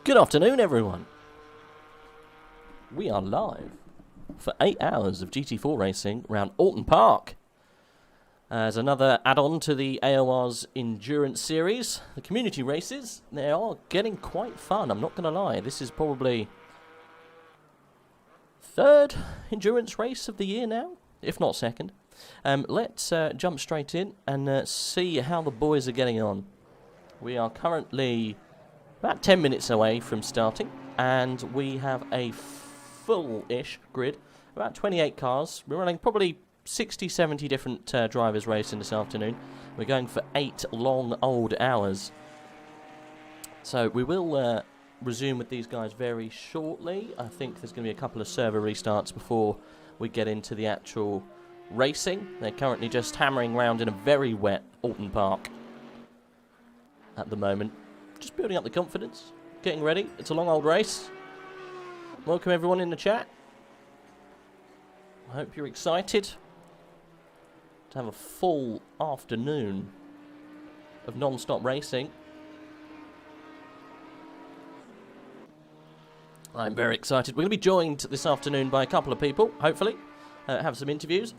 Good afternoon, everyone. We are live for 8 hours of GT4 racing around Alton Park. As another add-on to the AOR's endurance series, the community races, they are getting quite fun, I'm not going to lie. This is probably third endurance race of the year now, if not second. Let's jump straight in and see how the boys are getting on. We are currently about 10 minutes away from starting, and we have a full-ish grid, about 28 cars. We're running probably 60, 70 different drivers racing this afternoon. We're going for 8 long old hours. So we will resume with these guys very shortly. I think there's going to be a couple of server restarts before we get into the actual racing. They're currently just hammering around in a very wet Alton Park at the moment. Just building up the confidence, getting ready. It's a long old race. Welcome everyone in the chat. I hope you're excited to have a full afternoon of non-stop racing. I'm very excited. We're going to be joined this afternoon by a couple of people, hopefully. Have some interviews.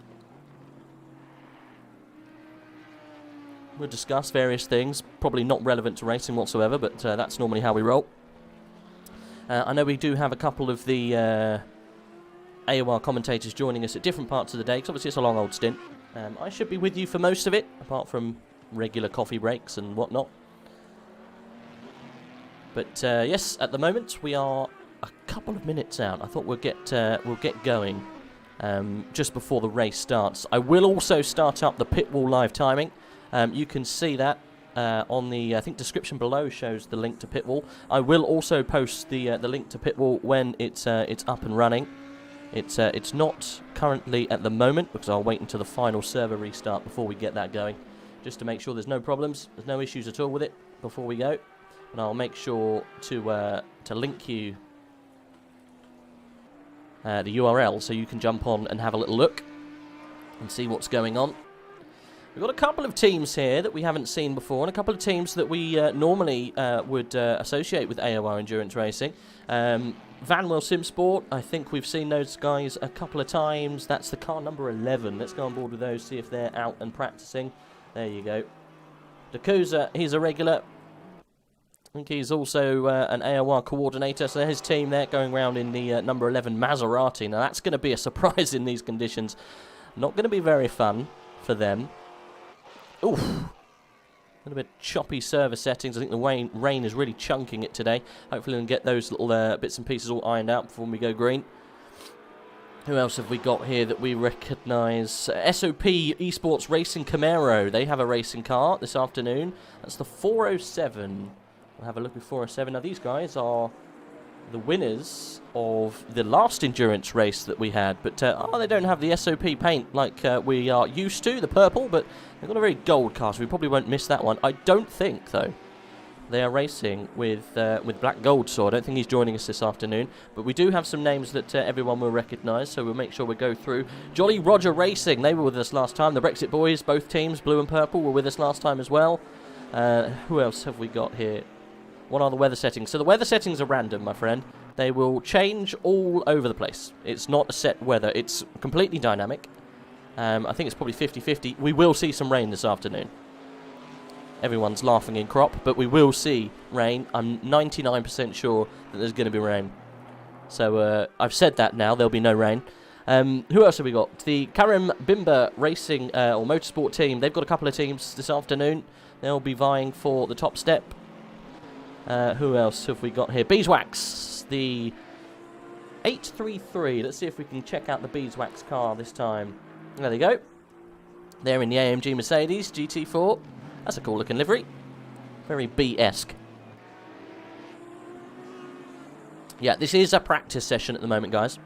We'll discuss various things, probably not relevant to racing whatsoever, but that's normally how we roll. I know we do have a couple of the AOR commentators joining us at different parts of the day, because obviously it's a long old stint. I should be with you for most of it, apart from regular coffee breaks and whatnot. But yes, at the moment we are a couple of minutes out. I thought we'll get going just before the race starts. I will also start up the pit wall live timing. You can see that on the I think description below shows the link to Pitwall. I will also post the link to Pitwall when it's up and running. It's not currently at the moment because I'll wait until the final server restart before we get that going, just to make sure there's no problems, there's no issues at all with it before we go. And I'll make sure to link you the URL so you can jump on and have a little look and see what's going on. We've got a couple of teams here that we haven't seen before, and a couple of teams that we normally would associate with AOR Endurance Racing. Vanwell Simsport, I think we've seen those guys a couple of times. That's the car number 11. Let's go on board with those, see if they're out and practicing. There you go. Dakuza, he's a regular. I think he's also an AOR coordinator, so his team there going around in the number 11 Maserati. Now that's going to be a surprise in these conditions. Not going to be very fun for them. Oof. A little bit choppy server settings. I think the rain is really chunking it today. Hopefully we can get those little bits and pieces all ironed out before we go green. Who else have we got here that we recognise? SOP Esports Racing Camaro. They have a racing car this afternoon. That's the 407. We'll have a look at 407. Now these guys are the winners of the last endurance race that we had, but they don't have the SOP paint like we are used to, the purple, but they've got a very gold car, so we probably won't miss that one. I don't think, though, they are racing with Black Gold, so I don't think he's joining us this afternoon, but we do have some names that everyone will recognise, so we'll make sure we go through. Jolly Roger Racing, they were with us last time. The Brexit boys, both teams, blue and purple, were with us last time as well. Who else have we got here? What are the weather settings? So the weather settings are random, my friend. They will change all over the place. It's not a set weather. It's completely dynamic. I think it's probably 50-50. We will see some rain this afternoon. Everyone's laughing in crop, but we will see rain. I'm 99% sure that there's going to be rain. So I've said that now. There'll be no rain. Who else have we got? The Karim Bimba Racing or Motorsport team. They've got a couple of teams this afternoon. They'll be vying for the top step. Who else have we got here? Beeswax, the 833. Let's see if we can check out the Beeswax car this time. There they go. They're in the AMG Mercedes GT4. That's a cool looking livery. Very B-esque. Yeah, this is a practice session at the moment, guys.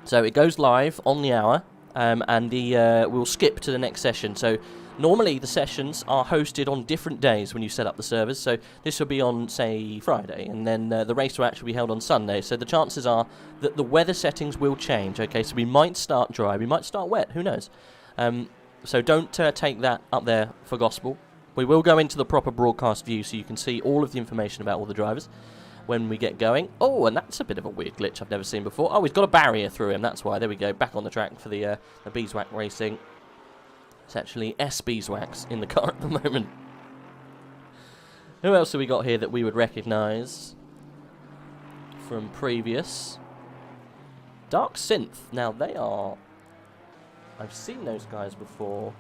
So it goes live on the hour, and we'll skip to the next session. So normally the sessions are hosted on different days when you set up the servers. So this will be on, say, Friday, and then the race will actually be held on Sunday. So the chances are that the weather settings will change. Okay, so we might start dry, we might start wet, who knows? So don't take that up there for gospel. We will go into the proper broadcast view so you can see all of the information about all the drivers when we get going. Oh, and that's a bit of a weird glitch I've never seen before. Oh, he's got a barrier through him, that's why. There we go, back on the track for the Beeswax Racing. It's actually S-Beeswax in the car at the moment. Who else have we got here that we would recognise from previous? Dark Synth. Now, they are... I've seen those guys before.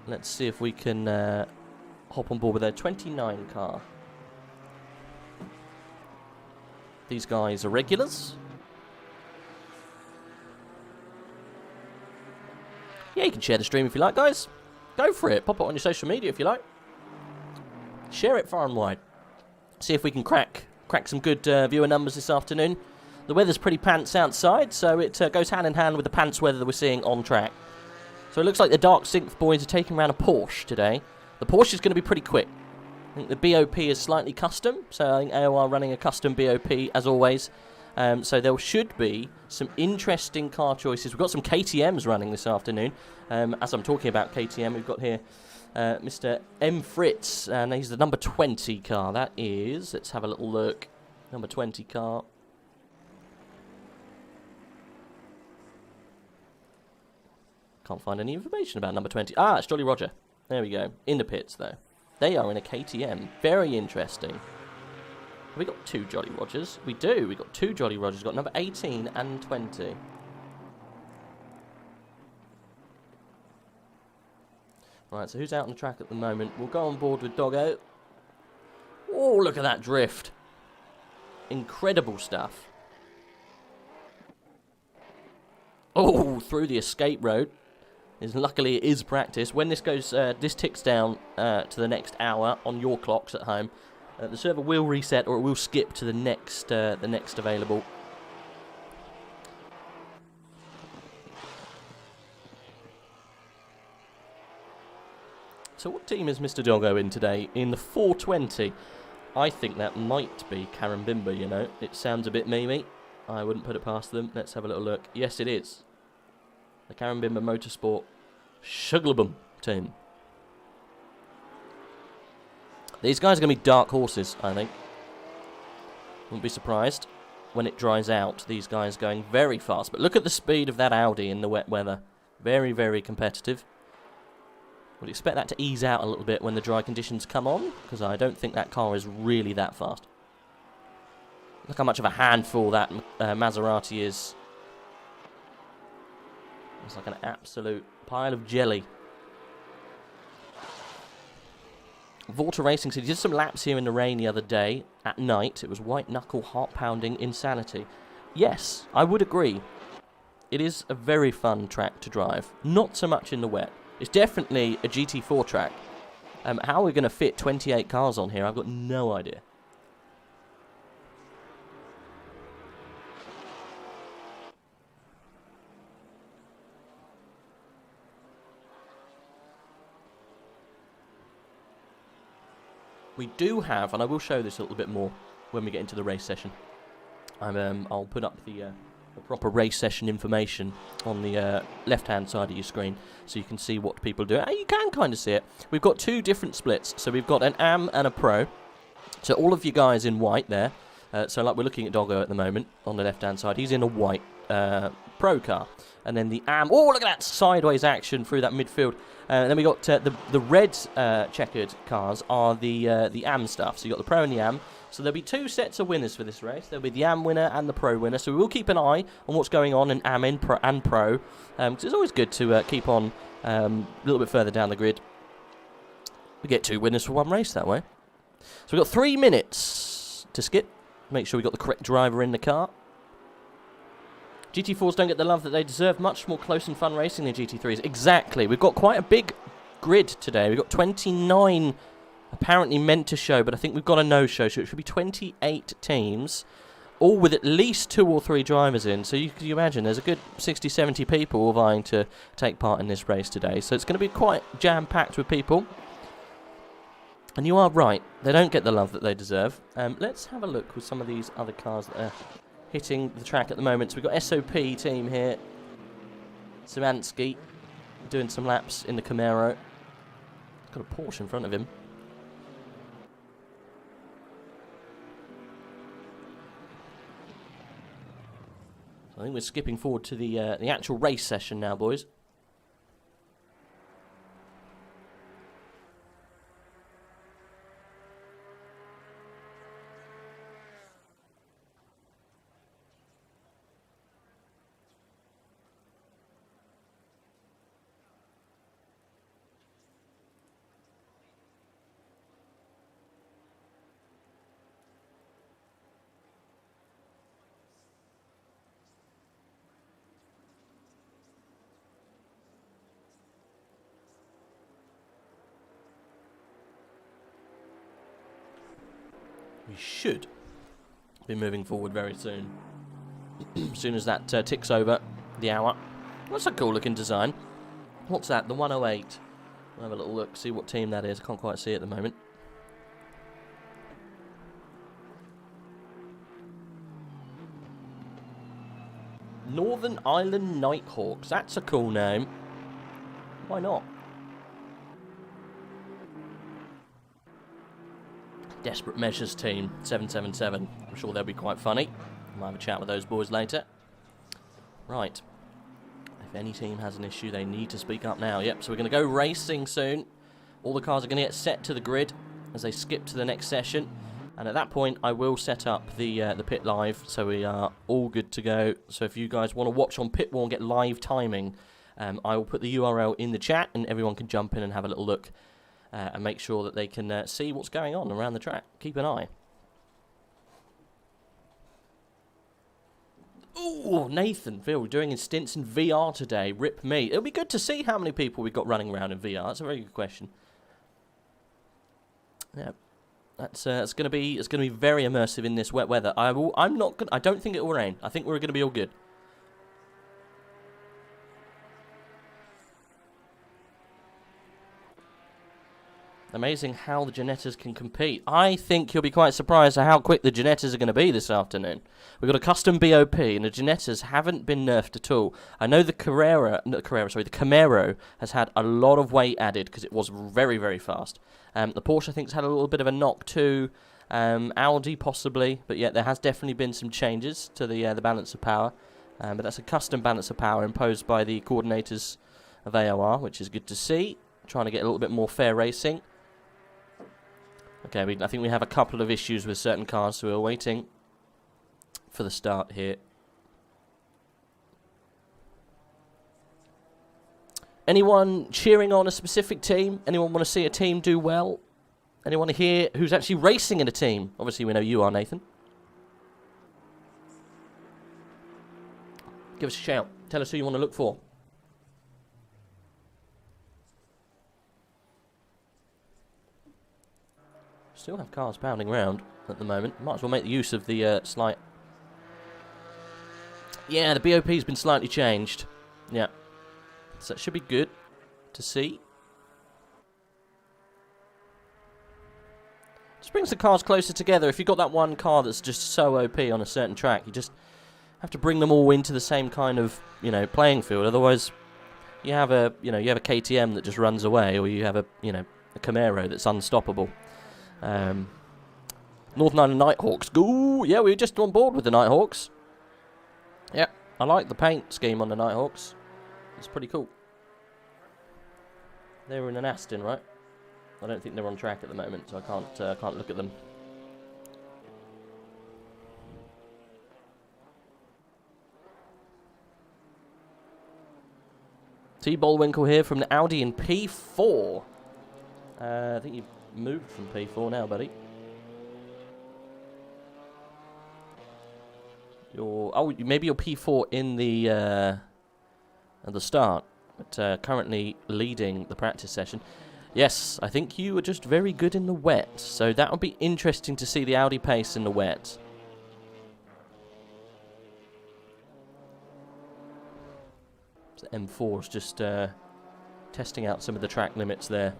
Let's see if we can hop on board with their 29 car. These guys are regulars. Yeah, you can share the stream if you like, guys. Go for it. Pop it on your social media if you like. Share it far and wide. See if we can crack some good viewer numbers this afternoon. The weather's pretty pants outside, so it goes hand in hand with the pants weather that we're seeing on track. So it looks like the Dark Synth boys are taking around a Porsche today. The Porsche is going to be pretty quick. I think the BOP is slightly custom, so I think AOR running a custom BOP as always. So there should be some interesting car choices. We've got some KTMs running this afternoon. As I'm talking about KTM, we've got here Mr. M. Fritz, and he's the number 20 car. That is, let's have a little look. Number 20 car. Can't find any information about number 20. Ah, it's Jolly Roger. There we go. In the pits, though. They are in a KTM. Very interesting. Have we got two Jolly Rogers? We do. We've got two Jolly Rogers. We've got number 18 and 20. Right, so who's out on the track at the moment? We'll go on board with Doggo. Oh, look at that drift. Incredible stuff. Oh, through the escape road. Luckily, it is practice. When this goes, this ticks down to the next hour on your clocks at home. The server will reset, or it will skip to the next available. So, what team is Mr. Doggo in today? In the 420, I think that might be Karambimba. You know, it sounds a bit memey. I wouldn't put it past them. Let's have a little look. Yes, it is. The Karambimba Motorsport Sugarlabum team. These guys are going to be dark horses, I think. Wouldn't be surprised when it dries out. These guys going very fast. But look at the speed of that Audi in the wet weather. Very, very competitive. Would expect that to ease out a little bit when the dry conditions come on, because I don't think that car is really that fast. Look how much of a handful that Maserati is. It's like an absolute pile of jelly. Volta Racing City did some laps here in the rain the other day at night. It was white knuckle, heart pounding insanity. Yes, I would agree. It is a very fun track to drive. Not so much in the wet. It's definitely a GT4 track. How we're going to fit 28 cars on here, I've got no idea. We do have, and I will show this a little bit more when we get into the race session. I'll put up the proper race session information on the left-hand side of your screen, so you can see what people do. And you can kind of see it. We've got two different splits. So we've got an AM and a Pro. So all of you guys in white there. So like we're looking at Doggo at the moment on the left-hand side. He's in a white Pro car. And then the AM. Oh, look at that sideways action through that midfield. And then we got the red checkered cars are the AM stuff. So you got the Pro and the AM. So there'll be two sets of winners for this race. There'll be the AM winner and the Pro winner. So we will keep an eye on what's going on in AM and Pro. Because it's always good to keep on a little bit further down the grid. We get two winners for one race that way. So we've got 3 minutes to skip. Make sure we got the correct driver in the car. GT4s don't get the love that they deserve. Much more close and fun racing than GT3s. Exactly. We've got quite a big grid today. We've got 29 apparently meant to show, but I think we've got a no-show, so it should be 28 teams, all with at least 2 or 3 drivers in. So you can imagine there's a good 60, 70 people all vying to take part in this race today. So it's going to be quite jam-packed with people. And you are right, they don't get the love that they deserve. Let's have a look with some of these other cars that are hitting the track at the moment. So we've got SOP team here. Szymanski doing some laps in the Camaro. Got a Porsche in front of him. I think we're skipping forward to the actual race session now, boys. We should be moving forward very soon. As soon as that ticks over the hour. That's a cool looking design. What's that? The 108. We'll have a little look, see what team that is. I can't quite see it at the moment. Northern Ireland Nighthawks. That's a cool name. Why not? Desperate Measures team, 777. I'm sure they'll be quite funny. Might have a chat with those boys later. Right. If any team has an issue, they need to speak up now. Yep, so we're going to go racing soon. All the cars are going to get set to the grid as they skip to the next session. And at that point, I will set up the pit live, so we are all good to go. So if you guys want to watch on Pit Wall and get live timing, I will put the URL in the chat, and everyone can jump in and have a little look. And make sure that they can see what's going on around the track. Keep an eye. Ooh, Nathan, Phil, doing his stints in VR today. Rip me. It'll be good to see how many people we've got running around in VR. That's a very good question. Yeah, it's going to be very immersive in this wet weather. I don't think it will rain. I think we're going to be all good. Amazing how the Ginettas can compete. I think you'll be quite surprised at how quick the Ginettas are going to be this afternoon. We've got a custom BOP, and the Ginettas haven't been nerfed at all. I know the Camaro has had a lot of weight added because it was very, very fast. The Porsche, I think, has had a little bit of a knock too. Audi, possibly. But yeah, there has definitely been some changes to the balance of power. But that's a custom balance of power imposed by the coordinators of AOR, which is good to see. Trying to get a little bit more fair racing. Okay, I think we have a couple of issues with certain cars, so we're waiting for the start here. Anyone cheering on a specific team? Anyone want to see a team do well? Anyone here who's actually racing in a team? Obviously, we know you are, Nathan. Give us a shout. Tell us who you want to look for. Still have cars pounding around at the moment. Might as well make the use of the slight... Yeah, the BOP's been slightly changed. Yeah. So it should be good to see. Just brings the cars closer together. If you've got that one car that's just so OP on a certain track, you just have to bring them all into the same kind of, playing field. Otherwise, you have a KTM that just runs away, or you have a Camaro that's unstoppable. Northern Ireland Nighthawks. Ooh, yeah, we were just on board with the Nighthawks. Yeah, I like the paint scheme on the Nighthawks. It's pretty cool. They were in an Aston, right? I don't think they're on track at the moment, so I can't look at them. T. Bolwinkle here from the Audi in P4. I think you've moved from P4 now, buddy. maybe you're P4 in the at the start, but currently leading the practice session. Yes, I think you were just very good in the wet, so that would be interesting to see the Audi pace in the wet. So M4's just testing out some of the track limits there.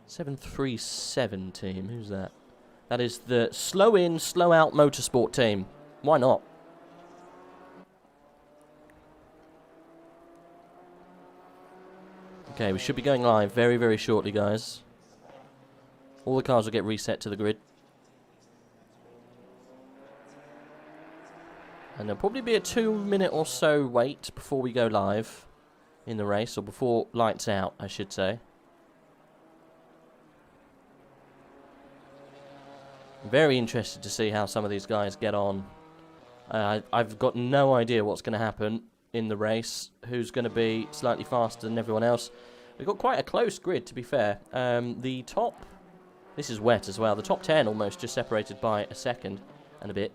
737 team, who's that? That is the slow in, slow out motorsport team. Why not? Okay, we should be going live very, very shortly, guys. All the cars will get reset to the grid. And there'll probably be a 2-minute or so wait before we go live in the race, or before lights out, I should say. I'm very interested to see how some of these guys get on. I've got no idea what's going to happen in the race, who's going to be slightly faster than everyone else. We've got quite a close grid, to be fair. The top, this is wet as well, the top 10 almost just separated by a second and a bit.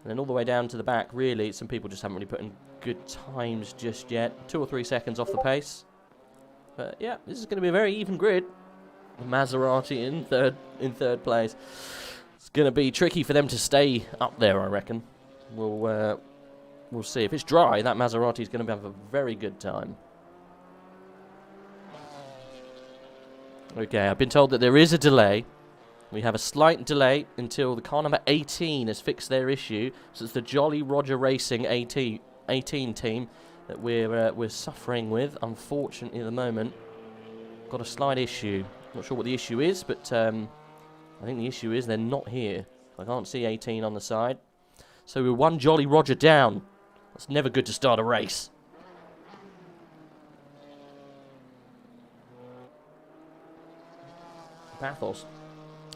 And then all the way down to the back, really, some people just haven't really put in good times just yet. 2 or 3 seconds off the pace. But yeah, this is going to be a very even grid. Maserati in third place. It's going to be tricky for them to stay up there, I reckon. We'll see. If it's dry, that Maserati is going to have a very good time. Okay, I've been told that there is a delay. We have a slight delay until the car number 18 has fixed their issue. So it's the Jolly Roger Racing 18 team that we're suffering with, unfortunately, at the moment. Got a slight issue. Not sure what the issue is, but I think the issue is they're not here. I can't see 18 on the side. So we're one Jolly Roger down. That's never good to start a race. Pathos.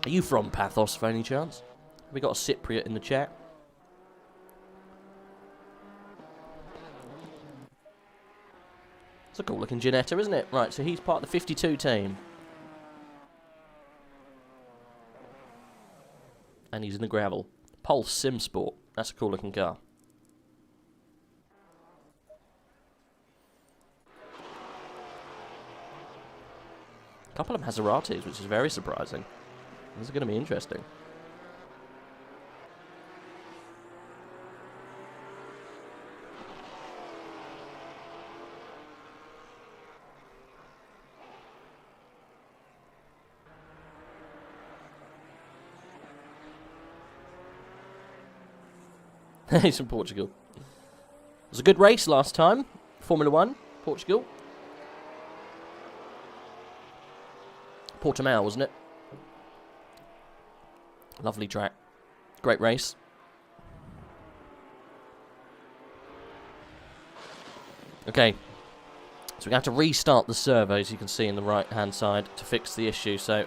Are you from Pathos, for any chance? Have we got a Cypriot in the chat? It's a cool looking Ginetta, isn't it? Right, so he's part of the 52 team. And he's in the gravel. Pulse Sim Sport. That's a cool looking car. A couple of Maseratis, which is very surprising. This is going to be interesting. He's from Portugal. It was a good race last time. Formula 1, Portugal. Portimao, wasn't it? Lovely track. Great race. Okay. So we have to restart the server, as you can see in the right-hand side, to fix the issue. So,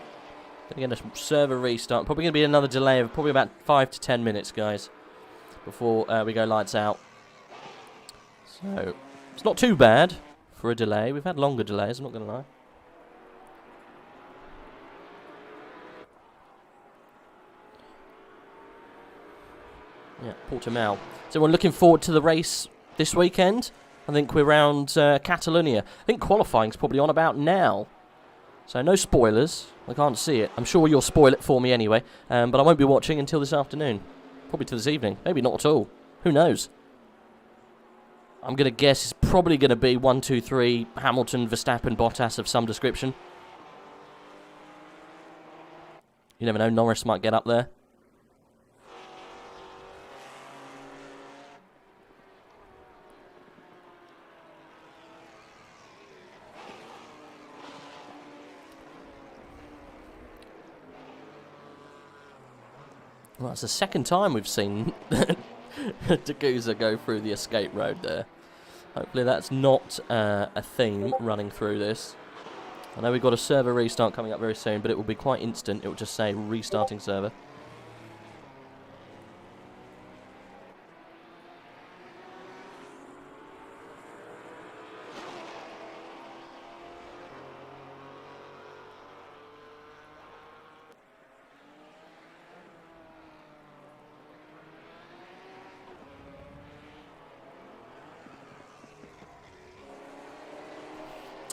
going to get a server restart. Probably going to be another delay of probably about 5 to 10 minutes, guys, before we go lights out. So, it's not too bad for a delay. We've had longer delays, I'm not going to lie. Yeah, Portimao. So we're looking forward to the race this weekend. I think we're around Catalonia. I think qualifying's probably on about now. So no spoilers. I can't see it. I'm sure you'll spoil it for me anyway. But I won't be watching until this afternoon. Probably till this evening. Maybe not at all. Who knows? I'm going to guess it's probably going to be 1, 2, 3, Hamilton, Verstappen, Bottas of some description. You never know, Norris might get up there. Well, it's the second time we've seen Tagusa go through the escape road there. Hopefully that's not a theme running through this. I know we've got a server restart coming up very soon, but it will be quite instant. It will just say restarting server.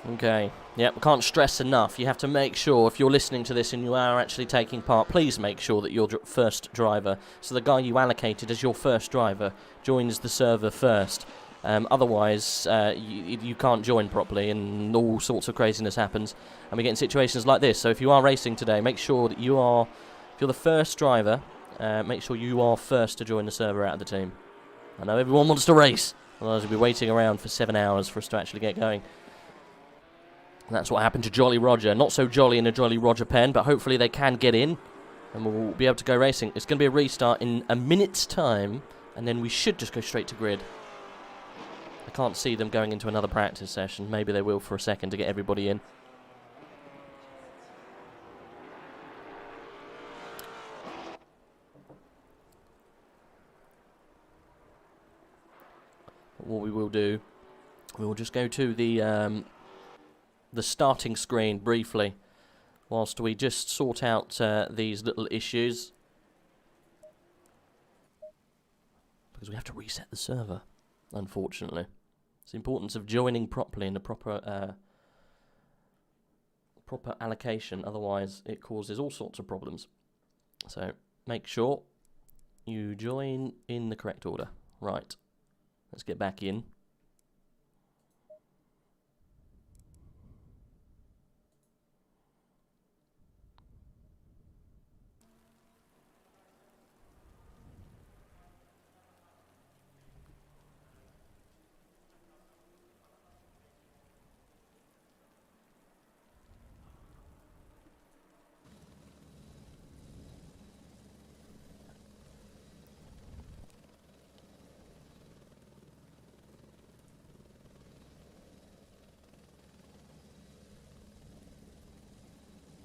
Okay. Yep, can't stress enough. You have to make sure, if you're listening to this and you are actually taking part, please make sure that you're first driver. So the guy you allocated as your first driver joins the server first. Otherwise, you can't join properly and all sorts of craziness happens. And we get in situations like this. So if you are racing today, make sure that you are, if you're the first driver, make sure you are first to join the server out of the team. I know everyone wants to race. Otherwise we'll be waiting around for 7 hours for us to actually get going. And that's what happened to Jolly Roger. Not so jolly in a Jolly Roger pen, but hopefully they can get in. And we'll be able to go racing. It's going to be a restart in a minute's time. And then we should just go straight to grid. I can't see them going into another practice session. Maybe they will for a second to get everybody in. But what we will do, we will just go to the starting screen briefly, whilst we just sort out these little issues. Because we have to reset the server, unfortunately. It's the importance of joining properly in the proper allocation, otherwise it causes all sorts of problems. So make sure you join in the correct order. Right, let's get back in.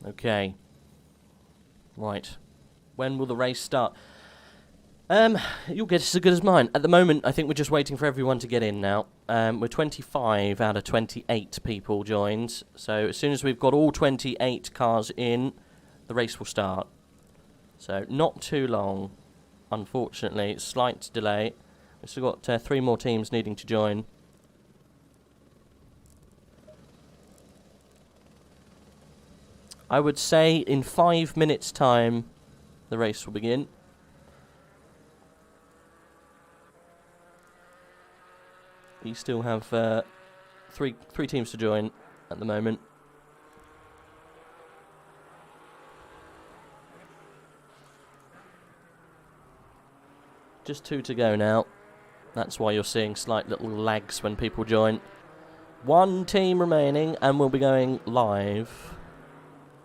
Okay. Right. When will the race start? You'll get as good as mine. At the moment, I think we're just waiting for everyone to get in now. We're 25 out of 28 people joined. So as soon as we've got all 28 cars in, the race will start. So not too long, unfortunately. Slight delay. We've still got 3 more teams needing to join. I would say in 5 minutes' time, the race will begin. We still have three teams to join at the moment. Just 2 to go now. That's why you're seeing slight little lags when people join. 1 team remaining, and we'll be going live.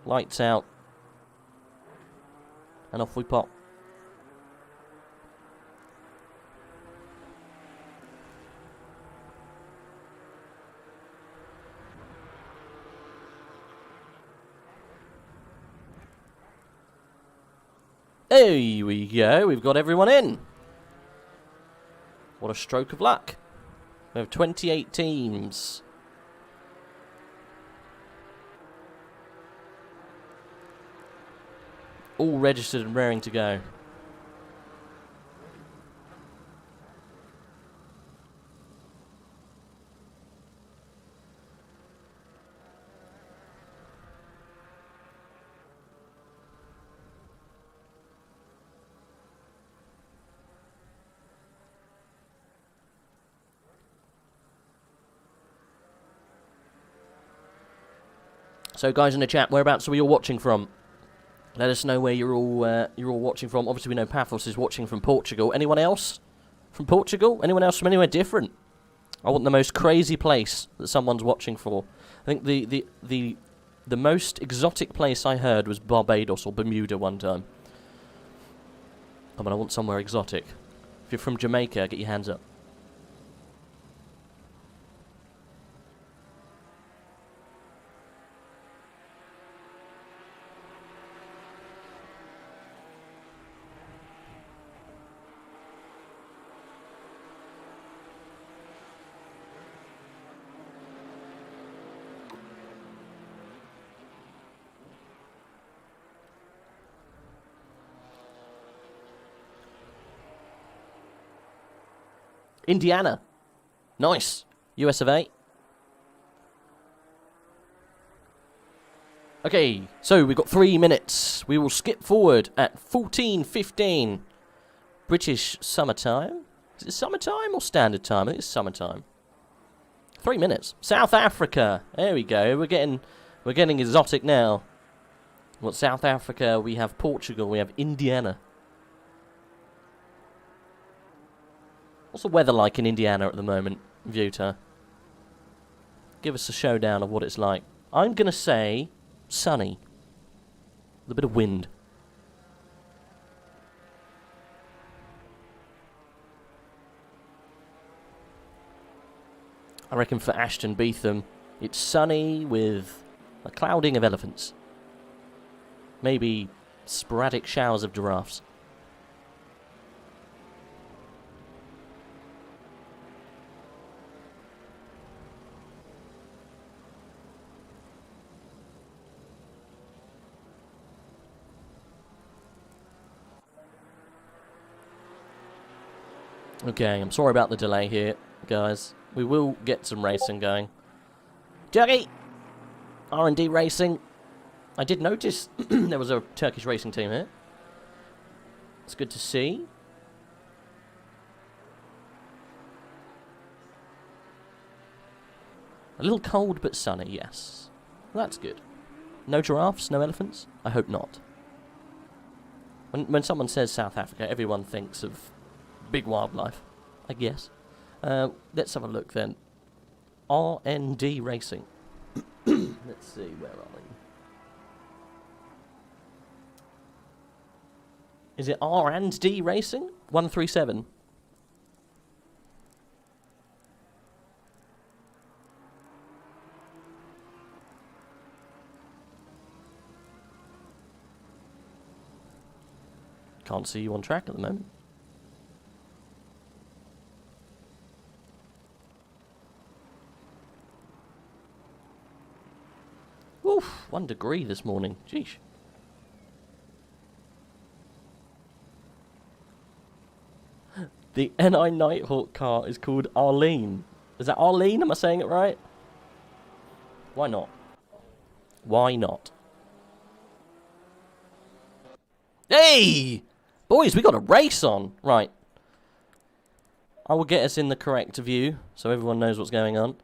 Lights out. And off we pop. There we go, we've got everyone in. What a stroke of luck. We have 28 teams. All registered and raring to go. So guys in the chat, whereabouts are we all watching from? Let us know where you're all watching from. Obviously, we know Paphos is watching from Portugal. Anyone else from Portugal? Anyone else from anywhere different? I want the most crazy place that someone's watching for. I think the most exotic place I heard was Barbados or Bermuda one time. Come on, I want somewhere exotic. If you're from Jamaica, get your hands up. Indiana. Nice. US of A. Okay, so we've got 3 minutes. We will skip forward at 14:15 British summertime. Is it summertime or standard time? I think it's summertime. 3 minutes. South Africa. There we go. We're getting exotic now. We've got South Africa, we have Portugal, we have Indiana. What's the weather like in Indiana at the moment, Vuta? Give us a showdown of what it's like. I'm going to say sunny. With a bit of wind. I reckon for Ashton Beetham, it's sunny with a clouding of elephants. Maybe sporadic showers of giraffes. Okay, I'm sorry about the delay here, guys. We will get some racing going. Juggy! R&D Racing. I did notice there was a Turkish racing team here. It's good to see. A little cold but sunny, yes. That's good. No giraffes, no elephants? I hope not. When someone says South Africa, everyone thinks of big wildlife, I guess. Let's have a look then. R&D Racing. Let's see, where are they? Is it R&D Racing? 137. Can't see you on track at the moment. Oof, 1 degree this morning. Jeesh. The NI Nighthawk car is called Arlene. Is that Arlene? Am I saying it right? Why not? Why not? Hey! Boys, we got a race on. Right. I will get us in the correct view so everyone knows what's going on.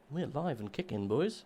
We're live and kicking, boys.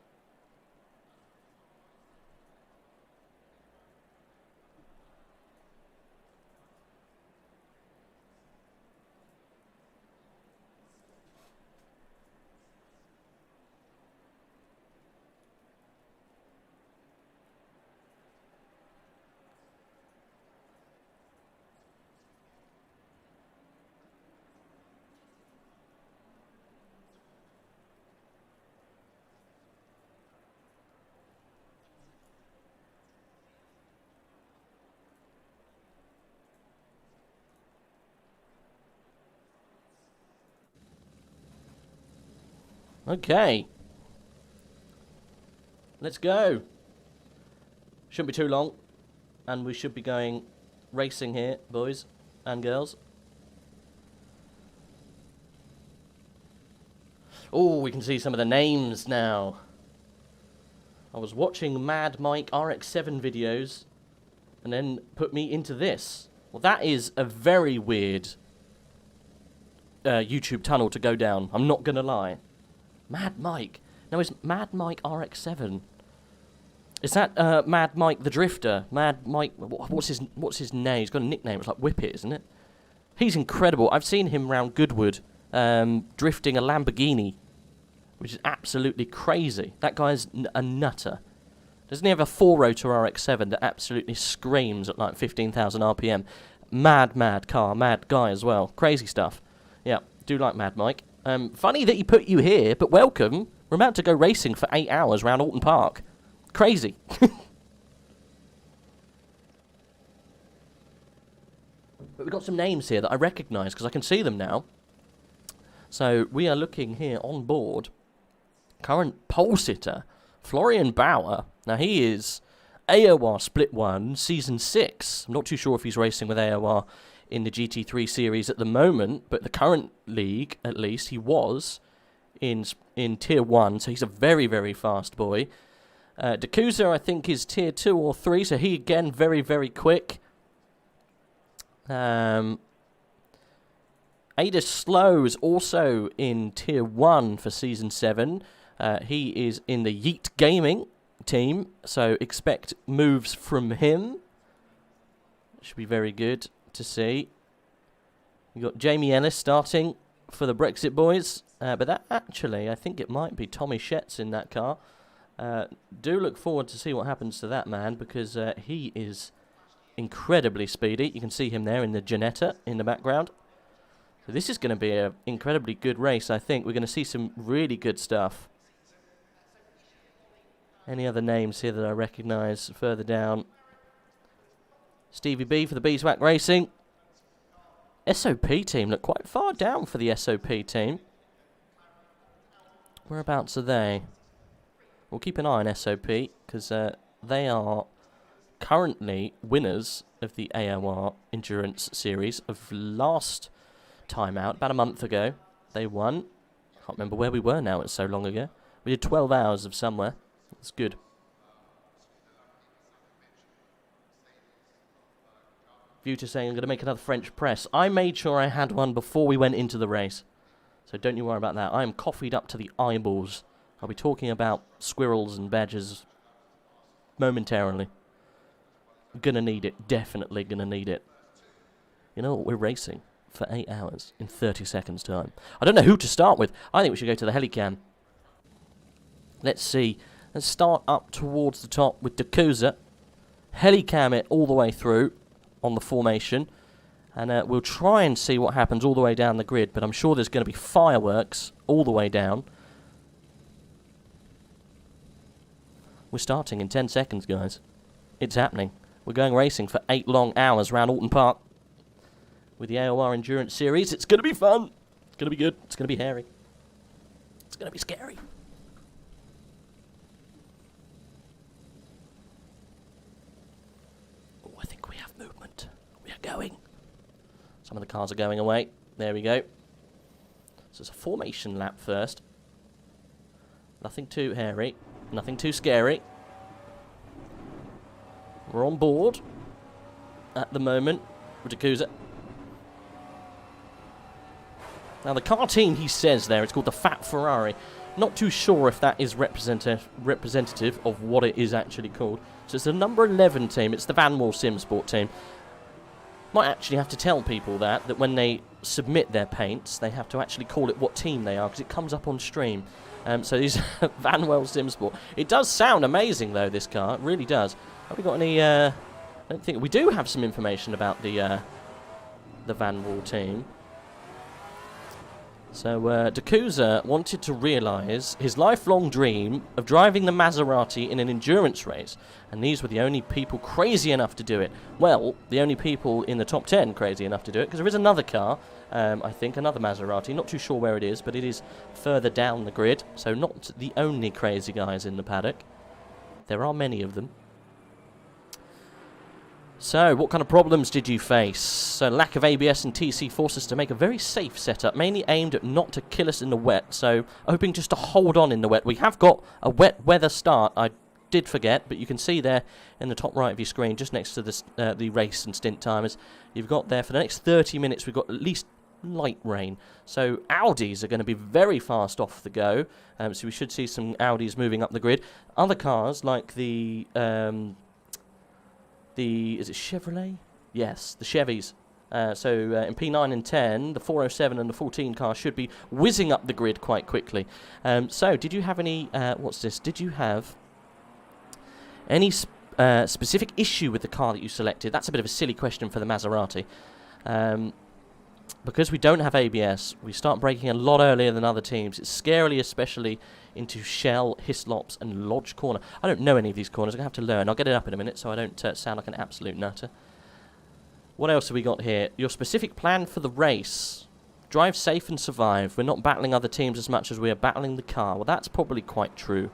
Okay. Let's go. Shouldn't be too long. And we should be going racing here, boys and girls. Oh, we can see some of the names now. I was watching Mad Mike RX-7 videos and then put me into this. Well, that is a very weird YouTube tunnel to go down. I'm not going to lie. Mad Mike. No, it's Mad Mike RX-7. Is that Mad Mike the Drifter? Mad Mike. What's his name? He's got a nickname. It's like Whippet, isn't it? He's incredible. I've seen him round Goodwood drifting a Lamborghini, which is absolutely crazy. That guy's a nutter. Doesn't he have a 4-rotor RX-7 that absolutely screams at like 15,000 RPM? Mad car, mad guy as well. Crazy stuff. Yeah, do like Mad Mike. Funny that he put you here, but welcome. We're about to go racing for 8 hours round Alton Park. Crazy. But we've got some names here that I recognise because I can see them now. So we are looking here on board. Current pole sitter, Florian Bauer. Now he is AOR Split 1, Season 6. I'm not too sure if he's racing with AOR in the GT3 series at the moment, but the current league, at least, he was in Tier 1, so he's a very, very fast boy. Dakuza, I think, is Tier 2 or 3, so he, again, very, very quick. Ada Slow is also in Tier 1 for Season 7. He is in the Yeet Gaming team, so expect moves from him. Should be very good to see. You've got Jamie Ellis starting for the Brexit boys, but that actually, I think it might be Tommy Schetz in that car. Do look forward to see what happens to that man, because he is incredibly speedy. You can see him there in the Janetta in the background. So this is going to be an incredibly good race, I think. We're going to see some really good stuff. Any other names here that I recognise further down? Stevie B for the Beeswax Racing. SOP team look quite far down for the SOP team. Whereabouts are they? We'll keep an eye on SOP, because they are currently winners of the AOR Endurance Series of last time out, about a month ago. They won. Can't remember where we were now, it's so long ago. We did 12 hours of somewhere. It's good. Vuta saying, I'm going to make another French press. I made sure I had one before we went into the race. So don't you worry about that. I am coffeeed up to the eyeballs. I'll be talking about squirrels and badgers momentarily. Gonna need it. Definitely gonna need it. You know what? We're racing for 8 hours in 30 seconds time. I don't know who to start with. I think we should go to the helicam. Let's see. Let's start up towards the top with Dakuza. Helicam it all the way through on the formation. And we'll try and see what happens all the way down the grid. But I'm sure there's going to be fireworks all the way down. We're starting in 10 seconds, guys. It's happening. We're going racing for 8 long hours around Alton Park. With the AOR Endurance Series. It's going to be fun. It's going to be good. It's going to be hairy. It's going to be scary. Oh, I think we have movement. We are going. Some of the cars are going away. There we go. So it's a formation lap first. Nothing too hairy. Nothing too scary. We're on board at the moment with Dakuza. Now the car team, he says there, it's called the Fat Ferrari. Not too sure if that is representative of what it is actually called. So it's the number 11 team. It's the Van Wall Simsport team. Might actually have to tell people that when they submit their paints, they have to actually call it what team they are, because it comes up on stream. So these Van Wall Simsport. It does sound amazing, though, this car. It really does. Have we got any... I don't think... We do have some information about the Van Wall team. So Dakuza wanted to realise his lifelong dream of driving the Maserati in an endurance race. And these were the only people crazy enough to do it. Well, the only people in the top 10 crazy enough to do it, because there is another car, I think, another Maserati. Not too sure where it is, but it is further down the grid. So not the only crazy guys in the paddock. There are many of them. So, what kind of problems did you face? So, lack of ABS and TC forced us to make a very safe setup, mainly aimed at not to kill us in the wet. So, hoping just to hold on in the wet. We have got a wet weather start. I did forget, but you can see there in the top right of your screen, just next to this, the race and stint timers, you've got there for the next 30 minutes, we've got at least light rain. So, Audis are going to be very fast off the go. So, we should see some Audis moving up the grid. Other cars, like the is it Chevrolet? Yes, the Chevys. In P9 and 10, the 407 and the 14 car should be whizzing up the grid quite quickly. So, did you have any... what's this? Did you have any specific issue with the car that you selected? That's a bit of a silly question for the Maserati. Because we don't have ABS, we start braking a lot earlier than other teams. It's scarily, especially into Shell, Hislops, and Lodge Corner. I don't know any of these corners. I'm going to have to learn. I'll get it up in a minute so I don't sound like an absolute nutter. What else have we got here? Your specific plan for the race. Drive safe and survive. We're not battling other teams as much as we are battling the car. Well, that's probably quite true.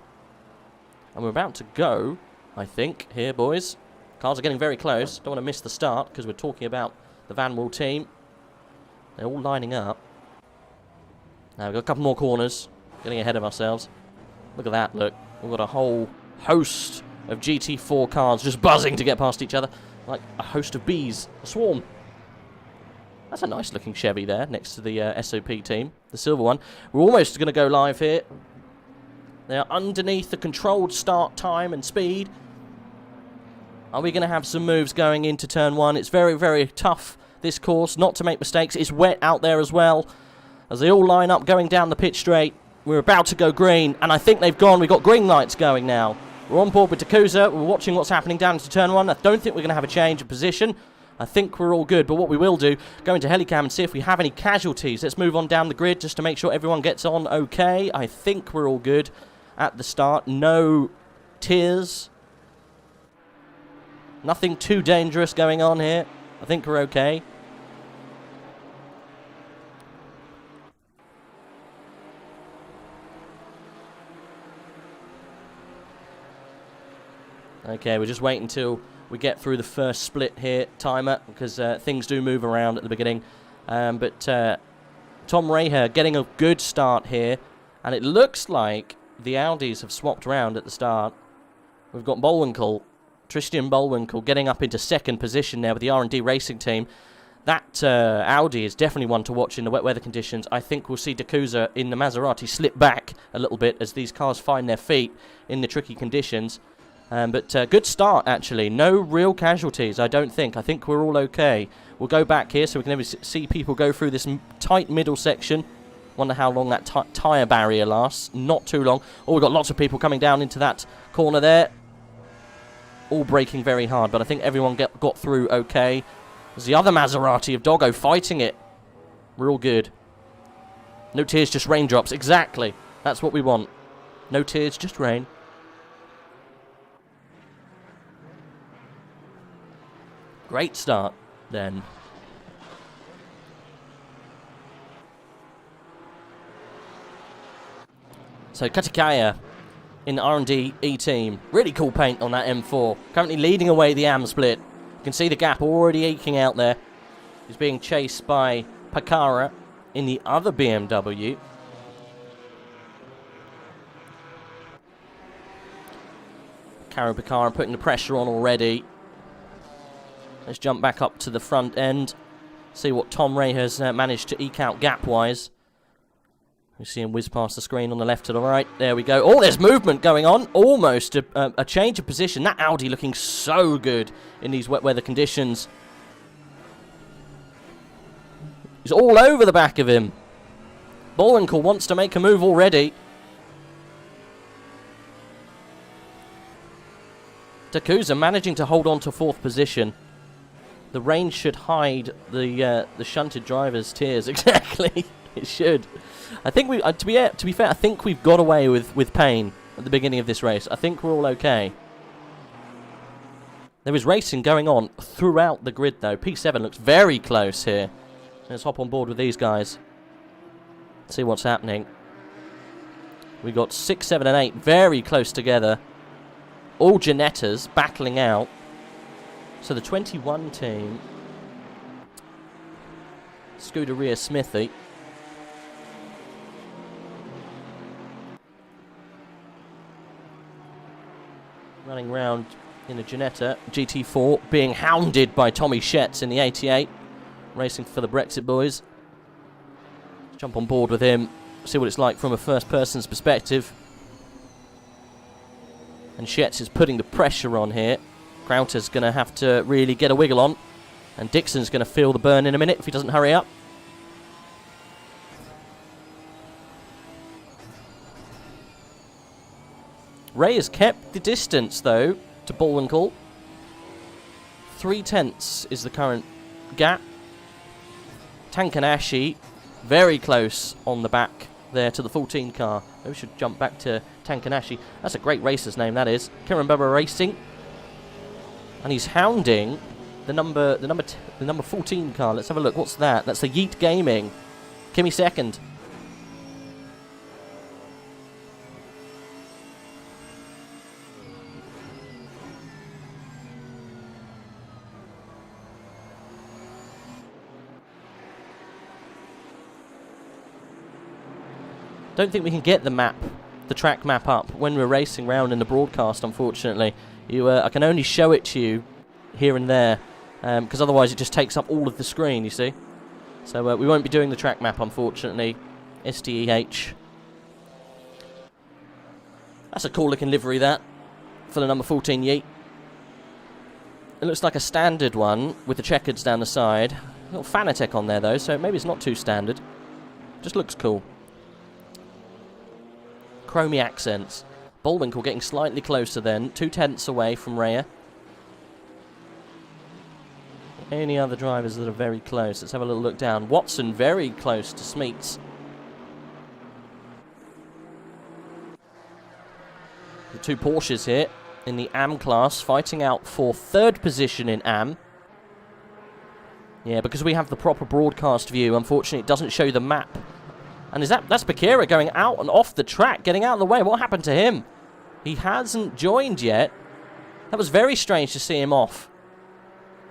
And we're about to go, I think, here, boys. Cars are getting very close. Don't want to miss the start because we're talking about the Van Wall team. They're all lining up. Now, we've got a couple more corners. Getting ahead of ourselves. Look at that, look. We've got a whole host of GT4 cars just buzzing to get past each other. Like a host of bees. A swarm. That's a nice looking Chevy there next to the SOP team. The silver one. We're almost going to go live here. They are underneath the controlled start time and speed. Are we going to have some moves going into turn 1? It's very, very tough, this course, not to make mistakes. It's wet out there as well. As they all line up going down the pitch straight. We're about to go green, and I think they've gone. We've got green lights going now. We're on board with Yakuza. We're watching what's happening down into turn 1. I don't think we're going to have a change of position. I think we're all good, but what we will do, go into Helicam and see if we have any casualties. Let's move on down the grid just to make sure everyone gets on okay. I think we're all good at the start. No tears. Nothing too dangerous going on here. I think we're okay. Okay, we're just waiting until we get through the first split here, timer, because things do move around at the beginning. But Tom Raher getting a good start here, and it looks like the Audis have swapped around at the start. We've got Tristan Bullwinkle getting up into second position there with the R&D racing team. That Audi is definitely one to watch in the wet weather conditions. I think we'll see Yakuza in the Maserati slip back a little bit as these cars find their feet in the tricky conditions. But good start, actually. No real casualties, I don't think. I think we're all okay. We'll go back here so we can see people go through this tight middle section. Wonder how long that tyre barrier lasts. Not too long. Oh, we've got lots of people coming down into that corner there. All braking very hard, but I think everyone got through okay. There's the other Maserati of Doggo fighting it. We're all good. No tears, just raindrops. Exactly. That's what we want. No tears, just rain. Great start, then. So, Katakaya in the R&D E-team. Really cool paint on that M4. Currently leading away the AM split. You can see the gap already eking out there. He's being chased by Pakara in the other BMW. Karo Pakara putting the pressure on already. Let's jump back up to the front end. See what Tom Ray has managed to eke out gap-wise. We see him whiz past the screen on the left to the right. There we go. Oh, there's movement going on. Almost a change of position. That Audi looking so good in these wet weather conditions. He's all over the back of him. Bullwinkle wants to make a move already. Yakuza managing to hold on to fourth position. The rain should hide the shunted driver's tears. Exactly, it should. I think we, to be fair, I think we've got away with pain at the beginning of this race. I think we're all okay. There is racing going on throughout the grid, though. P7 looks very close here. Let's hop on board with these guys. See what's happening. We got 6, 7, and 8 very close together. All Janettas battling out. So the 21 team, Scuderia Smithy. Running round in a Ginetta GT4, being hounded by Tommy Schetz in the 88. Racing for the Brexit boys. Jump on board with him, see what it's like from a first person's perspective. And Schetz is putting the pressure on here. Crowter's going to have to really get a wiggle on. And Dixon's going to feel the burn in a minute if he doesn't hurry up. Ray has kept the distance, though, to Bullwinkle. 3/10 is the current gap. Tankanashi very close on the back there to the 14 car. Maybe we should jump back to Tankanashi. That's a great racer's name, that is. Kiran Bubba Racing. And he's hounding the number 14 car. Let's have a look. What's that? That's the Yeet Gaming. Kimi second. Don't think we can get the track map up when we're racing round in the broadcast, unfortunately. I can only show it to you here and there, because otherwise it just takes up all of the screen, you see. So we won't be doing the track map, unfortunately. STEH. That's a cool looking livery, that, for the number 14 Yeet. It looks like a standard one with the checkers down the side. A little Fanatec on there, though, so maybe it's not too standard. Just looks cool. Chromey accents. Bullwinkle getting slightly closer then. 2/10 away from Raya. Any other drivers that are very close? Let's have a little look down. Watson very close to Smeets. The two Porsches here in the AM class fighting out for third position in AM. Yeah, because we have the proper broadcast view, unfortunately it doesn't show the map. And that's Bakira going out and off the track, getting out of the way. What happened to him? He hasn't joined yet. That was very strange to see him off.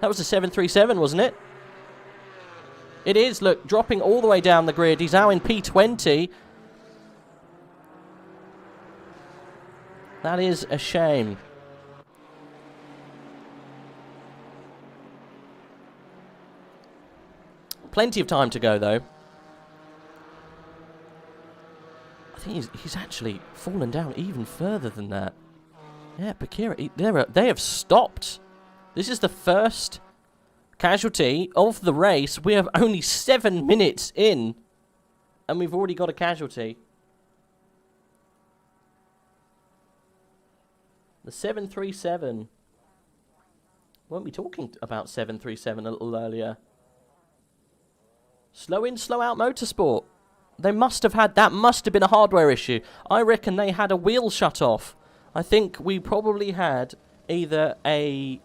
That was the 737, wasn't it? It is, look, dropping all the way down the grid. He's now in P20. That is a shame. Plenty of time to go, though. I think he's actually fallen down even further than that. Yeah, Bakira, they have stopped. This is the first casualty of the race. We have only 7 minutes in, and we've already got a casualty. The 737. Weren't we talking about 737 a little earlier? Slow in, slow out motorsport. They must have had, that must have been a hardware issue. I reckon they had a wheel shut off. I think we probably had either an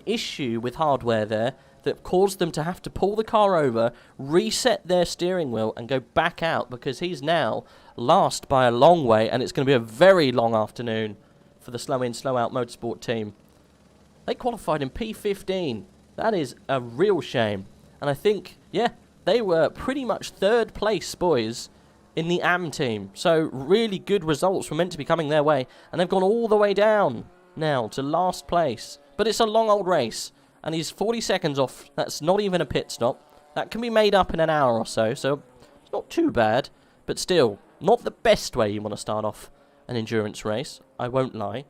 issue with hardware there that caused them to have to pull the car over, reset their steering wheel, and go back out, because he's now last by a long way, and it's going to be a very long afternoon for the slow in, slow out motorsport team. They qualified in P15. That is a real shame. And I think, yeah, they were pretty much third place, boys, in the AM team. So really good results were meant to be coming their way. And they've gone all the way down now to last place. But it's a long old race. And he's 40 seconds off. That's not even a pit stop. That can be made up in an hour or so. So it's not too bad. But still, not the best way you want to start off an endurance race. I won't lie.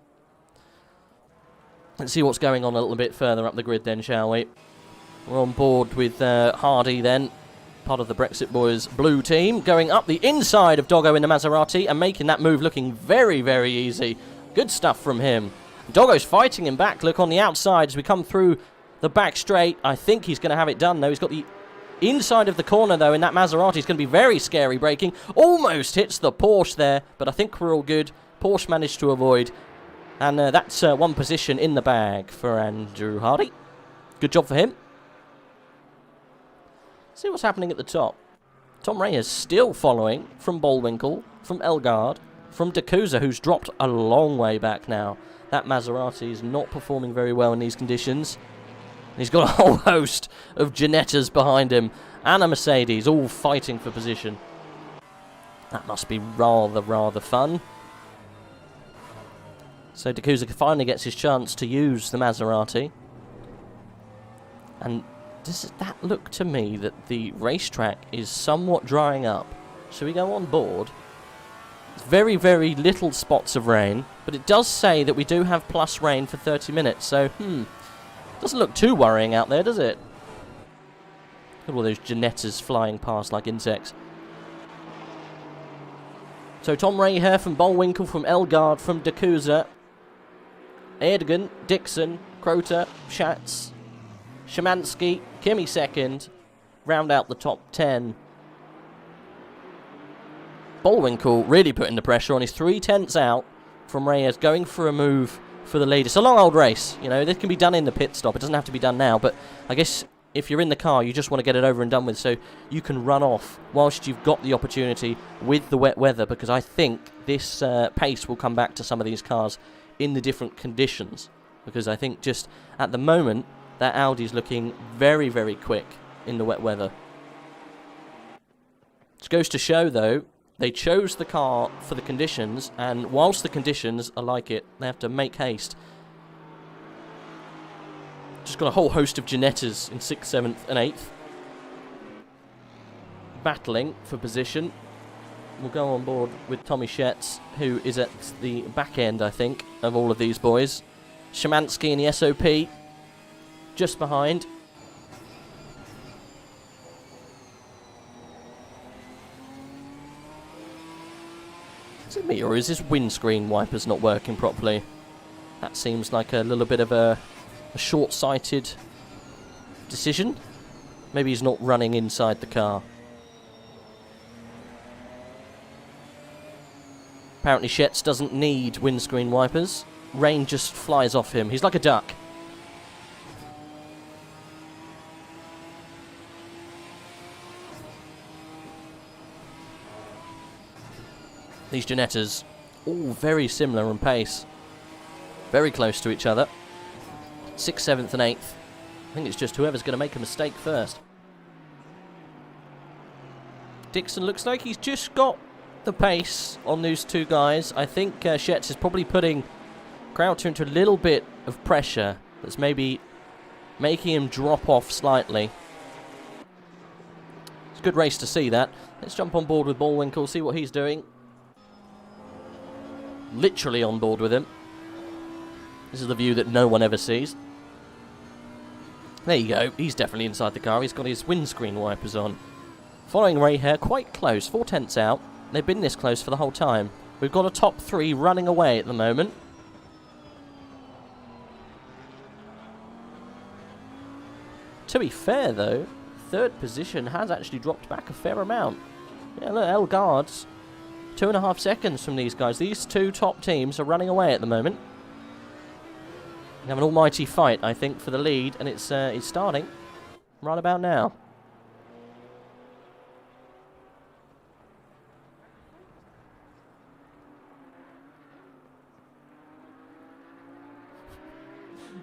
Let's see what's going on a little bit further up the grid then, shall we? We're on board with Hardy then. Part of the Brexit Boys blue team, going up the inside of Doggo in the Maserati and making that move looking very, very easy. Good stuff from him. Doggo's fighting him back. Look on the outside as we come through the back straight. I think he's going to have it done, though. He's got the inside of the corner, though, in that Maserati. It's going to be very scary braking. Almost hits the Porsche there, but I think we're all good. Porsche managed to avoid. And that's one position in the bag for Andrew Hardy. Good job for him. See what's happening at the top. Tom Ray is still following from Bullwinkle, from Elgato, from Dacusa, who's dropped a long way back now. That Maserati is not performing very well in these conditions. He's got a whole host of Ginettas behind him and a Mercedes, all fighting for position. That must be rather fun. So Dacusa finally gets his chance to use the Maserati. And does that look to me that the racetrack is somewhat drying up? Shall we go on board? It's very, very little spots of rain, but it does say that we do have plus rain for 30 minutes, so, doesn't look too worrying out there, does it? Look at all those Ginettas flying past like insects. So Tom Ray here from Bullwinkle, from Elgato, from Dacusa, Erdogan, Dixon, Crota, Schatz, Szymanski, Kimi second, round out the top 10. Bullwinkle really putting the pressure on. He's 3/10 out from Reyes, going for a move for the lead. It's a long old race, you know, this can be done in the pit stop. It doesn't have to be done now, but I guess if you're in the car, you just want to get it over and done with so you can run off whilst you've got the opportunity with the wet weather, because I think this pace will come back to some of these cars in the different conditions, because I think just at the moment that Audi's looking very, very quick in the wet weather. It goes to show, though, they chose the car for the conditions, and whilst the conditions are like it, they have to make haste. Just got a whole host of Ginettas in 6th, 7th and 8th. Battling for position. We'll go on board with Tommy Schetz, who is at the back end, I think, of all of these boys. Szymanski in the SOP, just behind. Is it me, or is his windscreen wipers not working properly? That seems like a little bit of a short-sighted decision. Maybe he's not running inside the car. Apparently Schetz doesn't need windscreen wipers. Rain just flies off him. He's like a duck. These Ginettas, all very similar in pace. Very close to each other. 6th, 7th and 8th. I think it's just whoever's going to make a mistake first. Dixon looks like he's just got the pace on those two guys. I think Schetz is probably putting Croucher into a little bit of pressure that's maybe making him drop off slightly. It's a good race to see that. Let's jump on board with Bullwinkle, see what he's doing. Literally on board with him. This is the view that no one ever sees. There you go. He's definitely inside the car. He's got his windscreen wipers on. Following Ray Hare quite close. 4/10 out. They've been this close for the whole time. We've got a top three running away at the moment. To be fair, though, third position has actually dropped back a fair amount. Yeah, look, Elgaard's 2.5 seconds from these guys. These two top teams are running away at the moment. We have an almighty fight, I think, for the lead, and it's starting right about now.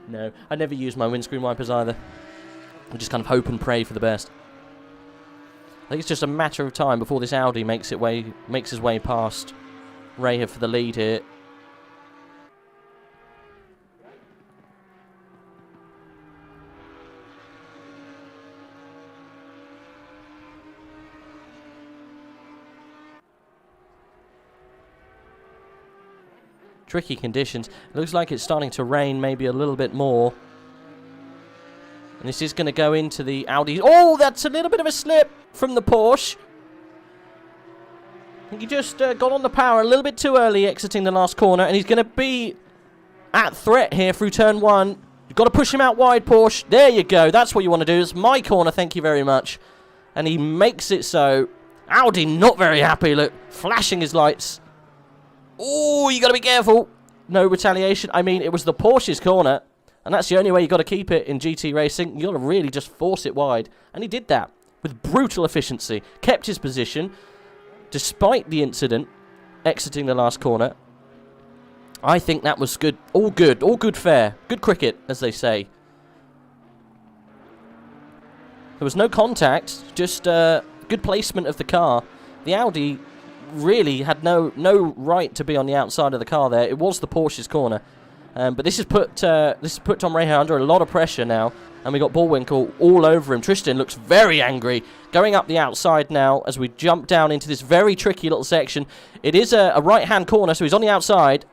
No, I never use my windscreen wipers either. I just kind of hope and pray for the best. I think it's just a matter of time before this Audi makes his way past Ray for the lead here. Tricky conditions. It looks like it's starting to rain maybe a little bit more. And this is going to go into the Audi. Oh, that's a little bit of a slip from the Porsche. I think he just got on the power a little bit too early exiting the last corner. And he's going to be at threat here through turn one. You've got to push him out wide, Porsche. There you go. That's what you want to do. It's my corner. Thank you very much. And he makes it so. Audi not very happy. Look, flashing his lights. Oh, you got to be careful. No retaliation. I mean, it was the Porsche's corner. And that's the only way you got to keep it in GT racing. You got to really just force it wide. And he did that with brutal efficiency. Kept his position despite the incident exiting the last corner. I think that was good. All good fair. Good cricket, as they say. There was no contact, just good placement of the car. The Audi really had no right to be on the outside of the car there. It was the Porsche's corner. But this has put Tom Rahal under a lot of pressure now, and we got Bullwinkle all over him. Tristan looks very angry, going up the outside now as we jump down into this very tricky little section. It is a right-hand corner, so he's on the outside,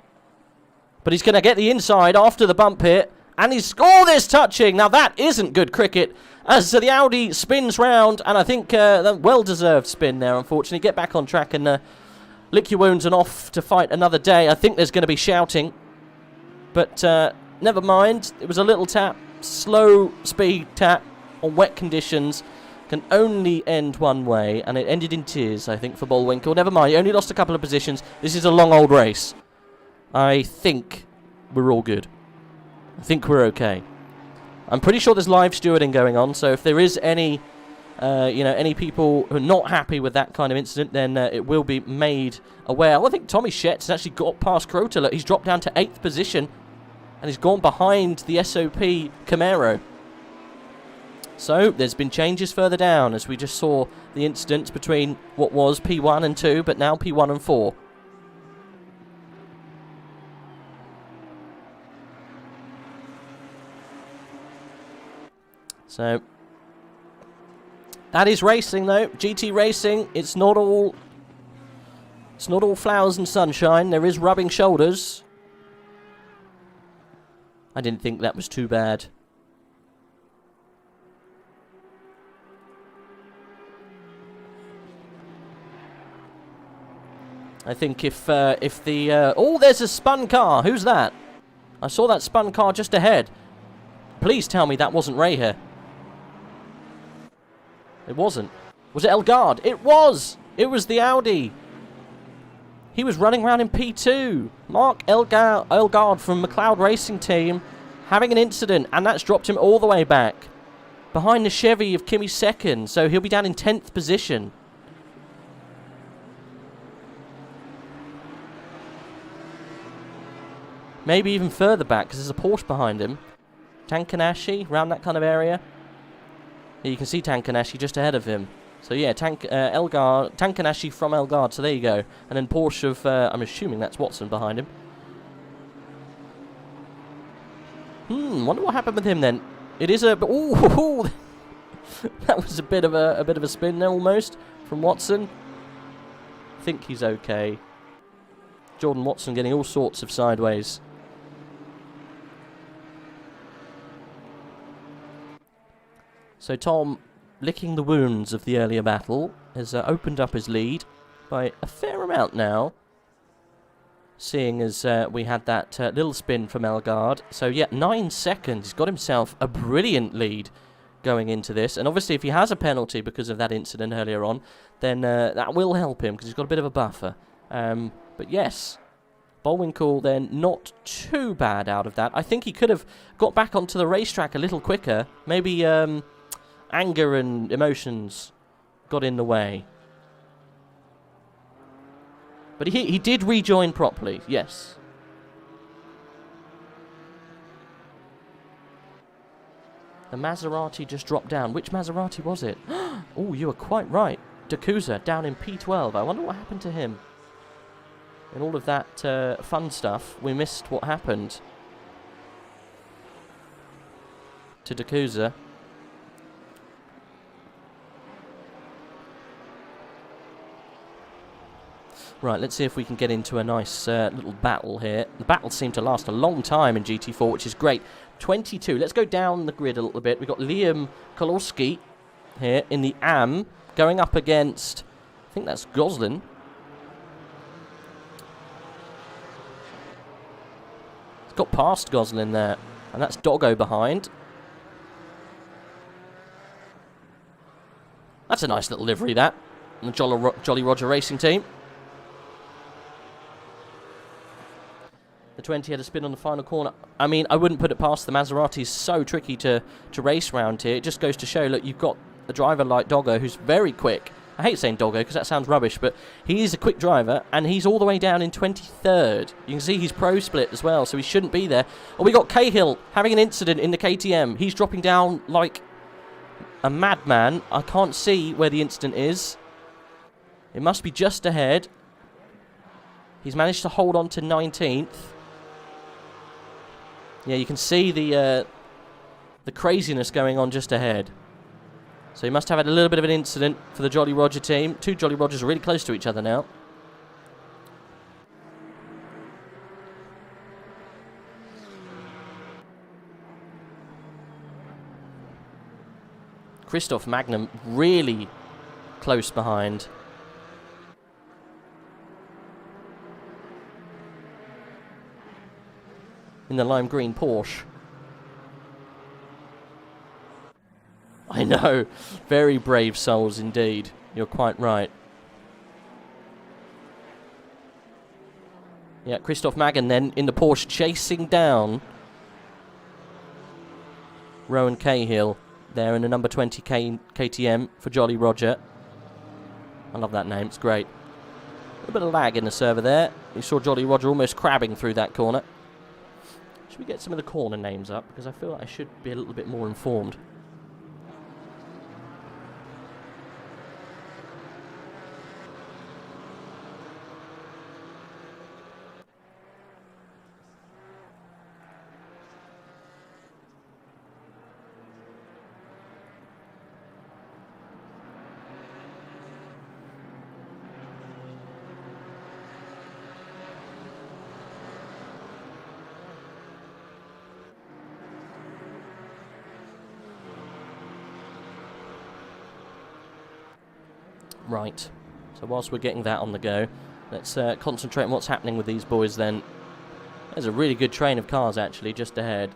but he's going to get the inside after the bump here, and he's there's touching. Now that isn't good cricket, as the Audi spins round, and I think a well-deserved spin there. Unfortunately, get back on track and lick your wounds and off to fight another day. I think there's going to be shouting. But never mind, it was a little tap, slow speed tap on wet conditions. Can only end one way, and it ended in tears, I think, for Bullwinkle. Never mind, he only lost a couple of positions. This is a long old race. I think we're all good. I think we're okay. I'm pretty sure there's live stewarding going on, so if there is any, any people who are not happy with that kind of incident, then it will be made aware. Well, I think Tommy Schetz has actually got past Crota. Look, he's dropped down to 8th position, and he's gone behind the SOP Camaro. So, there's been changes further down, as we just saw the incidents between what was P1 and 2, but now P1 and 4. So, that is racing, though. GT racing. It's not all flowers and sunshine. There is rubbing shoulders. I didn't think that was too bad. I think if the oh, there's a spun car. Who's that? I saw that spun car just ahead. Please tell me that wasn't Ray here. It wasn't. Was it Elgato? It was! It was the Audi. He was running around in P2. Mark Elgato from McLeod Racing Team having an incident, and that's dropped him all the way back. Behind the Chevy of Kimmy's second, so he'll be down in 10th position. Maybe even further back, because there's a Porsche behind him. Tankanashi, around that kind of area. Yeah, you can see Tankanashi just ahead of him. So yeah, Tankanashi from Elgato, so there you go. And then Porsche of, I'm assuming that's Watson behind him. Wonder what happened with him then. It is a, ooh, that was a bit of a spin there almost from Watson. I think he's okay. Jordan Watson getting all sorts of sideways. So Tom, licking the wounds of the earlier battle, has opened up his lead by a fair amount now. Seeing as we had that little spin from Elgato. So yeah, 9 seconds. He's got himself a brilliant lead going into this. And obviously if he has a penalty because of that incident earlier on, then that will help him because he's got a bit of a buffer. But yes, Bullwinkle then not too bad out of that. I think he could have got back onto the racetrack a little quicker. Maybe anger and emotions got in the way. But he did rejoin properly, yes. The Maserati just dropped down. Which Maserati was it? Oh, you were quite right. Dakusa down in P12. I wonder what happened to him. In all of that fun stuff, we missed what happened to Dakusa. Right, let's see if we can get into a nice little battle here. The battles seem to last a long time in GT4, which is great. 22. Let's go down the grid a little bit. We've got Liam Kolorski here in the AM going up against, I think that's Goslin. He's got past Goslin there, and that's Doggo behind. That's a nice little livery, that. And the Jolly Roger Racing Team. The 20 had a spin on the final corner. I mean, I wouldn't put it past the Maserati. Is so tricky to race round here. It just goes to show, look, you've got a driver like Doggo who's very quick. I hate saying Doggo because that sounds rubbish, but he is a quick driver, and he's all the way down in 23rd. You can see he's pro split as well, so he shouldn't be there. Oh, we got Cahill having an incident in the KTM. He's dropping down like a madman. I can't see where the incident is. It must be just ahead. He's managed to hold on to 19th. Yeah, you can see the craziness going on just ahead. So he must have had a little bit of an incident for the Jolly Roger team. Two Jolly Rogers are really close to each other now. Christoph Magnum really close behind. In the lime green Porsche. I know. Very brave souls indeed. You're quite right. Yeah, Christoph Magen then in the Porsche chasing down Rowan Cahill there in the number 20 KTM for Jolly Roger. I love that name, it's great. A little bit of lag in the server there. You saw Jolly Roger almost crabbing through that corner. Should we get some of the corner names up? Because I feel like I should be a little bit more informed. Right, so whilst we're getting that on the go, let's concentrate on what's happening with these boys then. There's a really good train of cars actually just ahead.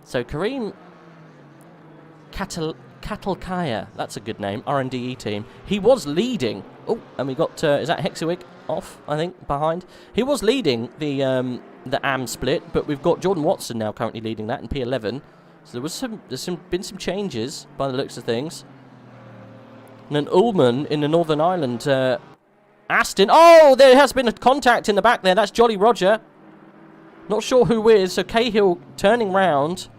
So Kareem Katalkaya, that's a good name, R&DE team. He was leading. Oh, and we got, is that Hexawig off, I think, behind? He was leading the AM split, but we've got Jordan Watson now currently leading that in P11. So there's been some changes by the looks of things. And then Ullman in the Northern Ireland, Aston. Oh, there has been a contact in the back there. That's Jolly Roger. Not sure who is. So Cahill turning round.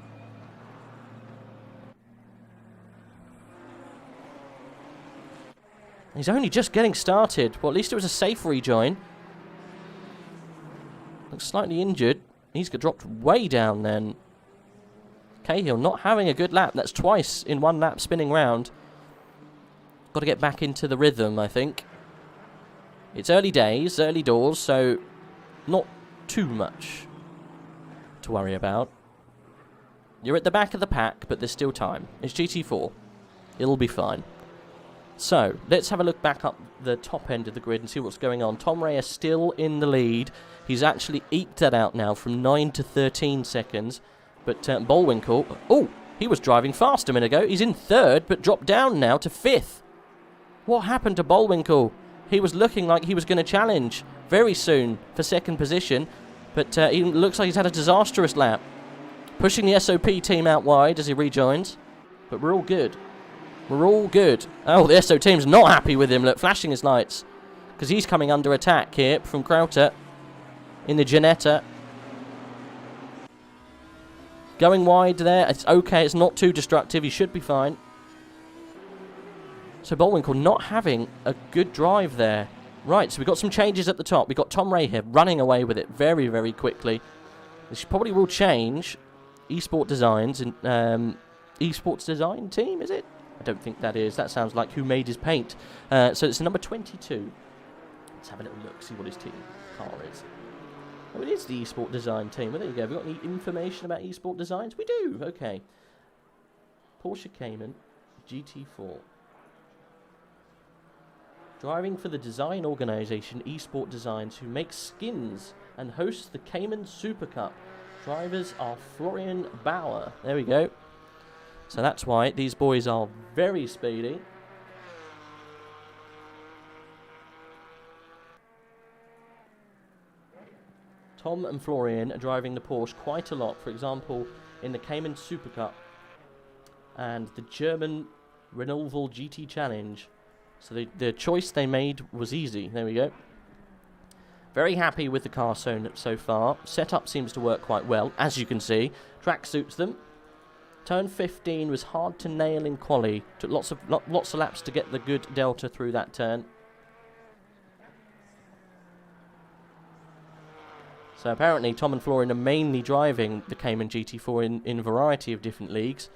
He's only just getting started. Well, at least it was a safe rejoin. Looks slightly injured. He's got dropped way down then. Cahill not having a good lap. That's twice in one lap spinning round. Got to get back into the rhythm, I think. It's early days, early doors, so not too much to worry about. You're at the back of the pack, but there's still time. It's GT4. It'll be fine. So, let's have a look back up the top end of the grid and see what's going on. Tom Ray is still in the lead. He's actually eked that out now from 9 to 13 seconds. But Bullwinkle, oh, he was driving fast a minute ago. He's in third, but dropped down now to fifth. What happened to Bullwinkle? He was looking like he was going to challenge very soon for second position, but he looks like he's had a disastrous lap. Pushing the SOP team out wide as he rejoins, but we're all good. We're all good. Oh, the SO team's not happy with him. Look, flashing his lights, because he's coming under attack here from Krauter in the Ginetta. Going wide there. It's okay. It's not too destructive. He should be fine. So Bullwinkle not having a good drive there. Right, so we've got some changes at the top. We've got Tom Ray here running away with it very, very quickly. This probably will change. Esport Designs and Esports Design team, is it? I don't think that is. That sounds like who made his paint. So it's number 22. Let's have a little look, see what his team car is. Oh, it is the Esport Design team. Well, there you go. Have we got any information about Esport Designs? We do. Okay. Porsche Cayman GT4. Driving for the design organisation Esport Designs, who makes skins and hosts the Cayman Super Cup. Drivers are Florian Bauer. There we go. So that's why these boys are very speedy. Tom and Florian are driving the Porsche quite a lot. For example, in the Cayman Super Cup and the German Renault GT Challenge. So the choice they made was easy. There we go. Very happy with the car so far. Setup seems to work quite well, as you can see. Track suits them. Turn 15 was hard to nail in quali. Took lots of laps to get the good delta through that turn. So apparently Tom and Florian are mainly driving the Cayman GT4 in a variety of different leagues.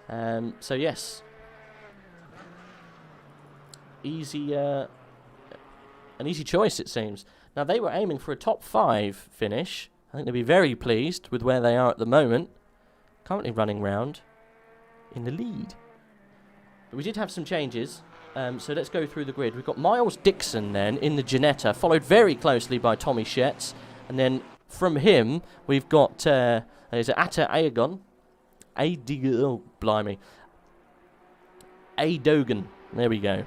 So yes. An easy choice, it seems. Now, they were aiming for a top 5 finish. I think they'll be very pleased with where they are at the moment. Currently running round in the lead. But we did have some changes. So let's go through the grid. We've got Miles Dixon then in the Ginetta, followed very closely by Tommy Schetz. And then from him, we've got there's Atta Aegon. Oh, blimey. Adogan. There we go.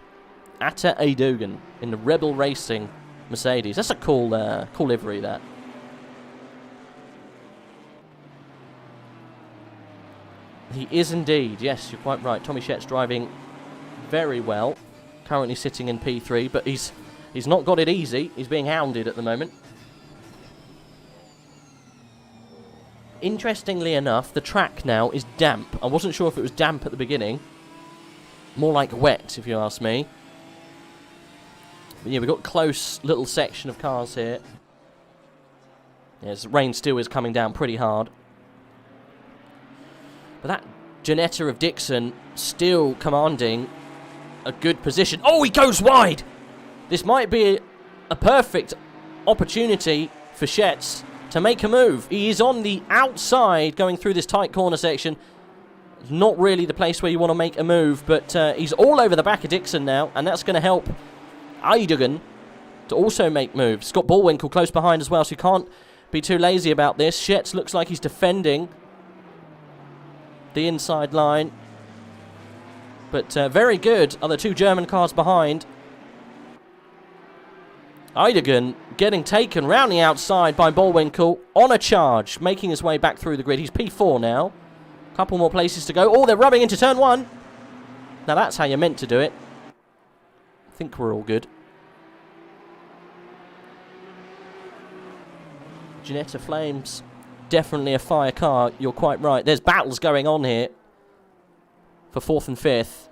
Atta Aydogan in the Rebel Racing Mercedes. That's a cool livery, that. He is indeed. Yes, you're quite right. Tommy Shet's driving very well. Currently sitting in P3, but he's not got it easy. He's being hounded at the moment. Interestingly enough, the track now is damp. I wasn't sure if it was damp at the beginning. More like wet, if you ask me. But yeah, we've got a close little section of cars here. Yes, the rain still is coming down pretty hard. But that Ginetta of Dixon still commanding a good position. Oh, he goes wide! This might be a perfect opportunity for Shetts to make a move. He is on the outside going through this tight corner section. Not really the place where you want to make a move, but he's all over the back of Dixon now, and that's going to help Aydogan to also make moves. Scott Bullwinkle close behind as well, so you can't be too lazy about this. Shetts looks like he's defending the inside line. But very good are the two German cars behind. Aydogan getting taken round the outside by Bullwinkle on a charge, making his way back through the grid. He's P4 now. Couple more places to go. Oh, they're rubbing into turn 1. Now that's how you're meant to do it. I think we're all good. Ginetta Flames, definitely a fire car. You're quite right. There's battles going on here for 4th and 5th.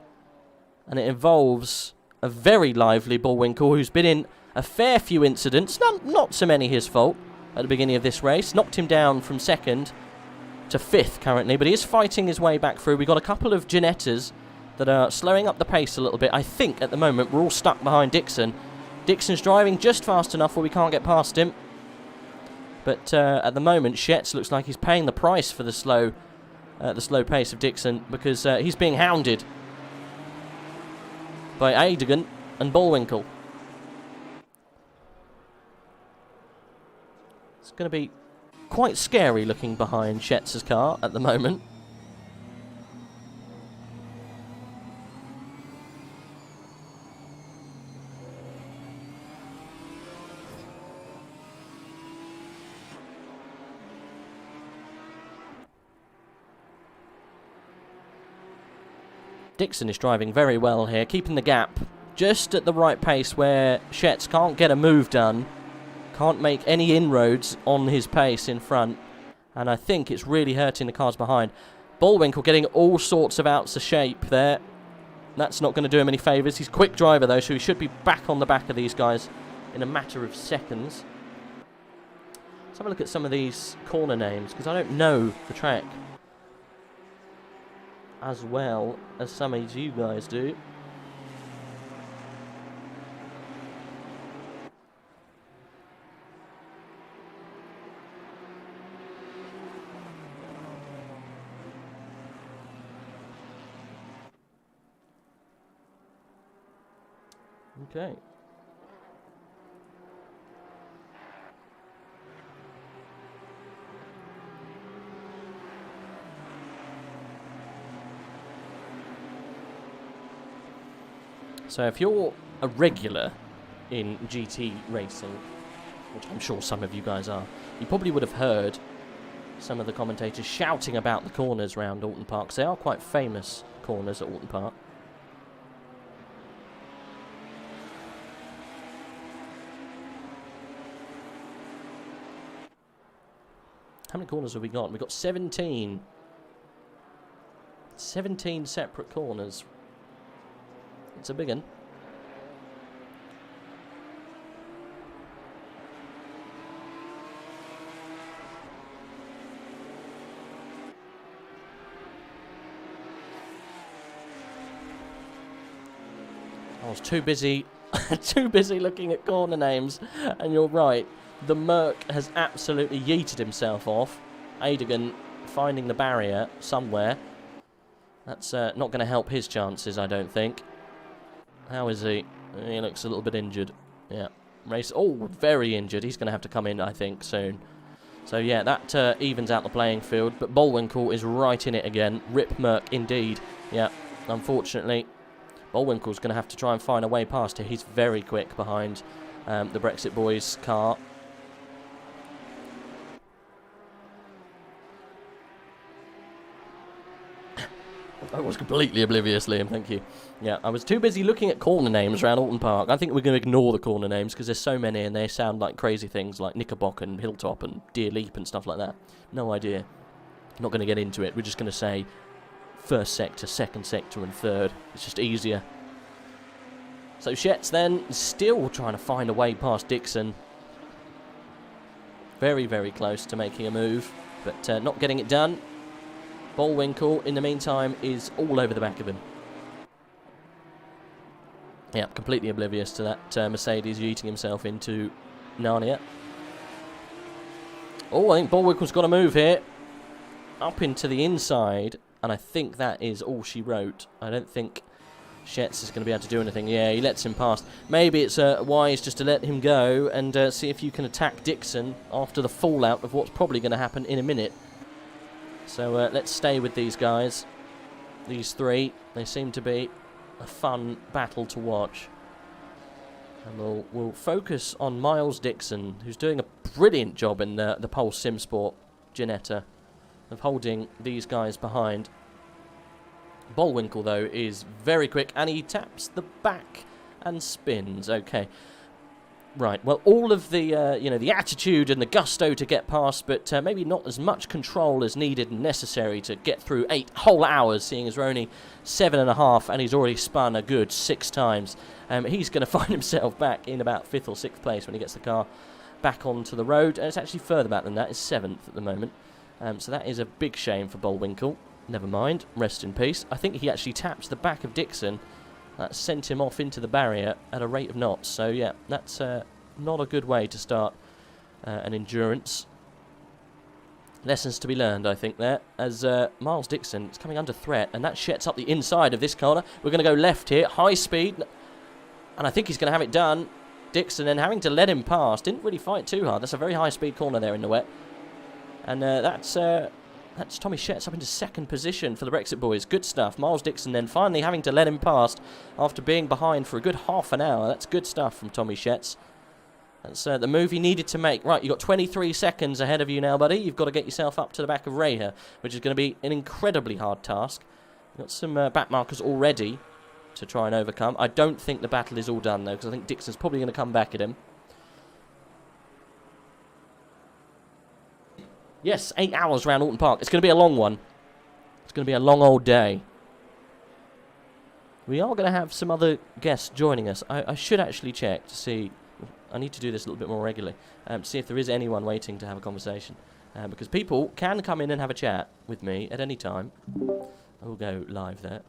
And it involves a very lively Bullwinkle who's been in a fair few incidents. Not so many his fault at the beginning of this race. Knocked him down from 2nd to 5th currently, but he is fighting his way back through. We've got a couple of Ginettas that are slowing up the pace a little bit. I think at the moment we're all stuck behind Dixon. Dixon's driving just fast enough where we can't get past him. But at the moment, Shetts looks like he's paying the price for the slow pace of Dixon, because he's being hounded by Aydogan and Bullwinkle. It's going to be quite scary looking behind Shetts' car at the moment. Dixon is driving very well here, keeping the gap just at the right pace where Shetts can't get a move done. Can't make any inroads on his pace in front. And I think it's really hurting the cars behind. Bullwinkle getting all sorts of outs of shape there. That's not going to do him any favours. He's a quick driver though, so he should be back on the back of these guys in a matter of seconds. Let's have a look at some of these corner names, because I don't know the track as well as some of you guys do. Okay. So if you're a regular in GT racing, which I'm sure some of you guys are, you probably would have heard some of the commentators shouting about the corners around Alton Park, because they are quite famous corners at Alton Park. How many corners have we got? We've got 17. 17 separate corners. It's a big one. I was too busy looking at corner names, and you're right. The Merc has absolutely yeeted himself off. Aydogan finding the barrier somewhere. That's not going to help his chances, I don't think. How is he? He looks a little bit injured. Yeah. Race. Oh, very injured. He's going to have to come in, I think, soon. So, yeah, that evens out the playing field. But Bullwinkle is right in it again. Rip Merc, indeed. Yeah, unfortunately. Bullwinkle's going to have to try and find a way past here. He's very quick behind the Brexit boys' car. I was completely oblivious, Liam, thank you. Yeah, I was too busy looking at corner names around Alton Park. I think we're going to ignore the corner names because there's so many and they sound like crazy things like Knickerbocker and Hilltop and Deer Leap and stuff like that. No idea. Not going to get into it. We're just going to say first sector, second sector and third. It's just easier. So Shetz then still trying to find a way past Dixon. Very, very close to making a move, but not getting it done. Bullwinkle, in the meantime, is all over the back of him. Yeah, completely oblivious to that Mercedes eating himself into Narnia. Oh, I think Bullwinkle's got a move here. Up into the inside, and I think that is all she wrote. I don't think Shetz is going to be able to do anything. Yeah, he lets him pass. Maybe it's wise just to let him go and see if you can attack Dixon after the fallout of what's probably going to happen in a minute. So let's stay with these guys. These three. They seem to be a fun battle to watch. And we'll focus on Miles Dixon, who's doing a brilliant job in the Pulse Simsport Ginetta of holding these guys behind. Bullwinkle, though, is very quick, and he taps the back and spins. Okay. Right, well, all of the, the attitude and the gusto to get past, but maybe not as much control as needed and necessary to get through 8 whole hours, seeing as we're only 7.5, and he's already spun a good 6 times. He's going to find himself back in about 5th or 6th place when he gets the car back onto the road, and it's actually further back than that. It's 7th at the moment. So that is a big shame for Bullwinkle. Never mind, rest in peace. I think he actually tapped the back of Dixon. That sent him off into the barrier at a rate of knots. So, yeah, that's not a good way to start an endurance. Lessons to be learned, I think, there. As Miles Dixon is coming under threat, and that sheds up the inside of this corner. We're going to go left here, high speed. And I think he's going to have it done. Dixon then having to let him pass. Didn't really fight too hard. That's a very high-speed corner there in the wet. And that's Tommy Shetz up into 2nd position for the Brexit boys. Good stuff. Miles Dixon then finally having to let him past after being behind for a good half an hour. That's good stuff from Tommy Shetz. That's the move he needed to make. Right, you've got 23 seconds ahead of you now, buddy. You've got to get yourself up to the back of Ray here, which is going to be an incredibly hard task. You've got some back markers already to try and overcome. I don't think the battle is all done, though, because I think Dixon's probably going to come back at him. Yes, 8 hours around Alton Park. It's going to be a long one. It's going to be a long old day. We are going to have some other guests joining us. I should actually check to see. I need to do this a little bit more regularly. To see if there is anyone waiting to have a conversation. Because people can come in and have a chat with me at any time. I will go live there.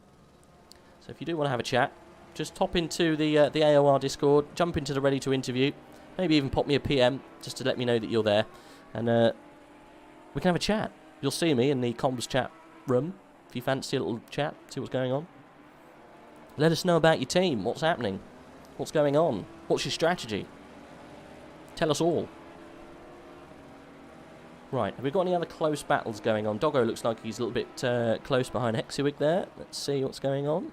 So if you do want to have a chat, just hop into the AOR Discord, jump into the Ready to Interview, maybe even pop me a PM just to let me know that you're there. And we can have a chat. You'll see me in the comms chat room if you fancy a little chat, see what's going on. Let us know about your team, what's happening, what's going on, what's your strategy. Tell us all. Right, have we got any other close battles going on? Doggo looks like he's a little bit close behind Hexywig there. Let's see what's going on.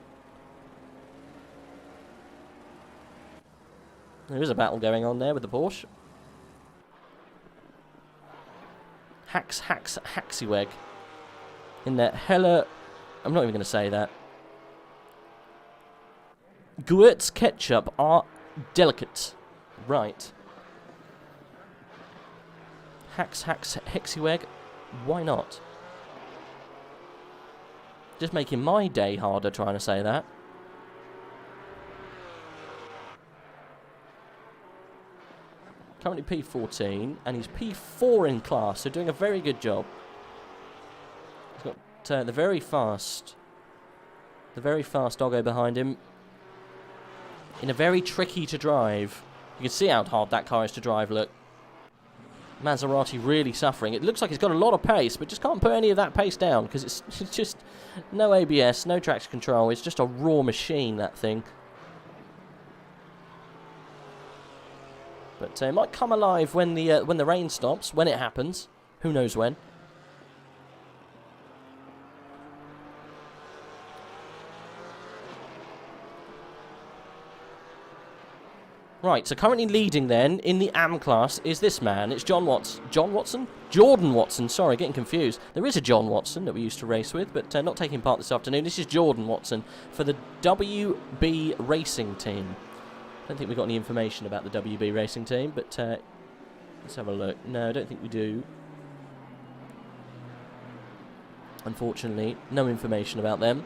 There is a battle going on there with the Porsche. Haxyweg. In there. Hella... I'm not even going to say that. Gewurz ketchup are delicate. Right. Hexyweg. Why not? Just making my day harder trying to say that. Currently P14, and he's P4 in class, so doing a very good job. He's got the very fast doggo behind him. In a very tricky to drive. You can see how hard that car is to drive, look. Maserati really suffering. It looks like he's got a lot of pace, but just can't put any of that pace down, because it's just no ABS, no traction control. It's just a raw machine, that thing. But it might come alive when the rain stops, when it happens. Who knows when. Right, so currently leading then in the AM class is this man. It's John Watson? Jordan Watson, sorry, getting confused. There is a John Watson that we used to race with, but not taking part this afternoon. This is Jordan Watson for the WB Racing team. I don't think we've got any information about the WB Racing team, but let's have a look. No, I don't think we do. Unfortunately, no information about them.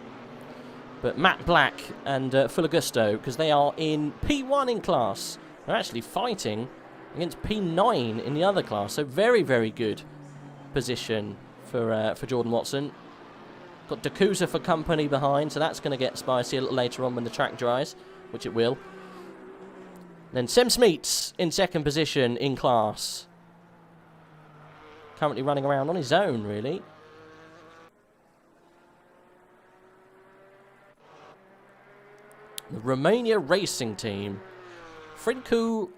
But Matt Black and Full Augusto, because they are in P1 in class. They're actually fighting against P9 in the other class. So very, very good position for Jordan Watson. Got Dakusa for company behind, so that's going to get spicy a little later on when the track dries, which it will. Then Sem Smeets in second position in class. Currently running around on his own, really. The Romania Racing Team. Frinku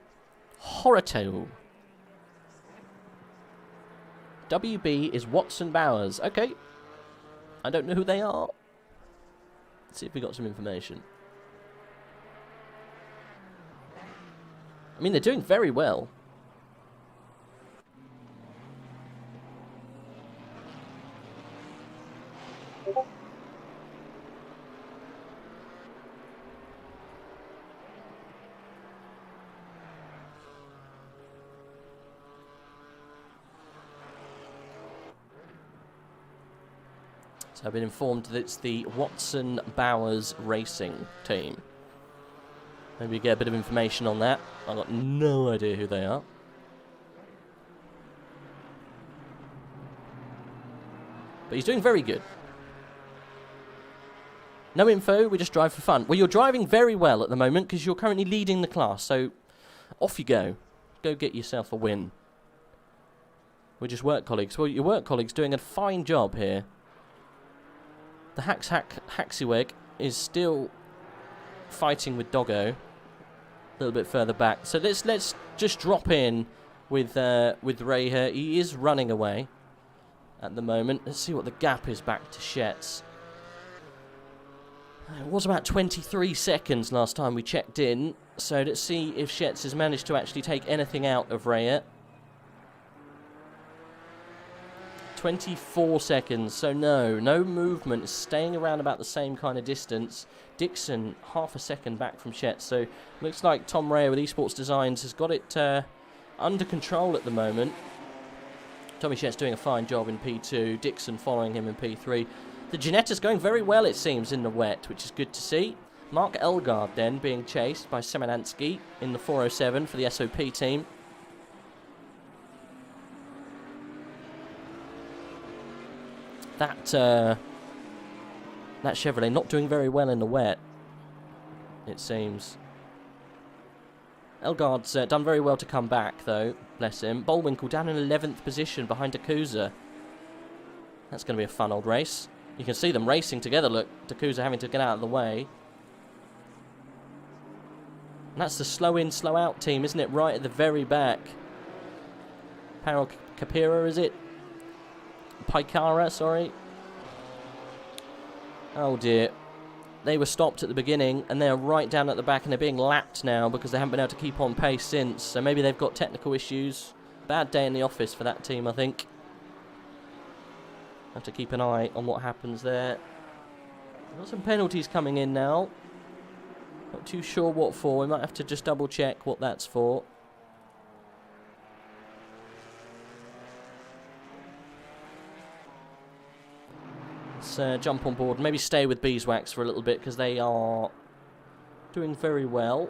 Horato. WB is Watson Bowers. Okay. I don't know who they are. Let's see if we got some information. I mean, they're doing very well. So I've been informed that it's the Watson Bowers Racing team. Maybe get a bit of information on that. I've got no idea who they are. But he's doing very good. No info, we just drive for fun. Well, you're driving very well at the moment because you're currently leading the class. So off you go. Go get yourself a win. We're just work colleagues. Well, your work colleague's doing a fine job here. The Haxiweg is still fighting with Doggo a little bit further back. So let's just drop in with Ray here. He is running away at the moment. Let's see what the gap is back to Shetz. It was about 23 seconds last time we checked in. So let's see if Shetz has managed to actually take anything out of Raya. 24 seconds, so no movement. It's staying around about the same kind of distance. Dixon, half a second back from Shetz. So looks like Tom Raya with Esports Designs has got it under control at the moment. Tommy Shetz doing a fine job in P2. Dixon following him in P3. The Ginetta's going very well, it seems, in the wet, which is good to see. Mark Elgard then being chased by Semenansky in the 407 for the SOP team. That Chevrolet not doing very well in the wet, it seems. Elgard's done very well to come back, though. Bless him. Bullwinkle down in 11th position behind Dakusa. That's going to be a fun old race. You can see them racing together, look. Dakusa having to get out of the way. And that's the slow in, slow out team, isn't it? Right at the very back. Paro Capira, is it? Paikara, sorry. Oh dear. They were stopped at the beginning and they're right down at the back and they're being lapped now because they haven't been able to keep on pace since. So maybe they've got technical issues. Bad day in the office for that team, I think. Have to keep an eye on what happens there. Got some penalties coming in now. Not too sure what for. We might have to just double check what that's for. Let's jump on board. Maybe stay with Beeswax for a little bit because they are doing very well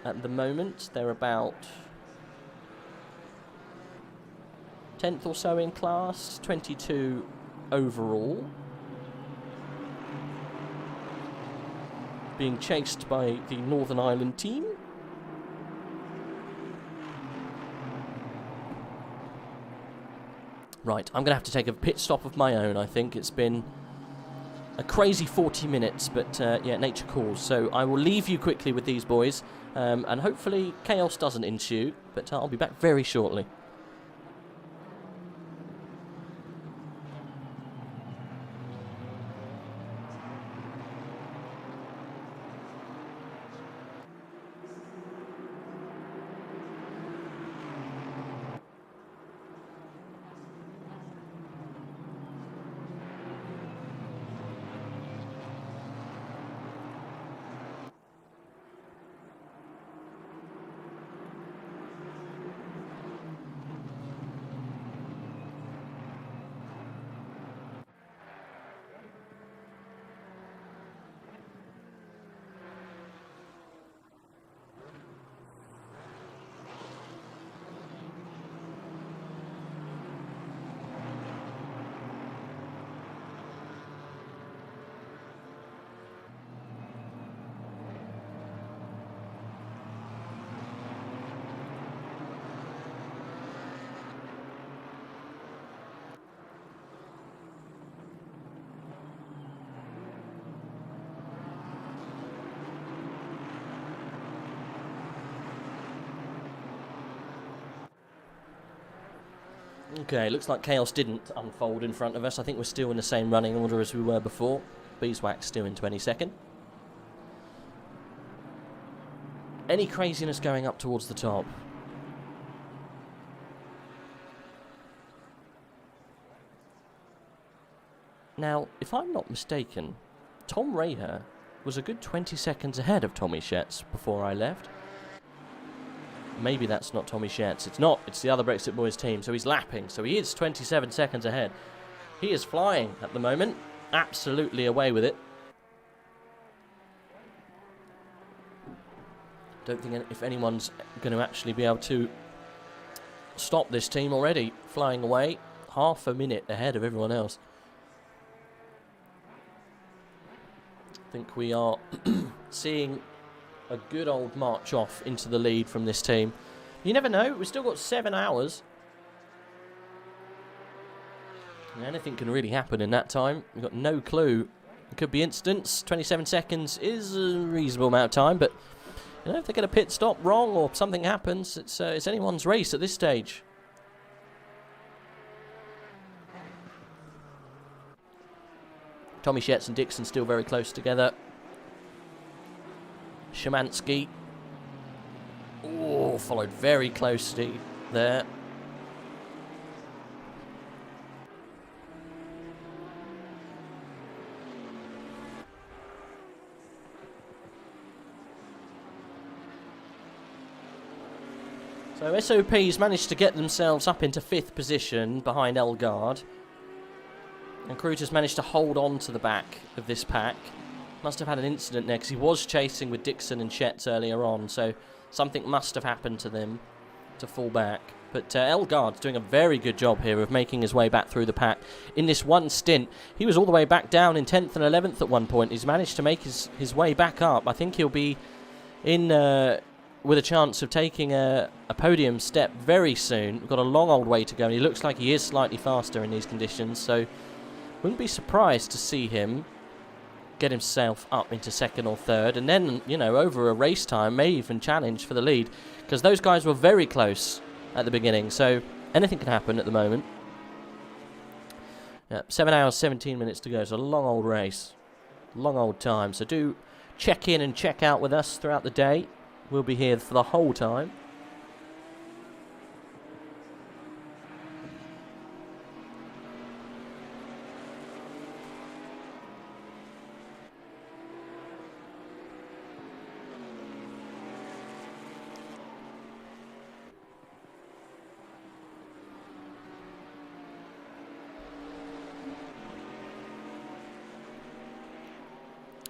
at the moment. They're about 10th or so in class, 22 overall. Being chased by the Northern Ireland team. Right, I'm going to have to take a pit stop of my own, I think. It's been a crazy 40 minutes, but yeah, nature calls. So I will leave you quickly with these boys, and hopefully chaos doesn't ensue, but I'll be back very shortly. Okay, looks like chaos didn't unfold in front of us. I think we're still in the same running order as we were before. Beeswax still in 22nd. Any craziness going up towards the top? Now, if I'm not mistaken, Tom Raher was a good 20 seconds ahead of Tommy Schetz before I left. Maybe that's not Tommy Schetz. It's not. It's the other Brexit Boys team. So he's lapping. So he is 27 seconds ahead. He is flying at the moment. Absolutely away with it. Don't think if anyone's going to actually be able to stop this team already. Flying away. Half a minute ahead of everyone else. I think we are seeing a good old march off into the lead from this team. You never know. We've still got 7 hours. And anything can really happen in that time. We've got no clue. It could be instants. 27 seconds is a reasonable amount of time, but you know, if they get a pit stop wrong or something happens, it's anyone's race at this stage. Tommy Schetz and Dixon still very close together. Szymanski. Oh, followed very closely there. So SOP's managed to get themselves up into 5th position behind Elgato. And Cruiter's managed to hold on to the back of this pack. Must have had an incident there because he was chasing with Dixon and Schetz earlier on. So something must have happened to them to fall back. But Elgaard's doing a very good job here of making his way back through the pack. In this one stint, he was all the way back down in 10th and 11th at one point. He's managed to make his way back up. I think he'll be in with a chance of taking a podium step very soon. We've got a long old way to go. And he looks like he is slightly faster in these conditions. So wouldn't be surprised to see him get himself up into 2nd or 3rd. And then, you know, over a race time, may even challenge for the lead. Because those guys were very close at the beginning. So anything can happen at the moment. Yeah, 7 hours, 17 minutes to go. It's a long old race. Long old time. So do check in and check out with us throughout the day. We'll be here for the whole time.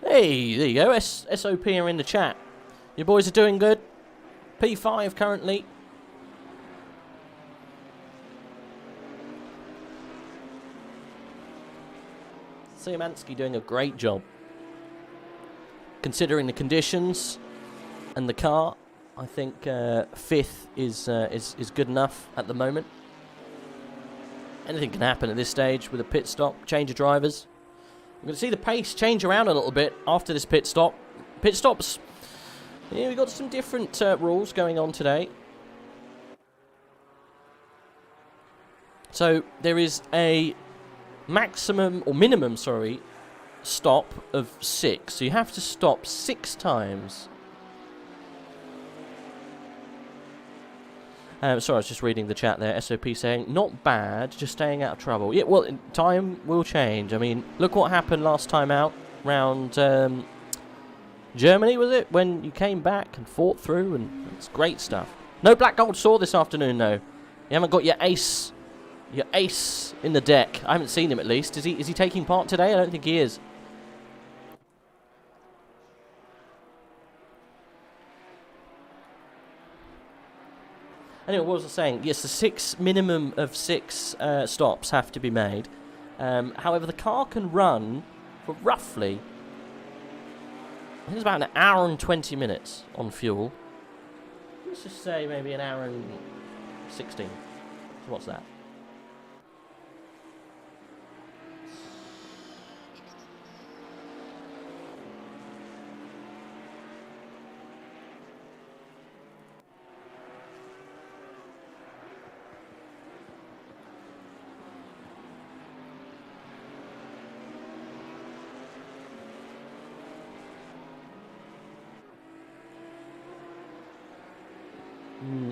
Hey, there you go. SOP are in the chat. You boys are doing good. P5 currently. Szymanski doing a great job. Considering the conditions and the car, I think 5th is good enough at the moment. Anything can happen at this stage with a pit stop, change of drivers. We're going to see the pace change around a little bit after this pit stop. Pit stops. Yeah, we've got some different rules going on today. So there is a maximum, or minimum, sorry, stop of 6. So you have to stop 6 times. Sorry, I was just reading the chat there. SOP saying, not bad, just staying out of trouble. Yeah, well, time will change. I mean, look what happened last time out round Germany, was it? When you came back and fought through, and it's great stuff. No black gold saw this afternoon, though. You haven't got your ace in the deck. I haven't seen him, at least. Is he taking part today? I don't think he is. Anyway, what was I saying? Yes, the minimum of 6 stops have to be made. However, the car can run for roughly, I think it's about an hour and 20 minutes on fuel. Let's just say maybe an hour and 16. So what's that?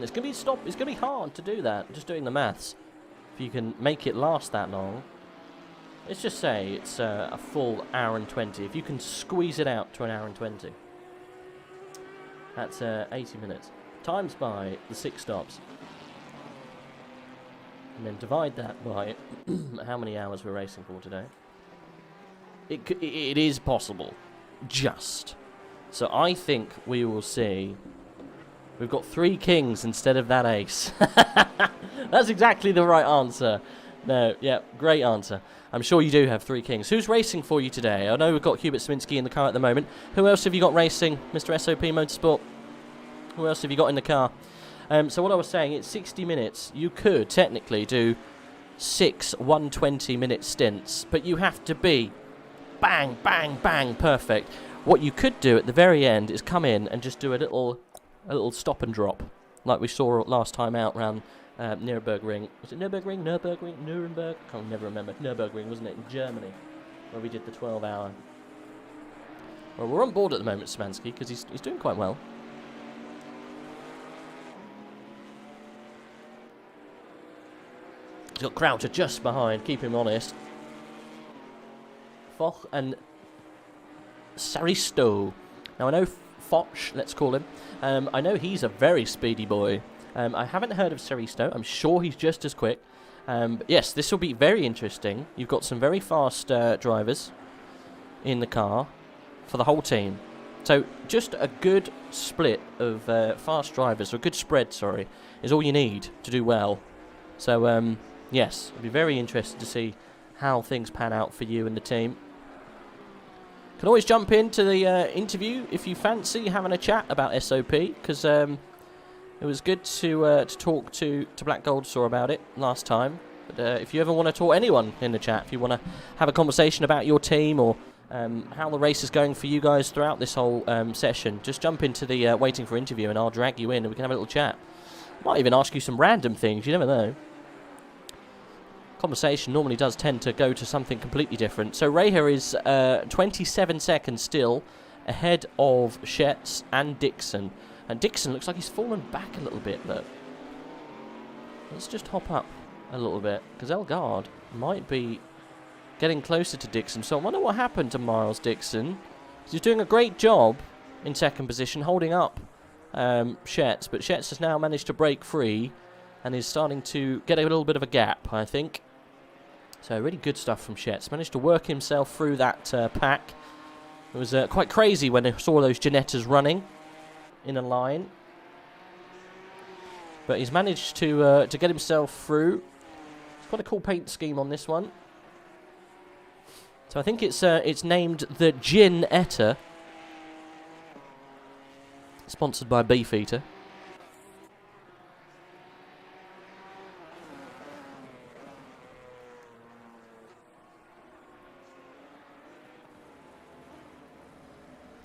It's gonna be hard to do that. Just doing the maths. If you can make it last that long. Let's just say it's a full hour and 20. If you can squeeze it out to an hour and 20. That's 80 minutes. Times by the 6 stops. And then divide that by how many hours we're racing for today. It is possible. Just. So I think we will see... We've got 3 kings instead of that ace. That's exactly the right answer. No, yeah, great answer. I'm sure you do have 3 kings. Who's racing for you today? I know we've got Hubert Sminsky in the car at the moment. Who else have you got racing, Mr. SOP Motorsport? Who else have you got in the car? So what I was saying, it's 60 minutes. You could technically do 6 120-minute stints, but you have to be bang, bang, bang, perfect. What you could do at the very end is come in and just do a little stop and drop, like we saw last time out around Nürburgring. Was it Nürburgring? Nuremberg? I can't never remember. Nürburgring, wasn't it, in Germany, where we did the 12-hour. Well, we're on board at the moment, Szymanski, because he's doing quite well. He's got Croucher just behind, keep him honest. Foch and Saristo. Now I know Foch, let's call him. I know he's a very speedy boy. I haven't heard of Saristo. I'm sure he's just as quick. But yes, this will be very interesting. You've got some very fast drivers in the car for the whole team. So just a good split of fast drivers, or a good spread, sorry, is all you need to do well. So yes, I'll be very interested to see how things pan out for you and the team. Can always jump into the interview if you fancy having a chat about SOP, because it was good to talk to Black Goldsaw about it last time. But if you ever want to talk to anyone in the chat, if you want to have a conversation about your team or how the race is going for you guys throughout this whole session, just jump into the waiting for interview and I'll drag you in and we can have a little chat. Might even ask you some random things, you never know. Conversation normally does tend to go to something completely different. So Reha is 27 seconds still ahead of Schetz and Dixon. And Dixon looks like he's fallen back a little bit, look. Let's just hop up a little bit, because Elgato might be getting closer to Dixon. So I wonder what happened to Miles Dixon. He's doing a great job in second position, holding up Schetz. But Schetz has now managed to break free and is starting to get a little bit of a gap, I think. So really good stuff from Schetz. Managed to work himself through that pack. It was quite crazy when I saw those Ginettas running in a line. But he's managed to get himself through. It's quite a cool paint scheme on this one. So I think it's named the Ginetta. Sponsored by Beefeater.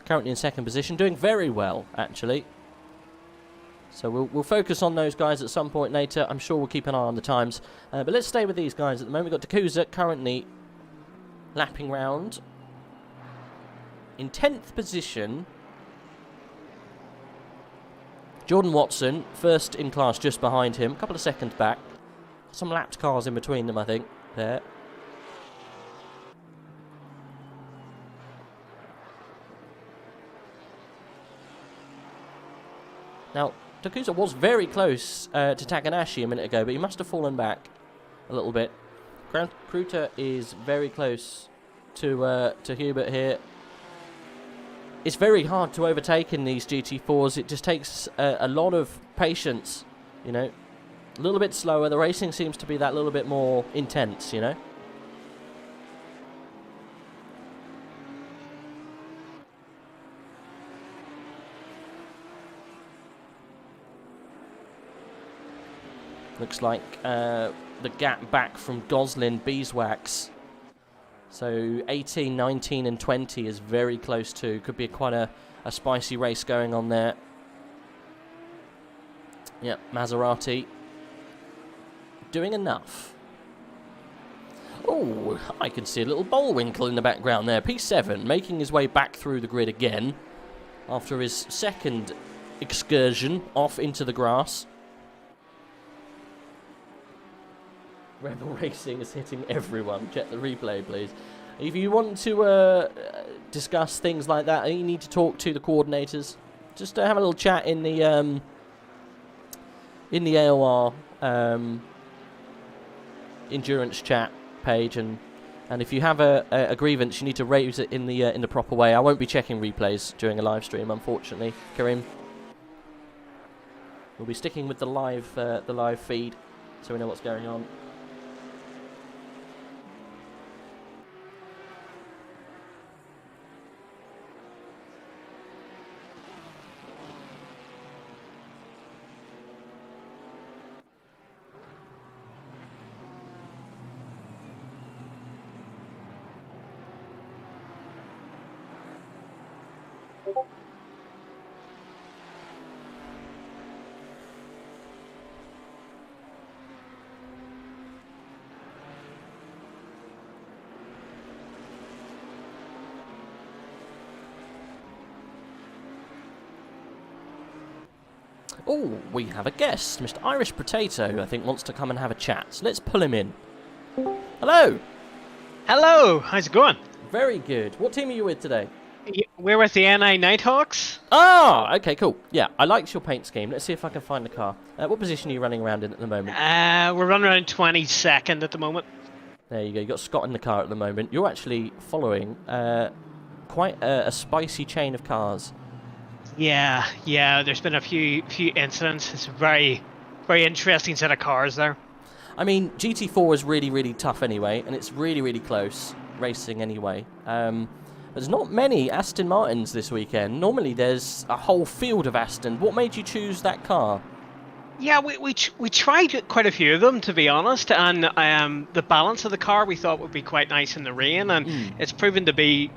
Currently in second position, doing very well, actually. So we'll focus on those guys at some point later. I'm sure we'll keep an eye on the times. But let's stay with these guys at the moment. We've got Dakusa currently lapping round. In 10th position, Jordan Watson, first in class just behind him. A couple of seconds back. Some lapped cars in between them, I think, there. Now, Dakusa was very close to Takanashi a minute ago, but he must have fallen back a little bit. Kruta is very close to Hubert here. It's very hard to overtake in these GT4s. It just takes a lot of patience, you know. A little bit slower. The racing seems to be that little bit more intense, you know. Looks like the gap back from Goslin, Beeswax. So 18, 19 and 20 is very close to. Could be quite a spicy race going on there. Yep, Maserati doing enough. Oh, I can see a little Bullwinkle in the background there. P7 making his way back through the grid again after his second excursion off into the grass. Rebel Racing is hitting everyone. Check the replay, please. If you want to discuss things like that, you need to talk to the coordinators. Just have a little chat in the AOR endurance chat page, and if you have a grievance, you need to raise it in the proper way. I won't be checking replays during a live stream, unfortunately, Karim. We'll be sticking with the live feed, so we know what's going on. Oh, we have a guest. Mr. Irish Potato, I think, wants to come and have a chat. So let's pull him in. Hello. Hello. How's it going? Very good. What team are you with today? We're with the NI Nighthawks. Oh, okay, cool. Yeah, I liked your paint scheme. Let's see if I can find the car. What position are you running around in at the moment? We're running around 22nd at the moment. There you go. You got Scott in the car at the moment. You're actually following quite a spicy chain of cars. Yeah. There's been a few incidents. It's a very interesting set of cars there. I mean, GT4 is really tough anyway, and it's really close racing anyway. There's not many Aston Martins this weekend. Normally there's a whole field of Aston. What made you choose that car? Yeah, we tried quite a few of them, to be honest, and the balance of the car we thought would be quite nice in the rain, and it's proven to be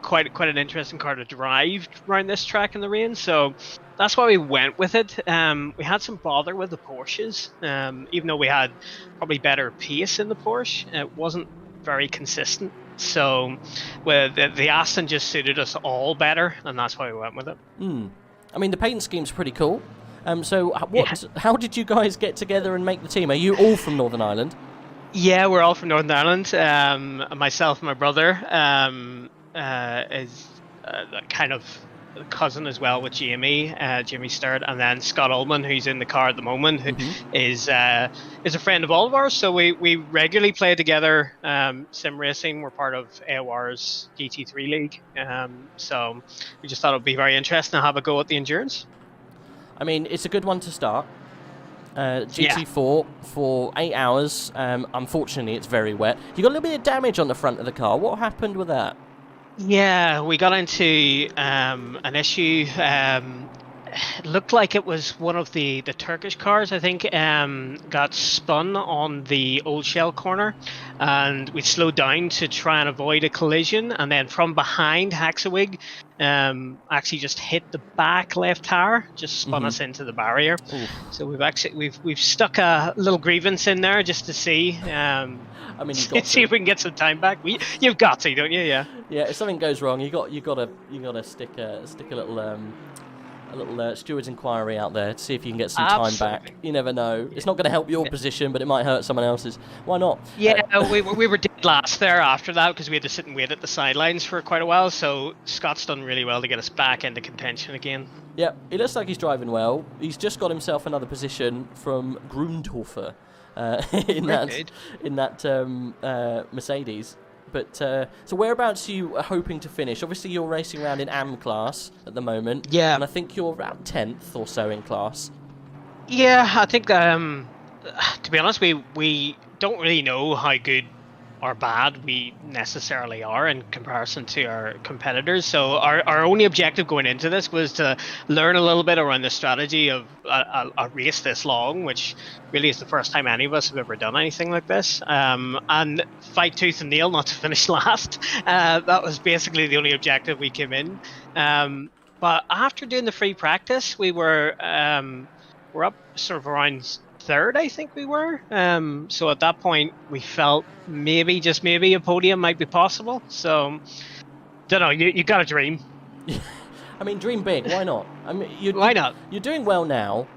quite an interesting car to drive around this track in the rain, so that's why we went with it. We had some bother with the Porsches, even though we had probably better pace in the Porsche. It wasn't very consistent, so the Aston just suited us all better, and that's why we went with it. I mean, the paint scheme's pretty cool. So how did you guys get together and make the team? Are you all from Northern Ireland? Yeah, we're all from Northern Ireland. Myself and my brother is kind of cousin as well with Jamie Sturt, and then Scott Ullman, who's in the car at the moment, who is a friend of all of ours. So we regularly play together sim racing. We're part of AOR's GT3 league, so we just thought it would be very interesting to have a go at the endurance. I mean, it's a good one to start. GT4 for 8 hours. Unfortunately, it's very wet. You got a little bit of damage on the front of the car. What happened with that? Yeah, we got into an issue. It looked like it was one of the Turkish cars, I think, got spun on the old shell corner, and we slowed down to try and avoid a collision, and then from behind, Haxawig actually just hit the back left tire, just spun us into the barrier. So we've stuck a little grievance in there just to see. I mean, see if we can get some time back. You've got to, don't you? Yeah. Yeah. If something goes wrong, you got to stick a little steward's inquiry out there to see if you can get some time back. You never know. It's not going to help your position, but it might hurt someone else's. Why not? Yeah, we were dead last there after that because we had to sit and wait at the sidelines for quite a while. So Scott's done really well to get us back into contention again. Yeah, he looks like he's driving well. He's just got himself another position from Grundhofer in that Mercedes. But so whereabouts are you hoping to finish? Obviously, you're racing around in AM class at the moment. Yeah. And I think you're around 10th or so in class. Yeah, I think, to be honest, we don't really know how good or bad we necessarily are in comparison to our competitors. So our only objective going into this was to learn a little bit around the strategy of a race this long, which really is the first time any of us have ever done anything like this, and fight tooth and nail not to finish last. That was basically the only objective we came in. But after doing the free practice, we're up sort of around third, I think we were. So at that point, we felt maybe, just maybe, a podium might be possible. So, don't know. You got a dream. I mean, dream big. Why not? I mean, Why not? You're doing well now.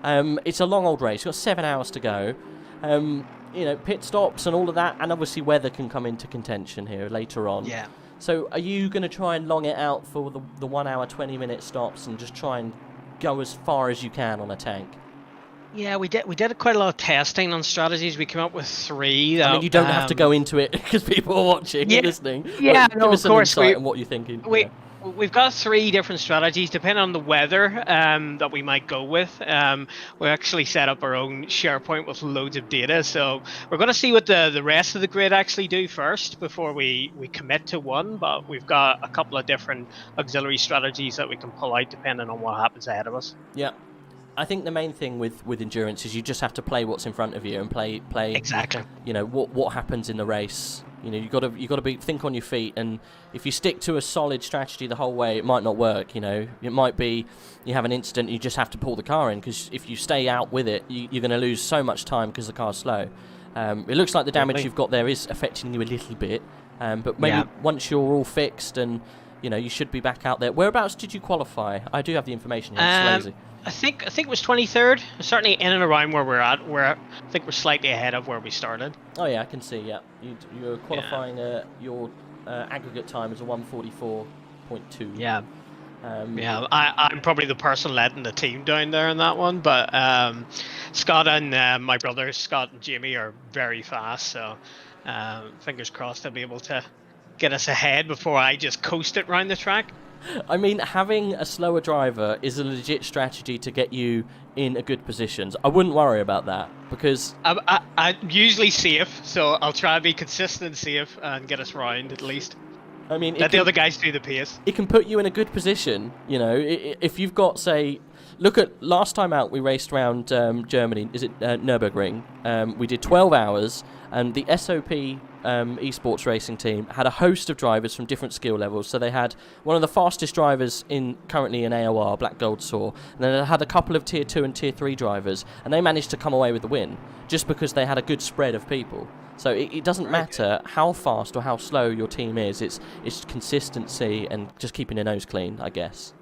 It's a long old race. You've got 7 hours to go. You know, pit stops and all of that, and obviously weather can come into contention here later on. Yeah. So are you going to try and long it out for the 1 hour, 20-minute stops and just try and go as far as you can on a tank? Yeah, we did quite a lot of testing on strategies. We came up with 3. I mean, you don't have to go into it because people are watching and listening. Yeah, Give no, us of course. some insight on what you're thinking. We've got 3 different strategies depending on the weather that we might go with. We actually set up our own SharePoint with loads of data, so we're going to see what the rest of the grid actually do first before we commit to one. But we've got a couple of different auxiliary strategies that we can pull out depending on what happens ahead of us. Yeah. I think the main thing with endurance is you just have to play what's in front of you and play exactly. You know what happens in the race. You know, you got to think on your feet, and if you stick to a solid strategy the whole way, it might not work. You know, it might be you have an incident, you just have to pull the car in, because if you stay out with it, you're going to lose so much time because the car's slow. It looks like the damage you've got there is affecting you a little bit, but maybe once you're all fixed and you know you should be back out there. Whereabouts did you qualify? I do have the information here. It's lazy. I think it was 23rd. Certainly in and around where we're at. I think we're slightly ahead of where we started. Oh yeah, I can see. Yeah, you're qualifying. Your aggregate time is a 1:44.2. Yeah. I'm probably the person letting the team down there in that one, but Scott and my brothers Scott and Jamie are very fast. So fingers crossed they'll be able to get us ahead before I just coast it round the track. I mean, having a slower driver is a legit strategy to get you in a good positions. I wouldn't worry about that because I'm usually safe, so I'll try to be consistent and safe and get us round at least. I mean, let the other guys do the pace. It can put you in a good position, you know, if you've got, say, look at last time out we raced around Germany, is it Nürburgring? We did 12 hours, and the SOP esports racing team had a host of drivers from different skill levels. So they had one of the fastest drivers currently in AOR, Black Gold Saw, and then they had a couple of Tier 2 and Tier 3 drivers, and they managed to come away with the win just because they had a good spread of people. So it doesn't matter how fast or how slow your team is, it's consistency and just keeping your nose clean, I guess.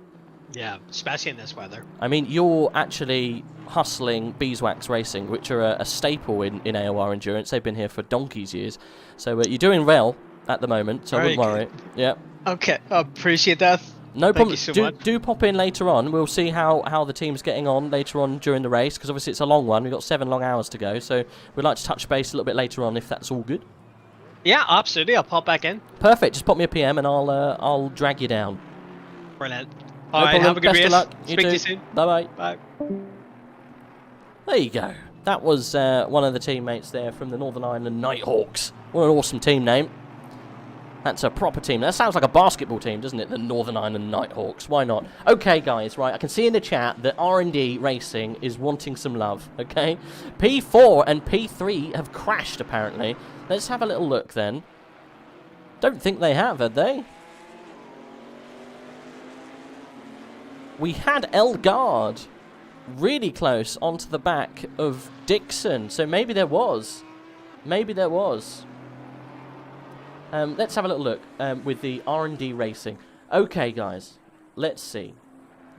Yeah, especially in this weather. I mean, you're actually hustling Beeswax Racing, which are a staple in AOR endurance. They've been here for donkey's years. So you're doing well at the moment, so I wouldn't worry. Yeah. Okay, I appreciate that. No problem. Thank you so much. Do pop in later on. We'll see how the team's getting on later on during the race, because obviously it's a long one. We've got 7 long hours to go, so we'd like to touch base a little bit later on if that's all good. Yeah, absolutely. I'll pop back in. Perfect. Just pop me a PM and I'll drag you down. Brilliant. No All right, have a good race. race. Of luck. Speak to you soon. Bye-bye. Bye. There you go. That was one of the teammates there from the Northern Ireland Nighthawks. What an awesome team name. That's a proper team. That sounds like a basketball team, doesn't it? The Northern Ireland Nighthawks. Why not? Okay, guys, right. I can see in the chat that R&D Racing is wanting some love, okay? P4 and P3 have crashed, apparently. Let's have a little look, then. Don't think they have they? We had Elgato really close onto the back of Dixon, so maybe there was. Maybe there was. Let's have a little look with the R&D Racing. Okay, guys, let's see.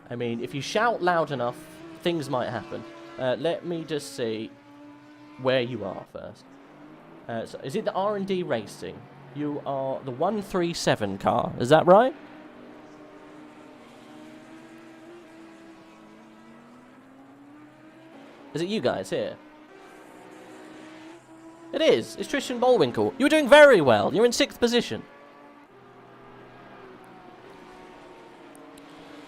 I mean, if you shout loud enough, things might happen. Let me just see where you are first. So is it the R&D Racing? You are the 137 car, is that right? Is it you guys here? It is. It's Tristan Bolwinkle. You were doing very well. You're in 6th position.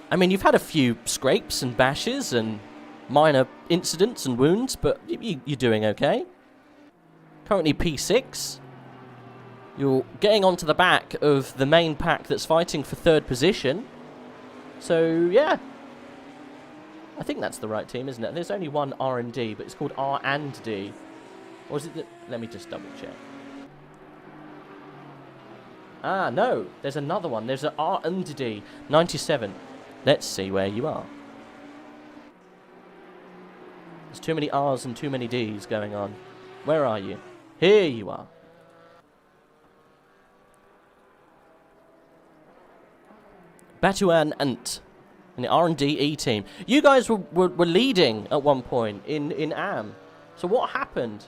I mean, you've had a few scrapes and bashes and minor incidents and wounds, but you're doing okay. Currently P6. You're getting onto the back of the main pack that's fighting for 3rd position. So, yeah. I think that's the right team, isn't it? There's only one R&D, but it's called R&D. Or is it let me just double check. Ah, no. There's another one. There's an R&D 97. Let's see where you are. There's too many R's and too many D's going on. Where are you? Here you are. Batuan Ant. in the R&D E team. You guys were leading at one point in AM. So what happened?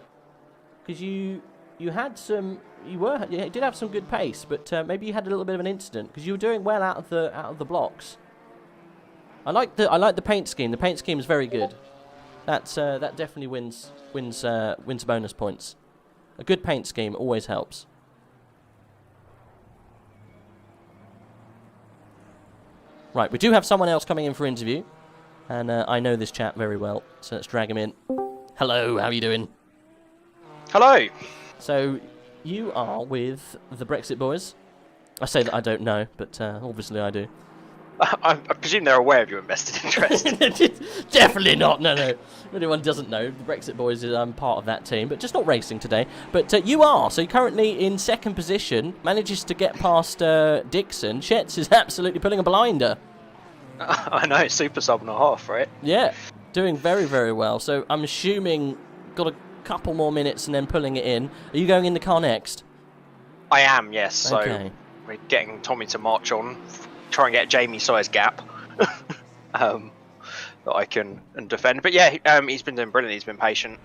Because you had some, you did have some good pace, but maybe you had a little bit of an incident because you were doing well out of the blocks. I like the paint scheme. The paint scheme is very good. That definitely wins bonus points. A good paint scheme always helps. Right, we do have someone else coming in for interview, and I know this chap very well, so let's drag him in. Hello, how are you doing? Hello. So, you are with the Brexit boys. I say that I don't know, but obviously I do. I presume they're aware of your invested interest. Definitely not, no. If anyone doesn't know, the Brexit boys is part of that team, but just not racing today. But you are, so you're currently in second position, manages to get past Dixon. Chet's is absolutely pulling a blinder. I know, super sub and a half, right? Yeah, doing very, very well. So I'm assuming got a couple more minutes and then pulling it in. Are you going in the car next? I am, yes. So Okay. we're getting Tommy to march on, try and get Jamie size gap that I can defend. But yeah, he's been doing brilliant. He's been patient.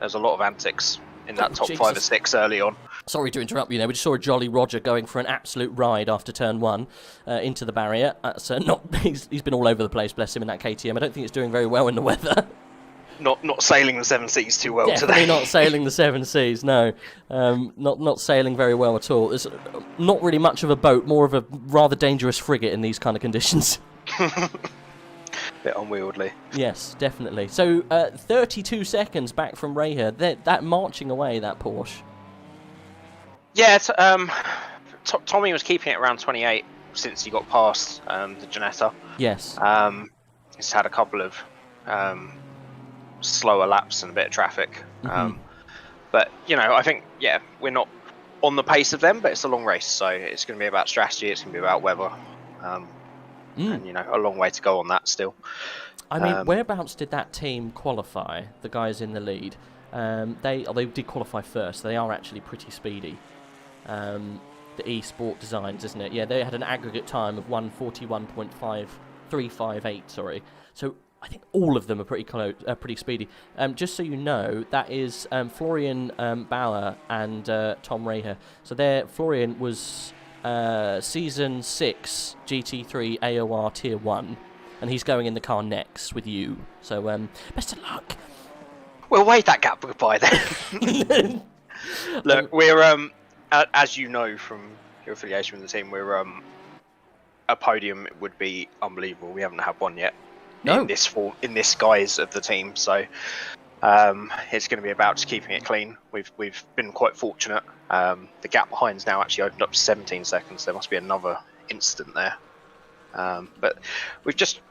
There's a lot of antics in that top Jesus. 5 or 6 early on. Sorry to interrupt you there. We just saw a Jolly Roger going for an absolute ride after turn 1 into the barrier. He's been all over the place, bless him, in that KTM. I don't think it's doing very well in the weather. Not sailing the 7 seas too well Definitely today. not sailing the 7 seas, no. Not sailing very well at all. There's not really much of a boat, more of a rather dangerous frigate in these kind of conditions. Bit unwieldy. Yes, definitely. So, 32 seconds back from Ray here. That marching away, that Porsche. Yeah, Tommy was keeping it around 28 since he got past the Janetta. Yes. He's had a couple of slower laps and a bit of traffic. But, you know, I think, yeah, we're not on the pace of them, but it's a long race, so it's going to be about strategy, it's going to be about weather. And, you know, a long way to go on that still. I mean, whereabouts did that team qualify, the guys in the lead? They did qualify first. They are actually pretty speedy. The E-Sport Designs, isn't it? Yeah, they had an aggregate time of 1:41.5358, sorry. So I think all of them are pretty speedy. Just so you know, that is Florian Bauer and Tom Raher. So Florian was Season 6 GT3 AOR Tier 1, and he's going in the car next with you. So best of luck. We'll wave that gap goodbye then. Look, we're as you know from your affiliation with the team, we're a podium would be unbelievable. We haven't had one yet. No. In this form, in this guise of the team, so it's going to be about just keeping it clean. We've been quite fortunate. The gap behind's now actually opened up to 17 seconds. There must be another incident there. But we've just,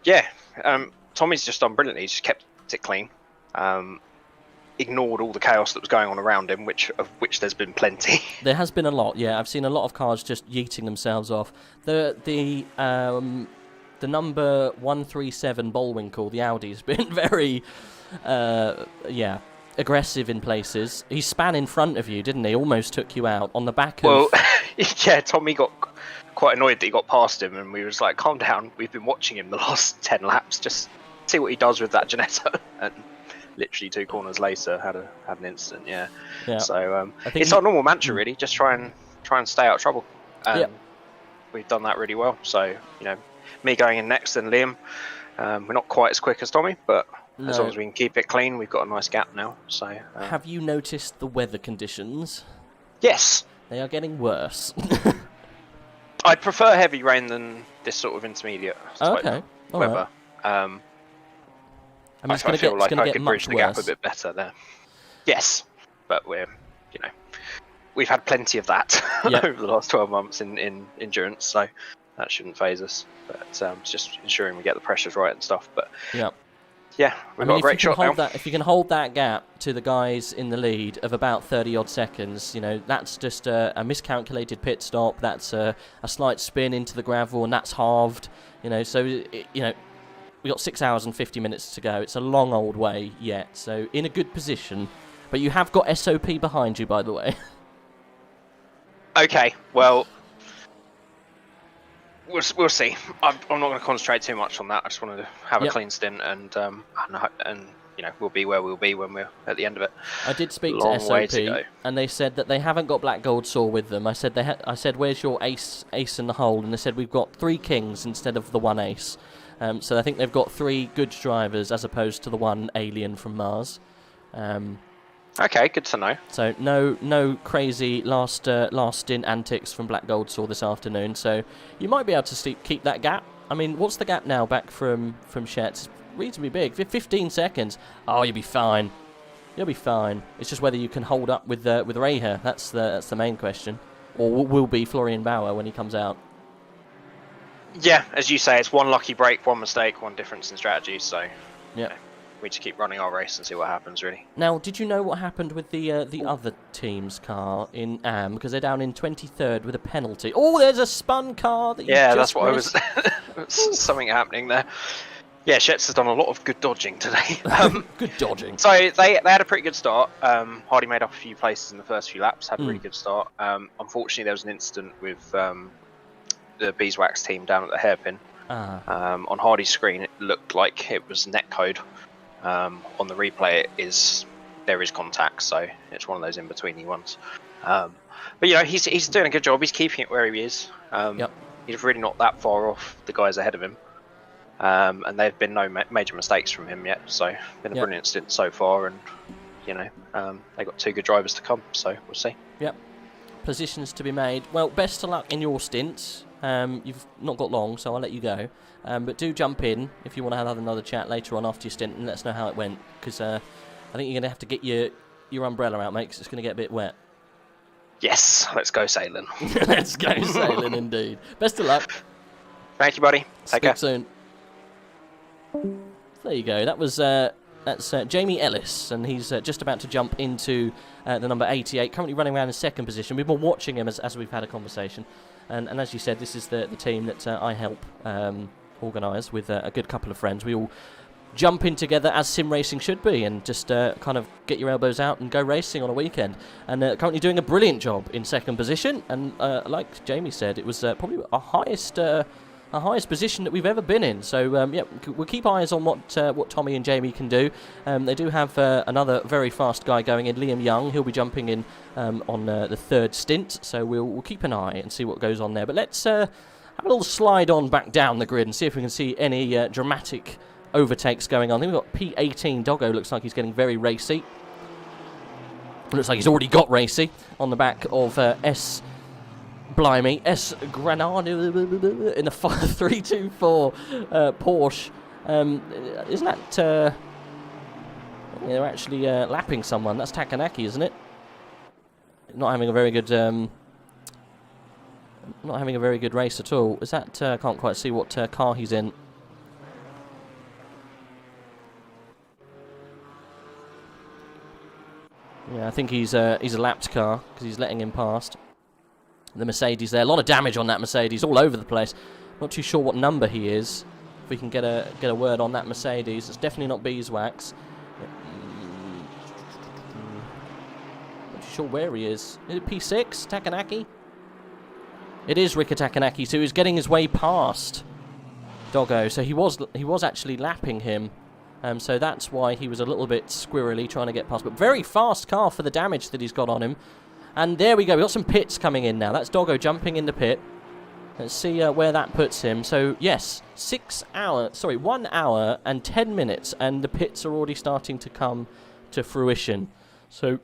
Tommy's just done brilliantly. He's just kept it clean. Ignored all the chaos that was going on around him, of which there's been plenty. There has been a lot, yeah. I've seen a lot of cars just yeeting themselves off. The number 137 Bullwinkle, the Audi's been very, aggressive in places. He span in front of you, didn't he? Almost took you out on the back of... Well, yeah, Tommy got quite annoyed that he got past him, and we was like, calm down, we've been watching him the last 10 laps, just see what he does with that Janetta. And literally 2 corners later had an incident, yeah. So it's our normal mantra, really, just try and stay out of trouble. We've done that really well, so, you know, me going in next and Liam, we're not quite as quick as Tommy, but as long as we can keep it clean, we've got a nice gap now. So have you noticed the weather conditions? Yes. They are getting worse. I'd prefer heavy rain than this sort of intermediate Okay. weather. I mean, I feel like I could bridge the gap a bit better there. Yes, but we've had plenty of that over the last 12 months in endurance, so that shouldn't phase us. But it's just ensuring we get the pressures right and stuff. But we've got a great shot now. If you can hold that gap to the guys in the lead of about 30 odd seconds, you know, that's just a miscalculated pit stop. That's a slight spin into the gravel, and that's halved. You know, so we got 6 hours and 50 minutes to go. It's a long old way yet, so in a good position. But you have got SOP behind you, by the way. Okay, well, we'll see. I'm not going to concentrate too much on that. I just want to have a Yep. clean stint, and you know, we'll be where we'll be when we're at the end of it. I did speak Long to way to SOP, go. and they said that they haven't got Black Gold Saw with them. I said I said, where's your ace in the hole? And they said we've got 3 kings instead of the 1 ace. So I think they've got 3 good drivers as opposed to the 1 alien from Mars. Okay, good to know. So no crazy last stint antics from Black Gold Saw this afternoon. So you might be able to keep that gap. I mean, what's the gap now back from Shet's? Reasonably big, 15 seconds. Oh, you'll be fine. You'll be fine. It's just whether you can hold up with Reha. That's the main question, or will be Florian Bauer when he comes out. Yeah, as you say, it's 1 lucky break, 1 mistake, 1 difference in strategy. So Yeah. we just keep running our race and see what happens. Really. Now, did you know what happened with the other team's car in AM? Because they're down in 23rd with a penalty. Oh, there's a spun car that you Yeah, just that's what missed. I was. Something happening there. Yeah, Shet's has done a lot of good dodging today. Good dodging. So they had a pretty good start. Hardy made up a few places in the first few laps, had a really good start. Unfortunately, there was an incident with the Beeswax team down at the hairpin. On Hardy's screen, it looked like it was netcode. On the replay, there is contact, so it's one of those in-betweeny ones. But you know, he's doing a good job. He's keeping it where he is. Yep. He's really not that far off the guys ahead of him. And there have been no major mistakes from him yet, so been a brilliant stint so far, and you know, they've got 2 good drivers to come, so we'll see. Yep. Positions to be made. Well, best of luck in your stints. You've not got long, so I'll let you go. But do jump in if you want to have another chat later on after your stint and let us know how it went, because I think you're going to have to get your umbrella out, mate, because it's going to get a bit wet. Yes, let's go sailing. Let's go sailing, indeed. Best of luck. Thank you, buddy. Take care. Speak soon. There you go. That was that's Jamie Ellis, and he's just about to jump into the number 88, currently running around in 2nd position. We've been watching him as we've had a conversation, and as you said, this is the team that I help organise with a good couple of friends. We all jump in together as sim racing should be, and just kind of get your elbows out and go racing on a weekend. And currently doing a brilliant job in 2nd position, and like Jamie said, it was probably our highest position that we've ever been in. So yeah, we'll keep eyes on what Tommy and Jamie can do. They do have another very fast guy going in, Liam Young. He'll be jumping in on the 3rd stint, so we'll keep an eye and see what goes on there. But let's have a little slide on back down the grid and see if we can see any dramatic overtakes going on. I think we've got P18. Doggo looks like he's getting very racy. Looks like he's already got racy on the back of S Granada in the 324 Porsche. Isn't that... yeah, they're actually lapping someone. That's Takanaki, isn't it? Not having a very good... not having a very good race at all. Is that... I can't quite see what car he's in. Yeah, I think he's a lapped car because he's letting him past. The Mercedes there, a lot of damage on that Mercedes, all over the place. Not too sure what number he is. If we can get a word on that Mercedes, it's definitely not Beeswax. Not too sure where he is. Is it P6, Takanaki? It is Rika Takanaki, so he's getting his way past Doggo. So he was actually lapping him. So that's why he was a little bit squirrely trying to get past. But very fast car for the damage that he's got on him. And there we go. We've got some pits coming in now. That's Doggo jumping in the pit. Let's see where that puts him. So, yes, 1 hour and 10 minutes. And the pits are already starting to come to fruition. So,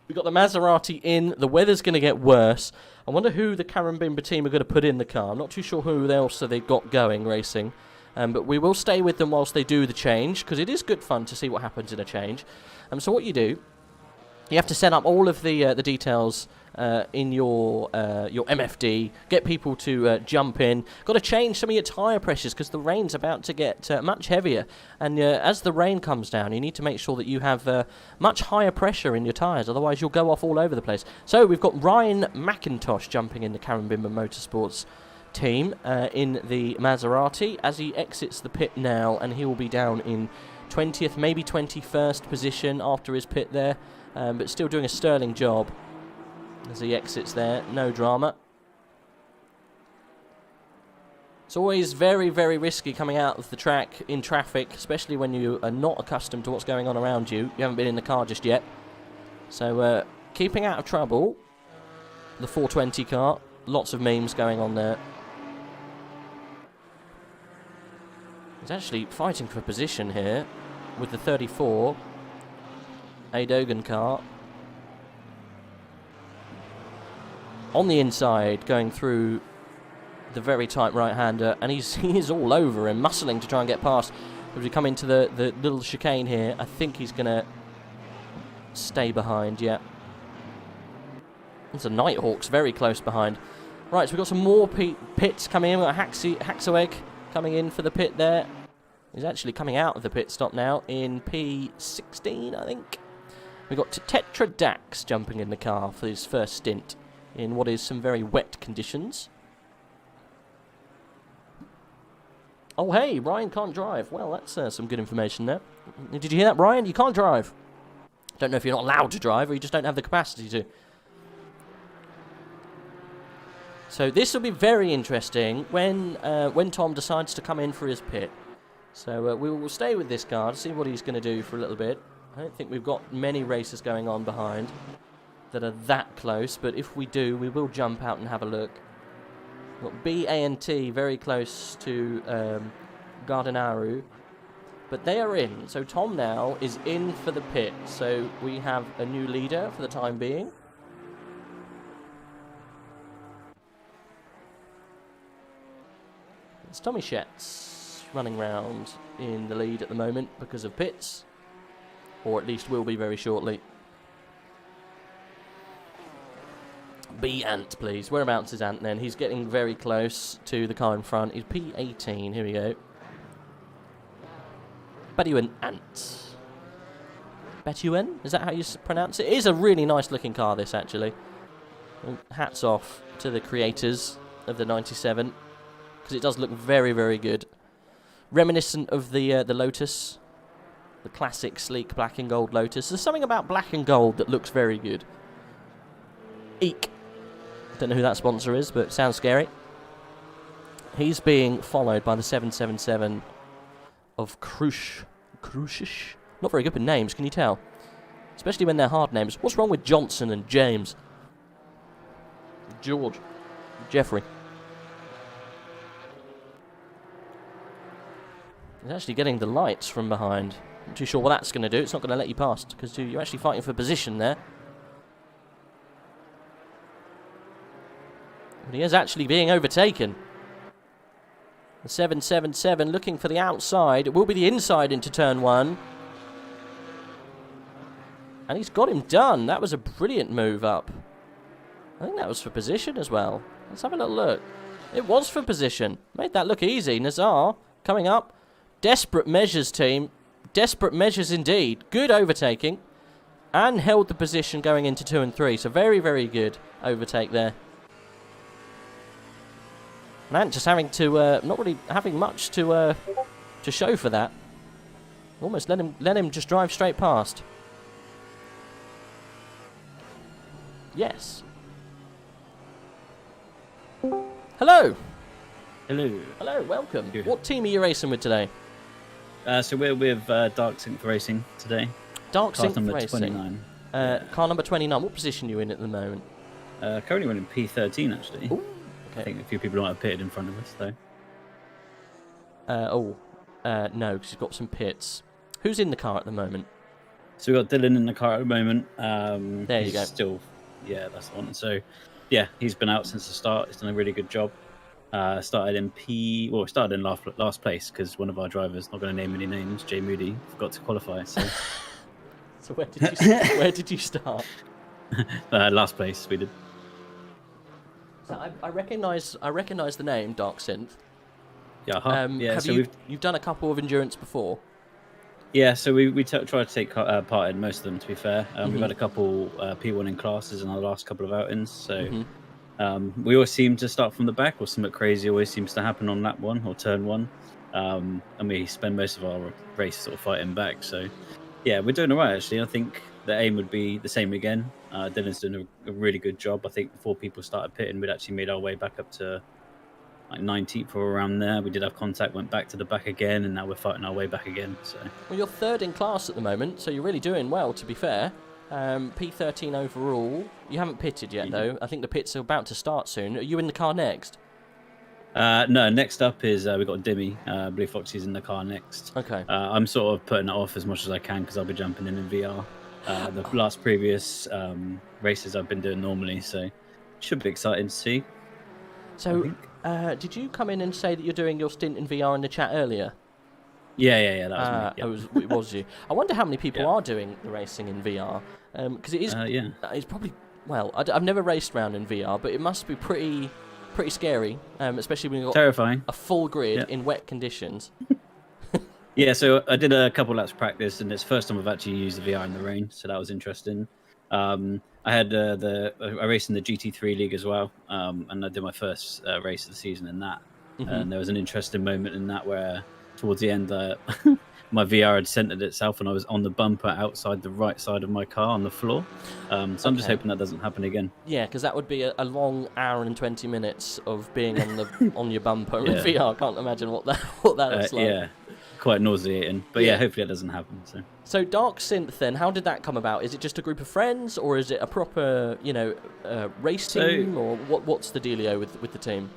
we've got the Maserati in. The weather's going to get worse. I wonder who the Karambimba team are going to put in the car. I'm not too sure who else they've got going racing. But we will stay with them whilst they do the change, because it is good fun to see what happens in a change. So what you do, you have to set up all of the details in your MFD, get people to jump in. Got to change some of your tyre pressures because the rain's about to get much heavier. And as the rain comes down, you need to make sure that you have much higher pressure in your tyres, otherwise you'll go off all over the place. So we've got Ryan McIntosh jumping in the Karambimba Motorsports team in the Maserati as he exits the pit now, and he will be down in 20th, maybe 21st position after his pit there, but still doing a sterling job as he exits there. No drama. It's always very, very risky coming out of the track in traffic, especially when you are not accustomed to what's going on around you. You haven't been in the car just yet. So, keeping out of trouble, the 420 car, lots of memes going on there. He's actually fighting for position here with the 34 Dogan car. On the inside, going through the very tight right-hander, and he is all over him, muscling to try and get past. As we come into the little chicane here, I think he's going to stay behind, yeah. There's a Nighthawk's very close behind. Right, so we've got some more pits coming in. We've got Haxoeg coming in for the pit there. He's actually coming out of the pit stop now in P16, I think. We've got Tetra Dax jumping in the car for his first stint in what is some very wet conditions. Oh, hey, Ryan can't drive. Well, that's some good information there. Did you hear that, Ryan? You can't drive. Don't know if you're not allowed to drive or you just don't have the capacity to. So this will be very interesting when Tom decides to come in for his pit. So we will stay with this car to see what he's going to do for a little bit. I don't think we've got many races going on behind that are that close, but if we do, we will jump out and have a look. We've got B, A, and T very close to Gardenaru, but they are in. So Tom now is in for the pit. So we have a new leader for the time being. It's Tommy Schetz running round in the lead at the moment because of pits, or at least will be very shortly. B Ant, please. Whereabouts is Ant then? He's getting very close to the car in front. He's P18. Here we go. Betuan Ant. Betuan? Is that how you pronounce it? It is a really nice looking car, this, actually. Hats off to the creators of the 97, because it does look very, very good. Reminiscent of the Lotus. The classic sleek black and gold Lotus. There's something about black and gold that looks very good. Eek. Don't know who that sponsor is, but it sounds scary. He's being followed by the 777 of Crucish. Not very good with names, can you tell? Especially when they're hard names. What's wrong with Johnson and James? George. Jeffrey. He's actually getting the lights from behind. Not too sure what that's going to do. It's not going to let you past, because you're actually fighting for position there. But he is actually being overtaken. The 777 looking for the outside. It will be the inside into turn one. And he's got him done. That was a brilliant move up. I think that was for position as well. Let's have a little look. It was for position. Made that look easy. Nazar coming up. Desperate measures, team. Desperate measures indeed. Good overtaking. And held the position going into 2 and 3. So very, very good overtake there. Man, just having to, not really having much to show for that. Almost let him just drive straight past. Yes. Hello. Hello. Hello, welcome. Good. What team are you racing with today? So we're with Dark Synth Racing today. Dark Car Synth number Racing. 29. Car number 29. What position are you in at the moment? Currently running P13 actually. Ooh, I okay. think a few people might have pitted in front of us though. No, because you've got some pits. Who's in the car at the moment? So we've got Dylan in the car at the moment. There you he's go. Still, yeah, that's the one. So, yeah, he's been out since the start. He's done a really good job. Started in last place because one of our drivers, not going to name any names, Jay Moody, forgot to qualify. So, So where did you start? last place we did. So I recognise the name Dark Synth. Yeah, yeah. Have So you've done a couple of endurance before? Yeah, so we try to take part in most of them, to be fair. We've had a couple P1 in classes in our last couple of outings, so we always seem to start from the back, or something crazy always seems to happen on lap 1 or turn 1, and we spend most of our race sort of fighting back, so yeah, we're doing all right, actually. I think the aim would be the same again. Dylan's doing a really good job. I think before people started pitting, we'd actually made our way back up to like 19th or around there. We did have contact, went back to the back again, and now we're fighting our way back again. So Well, you're third in class at the moment, so you're really doing well, to be fair. P13 overall. You haven't pitted yet, though. I think the pits are about to start soon. Are you in the car next? No, next up is we've got Dimmy. Blue Foxy's in the car next. Okay. I'm sort of putting it off as much as I can because I'll be jumping in VR. The last previous races I've been doing normally, so should be exciting to see. So, did you come in and say that you're doing your stint in VR in the chat earlier? Yeah, that was me. Yep. It was you. I wonder how many people are doing the racing in VR, because it is. It's probably I've never raced around in VR, but it must be pretty scary, especially when you've got terrifying a full grid in wet conditions. Yeah, so I did a couple laps practice, and it's the first time I've actually used the VR in the rain, so that was interesting. I had I raced in the GT3 League as well, and I did my first race of the season in that. And there was an interesting moment in that where towards the end my VR had centered itself and I was on the bumper outside the right side of my car on the floor. So I'm just hoping that doesn't happen again. Yeah, because that would be a long hour and 20 minutes of being on the on your bumper in VR. I can't imagine what that looks like. Yeah, quite nauseating. But yeah, hopefully that doesn't happen. So Dark Synth, then, how did that come about? Is it just a group of friends, or is it a proper, race team, or what's the dealio with the team?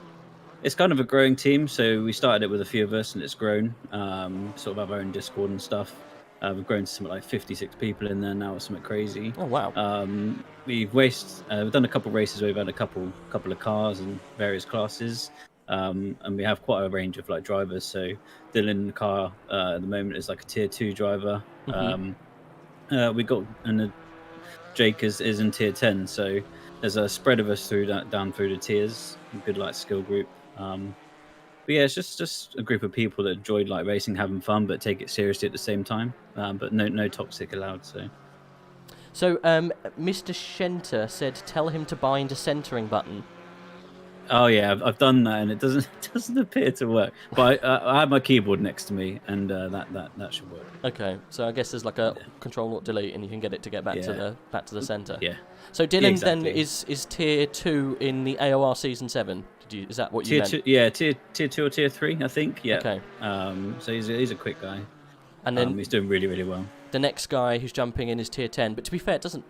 It's kind of a growing team, so we started it with a few of us, and it's grown. Sort of have our own Discord and stuff. We've grown to something like 56 people in there now. It's something crazy. Oh wow! We've done a couple of races where we've had a couple of cars and various classes, and we have quite a range of like drivers. So Dylan in the car at the moment is like a tier 2 driver. We got Jake is in tier 10. So there's a spread of us down through the tiers. A good like skill group. But yeah, it's just a group of people that enjoyed like racing, having fun, but take it seriously at the same time. But no toxic allowed. So Mr. Shenter said, "Tell him to bind a centering button." Oh yeah, I've done that, and it doesn't appear to work. But I have my keyboard next to me, and that should work. Okay, so I guess there's like a Control-Alt-Delete, and you can get it to get back to the center. Yeah. So Dylan then is tier 2 in the AOR season 7. Is that what you meant? Tier 2 or tier 3, I think. Yeah. Okay. So he's a quick guy, and then he's doing really, really well. The next guy who's jumping in is tier 10, but to be fair, it doesn't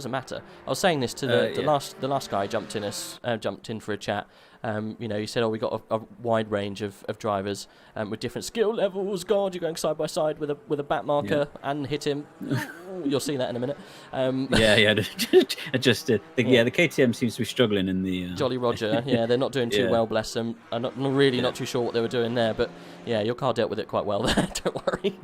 matter. I was saying this to the last guy jumped in for a chat. He said, we got a wide range of drivers with different skill levels. God, you're going side by side with a back marker and hit him. You'll see that in a minute. Adjusted. The KTM seems to be struggling in the Jolly Roger. Yeah, they're not doing too well, bless them. I'm not too sure what they were doing there, but yeah, your car dealt with it quite well there. Don't worry.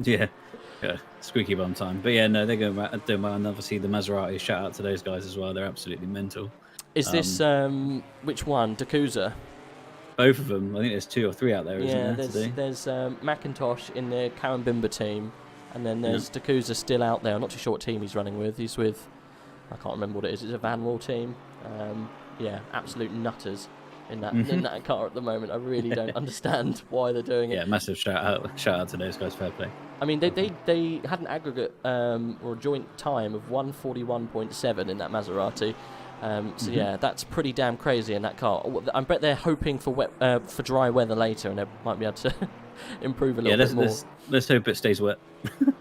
Yeah, squeaky bum time. But yeah, no, they're doing well. And obviously the Maserati, shout out to those guys as well. They're absolutely mental. Is this which one? Dakuza? Both of them. I think there's 2 or 3 out there, isn't there? There's Macintosh in the Karen Bimber team, and then there's Dakuza still out there. I'm not too sure what team he's running with. He's with, I can't remember what it is. It's a Vanwall team. Absolute nutters in that car at the moment. I really don't understand why they're doing it. Yeah, massive shout out to those guys. Fair play. I mean, they had an aggregate or joint time of 141.7 in that Maserati. Yeah, that's pretty damn crazy in that car. I bet they're hoping for dry weather later, and they might be able to improve a little bit more. Let's hope it stays wet.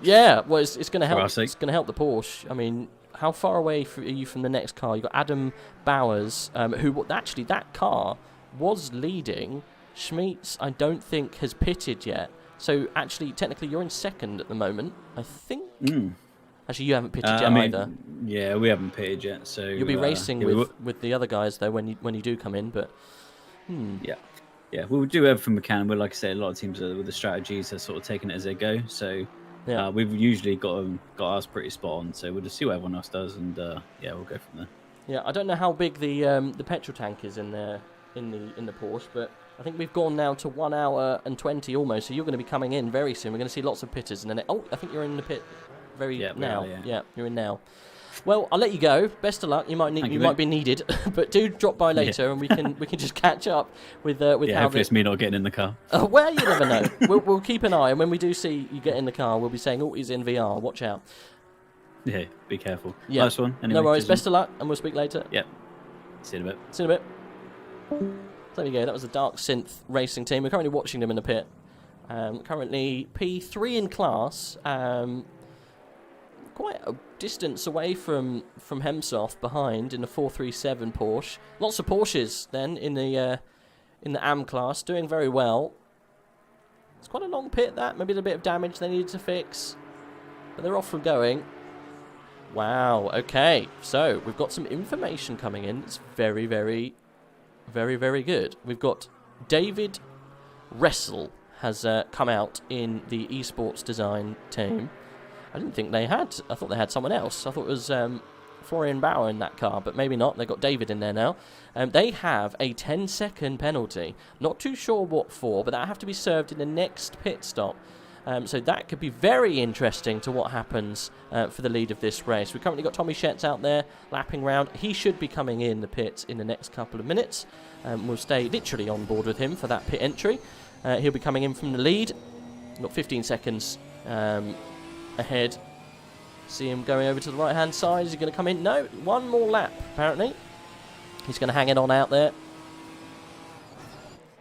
Yeah, well, it's going to help. It's going to help the Porsche. I mean, how far away are you from the next car? You got Adam Bowers, who actually that car was leading. Schmeets, I don't think has pitted yet. So actually, technically, you're in second at the moment, I think. Actually, you haven't pitted yet either. Yeah, we haven't pitted yet, so you'll be racing with the other guys though when you do come in. But yeah, we'll do everything we can. But like I said, a lot of teams with the strategies are sort of taking it as they go. So we've usually got ours pretty spot on. So we'll just see what everyone else does, and we'll go from there. Yeah, I don't know how big the petrol tank is in the Porsche, but I think we've gone now to 1 hour and 20 almost. So you're going to be coming in very soon. We're going to see lots of pitters, and then I think you're in the pit. Now. Yeah, you're in now. Well, I'll let you go. Best of luck. You might be needed, but do drop by later, and we can just catch up with how. Hopefully it's me not getting in the car. Well, you never know. We'll keep an eye, and when we do see you get in the car, we'll be saying, "Oh, he's in VR. Watch out." Yeah, be careful. Yeah. Nice one. Anyway, no worries. Best of luck, and we'll speak later. Yep. See you in a bit. See you in a bit. There we go. That was the Dark Synth Racing team. We're currently watching them in the pit. Currently P3 in class. Quite a distance away from Hemsoft behind in the 437 Porsche. Lots of Porsches then in the AM class, doing very well. It's quite a long pit, that. Maybe a bit of damage they needed to fix. But they're off and going. Wow, okay. So, we've got some information coming in. It's very, very, very, very good. We've got David Wressel has come out in the esports design team. I didn't think they had. I thought they had someone else. I thought it was Florian Bauer in that car, but maybe not. They've got David in there now. They have a 10-second penalty. Not too sure what for, but that have to be served in the next pit stop. So that could be very interesting to what happens for the lead of this race. We've currently got Tommy Schetz out there lapping round. He should be coming in the pits in the next couple of minutes. We'll stay literally on board with him for that pit entry. He'll be coming in from the lead. Got 15 seconds ahead. See him going over to the right-hand side. Is he going to come in? No, one more lap, apparently. He's going to hang it on out there.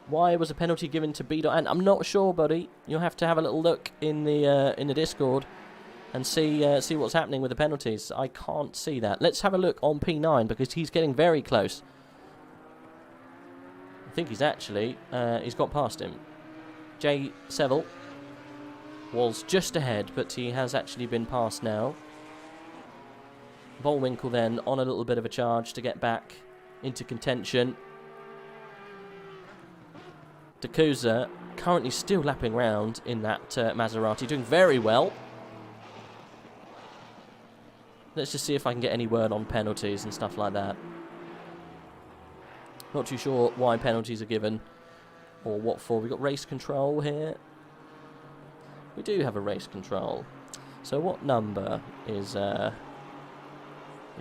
Why was a penalty given to B.Ant? I'm not sure, buddy. You'll have to have a little look in the Discord and see what's happening with the penalties. I can't see that. Let's have a look on P9 because he's getting very close. I think he's actually he's got past him. Jay Seville was just ahead, but he has actually been passed now. Volwinkle then on a little bit of a charge to get back into contention. Dakuza currently still lapping round in that Maserati, doing very well. Let's just see if I can get any word on penalties and stuff like that. Not too sure why penalties are given or what for. We've got race control here. We do have a race control. So what number is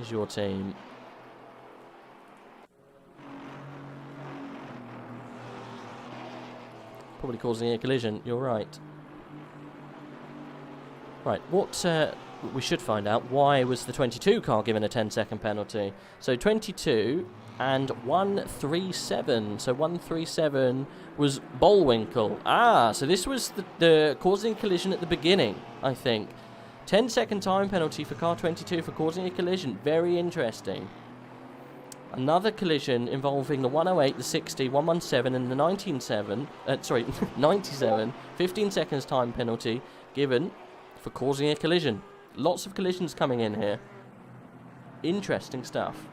your team? Probably causing a collision, you're right. Right, what we should find out, why was the 22 car given a 10-second penalty? So 22 and 137. So 137 was Bullwinkle. Ah, so this was the causing a collision at the beginning, I think. 10-second time penalty for car 22 for causing a collision. Very interesting. Another collision involving the 108, the 60, 117 and the 97. 15 seconds time penalty given for causing a collision. Lots of collisions coming in here. Interesting stuff.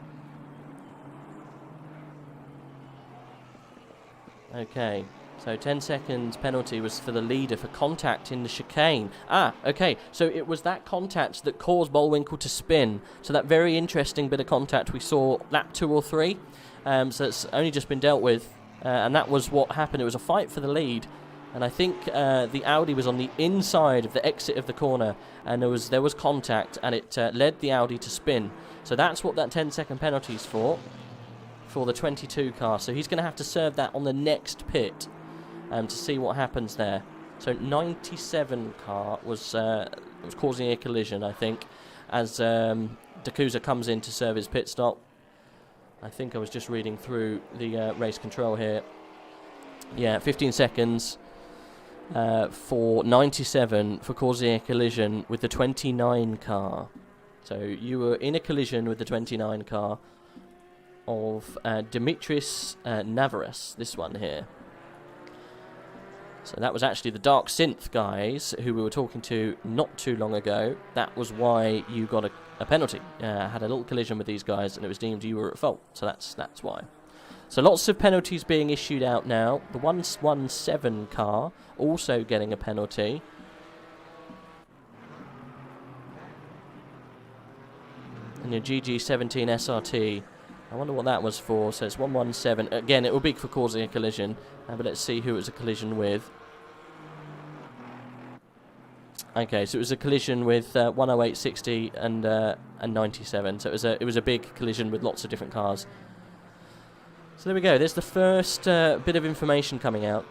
Okay, so 10 seconds penalty was for the leader for contact in the chicane. Ah, okay, so it was that contact that caused Bullwinkle to spin. So that very interesting bit of contact we saw lap 2 or 3. So it's only just been dealt with, and that was what happened. It was a fight for the lead, and I think the Audi was on the inside of the exit of the corner, and there was contact, and it led the Audi to spin. So that's what that 10-second penalty is for the 22 car. So he's going to have to serve that on the next pit to see what happens there. So 97 car was causing a collision, I think, as Dakuza comes in to serve his pit stop. I think I was just reading through the race control here. Yeah, 15 seconds for 97 for causing a collision with the 29 car. So you were in a collision with the 29 car of Dimitris Navaras, this one here. So that was actually the Dark Synth guys who we were talking to not too long ago. That was why you got a penalty. Had a little collision with these guys and it was deemed you were at fault. So that's why. So lots of penalties being issued out now. The 117 car also getting a penalty. And your GG17 SRT, I wonder what that was for. So it's 117. Again, it will be for causing a collision. But let's see who it was a collision with. Okay, so it was a collision with 108, 60, and 97. So it was a big collision with lots of different cars. So there we go. There's the first bit of information coming out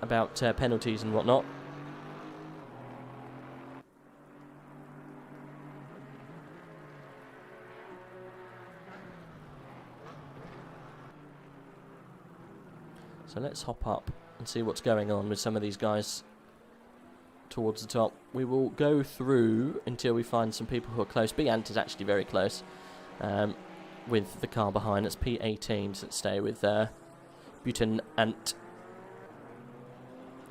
about penalties and whatnot. So let's hop up and see what's going on with some of these guys towards the top. We will go through until we find some people who are close. Ant is actually very close with the car behind. It's P18, so let's stay with Ant.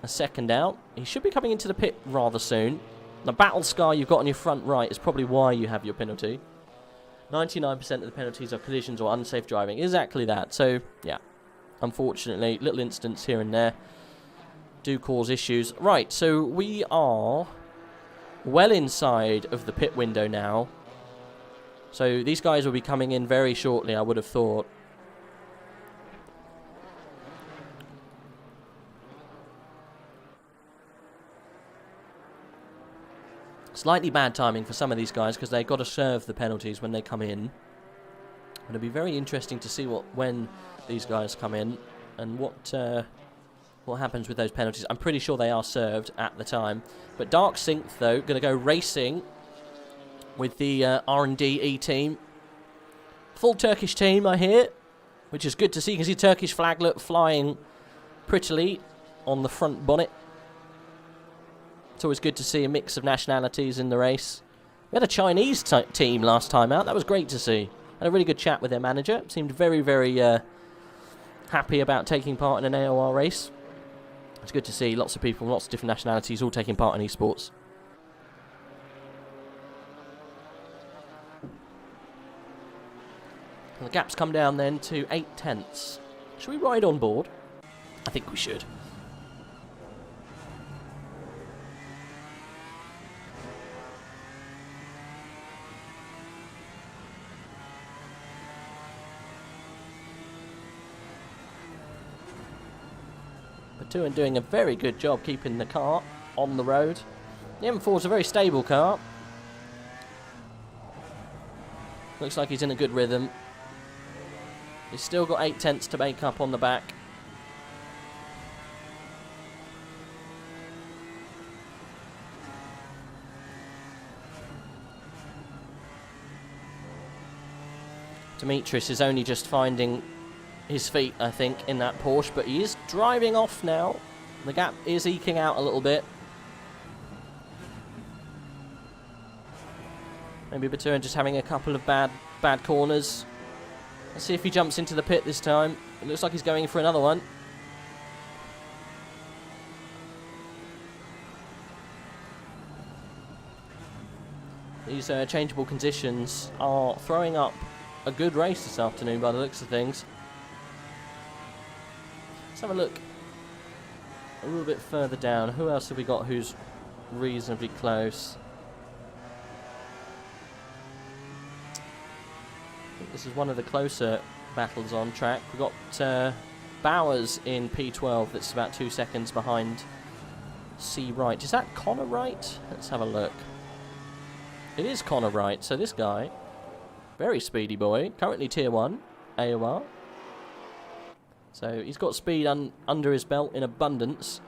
A second out. He should be coming into the pit rather soon. The battle scar you've got on your front right is probably why you have your penalty. 99% of the penalties are collisions or unsafe driving. Exactly that. So, yeah. Unfortunately, little incidents here and there do cause issues. Right, so we are well inside of the pit window now. So these guys will be coming in very shortly, I would have thought. Slightly bad timing for some of these guys because they've got to serve the penalties when they come in. It'll be very interesting to see when these guys come in and what happens with those penalties. I'm pretty sure they are served at the time. But Dark Synth, though, going to go racing with the R&D E team. Full Turkish team, I hear, which is good to see. You can see Turkish flaglet flying prettily on the front bonnet. It's always good to see a mix of nationalities in the race. We had a Chinese team last time out. That was great to see. Had a really good chat with their manager. Seemed very, very happy about taking part in an AOR race. It's good to see lots of people, lots of different nationalities all taking part in esports. And the gap's come down then to 8/10. Should we ride on board? I think we should. And doing a very good job keeping the car on the road. The M4 is a very stable car. Looks like he's in a good rhythm. He's still got 8/10 to make up on the back. Demetrius is only just finding his feet, I think, in that Porsche, but he is driving off now. The gap is eking out a little bit. Maybe Baturin just having a couple of bad corners. Let's see if he jumps into the pit this time. It looks like he's going for another one. These changeable conditions are throwing up a good race this afternoon by the looks of things. Let's have a look a little bit further down. Who else have we got who's reasonably close? I think this is one of the closer battles on track. We've got Bowers in P12 that's about 2 seconds behind C. Wright. Is that Connor Wright? Let's have a look. It is Connor Wright. So this guy, very speedy boy, currently tier 1 AOR. So he's got speed under his belt in abundance,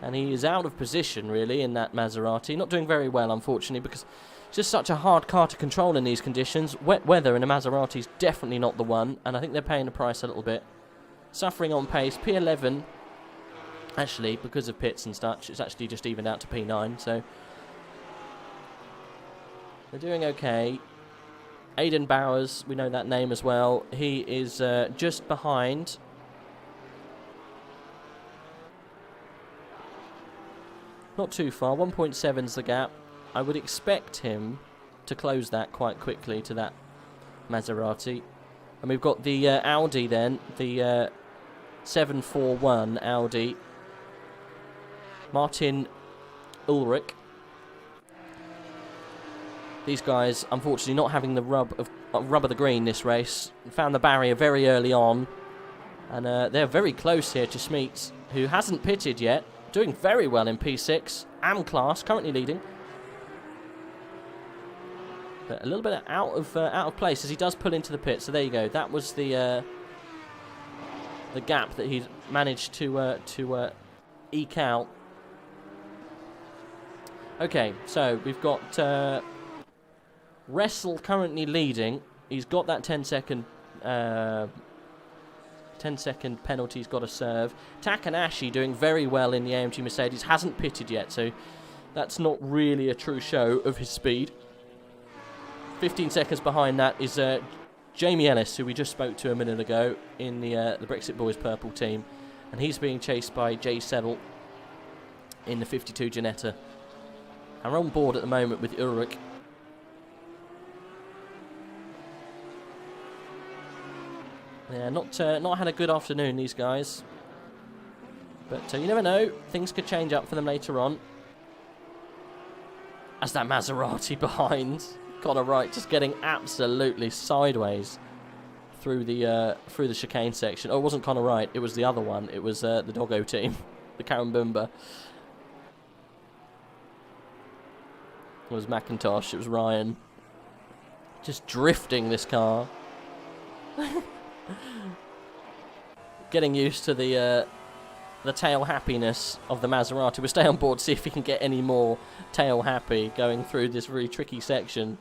and he is out of position really in that Maserati. Not doing very well, unfortunately, because it's just such a hard car to control in these conditions. Wet weather in a Maserati is definitely not the one, and I think they're paying the price a little bit. Suffering on pace. P11, actually, because of pits and such, it's actually just evened out to P9, so they're doing okay. Aidan Bowers, we know that name as well. He is just behind. Not too far, 1.7's the gap. I would expect him to close that quite quickly to that Maserati. And we've got the Audi then, the 741 Audi. Martin Ulrich. These guys, unfortunately, not having the rub of the green this race. Found the barrier very early on. And they're very close here to Smeets, who hasn't pitted yet. Doing very well in P6. Am-Class, currently leading. But a little bit out of place as he does pull into the pit. So there you go. That was the gap that he managed to eke out. Okay, so we've got Wrestle currently leading. He's got that 10 10-second penalty's got to serve. Takanashi doing very well in the AMG Mercedes. Hasn't pitted yet, so that's not really a true show of his speed. 15 seconds behind that is Jamie Ellis, who we just spoke to a minute ago in the Brexit Boys purple team. And he's being chased by Jay Settle in the 52 Ginetta. And we're on board at the moment with Ulrich. Yeah, not had a good afternoon, these guys. But you never know. Things could change up for them later on. As that Maserati behind Connor Wright just getting absolutely sideways through the chicane section. Oh, it wasn't Connor Wright. It was the other one. It was the Doggo team, the Karambumba. It was McIntosh. It was Ryan. Just drifting this car. Getting used to the tail happiness of the Maserati. We'll stay on board, see if we can get any more tail happy going through this really tricky section.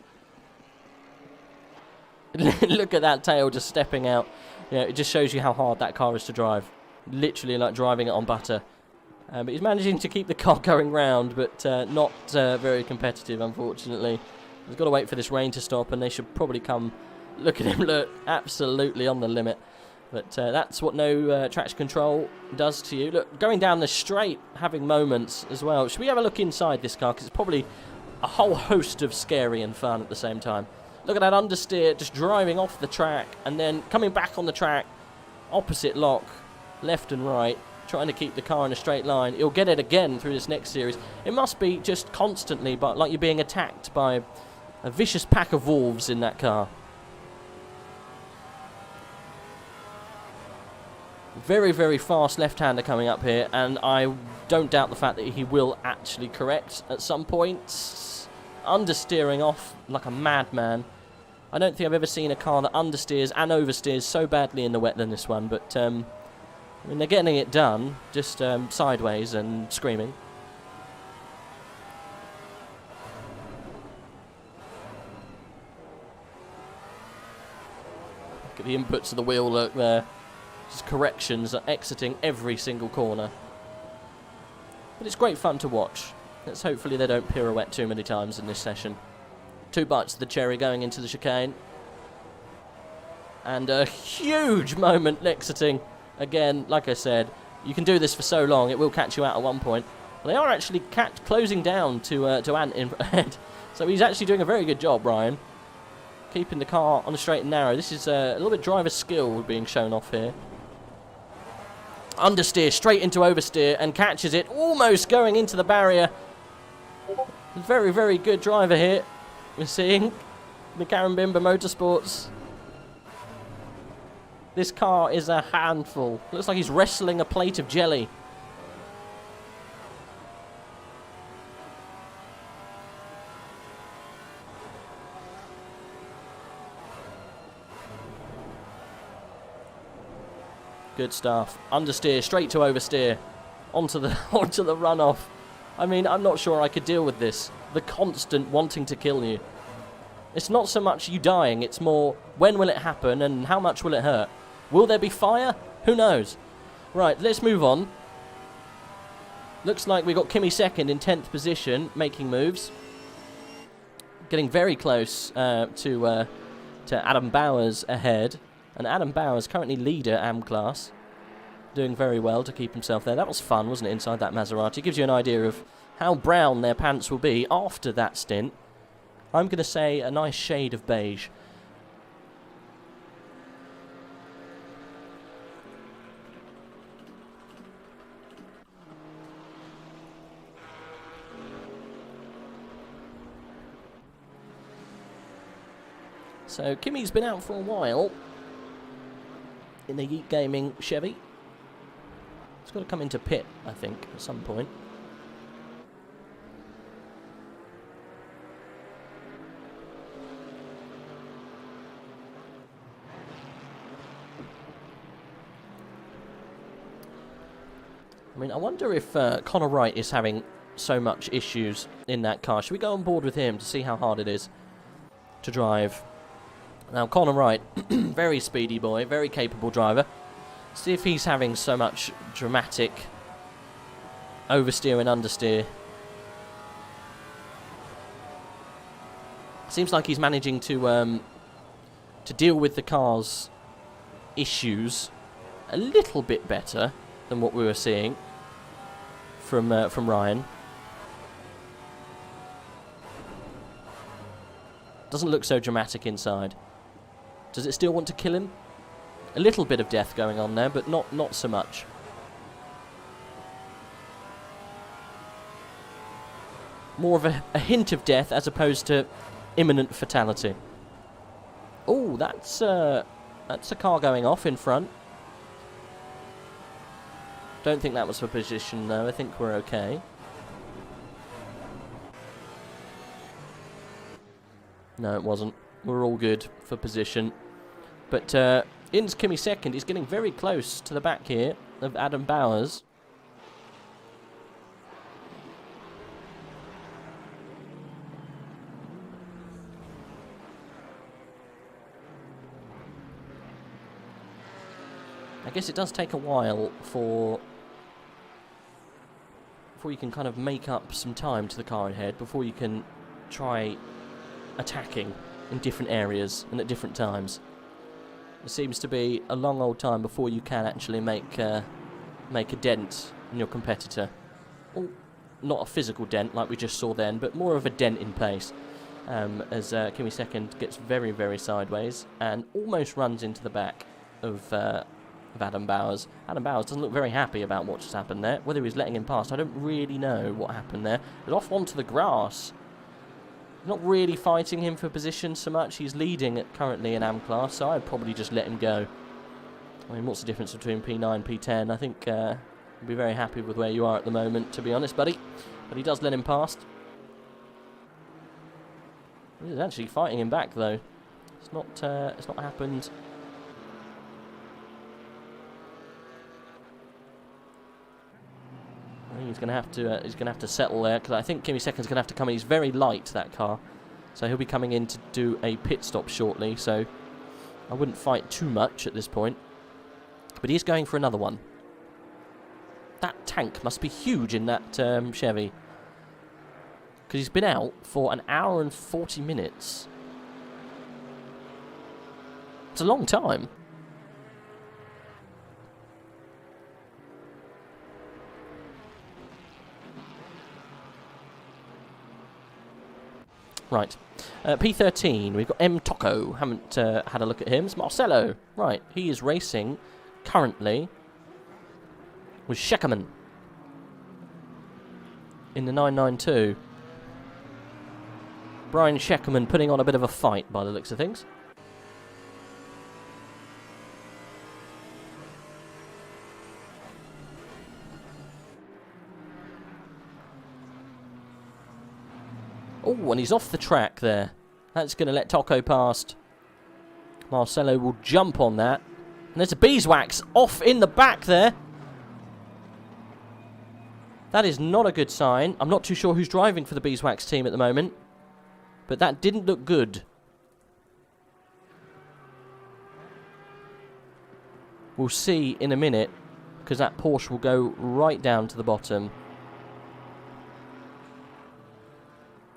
Look at that tail just stepping out. Yeah, it just shows you how hard that car is to drive. Literally like driving it on butter. But he's managing to keep the car going round, but not very competitive, unfortunately. He's got to wait for this rain to stop, and they should probably come. Look at him, look, absolutely on the limit. But that's what no traction control does to you. Look, going down the straight, having moments as well. Should we have a look inside this car? Because it's probably a whole host of scary and fun at the same time. Look at that understeer, just driving off the track, and then coming back on the track, opposite lock, left and right, trying to keep the car in a straight line. He'll get it again through this next series. It must be just constantly, but like you're being attacked by a vicious pack of wolves in that car. Very, very fast left-hander coming up here, and I don't doubt the fact that he will actually correct at some point. Understeering off like a madman. I don't think I've ever seen a car that understeers and oversteers so badly in the wet than this one, but I mean, they're getting it done, just sideways and screaming. Look at the inputs of the wheel, look there. Just corrections are exiting every single corner. But it's great fun to watch. Let's hopefully they don't pirouette too many times in this session. 2 bites of the cherry going into the chicane. And a huge moment exiting. Again, like I said, you can do this for so long, it will catch you out at one point. But they are actually closing down to Ant in ahead. So he's actually doing a very good job, Ryan. Keeping the car on the straight and narrow. This is a little bit driver skill being shown off here. Understeer straight into oversteer and catches it, almost going into the barrier. Very, very good driver here. We're seeing the Karambumba Motorsports. This car is a handful. Looks like he's wrestling a plate of jelly. Good stuff. Understeer, straight to oversteer. Onto the runoff. I mean, I'm not sure I could deal with this. The constant wanting to kill you. It's not so much you dying, it's more when will it happen and how much will it hurt? Will there be fire? Who knows? Right, let's move on. Looks like we got Kimi second in 10th position, making moves. Getting very close to Adam Bowers ahead. And Adam Bowers, currently leader AM class, doing very well to keep himself there. That was fun, wasn't it, inside that Maserati? Gives you an idea of how brown their pants will be after that stint. I'm going to say a nice shade of beige. So Kimi's been out for a while in the Yeet Gaming Chevy. It's got to come into pit, I think, at some point. I mean, I wonder if Connor Wright is having so much issues in that car. Should we go on board with him to see how hard it is to drive? Now, Connor Wright, very speedy boy, very capable driver. See if he's having so much dramatic oversteer and understeer. Seems like he's managing to deal with the car's issues a little bit better than what we were seeing from Ryan. Doesn't look so dramatic inside. Does it still want to kill him? A little bit of death going on there, but not so much. More of a hint of death as opposed to imminent fatality. Oh, that's a car going off in front. Don't think that was for position though. I think we're okay. No, it wasn't. We're all good for position. But Inns Kimi second. He's getting very close to the back here of Adam Bowers. I guess it does take a while before you can kind of make up some time to the car ahead, before you can try attacking in different areas and at different times. It seems to be a long old time before you can actually make a dent in your competitor. Or not a physical dent like we just saw then, but more of a dent in pace. As Kimi second gets very, very sideways and almost runs into the back of Adam Bowers. Adam Bowers doesn't look very happy about what just happened there. Whether he's letting him past, I don't really know what happened there. He's off onto the grass. Not really fighting him for position so much. He's leading currently in AM class, so I'd probably just let him go. I mean, what's the difference between P9 and P10? I think you'll be very happy with where you are at the moment, to be honest, buddy. But he does let him past. He's actually fighting him back, though. It's not happened. I think he's going to have to settle there, because I think Kimi second's going to have to come in. He's very light, that car, so he'll be coming in to do a pit stop shortly. So I wouldn't fight too much at this point, but he's going for another one. That tank must be huge in that Chevy, because he's been out for an hour and 40 minutes. It's a long time. Right, P13, we've got M. Tocco, haven't had a look at him. It's Marcelo, right, he is racing currently with Scheckerman in the 992. Brian Scheckerman putting on a bit of a fight by the looks of things. Oh, and he's off the track there. That's going to let Tocco past. Marcelo will jump on that. And there's a beeswax off in the back there. That is not a good sign. I'm not too sure who's driving for the beeswax team at the moment, but that didn't look good. We'll see in a minute, because that Porsche will go right down to the bottom.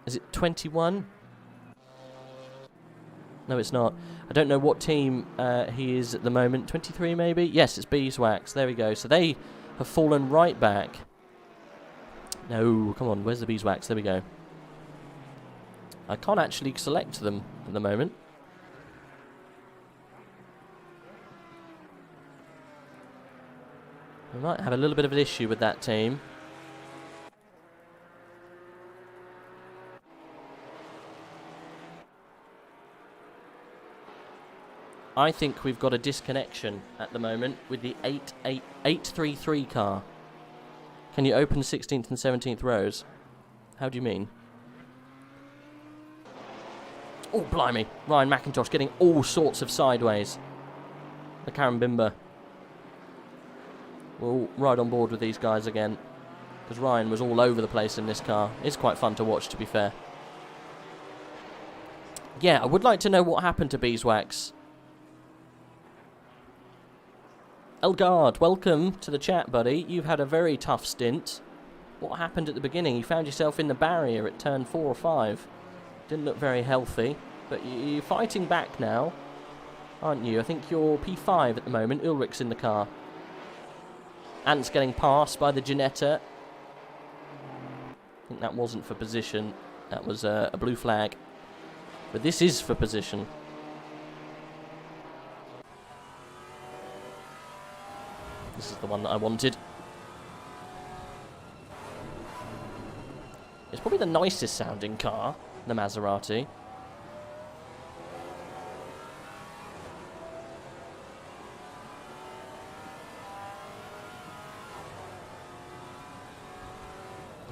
Is it 21? No, it's not. I don't know what team he is at the moment. 23 maybe? Yes, it's Beeswax. There we go. So they have fallen right back. No, come on. Where's the Beeswax? There we go. I can't actually select them at the moment. We might have a little bit of an issue with that team. I think we've got a disconnection at the moment with the 833 car. Can you open 16th and 17th rows? How do you mean? Oh, blimey. Ryan McIntosh getting all sorts of sideways. The Karambimba. We're all right on board with these guys again, because Ryan was all over the place in this car. It's quite fun to watch, to be fair. Yeah, I would like to know what happened to Beeswax. Elgard, welcome to the chat, buddy. You've had a very tough stint. What happened at the beginning? You found yourself in the barrier at turn 4 or 5. Didn't look very healthy, but you're fighting back now, aren't you? I think you're P5 at the moment. Ulrich's in the car. Ant's getting passed by the Ginetta. I think that wasn't for position. That was a blue flag. But this is for position. This is the one that I wanted. It's probably the nicest sounding car, the Maserati.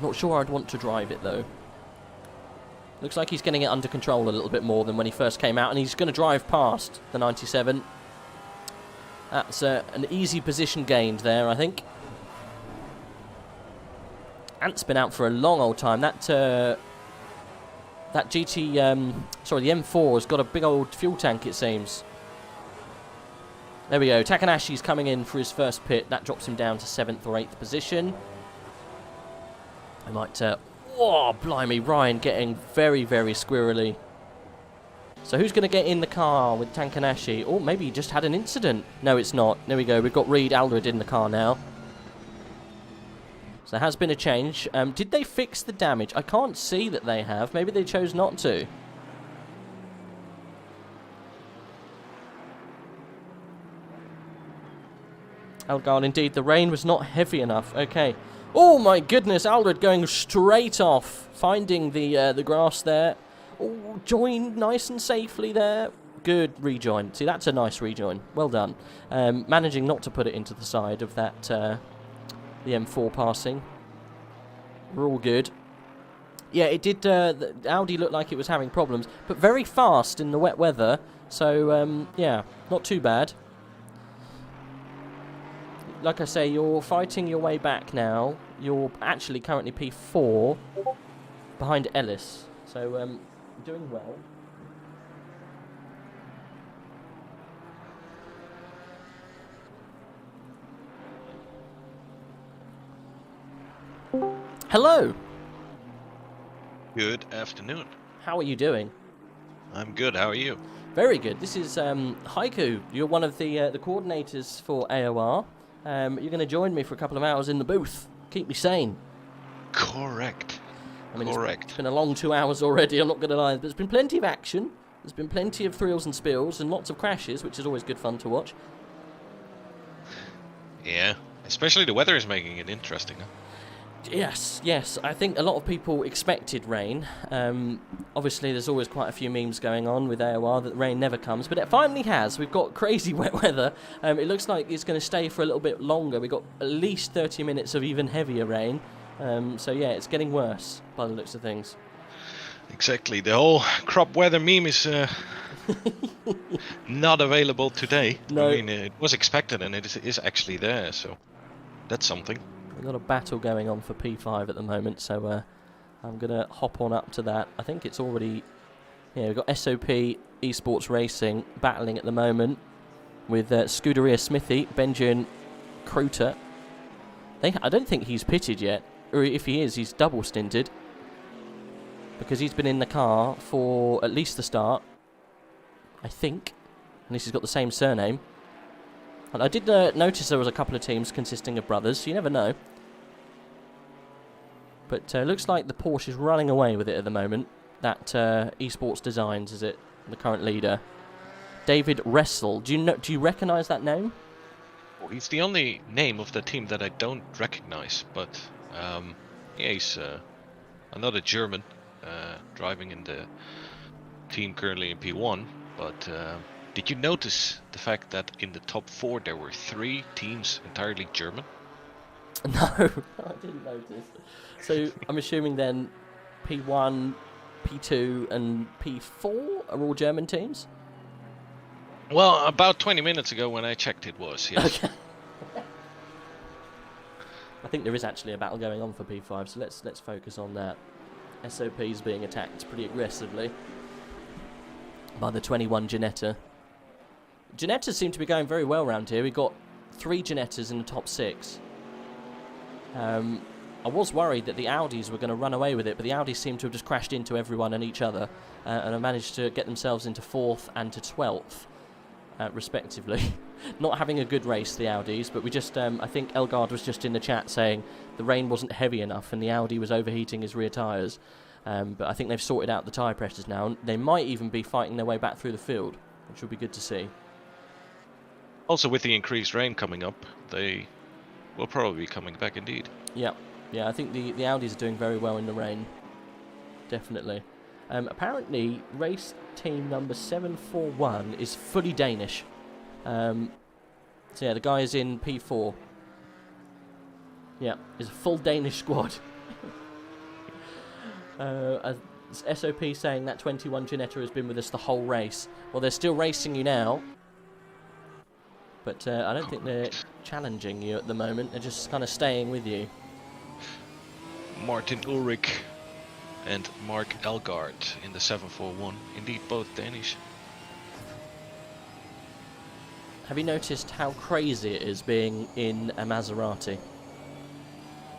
Not sure I'd want to drive it though. Looks like he's getting it under control a little bit more than when he first came out, and he's going to drive past the 97. That's an easy position gained there, I think. Ant's been out for a long old time. That GT, sorry, the M4 has got a big old fuel tank, it seems. There we go. Takanashi's coming in for his first pit. That drops him down to 7th or 8th position. I might... oh, blimey, Ryan getting very, very squirrely. So who's going to get in the car with Takanashi? Or maybe he just had an incident. No, it's not. There we go. We've got Reed Aldred in the car now. So there has been a change. Did they fix the damage? I can't see that they have. Maybe they chose not to. Elgato, indeed, the rain was not heavy enough. Okay. Oh my goodness, Aldred going straight off, finding the grass there. Oh, joined nice and safely there. Good rejoin. See, that's a nice rejoin. Well done. Managing not to put it into the side of that, the M4 passing. We're all good. Yeah, it did, the Audi looked like it was having problems, but very fast in the wet weather. So, yeah, not too bad. Like I say, you're fighting your way back now. You're actually currently P4 behind Ellis. So, doing well. Hello. Good afternoon. How are you doing? I'm good. How are you? Very good. This is HaiCo. You're one of the coordinators for AOR. You're going to join me for a couple of hours in the booth. Keep me sane. Correct. I mean, Correct. It's been a long 2 hours already, I'm not going to lie. There's been plenty of action. There's been plenty of thrills and spills and lots of crashes, which is always good fun to watch. Yeah. Especially the weather is making it interesting. Huh? Yes, yes. I think a lot of people expected rain. Obviously, there's always quite a few memes going on with AOR that rain never comes, but it finally has. We've got crazy wet weather. It looks like it's going to stay for a little bit longer. We've got at least 30 minutes of even heavier rain. So yeah, it's getting worse by the looks of things. Exactly. The whole crop weather meme is not available today. No. I mean, it was expected and it is actually there, so that's something. We've got a battle going on for P5 at the moment, so I'm going to hop on up to that. I think it's already... Yeah, we've got SOP Esports Racing battling at the moment with Scuderia Smithy, Benjamin Kruter. I don't think he's pitted yet, or if he is, he's double stinted. Because he's been in the car for at least the start, I think. Unless he's got the same surname. And I did notice there was a couple of teams consisting of brothers, so you never know. But looks like the Porsche is running away with it at the moment. That Esports Designs is it, the current leader. David Ressel. Do you recognise that name? Well, he's the only name of the team that I don't recognize, but yeah, he's another German driving in the team currently in P1. But did you notice the fact that in the top 4 there were 3 teams entirely German? No, I didn't notice. So I'm assuming then P1, P2 and P4 are all German teams? Well, about 20 minutes ago when I checked it was, yes. Okay. I think there is actually a battle going on for P5, so let's focus on that. SOP's being attacked pretty aggressively by the 21 Ginetta. Ginetta seem to be going very well around here. We've got 3 Ginettas in the top 6. I was worried that the Audis were going to run away with it, but the Audis seem to have just crashed into everyone and each other, and have managed to get themselves into 4th and to 12th, respectively. Not having a good race, the Audis, but we just, I think Elgato was just in the chat saying the rain wasn't heavy enough and the Audi was overheating his rear tyres. But I think they've sorted out the tyre pressures now, and they might even be fighting their way back through the field, which will be good to see. Also, with the increased rain coming up, they will probably be coming back indeed. Yeah, I think the Audis are doing very well in the rain. Definitely. Apparently, race team number 741 is fully Danish. So yeah, the guy is in P4. Yeah, it's a full Danish squad. SOP saying that 21 Ginetta has been with us the whole race. Well, they're still racing you now. But I don't think they're challenging you at the moment. They're just kind of staying with you. Martin Ulrich and Mark Elgaard in the 741. Indeed, both Danish. Have you noticed how crazy it is being in a Maserati?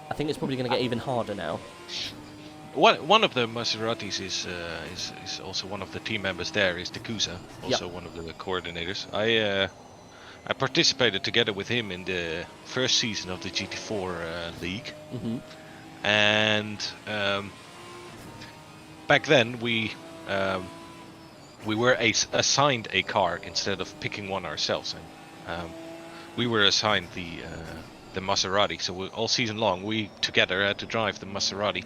I think it's probably going to get even harder now. One of the Maseratis is also one of the team members there, is Dekusa, also one of the coordinators. I participated together with him in the first season of the GT4 league. Mm-hmm. And back then we were assigned a car instead of picking one ourselves, and we were assigned the Maserati. So all season long we together had to drive the Maserati,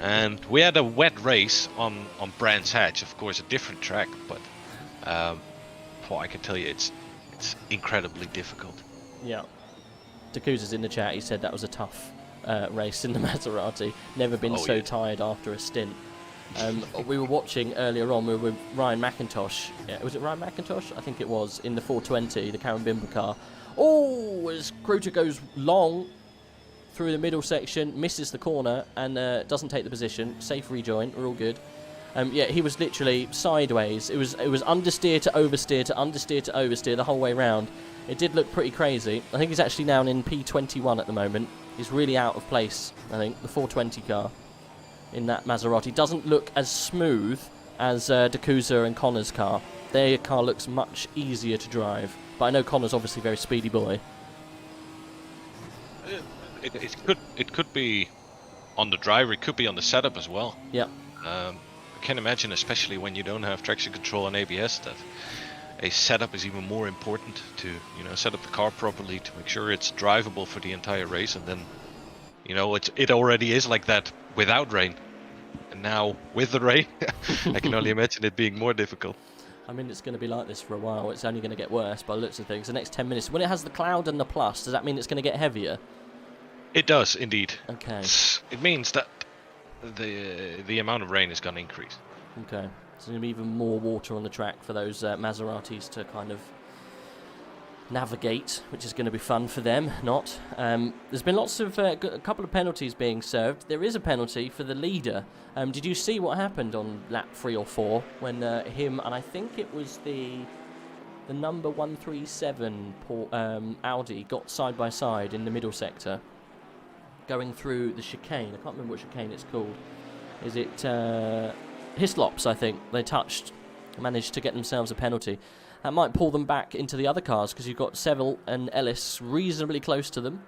and we had a wet race on Brands Hatch, of course, a different track, but I can tell you it's incredibly difficult. Yeah, Dekusa's in the chat. He said that was a tough race in the Maserati. Never been so tired after a stint. We were watching earlier on, we were with Ryan McIntosh. Yeah, was it Ryan McIntosh? I think it was, in the 420, the Karen Bimber car. Oh, as Kruta goes long through the middle section, misses the corner, and doesn't take the position. Safe rejoin, we're all good. Yeah, he was literally sideways. It was understeer to oversteer to understeer to oversteer the whole way round. It did look pretty crazy. I think he's actually now in P21 at the moment. He's really out of place, I think, the 420 car in that Maserati. Doesn't look as smooth as Dekusa and Connor's car. Their car looks much easier to drive. But I know Connor's obviously a very speedy boy. It could be on the driver, it could be on the setup as well. Yeah. I can imagine, especially when you don't have traction control and ABS, that a setup is even more important to, set up the car properly to make sure it's drivable for the entire race. And then, it already is like that without rain, and now with the rain, I can only imagine it being more difficult. I mean, it's going to be like this for a while. It's only going to get worse by the looks of things. The next 10 minutes, when it has the cloud and the plus, does that mean it's going to get heavier? It does indeed. Okay. It means that the amount of rain is going to increase. Okay. So there's going to be even more water on the track for those Maseratis to kind of navigate, which is going to be fun for them, not. There's been lots of, a couple of penalties being served. There is a penalty for the leader. Did you see what happened on lap 3 or 4 when him, and I think it was the number 137 Audi got side by side in the middle sector, going through the chicane. I can't remember what chicane it's called. Is it Hislops, I think. They managed to get themselves a penalty. That might pull them back into the other cars, because you've got Seville and Ellis reasonably close to them.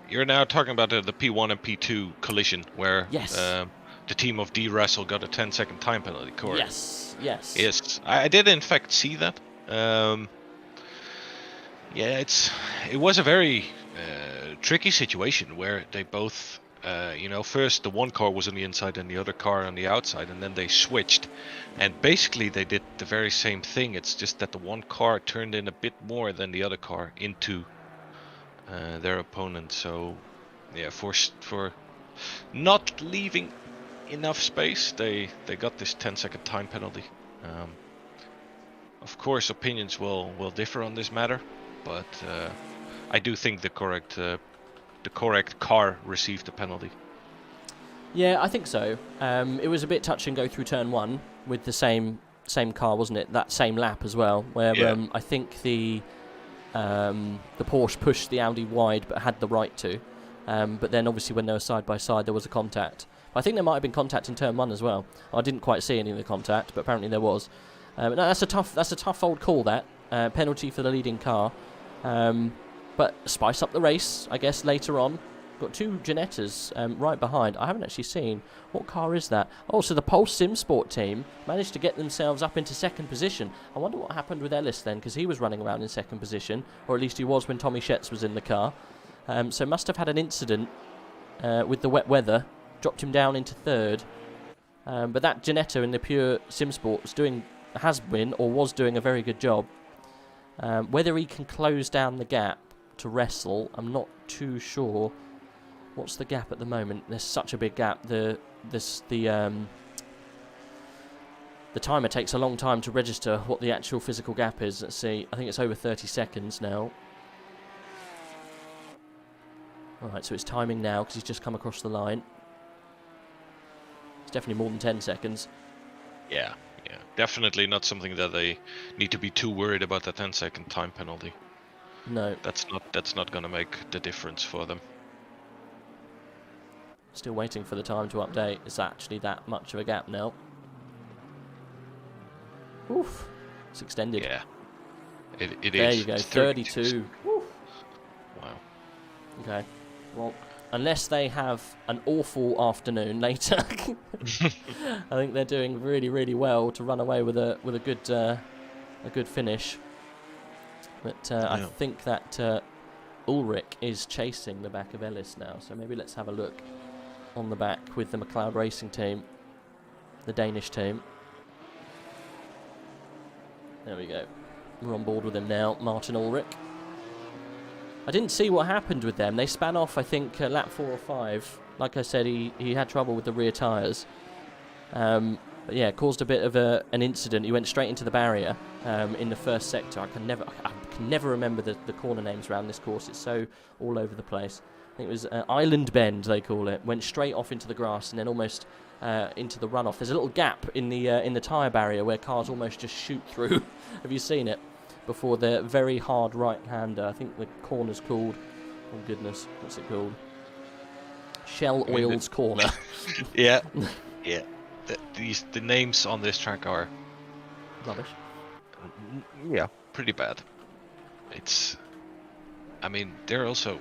You're now talking about the P1 and P2 collision, where yes. The team of D. Russell got a 10-second time penalty, correct? Yes. Yes, I did in fact see that. Yeah, it was a very tricky situation where they both, first the one car was on the inside and the other car on the outside, and then they switched, and basically they did the very same thing. It's just that the one car turned in a bit more than the other car into their opponent. So, yeah, for not leaving enough space, they got this 10-second time penalty. Of course, opinions will differ on this matter, but I do think the correct car received the penalty. Yeah, I think so. It was a bit touch and go through turn 1 with the same same car, wasn't it? That same lap as well, where Yeah. I think the Porsche pushed the Audi wide, but had the right to. But then obviously when they were side by side, there was a contact. I think there might have been contact in turn 1 as well. I didn't quite see any of the contact, but apparently there was. No, that's a tough old call. That penalty for the leading car. But spice up the race, I guess, later on. Got 2 Ginettas right behind. I haven't actually seen. What car is that? Oh, so the Pulse Sim Sport team managed to get themselves up into 2nd position. I wonder what happened with Ellis then, because he was running around in 2nd position, or at least he was when Tommy Schetz was in the car. So must have had an incident with the wet weather, dropped him down into 3rd. But that Ginetta in the pure Sim Sport was doing a very good job. Whether he can close down the gap to wrestle, I'm not too sure. What's the gap at the moment? There's such a big gap. The timer takes a long time to register what the actual physical gap is. Let's see. I think it's over 30 seconds now. Alright, so it's timing now because he's just come across the line. It's definitely more than 10 seconds. Yeah. Definitely not something that they need to be too worried about, the 10-second time penalty. No. That's not going to make the difference for them. Still waiting for the time to update. It's actually that much of a gap now. Oof. It's extended. Yeah. It is. There you go. It's 32. Woo. Wow. Okay. Well, unless they have an awful afternoon later, I think they're doing really, really well to run away with a good finish. But I think that Ulrich is chasing the back of Ellis now. So maybe let's have a look on the back with the McLeod Racing team, the Danish team. There we go. We're on board with him now, Martin Ulrich. I didn't see what happened with them. They span off, I think, lap 4 or 5. Like I said, he had trouble with the rear tyres. But yeah, caused a bit of an incident. He went straight into the barrier in the first sector. I can never remember the corner names around this course. It's so all over the place. I think it was Island Bend, they call it. Went straight off into the grass and then almost into the runoff. There's a little gap in the tyre barrier where cars almost just shoot through. Have you seen it? Before the very hard right-hander. I think the corner's called... Oh, goodness. What's it called? Shell Oils Corner. Yeah. Yeah. The names on this track are... Rubbish. Yeah, pretty bad. I mean, they're also...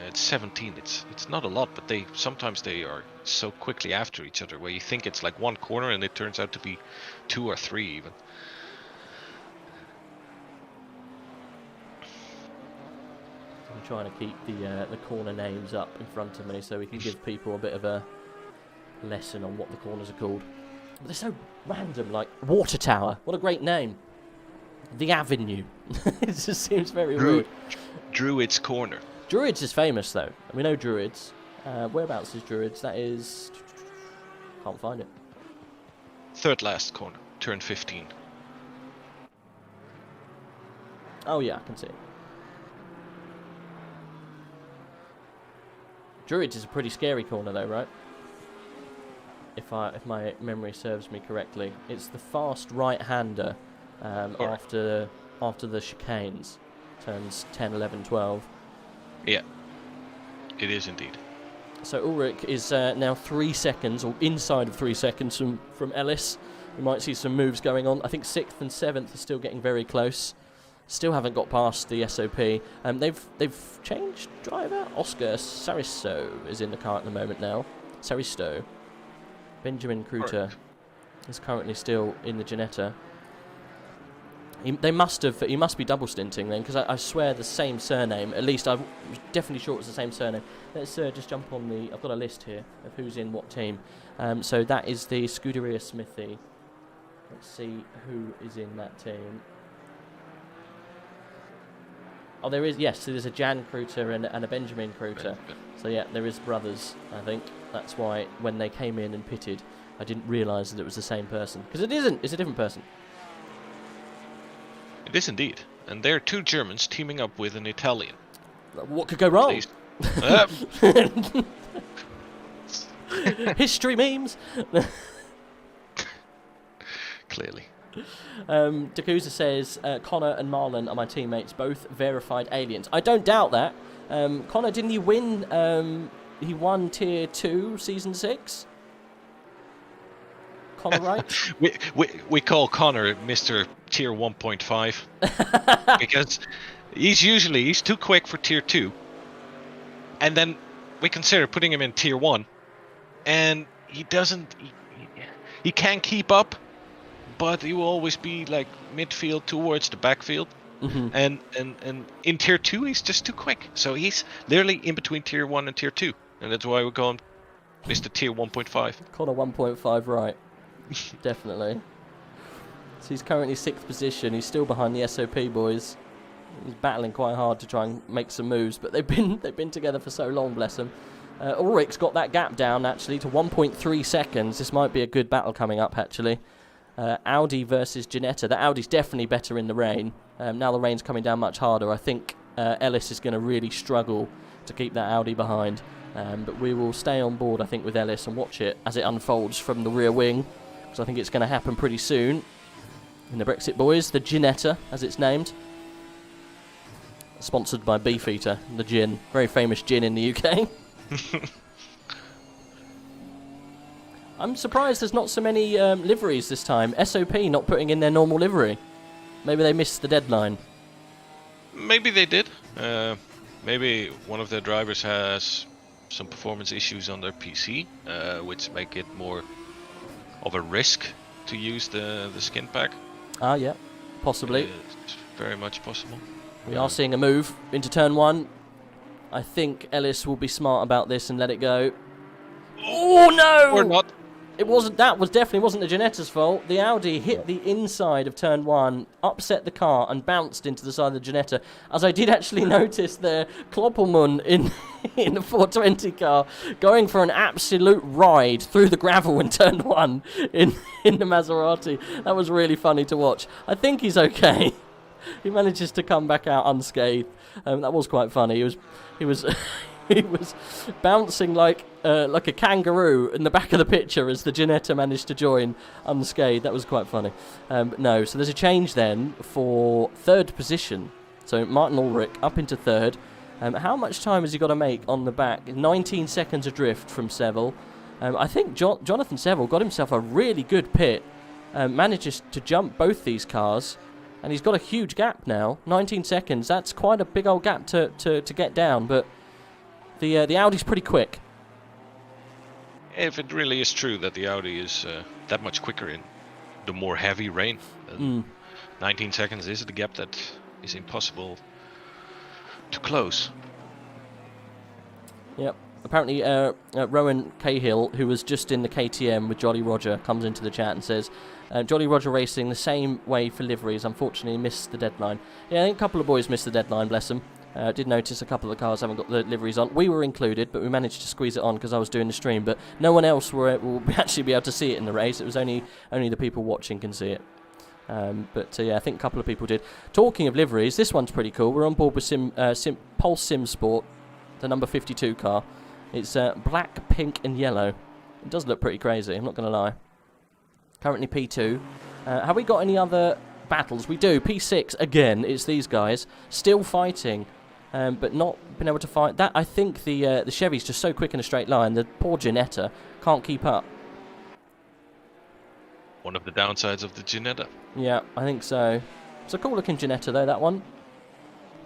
It's 17. It's not a lot, but sometimes they are so quickly after each other where you think it's like one corner and it turns out to be 2 or 3 even. I'm trying to keep the corner names up in front of me so we can give people a bit of a lesson on what the corners are called. But they're so random, like Water Tower. What a great name. The Avenue. It just seems very rude. Druid's Corner. Druids is famous though. We know Druids. Whereabouts is Druids? That is... Can't find it. Third last corner, turn 15. Oh yeah, I can see it. Druids is a pretty scary corner though, right? If my memory serves me correctly. It's the fast right-hander after the chicanes. Turns 10, 11, 12. Yeah, it is indeed. So Ulrich is now 3 seconds, or inside of 3 seconds from Ellis. We might see some moves going on. I think 6th and 7th are still getting very close. Still haven't got past the SOP. They've changed driver. Oscar Saristo is in the car at the moment now. Saristo. Benjamin Kruter is currently still in the Ginetta. He must be double stinting then, because I swear the same surname. At least I'm definitely sure it's the same surname. Let's just jump on the... I've got a list here of who's in what team. So that is the Scuderia Smithy. Let's see who is in that team. Oh, there is, yes, so there's a Jan Kruter and a Benjamin Kruter. So yeah, there is brothers, I think. That's why when they came in and pitted, I didn't realise that it was the same person. Because it isn't, it's a different person. It is indeed. And they're 2 Germans teaming up with an Italian. What could go wrong? Please. History memes! clearly. Dakusa says, Connor and Marlon are my teammates, both verified aliens. I don't doubt that. Connor, didn't he win? He won Tier 2, Season 6? Connor, right? we call Connor Mr. Tier 1.5 because he's too quick for Tier 2. And then we consider putting him in Tier 1. And he can't keep up. But he will always be like midfield towards the backfield, and in Tier 2 he's just too quick. So he's literally in between Tier 1 and Tier 2, and that's why we call him Mr. Tier 1.5. Connor 1.5, right? Definitely. So he's currently 6th position. He's still behind the SOP boys. He's battling quite hard to try and make some moves, but they've been together for so long, bless them. Ulrich's got that gap down actually to 1.3 seconds. This might be a good battle coming up actually. Audi versus Ginetta. The Audi's definitely better in the rain. Now the rain's coming down much harder. I think Ellis is going to really struggle to keep that Audi behind. But we will stay on board, I think, with Ellis and watch it as it unfolds from the rear wing. Because I think it's going to happen pretty soon. In the Brexit Boys, the Ginetta, as it's named. Sponsored by Beefeater, the gin. Very famous gin in the UK. I'm surprised there's not so many liveries this time. SOP not putting in their normal livery. Maybe they missed the deadline. Maybe they did. Maybe one of their drivers has some performance issues on their PC, which make it more of a risk to use the skin pack. Ah, yeah. Possibly. It's very much possible. We are seeing a move into turn 1. I think Ellis will be smart about this and let it go. Oh, no! Or not. It wasn't. That was definitely wasn't the Ginetta's fault. The Audi hit the inside of turn 1, upset the car, and bounced into the side of the Ginetta. As I did actually notice the Kloppelmann in the 420 car going for an absolute ride through the gravel in turn 1 in the Maserati. That was really funny to watch. I think he's okay. He manages to come back out unscathed. That was quite funny. He was bouncing like a kangaroo in the back of the picture as the Ginetta managed to join unscathed. That was quite funny. No, so there's a change then for 3rd position. So Martin Ulrich up into 3rd. How much time has he got to make on the back? 19 seconds adrift from Seville. I think Jonathan Seville got himself a really good pit. Manages to jump both these cars. And he's got a huge gap now. 19 seconds. That's quite a big old gap to get down. But the Audi's pretty quick. If it really is true that the Audi is that much quicker in the more heavy rain, 19 seconds is the gap that is impossible to close. Yep. Apparently, Rowan Cahill, who was just in the KTM with Jolly Roger, comes into the chat and says, Jolly Roger Racing the same way for liveries, unfortunately missed the deadline. Yeah, I think a couple of boys missed the deadline, bless them. Did notice a couple of the cars haven't got the liveries on. We were included, but we managed to squeeze it on because I was doing the stream. But no one else will actually be able to see it in the race. It was only the people watching can see it. Yeah, I think a couple of people did. Talking of liveries, this one's pretty cool. We're on board with Pulse Sim Sport, the number 52 car. It's black, pink, and yellow. It does look pretty crazy, I'm not going to lie. Currently P2. Have we got any other battles? We do. P6, again, it's these guys. Still fighting, but not been able to fight. That I think the Chevy's just so quick in a straight line. The poor Ginetta can't keep up. One of the downsides of the Ginetta. Yeah, I think so. It's a cool-looking Ginetta, though, that one.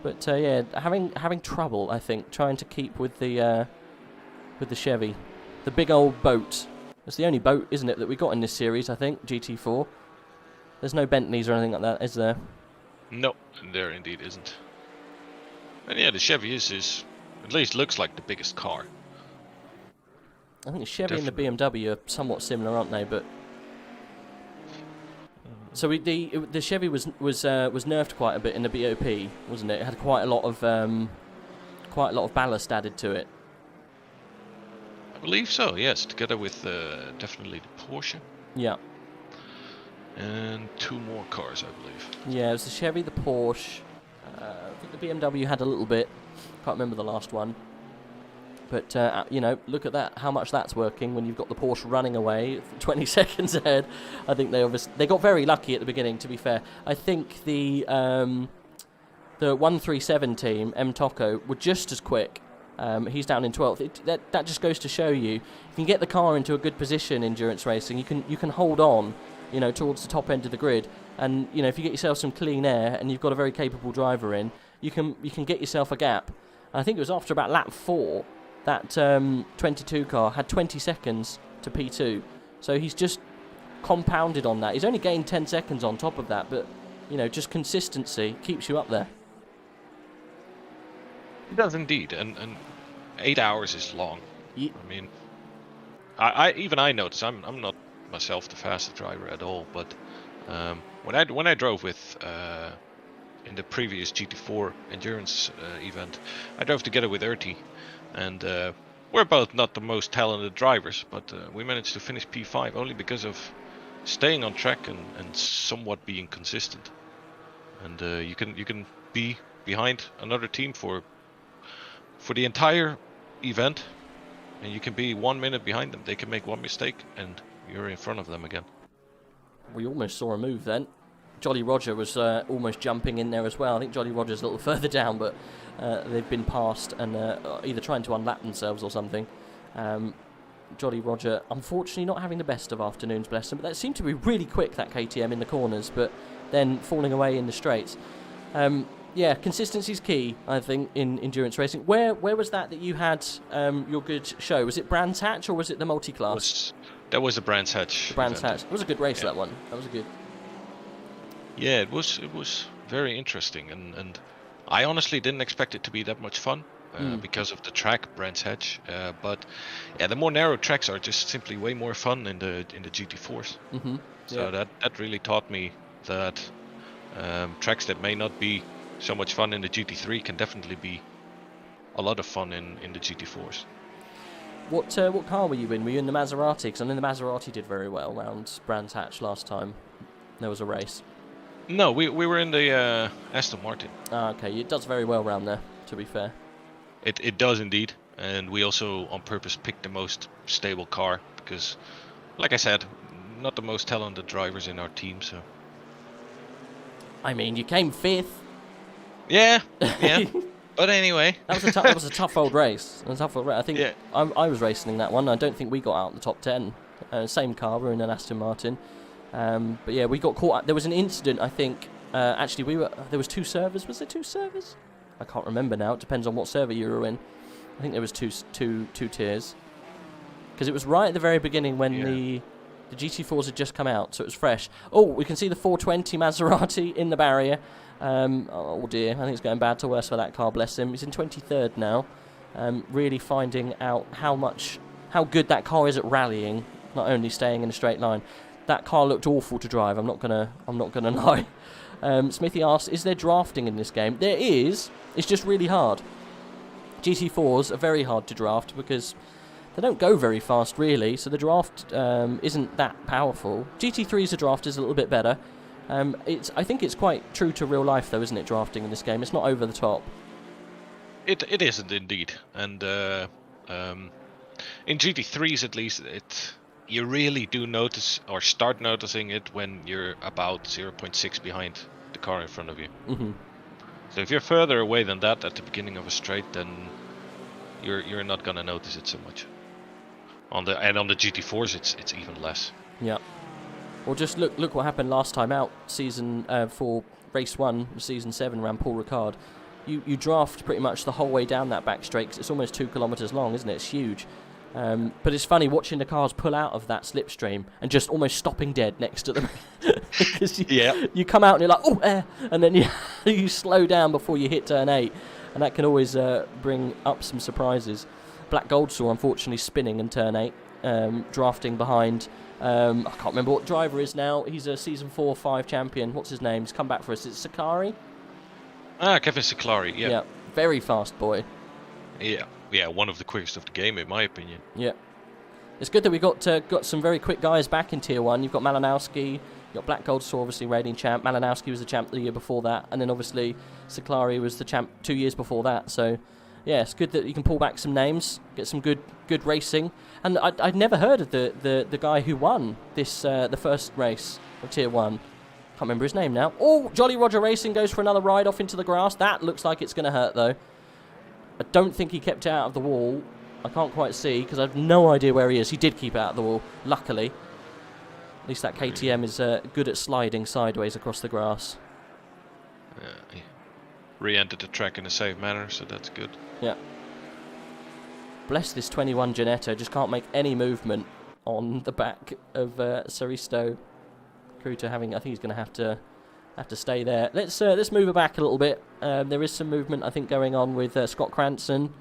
But, yeah, having trouble, I think, trying to keep with the Chevy. The big old boat. It's the only boat, isn't it, that we got in this series, I think, GT4. There's no Bentleys or anything like that, is there? No, there indeed isn't. And yeah, the Chevy is at least looks like the biggest car. I think the Chevy Definitely. and the BMW are somewhat similar, aren't they? But so the Chevy was nerfed quite a bit in the BOP, wasn't it? It had quite a lot of ballast added to it. I believe so, yes, together with definitely the Porsche. Yeah. And 2 more cars, I believe. Yeah, it was the Chevy, the Porsche. I think the BMW had a little bit. Can't remember the last one. But, you know, look at that, how much that's working when you've got the Porsche running away 20 seconds ahead. I think they got very lucky at the beginning, to be fair. I think the 137 team, M. Tocco, were just as quick. He's down in 12th. That just goes to show you, if you can get the car into a good position in endurance racing, you can hold on, you know, towards the top end of the grid. And, you know, if you get yourself some clean air and you've got a very capable driver in, you can get yourself a gap. I think it was after about lap 4 that 22 car had 20 seconds to P2. So he's just compounded on that. He's only gained 10 seconds on top of that, but, you know, just consistency keeps you up there. It does indeed, and 8 hours is long. Yeah. I mean, I notice I'm not myself the fastest driver at all, but when I drove with in the previous GT4 endurance event, I drove together with Erti, and we're both not the most talented drivers, but we managed to finish P5 only because of staying on track and somewhat being consistent. And you can be behind another team for the entire event, and you can be 1 minute behind them. They can make one mistake and you're in front of them again. We almost saw a move then. Jolly Roger was almost jumping in there as well. I think Jolly Roger's a little further down, but they've been passed and either trying to unlap themselves or something. Jolly Roger, unfortunately, not having the best of afternoons, bless him. But that seemed to be really quick, that KTM in the corners, but then falling away in the straights. Yeah, consistency's key, I think, in endurance racing. Where was that you had your good show? Was it Brands Hatch or was it the multi-class? That was the Brands Hatch. The Brands Hatch. It was a good race, that one. That was a good. Yeah, it was very interesting, and I honestly didn't expect it to be that much fun because of the track, Brands Hatch. But yeah, the more narrow tracks are just simply way more fun in the GT4s. Mm-hmm. So that really taught me that tracks that may not be so much fun in the GT3 can definitely be a lot of fun in the GT4s. What car were you in? Were you in the Maserati? Because I know the Maserati did very well around Brands Hatch last time there was a race. No, we were in the Aston Martin. Ah, okay. It does very well around there, to be fair. It does indeed, and we also on purpose picked the most stable car because, like I said, not the most talented drivers in our team. So. I mean, you came 5th. Yeah. But anyway, that was a tough old race. I think I was racing in that one. I don't think we got out in the top 10. Same car, we're in an Aston Martin. But yeah, we got caught. There was an incident. I think actually there was 2 servers. Was there 2 servers? I can't remember now. It depends on what server you were in. I think there was two tiers because it was right at the very beginning when the GT4s had just come out, so it was fresh. Oh, we can see the 420 Maserati in the barrier. Oh dear, I think it's going bad to worse for that car, bless him. He's in 23rd now, really finding out how good that car is at rallying, not only staying in a straight line. That car looked awful to drive, I'm not gonna lie. Smithy asks, is there drafting in this game? There is, it's just really hard. GT4s are very hard to draft because they don't go very fast really, so the draft isn't that powerful. GT3's draft is a little bit better. I think it's quite true to real life though, isn't it, drafting in this game? It's not over the top. It isn't indeed, and in GT3s at least, you really do notice or start noticing it when you're about 0.6 behind the car in front of you. Mm-hmm. So if you're further away than that at the beginning of a straight, then you're not gonna notice it so much. On the GT4s, it's even less. Yeah. Well, just look what happened last time out, season for race 1, season 7, around Paul Ricard. You draft pretty much the whole way down that back straight because it's almost 2 kilometers long, isn't it? It's huge. But it's funny watching the cars pull out of that slipstream and just almost stopping dead next to them. Because you come out and you're like, oh, air, and then you slow down before you hit turn 8, and that can always bring up some surprises. Black Gold Saw unfortunately spinning in turn 8, drafting behind. I can't remember what driver is now. He's a season 4-5 champion. What's his name? He's come back for us. It's Sakari. Kevin Sakari. Yeah, very fast boy. Yeah, one of the quickest of the game, in my opinion. Yeah. It's good that we got some very quick guys back in Tier 1. You've got Malinowski, you've got Black Gold Saw, obviously reigning champ. Malinowski was the champ the year before that, and then obviously Saklari was the champ 2 years before that. So Yeah, it's good that you can pull back some names, get some good racing. And I'd never heard of the guy who won this the first race of Tier 1. Can't remember his name now. Oh, Jolly Roger Racing goes for another ride off into the grass. That looks like it's going to hurt, though. I don't think he kept it out of the wall. I can't quite see, because I have no idea where he is. He did keep it out of the wall, luckily. At least that KTM is good at sliding sideways across the grass. He re-entered the track in a safe manner, so that's good. Yeah. Bless this 21 Janetto, just can't make any movement on the back of Saristo. Kruta having, I think he's going to have to stay there. Let's move it back a little bit. There is some movement, I think, going on with Scott Cranston,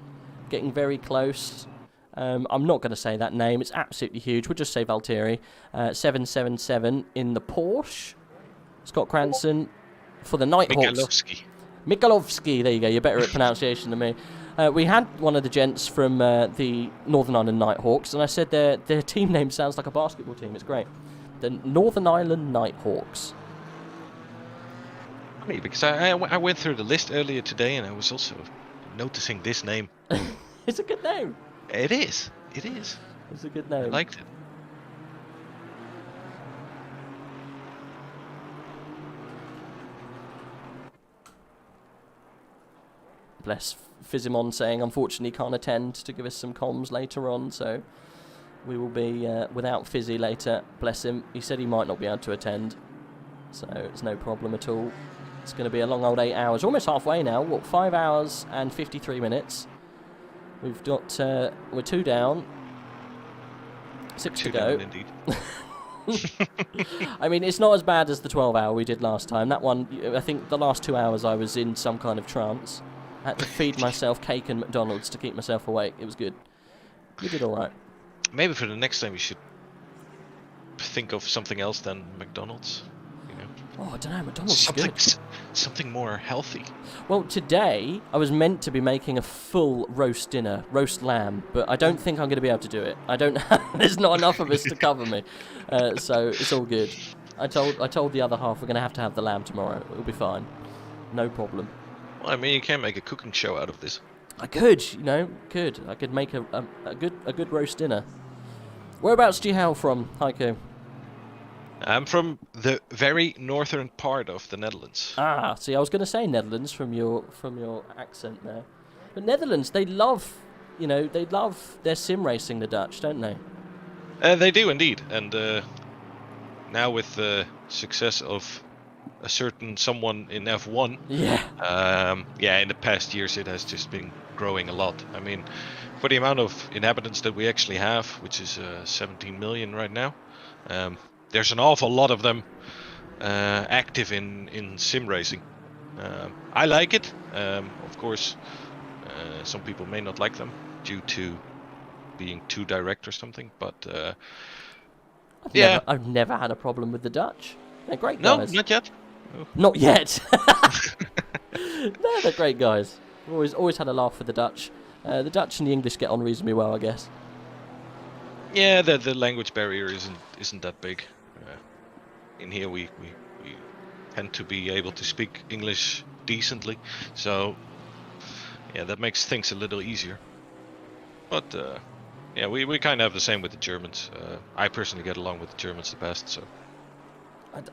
getting very close. I'm not going to say that name. It's absolutely huge. We'll just say Valtteri. 777 in the Porsche. Scott Cranston for the Nighthawks. Mikalovsky. There you go. You're better at pronunciation than me. We had one of the gents from the Northern Ireland Nighthawks, and I said their team name sounds like a basketball team. It's great. The Northern Ireland Nighthawks. Funny, because I went through the list earlier today, and I was also noticing this name. It's a good name. It is. It is. It's a good name. I liked it. Bless Fizimon saying, unfortunately, can't attend to give us some comms later on, so we will be without Fizzy later. Bless him. He said he might not be able to attend, so it's no problem at all. It's going to be a long old 8 hours. Almost halfway now. What, 5 hours and 53 minutes. We've got, we're 2 down. 6 to go. Down, indeed. I mean, it's not as bad as the 12-hour we did last time. That one, I think the last 2 hours I was in some kind of trance. I had to feed myself cake and McDonald's to keep myself awake. It was good. You did all right. Maybe for the next time you should think of something else than McDonald's. You know? Oh, I don't know. McDonald's is good. Something more healthy. Well, today I was meant to be making a full roast dinner, roast lamb, but I don't think I'm going to be able to do it. I don't. There's not enough of us to cover me, so it's all good. I told the other half we're going to have the lamb tomorrow. It'll be fine, no problem. Well, I mean, you can make a cooking show out of this. I could, I could make a good roast dinner. Whereabouts do you hail from, HaiCo? I'm from the very northern part of the Netherlands. Ah, see, I was going to say Netherlands from your accent there, but Netherlands, they love their sim racing, the Dutch, don't they? They do indeed, and now with the success of a certain someone in F1, in the past years it has just been growing a lot. I mean, for the amount of inhabitants that we actually have, which is 17 million right now, there's an awful lot of them active in sim racing. I like it. Of course, some people may not like them due to being too direct or something, but I've never had a problem with the Dutch. They're great guys. No, not yet. Oh. Not yet. No, they're great guys. Always had a laugh with the Dutch. The Dutch and the English get on reasonably well, I guess. Yeah, the language barrier isn't that big. In here we tend to be able to speak English decently, so yeah, that makes things a little easier. But we kind of have the same with the Germans. I personally get along with the Germans the best, so.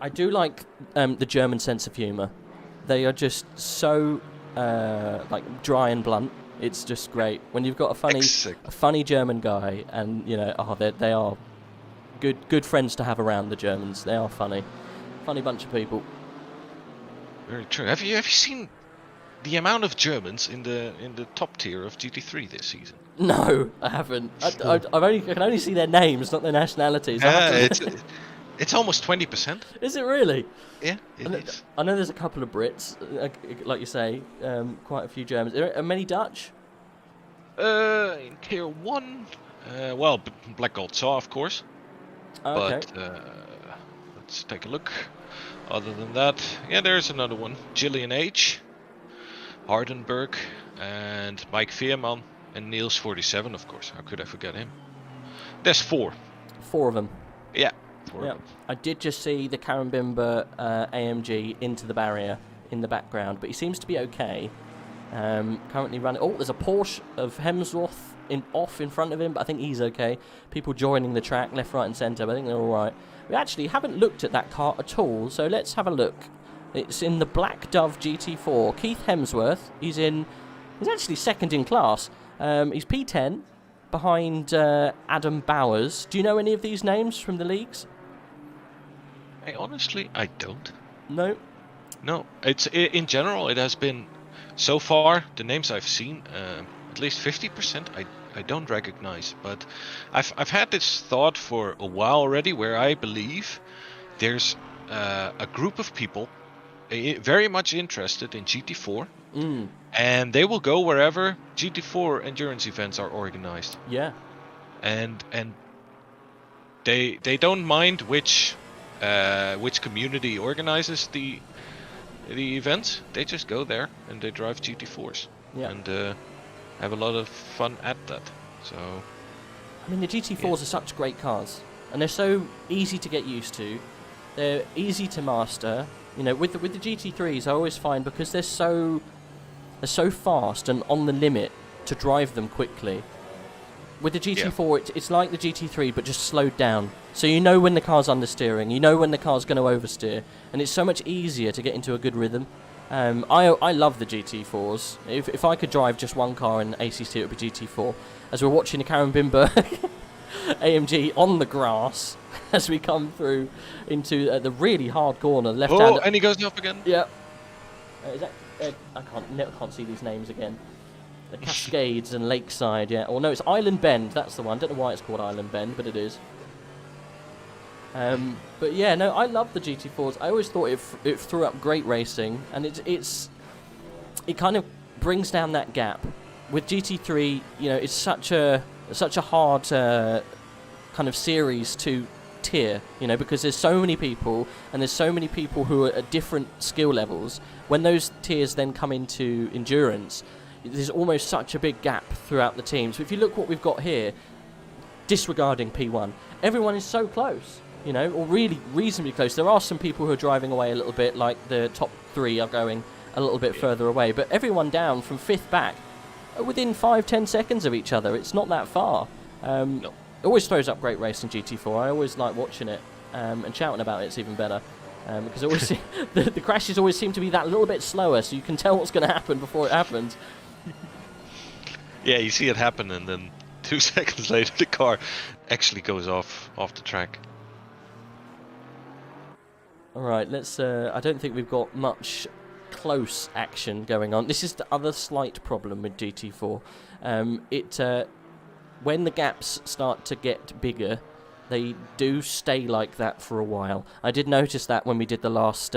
I do like the German sense of humour. They are just so dry and blunt. It's just great when you've got a funny German guy, and they are good friends to have around. The Germans, they are funny bunch of people. Very true. Have you seen the amount of Germans in the top tier of GT3 this season? No, I haven't. I can only see their names, not their nationalities. It's almost 20%. Is it really? Yeah, it is. I know there's a couple of Brits, like you say, quite a few Germans. Are many Dutch? In tier 1, Black Gold Saw, of course. Okay. But let's take a look. Other than that, there's another one. Gillian H, Hardenberg, and Mike Veerman, and Niels 47, of course. How could I forget him? There's 4. 4 of them. Yeah. I did just see the Karambimba AMG into the barrier in the background, but he seems to be okay. Currently running. Oh, there's a Porsche of Hemsworth off in front of him, but I think he's okay. People joining the track, left, right, and centre, but I think they're all right. We actually haven't looked at that car at all, so let's have a look. It's in the Black Dove GT4. Keith Hemsworth, he's actually second in class. He's P10 behind Adam Bowers. Do you know any of these names from the leagues? Honestly, I don't. No. No, in general, it has been so far the names I've seen, at least 50% I don't recognize. But I've had this thought for a while already, where I believe there's a group of people very much interested in GT4, and they will go wherever GT4 endurance events are organized. Yeah. And they don't mind which community organizes the events. They just go there and they drive GT4s, and have a lot of fun at that. So, I mean, the GT4s are such great cars, and they're so easy to get used to. They're easy to master. You know, with the GT3s, I always find, because they're so fast and on the limit to drive them quickly. With the GT4, it's like the GT3, but just slowed down. So you know when the car's understeering, you know when the car's going to oversteer, and it's so much easier to get into a good rhythm. I love the GT4s. If I could drive just one car in ACC, it would be GT4. As we're watching the Karen Bimber AMG on the grass as we come through into the really hard corner, left hand. Oh, and he goes up again. Yeah. Is that? I can't see these names again. The Cascades and Lakeside, yeah. Or no, it's Island Bend. That's the one. Don't know why it's called Island Bend, but it is. But yeah, no, I love the GT4s. I always thought it threw up great racing, and it kind of brings down that gap. With GT3, you know, it's such a hard kind of series to tier, you know, because there's so many people, and there's so many people who are at different skill levels. When those tiers then come into endurance, there's almost such a big gap throughout the teams. But if you look what we've got here, disregarding P1, everyone is so close, you know, or really reasonably close. There are some people who are driving away a little bit, like the top 3 are going a little bit further away, but everyone down from 5th back are within 5-10 seconds of each other. It's not that far. No. It always throws up great racing GT4. I always like watching it, and shouting about it's even better. Because always the crashes always seem to be that little bit slower, so you can tell what's going to happen before it happens. Yeah, you see it happen, and then 2 seconds later the car actually goes off the track. Alright, let's... I don't think we've got much close action going on. This is the other slight problem with GT4. When the gaps start to get bigger, they do stay like that for a while. I did notice that when we did the last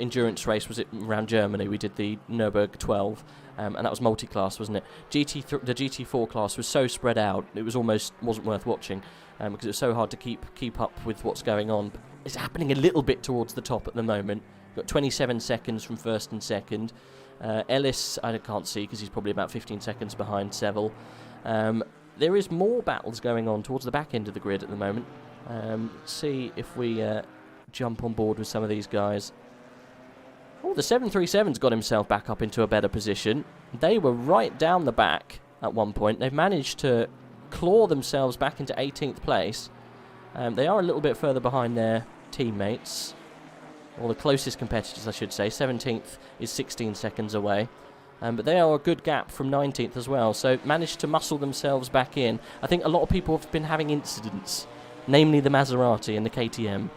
endurance race, was it around Germany? We did the Nürburgring 12, and that was multi-class, wasn't it? The GT4 class was so spread out, it wasn't worth watching, because it was so hard to keep up with what's going on. But it's happening a little bit towards the top at the moment. We've got 27 seconds from first and second. Ellis, I can't see because he's probably about 15 seconds behind Seville. There is more battles going on towards the back end of the grid at the moment. Let's see if we jump on board with some of these guys. Oh, the 737's got himself back up into a better position. They were right down the back at one point. They've managed to claw themselves back into 18th place. They are a little bit further behind their teammates. Or the closest competitors, I should say. 17th is 16 seconds away. But they are a good gap from 19th as well. So managed to muscle themselves back in. I think a lot of people have been having incidents. Namely the Maserati and the KTM.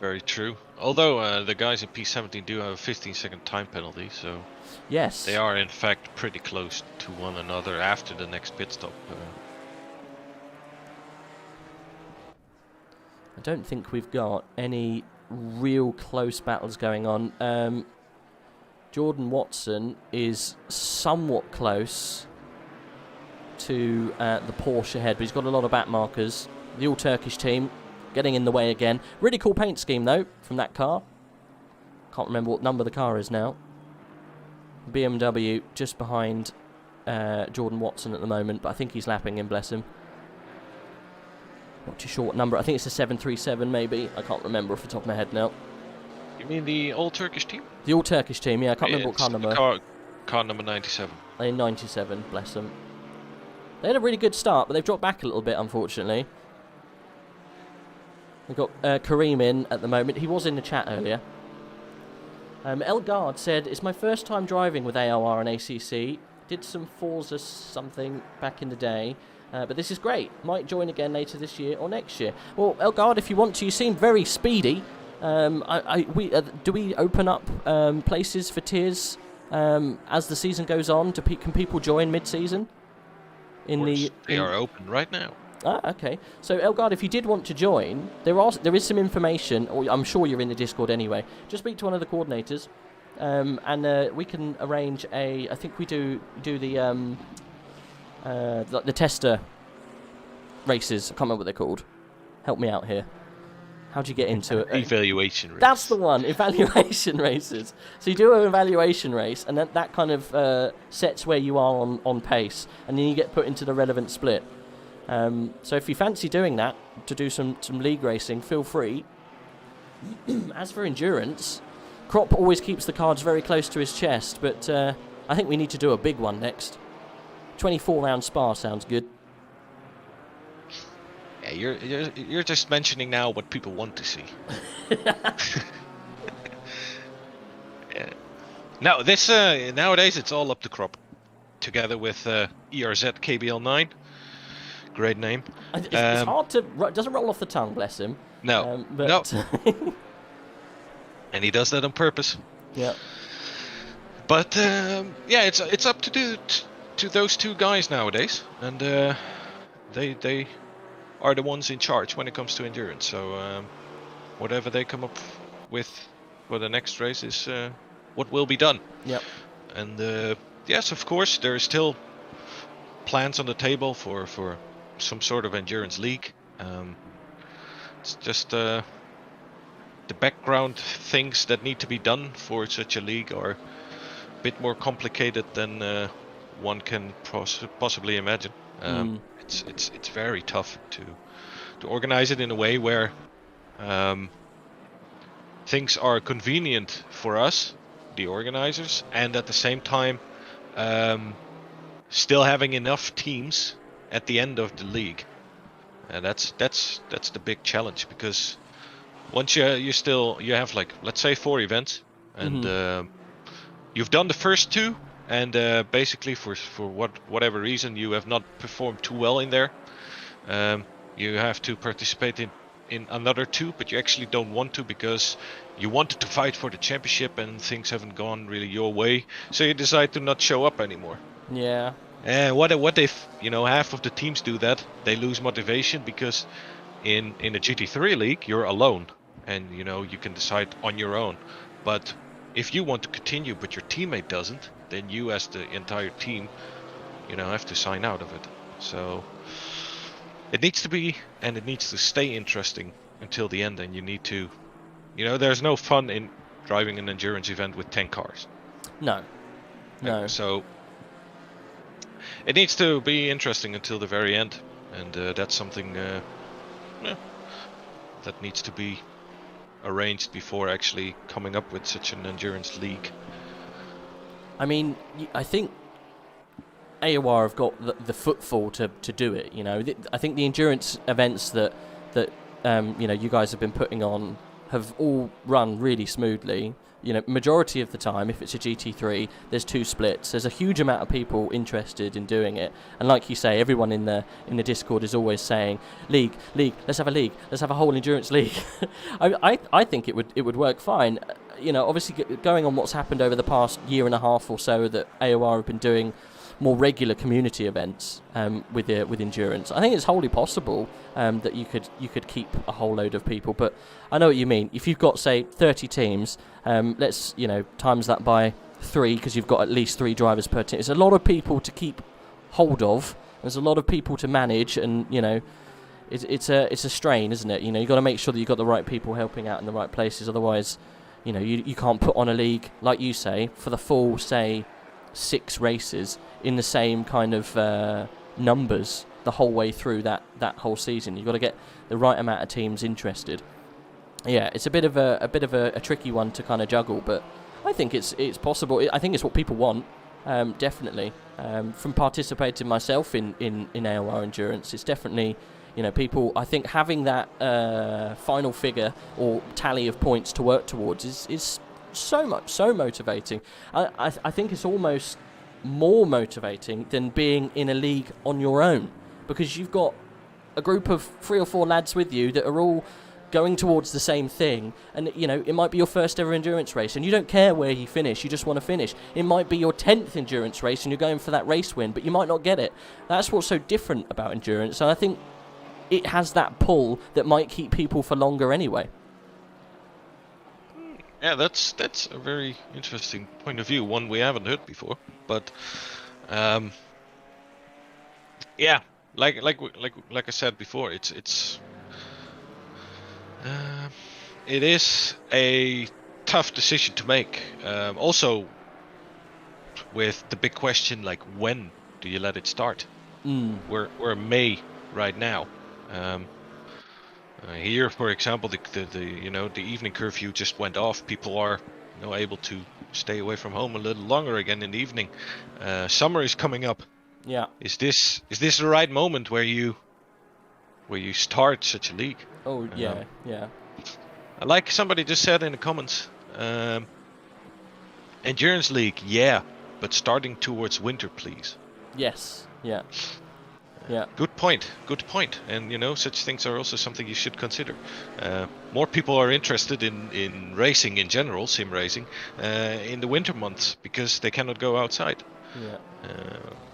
Very true. Although the guys in P17 do have a 15-second time penalty, so yes, they are in fact pretty close to one another after the next pit stop. I don't think we've got any real close battles going on. Jordan Watson is somewhat close to the Porsche ahead, but he's got a lot of back markers. The all-Turkish team getting in the way again. Really cool paint scheme, though, from that car. Can't remember what number the car is now. BMW just behind Jordan Watson at the moment, but I think he's lapping him, bless him. Not too sure what number. I think it's a 737, maybe. I can't remember off the top of my head now. You mean the All Turkish team? The All Turkish team, yeah. I can't remember what car number. Car number 97. In 97, bless them. They had a really good start, but they've dropped back a little bit, unfortunately. We've got Kareem in at the moment. He was in the chat earlier. Elgato said, it's my first time driving with AOR and ACC. Did some Forza something back in the day. But this is great. Might join again later this year or next year. Well, Elgato, if you want to, you seem very speedy. Do we open up places for tiers as the season goes on? Can people join mid-season? They are open right now. Ah, okay. So, Elgato, if you did want to join, there is some information, or I'm sure you're in the Discord anyway. Just speak to one of the coordinators, and we can arrange I think we do the tester races. I can't remember what they're called. Help me out here. How do you get into it? Evaluation race. That's the one, evaluation races. So you do an evaluation race, and that kind of sets where you are on pace, and then you get put into the relevant split. So if you fancy doing that, to do some league racing, feel free. As for endurance, Crop always keeps the cards very close to his chest, but I think we need to do a big one next. 24-round Spa sounds good. Yeah, you're just mentioning now what people want to see. Yeah. No, this nowadays it's all up to Crop, together with ERZ KBL9. Great name. It's hard to... It doesn't roll off the tongue, bless him. No, but no. And he does that on purpose. Yeah. But yeah, it's up to those two guys nowadays, and they are the ones in charge when it comes to endurance. So whatever they come up with for the next race is what will be done. Yep. And yes, of course, there are still plans on the table for some sort of endurance league. It's just the background things that need to be done for such a league are a bit more complicated than one can possibly imagine. It's very tough to organize it in a way where things are convenient for us, the organizers, and at the same time still having enough teams at the end of the league. And that's the big challenge, because once you have, like, let's say 4 events, and you've done the first 2, and basically for whatever reason you have not performed too well in there, you have to participate in another 2, but you actually don't want to because you wanted to fight for the championship and things haven't gone really your way, so you decide to not show up anymore. Yeah. And what if half of the teams do that? They lose motivation because in a GT3 league you're alone, and you can decide on your own. But if you want to continue but your teammate doesn't, then you as the entire team have to sign out of it. So it needs to be, and it needs to stay interesting until the end, and you need to there's no fun in driving an endurance event with 10 cars. No. So it needs to be interesting until the very end, and that's something that needs to be arranged before actually coming up with such an endurance league. I mean, I think AOR have got the footfall to do it. I think the endurance events that you guys have been putting on have all run really smoothly. Majority of the time, if it's a GT3, there's 2 splits. There's a huge amount of people interested in doing it, and like you say, everyone in the Discord is always saying, "League, let's have a league, let's have a whole endurance league." I think it would work fine. Obviously, going on what's happened over the past year and a half or so, that AOR have been doing more regular community events with endurance. I think it's wholly possible that you could keep a whole load of people. But I know what you mean. If you've got, say, 30 teams, let's times that by 3, because you've got at least 3 drivers per team. It's a lot of people to keep hold of. There's a lot of people to manage, and it's a strain, isn't it? You've got to make sure that you've got the right people helping out in the right places. Otherwise, you can't put on a league, like you say, for the full, say, 6 races in the same kind of numbers the whole way through that whole season. You've got to get the right amount of teams interested. Yeah, it's a bit of a tricky one to kind of juggle, but I think it's possible. I think it's what people want, definitely. From participating myself in AOR endurance, it's definitely, you know, people. I think having that final figure or tally of points to work towards is so motivating. I think it's almost more motivating than being in a league on your own, because you've got a group of 3 or 4 lads with you that are all going towards the same thing, and you know, it might be your first ever endurance race and you don't care where you finish, you just want to finish. It might be your 10th endurance race and you're going for that race win, but you might not get it. That's what's so different about endurance, and I think it has that pull that might keep people for longer anyway. Yeah, that's a very interesting point of view, one we haven't heard before. But yeah, like I said before, it is a tough decision to make. Also, with the big question, like, when do you let it start? We're May right now. Here, for example, the evening curfew just went off. People are able to stay away from home a little longer again in the evening. Summer is coming up. Yeah. Is this the right moment where you start such a league? Oh yeah, yeah. Like somebody just said in the comments, endurance league, yeah, but starting towards winter, please. Yes. Yeah. Yeah. Good point. And such things are also something you should consider. More people are interested in racing in general, sim racing, in the winter months because they cannot go outside. Yeah.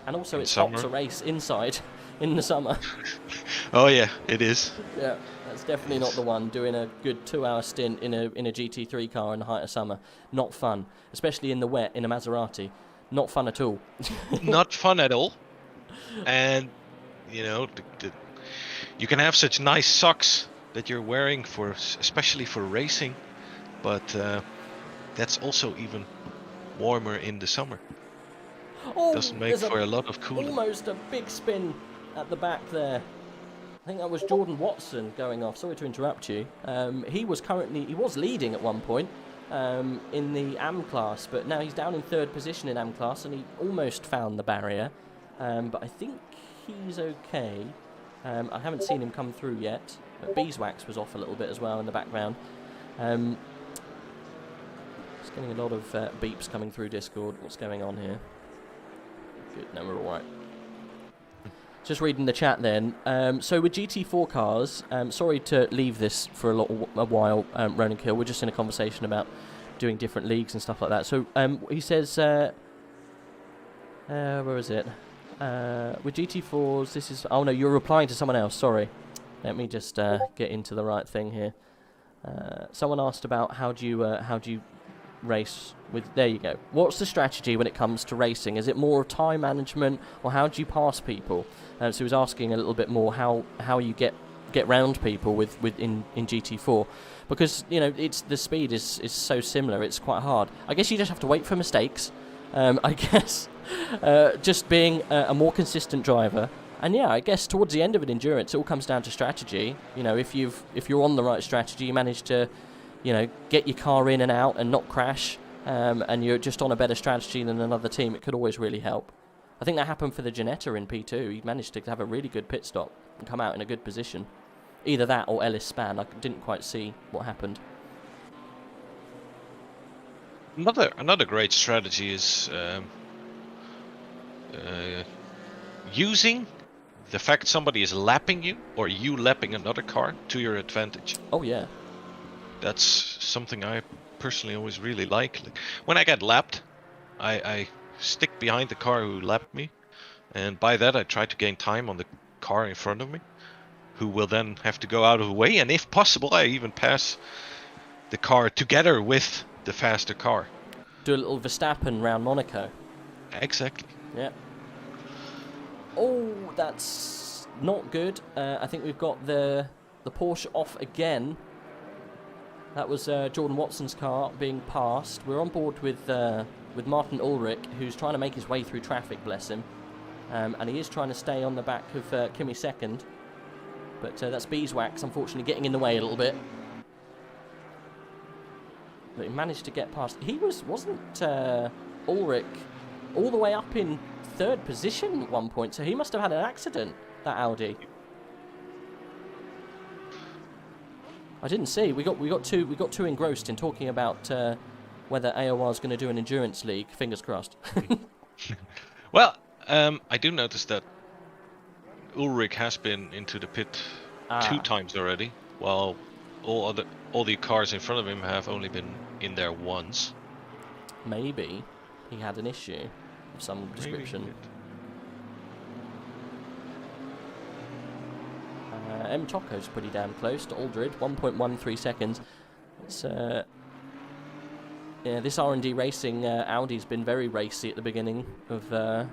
And also it's summer. hot to race inside in the summer. Oh yeah, it is. Yeah, that's definitely not the one. Doing a good 2-hour stint in a GT3 car in the height of summer, not fun. Especially in the wet in a Maserati, not fun at all. Not fun at all. And you can have such nice socks that you're wearing especially for racing, but that's also even warmer in the summer. Oh, doesn't make for a lot of cooling. Almost a big spin at the back there. I think that was Jordan Watson going off. Sorry to interrupt you. He was leading at one point in the AM class, but now he's down in 3rd position in AM class, and he almost found the barrier. But I think he's okay. I haven't seen him come through yet. But Beeswax was off a little bit as well in the background. Just getting a lot of beeps coming through Discord. What's going on here? Good, no, we're all right. Just reading the chat then. So with GT4 cars, sorry to leave this for a while, Ronan Kill. We're just in a conversation about doing different leagues and stuff like that. So he says, where is it? With GT4s, this is... Oh no, you're replying to someone else, sorry. Let me just get into the right thing here. Someone asked about how do you race with... There you go. What's the strategy when it comes to racing? Is it more time management, or how do you pass people? So he was asking a little bit more how you get round people in GT4, because it's the speed is so similar. It's quite hard. I guess you just have to wait for mistakes. I guess just being a more consistent driver, and yeah, I guess towards the end of an endurance, it all comes down to strategy. If you're on the right strategy, you manage to get your car in and out and not crash, and you're just on a better strategy than another team, it could always really help. I think that happened for the Ginetta in P2. He managed to have a really good pit stop and come out in a good position. Either that or Ellis Span. I didn't quite see what happened. Another great strategy is using the fact somebody is lapping you, or you lapping another car, to your advantage. Oh yeah. That's something I personally always really like. When I get lapped, I stick behind the car who lapped me, and by that I try to gain time on the car in front of me, who will then have to go out of the way, and if possible I even pass the car together with the faster car. Do a little Verstappen round Monaco. Exactly. Yeah. Oh, that's not good. I think we've got the Porsche off again. That was Jordan Watson's car being passed. We're on board with Martin Ulrich, who's trying to make his way through traffic, bless him. And he is trying to stay on the back of Kimi second. But that's Beeswax, unfortunately, getting in the way a little bit. But he managed to get past. He wasn't Ulrich all the way up in 3rd position at one point, so he must have had an accident, that Audi. I didn't see. We got too engrossed in talking about whether AOR is going to do an endurance league. Fingers crossed. Well, I do notice that Ulrich has been into the pit 2 times already, while all the cars in front of him have only been in there once. Maybe he had an issue of some description. M Toco's pretty damn close to Aldred, 1.13 seconds. It's yeah, this R&D Racing Audi's been very racy at the beginning of the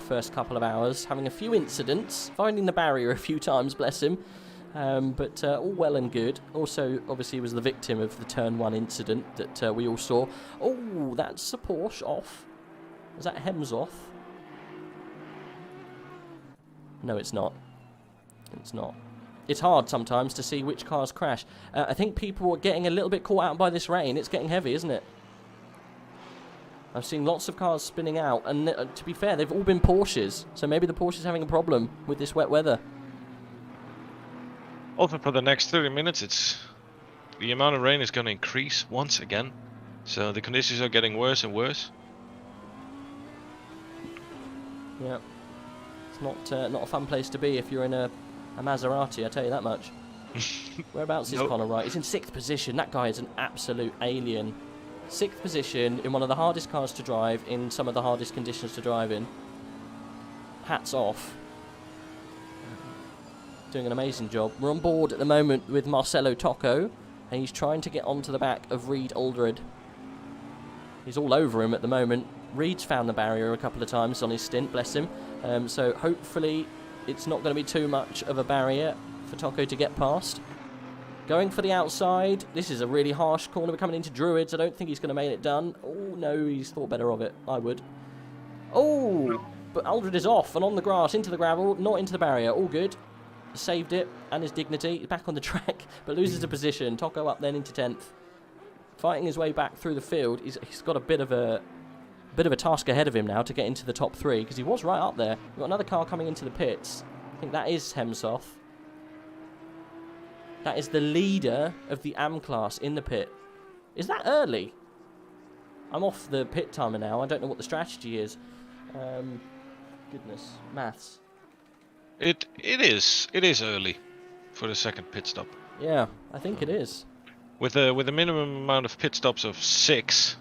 first couple of hours, having a few incidents, finding the barrier a few times, bless him. But all well and good. Also, obviously, was the victim of the turn 1 incident that we all saw. Oh, that's a Porsche off. Is that Hems off? No, it's not. It's not. It's hard sometimes to see which cars crash. I think people are getting a little bit caught out by this rain. It's getting heavy, isn't it? I've seen lots of cars spinning out, and to be fair, they've all been Porsches. So maybe the Porsche's having a problem with this wet weather. Also, for the next 30 minutes, the amount of rain is going to increase once again. So the conditions are getting worse and worse. Yeah, it's not a fun place to be if you're in a Maserati, I tell you that much. Whereabouts is Connor Wright? He's in 6th position. That guy is an absolute alien. 6th position in one of the hardest cars to drive, in some of the hardest conditions to drive in. Hats off. Doing an amazing job. We're on board at the moment with Marcelo Tocco, and he's trying to get onto the back of Reed Aldred. He's all over him at the moment. Reed's found the barrier a couple of times on his stint, bless him. So hopefully it's not going to be too much of a barrier for Tocco to get past. Going for the outside. This is a really harsh corner. We're coming into Druids. I don't think he's going to make it done. Oh, no, he's thought better of it. I would. Oh, but Aldred is off and on the grass, into the gravel, not into the barrier. All good. Saved it and his dignity. He's back on the track, but loses a position. Tocco up then into 10th. Fighting his way back through the field. He's got a bit of a task ahead of him now to get into the top 3, because he was right up there. We've got another car coming into the pits. I think that is Hemsoth. That is the leader of the AM class in the pit. Is that early? I'm off the pit timer now. I don't know what the strategy is. Goodness, maths. It is early for the second pit stop. Yeah, I think it is. With a minimum amount of pit stops of 6,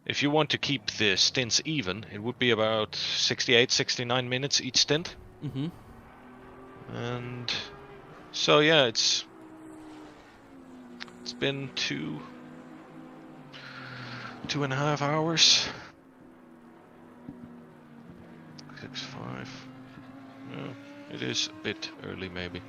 if you want to keep the stints even, it would be about 68, 69 minutes each stint. Mm-hmm. And so yeah, it's been 2.5 hours. 6, 5. Yeah, it is a bit early maybe.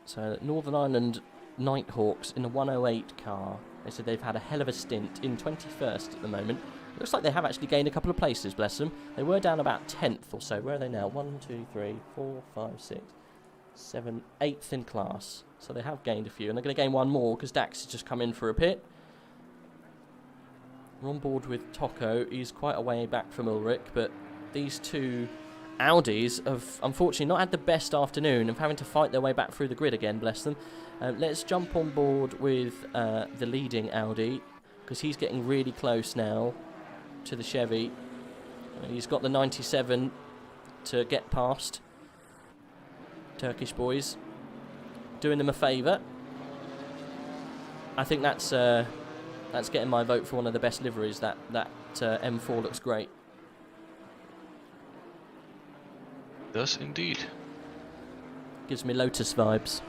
So Northern Ireland Nighthawks in a 108 car. They said they've had a hell of a stint, in 21st at the moment. Looks like they have actually gained a couple of places, bless them. They were down about 10th or so. Where are they now? 1, 2, 3, 4, 5, 6, 7, 8th in class. So they have gained a few, and they're going to gain one more because Dax has just come in for a pit. We're on board with Tocco. He's quite a way back from Ulrich, but these two Audis have unfortunately not had the best afternoon of having to fight their way back through the grid again, bless them. Let's jump on board with the leading Audi, because he's getting really close now to the Chevy. He's got the 97 to get past. Turkish boys doing them a favour. I think that's getting my vote for one of the best liveries. That M4 looks great. Does indeed. Gives me Lotus vibes.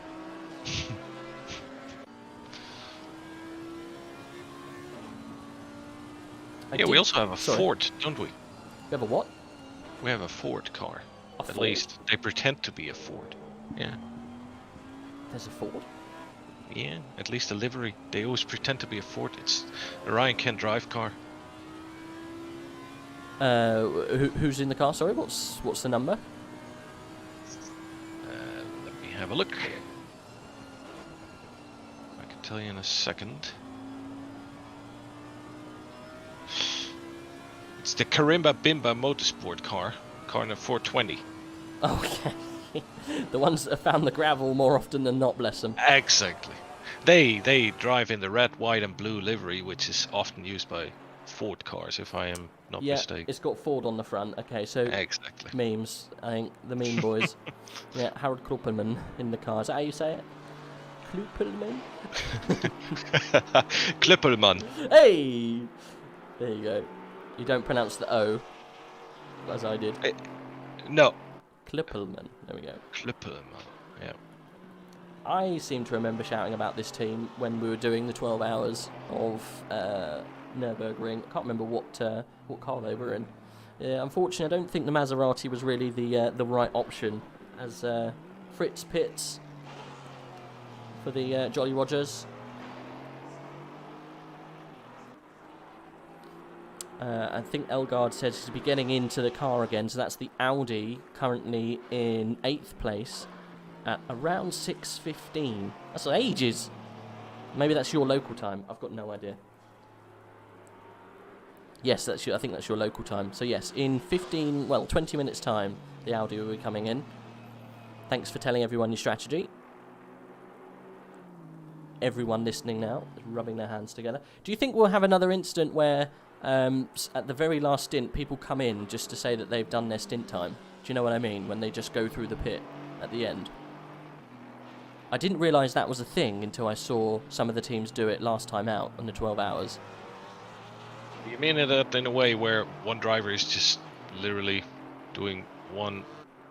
Yeah, we also have a Ford, don't we? We have a what? We have a Ford car. At Ford? least they pretend to be a Ford. Yeah. There's a Ford? Yeah, at least a livery. They always pretend to be a Ford. It's a Ryan Kent drive car. Who's in the car? Sorry, what's the number? Let me have a look. tell you in a second. It's the Karimba Bimba Motorsport car number 420. Okay. The ones that have found the gravel more often than not, bless them. Exactly. They drive in the red, white, and blue livery, which is often used by Ford cars, if I am not mistaken. It's got Ford on the front. Okay, so Exactly. memes. I think the meme boys. Yeah, Harold Kloppelman in the car. Is that how you say it? Kloppelman? Klippelman. Hey! There you go. You don't pronounce the O, as I did. No. Klippelman. There we go. Klippelman. Yeah. I seem to remember shouting about this team when we were doing the 12 hours of Nürburgring. I can't remember what car they were in. Yeah, unfortunately, I don't think the Maserati was really the right option as Fritz pits for the Jolly Rogers. I think Elgaard says to be getting into the car again, so that's the Audi currently in 8th place at around 6:15. That's ages. Maybe that's your local time. I've got no idea. Yes, I think that's your local time. So yes, in 20 minutes time, the Audi will be coming in. Thanks for telling everyone your strategy. Everyone listening now is rubbing their hands together. Do you think we'll have another incident where at the very last stint, people come in just to say that they've done their stint time? Do you know what I mean? When they just go through the pit at the end. I didn't realise that was a thing until I saw some of the teams do it last time out on the 12 hours. You mean it in a way where one driver is just literally doing one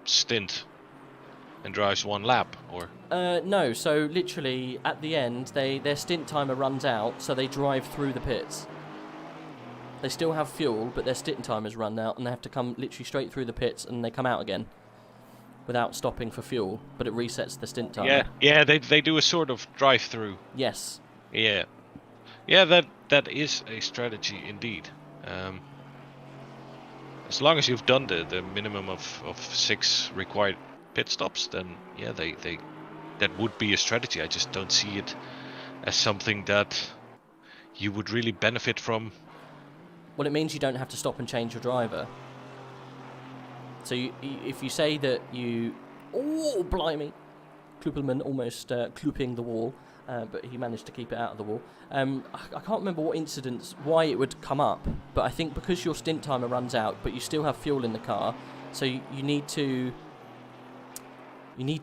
stint and drives one lap, or? No, so literally at the end, their stint timer runs out, so they drive through the pits. They still have fuel, but their stint timer's run out, and they have to come literally straight through the pits, and they come out again without stopping for fuel, but it resets the stint timer. Yeah, they do a sort of drive-through. Yes. Yeah, that is a strategy indeed. As long as you've done the minimum of 6 required pit stops, then yeah, that would be a strategy. I just don't see it as something that you would really benefit from. Well, it means you don't have to stop and change your driver. So if you say that you... Oh, blimey! Kloppelman almost klooping the wall, but he managed to keep it out of the wall. I can't remember what incidents, why it would come up, but I think because your stint timer runs out, but you still have fuel in the car, so you need to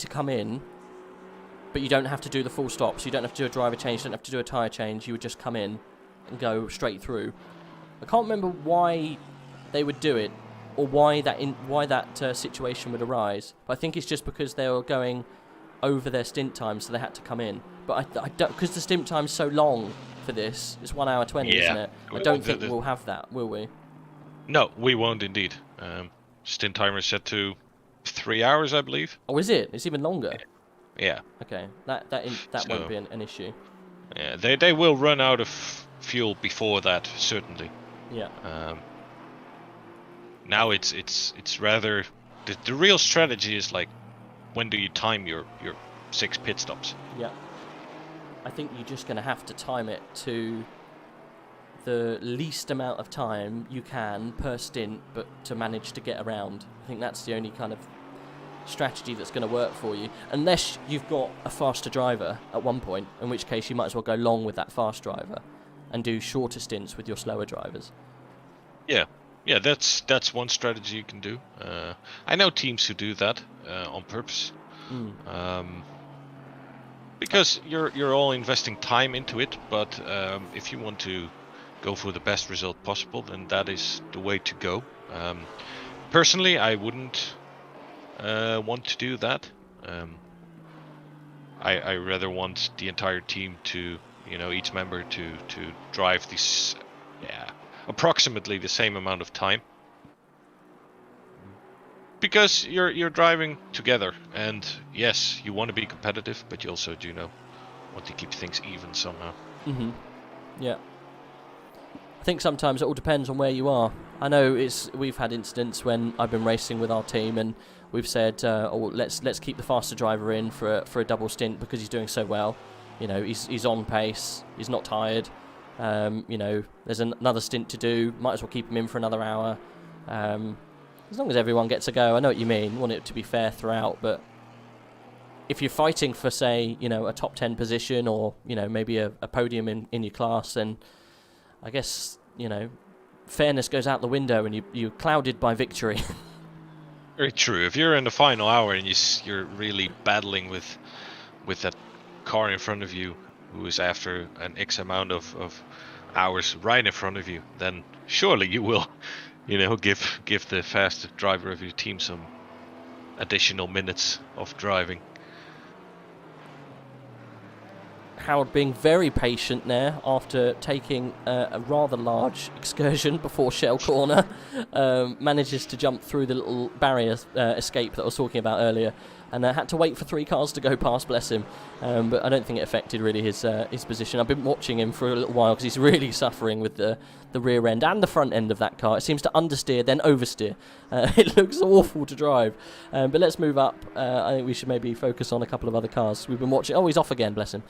come in, but you don't have to do the full stop, so you don't have to do a driver change, you don't have to do a tyre change, you would just come in and go straight through. I can't remember why they would do it, or why that situation would arise. But I think it's just because they were going over their stint time, so they had to come in. But I don't, because the stint time's so long for this. It's 1 hour 20, isn't it? I don't think we'll have that, will we? No, we won't indeed. Stint timer is set to 3 hours, I believe. Oh, is it? It's even longer. Yeah. Okay, that won't be an issue. Yeah, they will run out of fuel before that, certainly. Yeah. Now it's rather the real strategy is like, when do you time your 6 pit stops? Yeah. I think you're just going to have to time it to the least amount of time you can per stint, but to manage to get around. I think that's the only kind of strategy that's going to work for you, unless you've got a faster driver at one point, in which case you might as well go long with that fast driver and do shorter stints with your slower drivers. Yeah, that's one strategy you can do. I know teams who do that on purpose, because you're all investing time into it. But if you want to go for the best result possible, then that is the way to go. Personally, I wouldn't want to do that. I rather want the entire team to, each member to drive this, approximately the same amount of time, because you're driving together, and yes, you want to be competitive, but you also want to keep things even somehow. Yeah. I think sometimes it all depends on where you are. I know we've had incidents when I've been racing with our team and we've said, let's keep the faster driver in for a double stint because he's doing so well. You know, he's on pace. He's not tired. You know, there's another stint to do. Might as well keep him in for another hour. As long as everyone gets a go. I know what you mean. Want it to be fair throughout, but if you're fighting for, say, you know, a top 10 position, or, you know, maybe a podium in your class, then I guess, you know, fairness goes out the window and you're clouded by victory. Very true. If you're in the final hour and you're really battling with that car in front of you, who is after an X amount of hours right in front of you, then surely you will, you know, give the fastest driver of your team some additional minutes of driving. Howard being very patient there after taking a rather large excursion before Shell Corner. Manages to jump through the little barrier escape that I was talking about earlier, and had to wait for 3 cars to go past, bless him. But I don't think it affected really his position. I've been watching him for a little while because he's really suffering with the rear end and the front end of that car. It seems to understeer, then oversteer. It looks awful to drive. But let's move up. I think we should maybe focus on a couple of other cars. We've been watching... Oh, he's off again, bless him.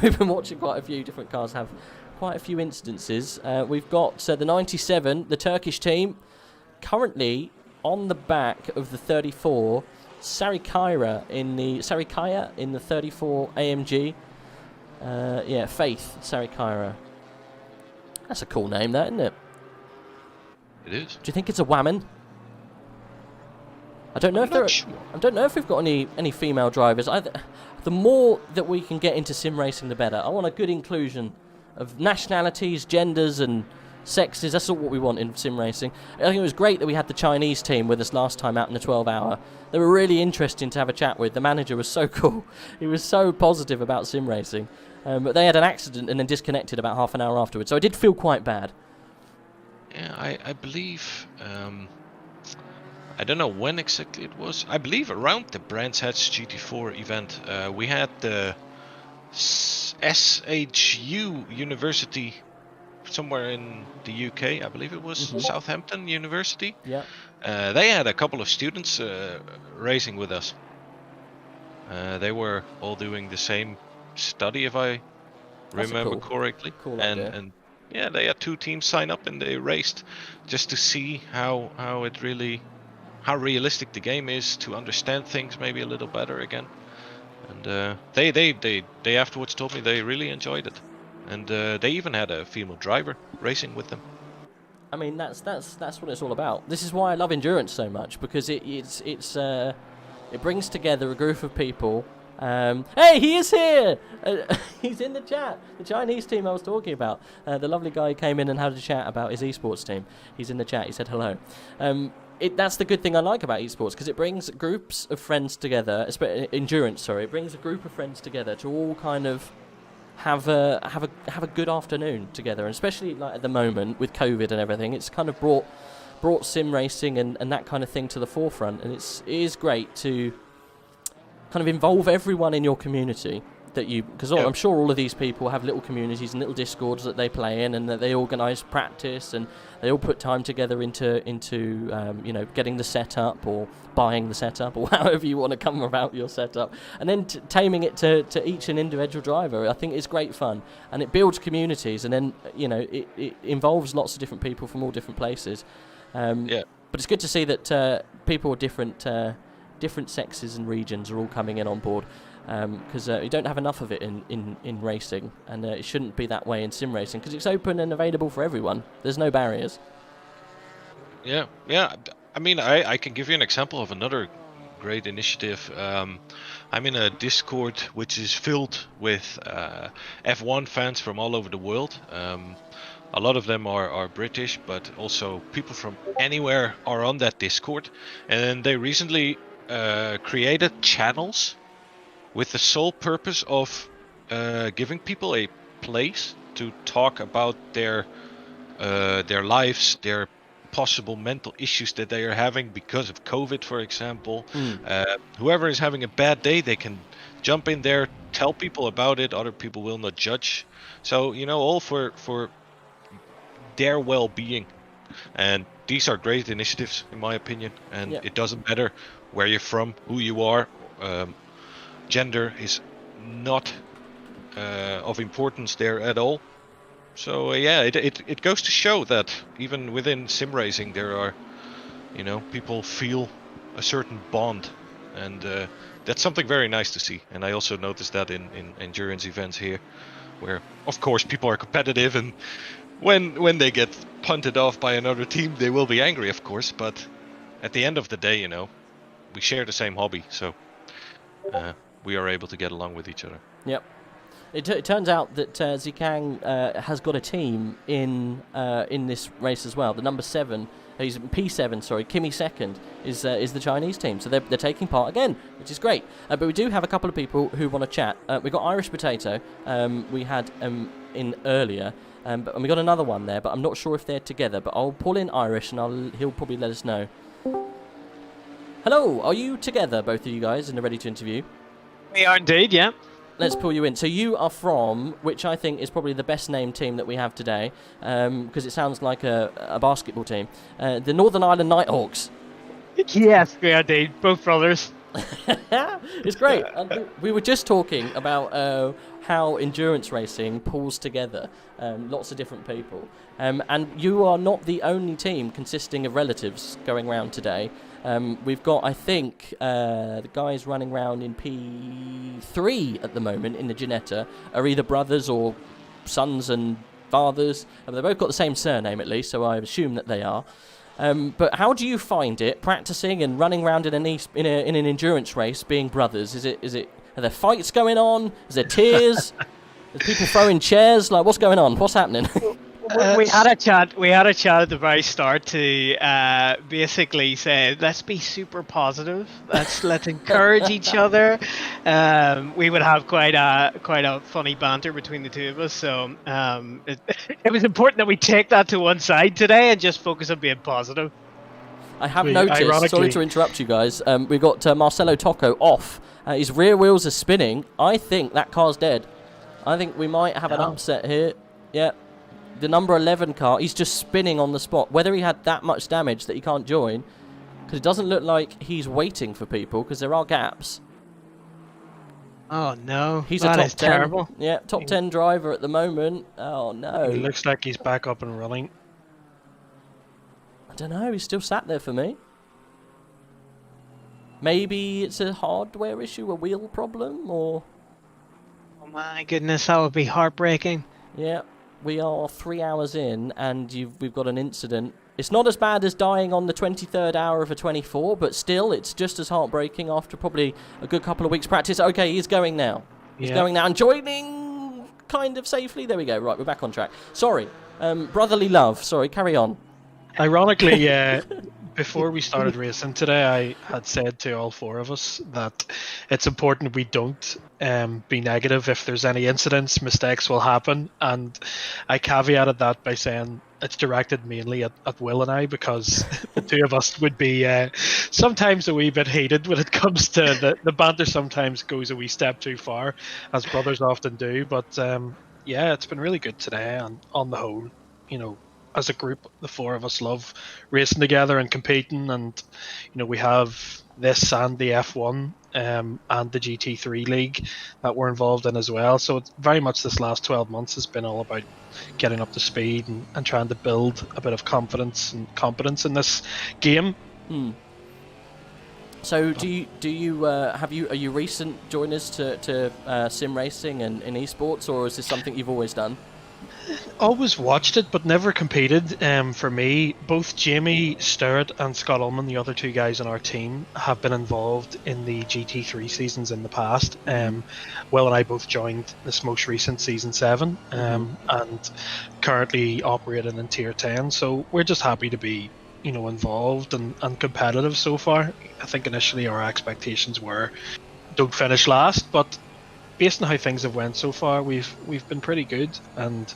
We've been watching quite a few different cars have quite a few incidences. We've got the 97, the Turkish team, currently on the back of the 34... Sarikaya in the 34 AMG. Yeah, Faith Sarikaya. That's a cool name, that, isn't it? It is. Do you think it's a woman? I don't know if I don't know if we've got any female drivers. The more that we can get into sim racing, the better. I want a good inclusion of nationalities, genders, and sexes. That's all what we want in sim racing. I think it was great that we had the Chinese team with us last time out in the 12-hour. They were really interesting to have a chat with. The manager was so cool. He was so positive about sim racing. But they had an accident and then disconnected about half an hour afterwards. So I did feel quite bad. Yeah, I believe... I don't know when exactly it was. I believe around the Brands Hatch GT4 event, we had the SHU University somewhere in the UK. I believe it was Southampton University. Yeah. They had a couple of students racing with us. They were all doing the same study, if I remember correctly. Cool idea. And yeah, they had 2 teams sign up and they raced just to see how realistic the game is, to understand things maybe a little better again. And they afterwards told me they really enjoyed it. And they even had a female driver racing with them. I mean, that's what it's all about. This is why I love endurance so much, because it brings together a group of people. Hey, he is here! He's in the chat. The Chinese team I was talking about. The lovely guy came in and had a chat about his esports team. He's in the chat. He said hello. That's the good thing I like about esports, because it brings groups of friends together. Endurance, sorry. It brings a group of friends together to all kind of have a good afternoon together, and especially like at the moment with COVID and everything, it's kind of brought sim racing and that kind of thing to the forefront, and it is great to kind of involve everyone in your community because I'm sure all of these people have little communities and little discords that they play in, and that they organise practice, and they all put time together into you know, getting the setup or buying the setup or however you want to come about your setup, and then taming it to each an individual driver. I think it's great fun, and it builds communities, and then, you know, it involves lots of different people from all different places. But it's good to see that people of different sexes and regions are all coming in on board. Because you don't have enough of it in racing, and it shouldn't be that way in sim racing, because it's open and available for everyone. There's no barriers. Yeah. I mean, I can give you an example of another great initiative. I'm in a Discord which is filled with F1 fans from all over the world. A lot of them are British, but also people from anywhere are on that Discord. And they recently created channels with the sole purpose of giving people a place to talk about their lives, their possible mental issues that they are having because of COVID, for example. Whoever is having a bad day, they can jump in there, tell people about it. Other people will not judge. So, you know, all for their well-being. And these are great initiatives, in my opinion. And it doesn't matter where you're from, who you are. Gender is not of importance there at all. So yeah, it goes to show that even within sim racing there are, people feel a certain bond, and that's something very nice to see. And I also noticed that in endurance events here, where of course people are competitive, and when they get punted off by another team, they will be angry, of course. But at the end of the day, we share the same hobby, so we are able to get along with each other. Yep. It turns out that Zikang has got a team in this race as well. The number 7, he's P7, sorry, Kimi second is the Chinese team. So they're taking part again, which is great. But we do have a couple of people who want to chat. We've got Irish Potato, we had in earlier, and we got another one there, but I'm not sure if they're together. But I'll pull in Irish, and he'll probably let us know. Hello, are you together, both of you guys, and ready to interview? We are indeed, yeah. Let's pull you in. So you are from, which I think is probably the best named team that we have today, because it sounds like a basketball team. The Northern Ireland Nighthawks. Yes, we are indeed. Both brothers. It's great. And we were just talking about how endurance racing pulls together lots of different people. And you are not the only team consisting of relatives going around today. We've got, I think, the guys running around in P3 at the moment in the Ginetta are either brothers or sons and fathers. They've both got the same surname at least, so I assume that they are. But how do you find it practicing and running around in an endurance race being brothers? Are there fights going on? Is there tears? Is people throwing chairs? Like, what's going on? What's happening? We had a chat. We had a chat at the very start to basically say, let's be super positive. Let's encourage each other. We would have quite a funny banter between the two of us. So it was important that we take that to one side today and just focus on being positive. I have noticed. Sorry to interrupt you guys. We've got Marcelo Tocco off. His rear wheels are spinning. I think that car's dead. I think we might have an upset here. Yeah. The number 11 car, he's just spinning on the spot. Whether he had that much damage that he can't join, because it doesn't look like he's waiting for people, because there are gaps. Oh no, he's that a top is 10. Terrible. Yeah, top 10 driver at the moment. Oh no. It looks like he's back up and running. I don't know, he's still sat there for me. Maybe it's a hardware issue, a wheel problem, or... Oh my goodness, that would be heartbreaking. Yeah. We are 3 hours in, and we've got an incident. It's not as bad as dying on the 23rd hour of a 24, but still, it's just as heartbreaking after probably a good couple of weeks' practice. Okay, he's going now. He's going now and joining kind of safely. There we go. Right, we're back on track. Sorry. Brotherly love. Sorry, carry on. Ironically, before we started racing today, I had said to all 4 of us that it's important we don't be negative. If there's any incidents, mistakes will happen, and I caveated that by saying it's directed mainly at Will and I, because the 2 of us would be sometimes a wee bit heated when it comes to the banter. Sometimes goes a wee step too far, as brothers often do. But yeah, it's been really good today, and on the whole, as a group, the 4 of us love racing together and competing, and we have this and the F1 and the GT3 league that we're involved in as well. So it's very much this last 12 months has been all about getting up to speed and trying to build a bit of confidence and competence in this game. So are you recent joiners to sim racing and esports, or is this something you've always done? Always watched it, but never competed. For me, both Jamie Sturrett and Scott Ullman, the other 2 guys on our team, have been involved in the GT3 seasons in the past. Will and I both joined this most recent season 7, and currently operating in tier 10. So we're just happy to be, involved and competitive so far. I think initially our expectations were don't finish last, but based on how things have went so far, we've been pretty good and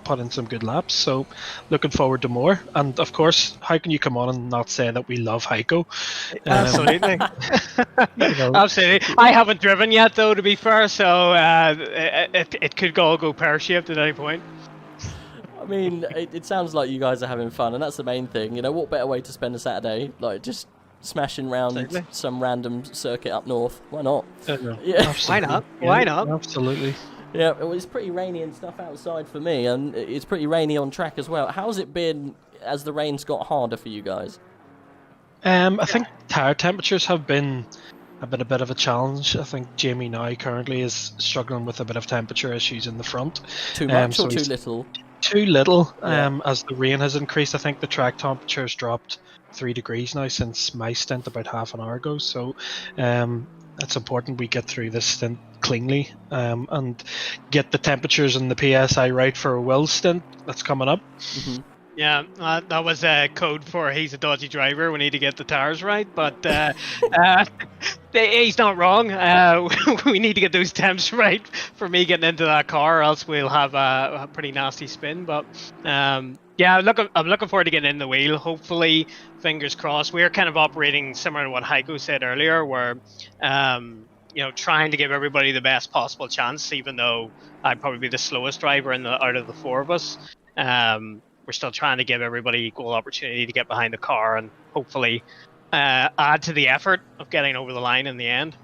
put in some good laps. So looking forward to more. And of course, how can you come on and not say that we love HaiCo? Absolutely. Absolutely. I haven't driven yet, though, to be fair. So it could all go pear-shaped at any point. I mean, it sounds like you guys are having fun, and that's the main thing. What better way to spend a Saturday? Like just smashing around some random circuit up north. Why not? Yeah, why not? Why not? Absolutely. Yeah, well, it's pretty rainy and stuff outside for me, and it's pretty rainy on track as well. How's it been as the rain's got harder for you guys? I think tire temperatures have been a bit of a challenge. I think Jamie now currently is struggling with a bit of temperature issues in the front. Too much so or too he's little? Too little. Yeah. As the rain has increased, I think the track temperature has dropped 3 degrees now since my stint about half an hour ago. So it's important we get through this stint cleanly and get the temperatures and the PSI right for Will's stint that's coming up. Mm-hmm. Yeah, that was code for he's a dodgy driver. We need to get the tires right, but he's not wrong. We need to get those temps right for me getting into that car, or else we'll have a pretty nasty spin. But yeah, I'm looking forward to getting in the wheel. Hopefully, fingers crossed. We're kind of operating similar to what HaiCo said earlier, where trying to give everybody the best possible chance, even though I'd probably be the slowest driver out of the four of us. We're still trying to give everybody equal opportunity to get behind the car and hopefully add to the effort of getting over the line in the end.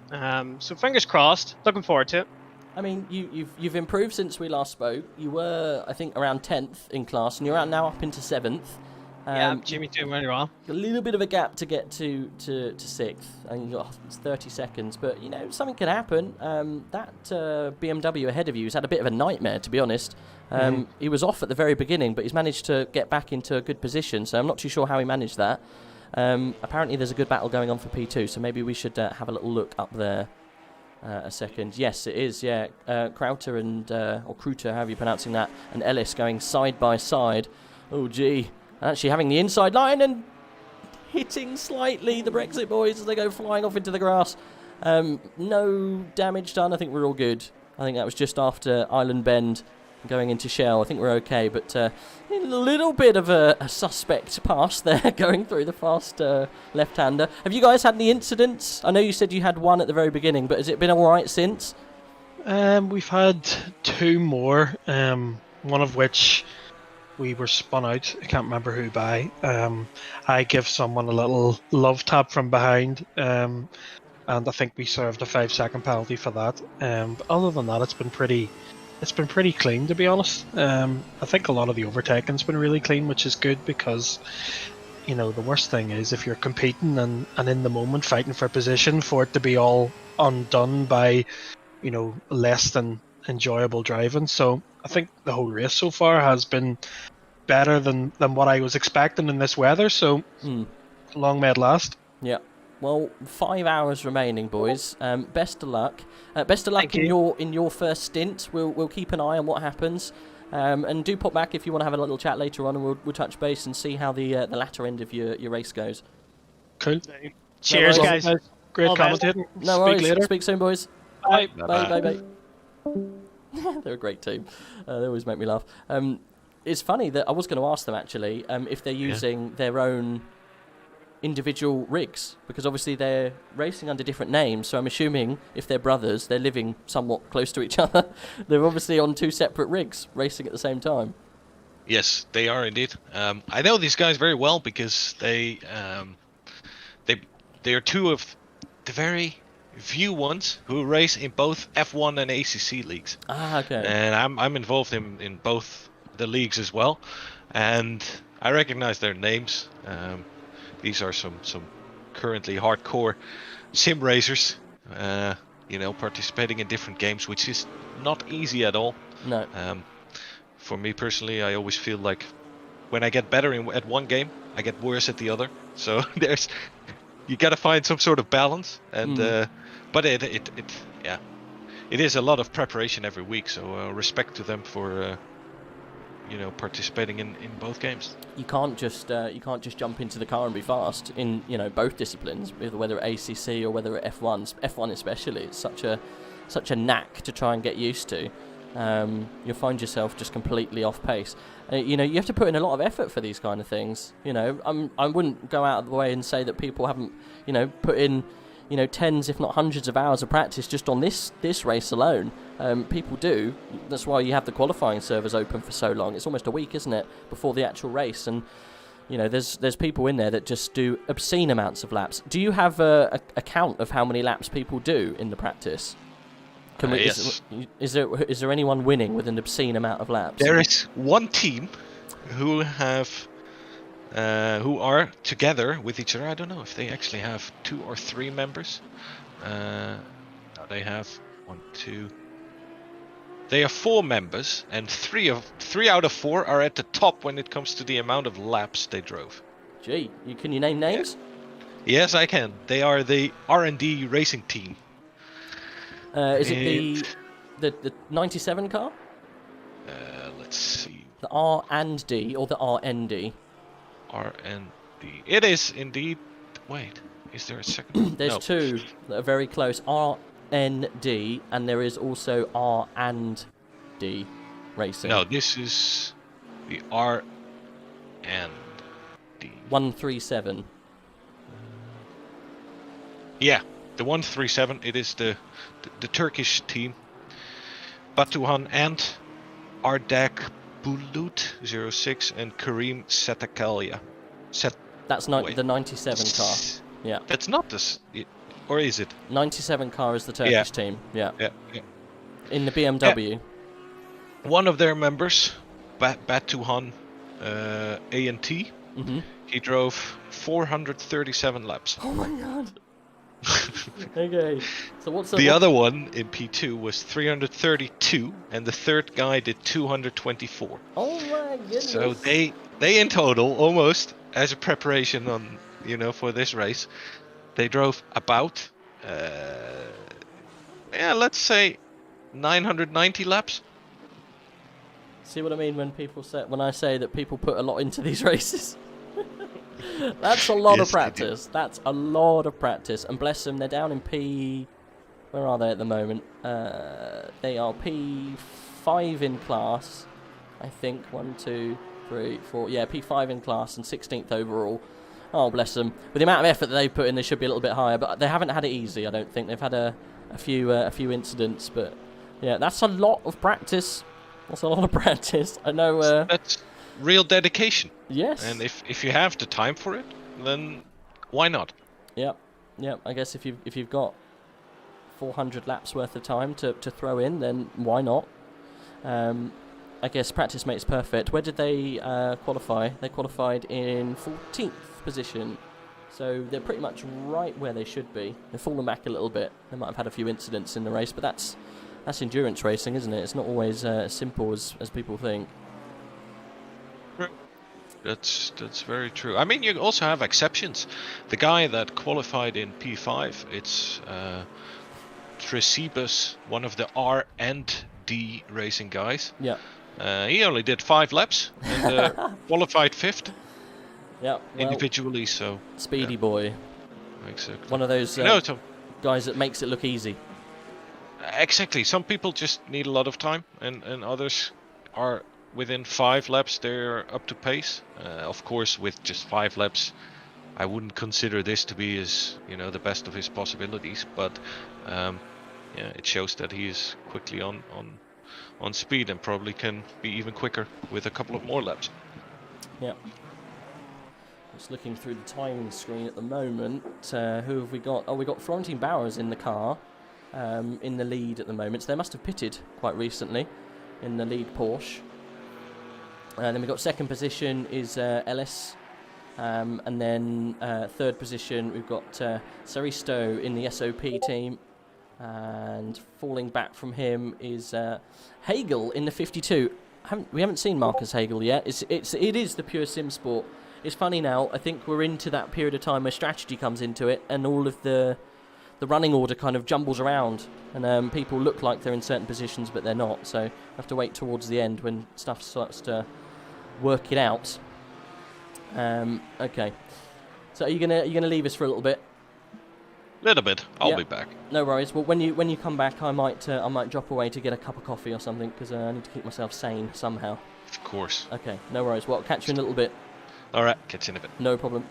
So fingers crossed. Looking forward to it. I mean, you've improved since we last spoke. You were, I think, around 10th in class, and you're now up into 7th. Yeah, Jimmy's doing really well. A little bit of a gap to get to 6th, and it's 30 seconds. But something can happen. That BMW ahead of you has had a bit of a nightmare, to be honest. He was off at the very beginning, but he's managed to get back into a good position. So I'm not too sure how he managed that. Apparently, there's a good battle going on for P2, so maybe we should have a little look up there. A second. Yes, it is. Yeah, Crowter and or Kruter, however you're pronouncing that, and Ellis going side by side. Oh, gee. Actually having the inside line and hitting slightly the Brexit boys as they go flying off into the grass. No damage done. I think we're all good. I think that was just after Island Bend going into Shell. I think we're okay, but a little bit of a suspect pass there going through the fast left-hander. Have you guys had any incidents? I know you said you had one at the very beginning, but has it been all right since? We've had 2 more, one of which we were spun out. I can't remember who by. I give someone a little love tap from behind, and I think we served a 5-second penalty for that. But other than that, it's been pretty clean, to be honest. I think a lot of the overtaking's been really clean, which is good because the worst thing is if you're competing and in the moment fighting for position, for it to be all undone by less than enjoyable driving. So I think the whole race so far has been better than what I was expecting in this weather, so long may it last. Yeah. Well, 5 hours remaining, boys. Best of luck. Best of luck in your first stint. We'll keep an eye on what happens. And do pop back if you want to have a little chat later on, and we'll touch base and see how the latter end of your race goes. Cool. Cheers, guys. Great All commentating. No worries. Speak soon, boys. Bye. Bye. They're a great team. They always make me laugh. It's funny that I was going to ask them, actually, if they're using their own individual rigs, because obviously they're racing under different names, so I'm assuming if they're brothers, they're living somewhat close to each other. They're obviously on 2 separate rigs, racing at the same time. Yes, they are indeed. I know these guys very well because they are 2 of the very few ones who race in both F1 and ACC leagues. Ah, okay. And I'm involved in both the leagues as well, and I recognize their names. These are some currently hardcore sim racers, participating in different games, which is not easy at all. No. For me personally, I always feel like when I get better at one game, I get worse at the other. So you got to find some sort of balance, and but it is a lot of preparation every week. So respect to them for participating in both games. You can't just jump into the car and be fast in both disciplines, whether at ACC or whether at F1 especially. It's such a knack to try and get used to. You'll find yourself just completely off pace. You have to put in a lot of effort for these kind of things. I wouldn't go out of the way and say that people haven't put in tens if not hundreds of hours of practice just on this race alone. People do. That's why you have the qualifying servers open for so long. It's almost a week, isn't it, before the actual race? And there's people in there that just do obscene amounts of laps. Do you have a count of how many laps people do in the practice? Can we, yes. is there anyone winning with an obscene amount of laps? There is one team who are together with each other. I don't know if they actually have 2 or 3 members. They have 1, 2. They have 4 members, and 3 out of 4 are at the top when it comes to the amount of laps they drove. Gee, can you name names? Yes, I can. They are the R&D racing team. Is it the 97 car? Let's see. The R&D or the RND? R&D. It is indeed. Wait, is there a second? There's No. 2 that are very close. RND, and there is also R&D Racing. No, this is the R&D. 137. Yeah, the 137. It is the Turkish team. Batuhan and Ardak Bulut 06 and Karim Setakalia. That's the 97 car. Yeah. That's not this, or is it? 97 car is the Turkish team. Yeah. Yeah. In the BMW. One of their members, Batuhan A&T, he drove 437 laps. Oh my god. Okay. So what's The other one in P2 was 332, and the third guy did 224. Oh my goodness. So they in total, almost as a preparation on for this race, they drove about let's say 990 laps. See what I mean when I say that people put a lot into these races? That's a lot of practice. That's a lot of practice. And bless them, they're down in P... Where are they at the moment? They are P5 in class. I think 1, 2, 3, 4... Yeah, P5 in class and 16th overall. Oh, bless them. With the amount of effort that they've put in, they should be a little bit higher. But they haven't had it easy, I don't think. They've had a few incidents. But, yeah, that's a lot of practice. That's a lot of practice. I know... That's real dedication. Yes. And if you have the time for it, then why not? Yep. I guess if you've got 400 laps worth of time to throw in, then why not? I guess practice makes perfect. Where did they qualify? They qualified in 14th position. So they're pretty much right where they should be. They've fallen back a little bit. They might have had a few incidents in the race, but that's endurance racing, isn't it? It's not always as simple as people think. That's very true. I mean, you also have exceptions. The guy that qualified in P5, it's Tresibus, one of the R&D racing guys. Yeah. He only did 5 laps and qualified 5th. Yeah. Well, individually, so speedy boy. Exactly. One of those guys that makes it look easy. Exactly. Some people just need a lot of time, and others are within 5 laps. They're up to pace. Of course, with just 5 laps, I wouldn't consider this to be the best of his possibilities. But it shows that he is quickly on speed and probably can be even quicker with a couple of more laps. Yeah. Just looking through the timing screen at the moment. Who have we got? Oh, we got Florentine Bowers in the car, in the lead at the moment. So they must have pitted quite recently in the lead Porsche. And then we've got second position is Ellis. And then third position we've got Saristo in the SOP team. And falling back from him is Hagel in the 52. We haven't seen Marcus Hagel yet. It is the pure sim sport. It's funny now. I think we're into that period of time where strategy comes into it, and all of the running order kind of jumbles around, and people look like they're in certain positions, but they're not. So we have to wait towards the end when stuff starts to work it out. Okay. So are you gonna leave us for a little bit? Little bit. I'll be back. No worries. Well, when you come back, I might drop away to get a cup of coffee or something, because I need to keep myself sane somehow. Of course. Okay. No worries. Well, I'll catch you in a little bit. All right. Catch you in a bit. No problem.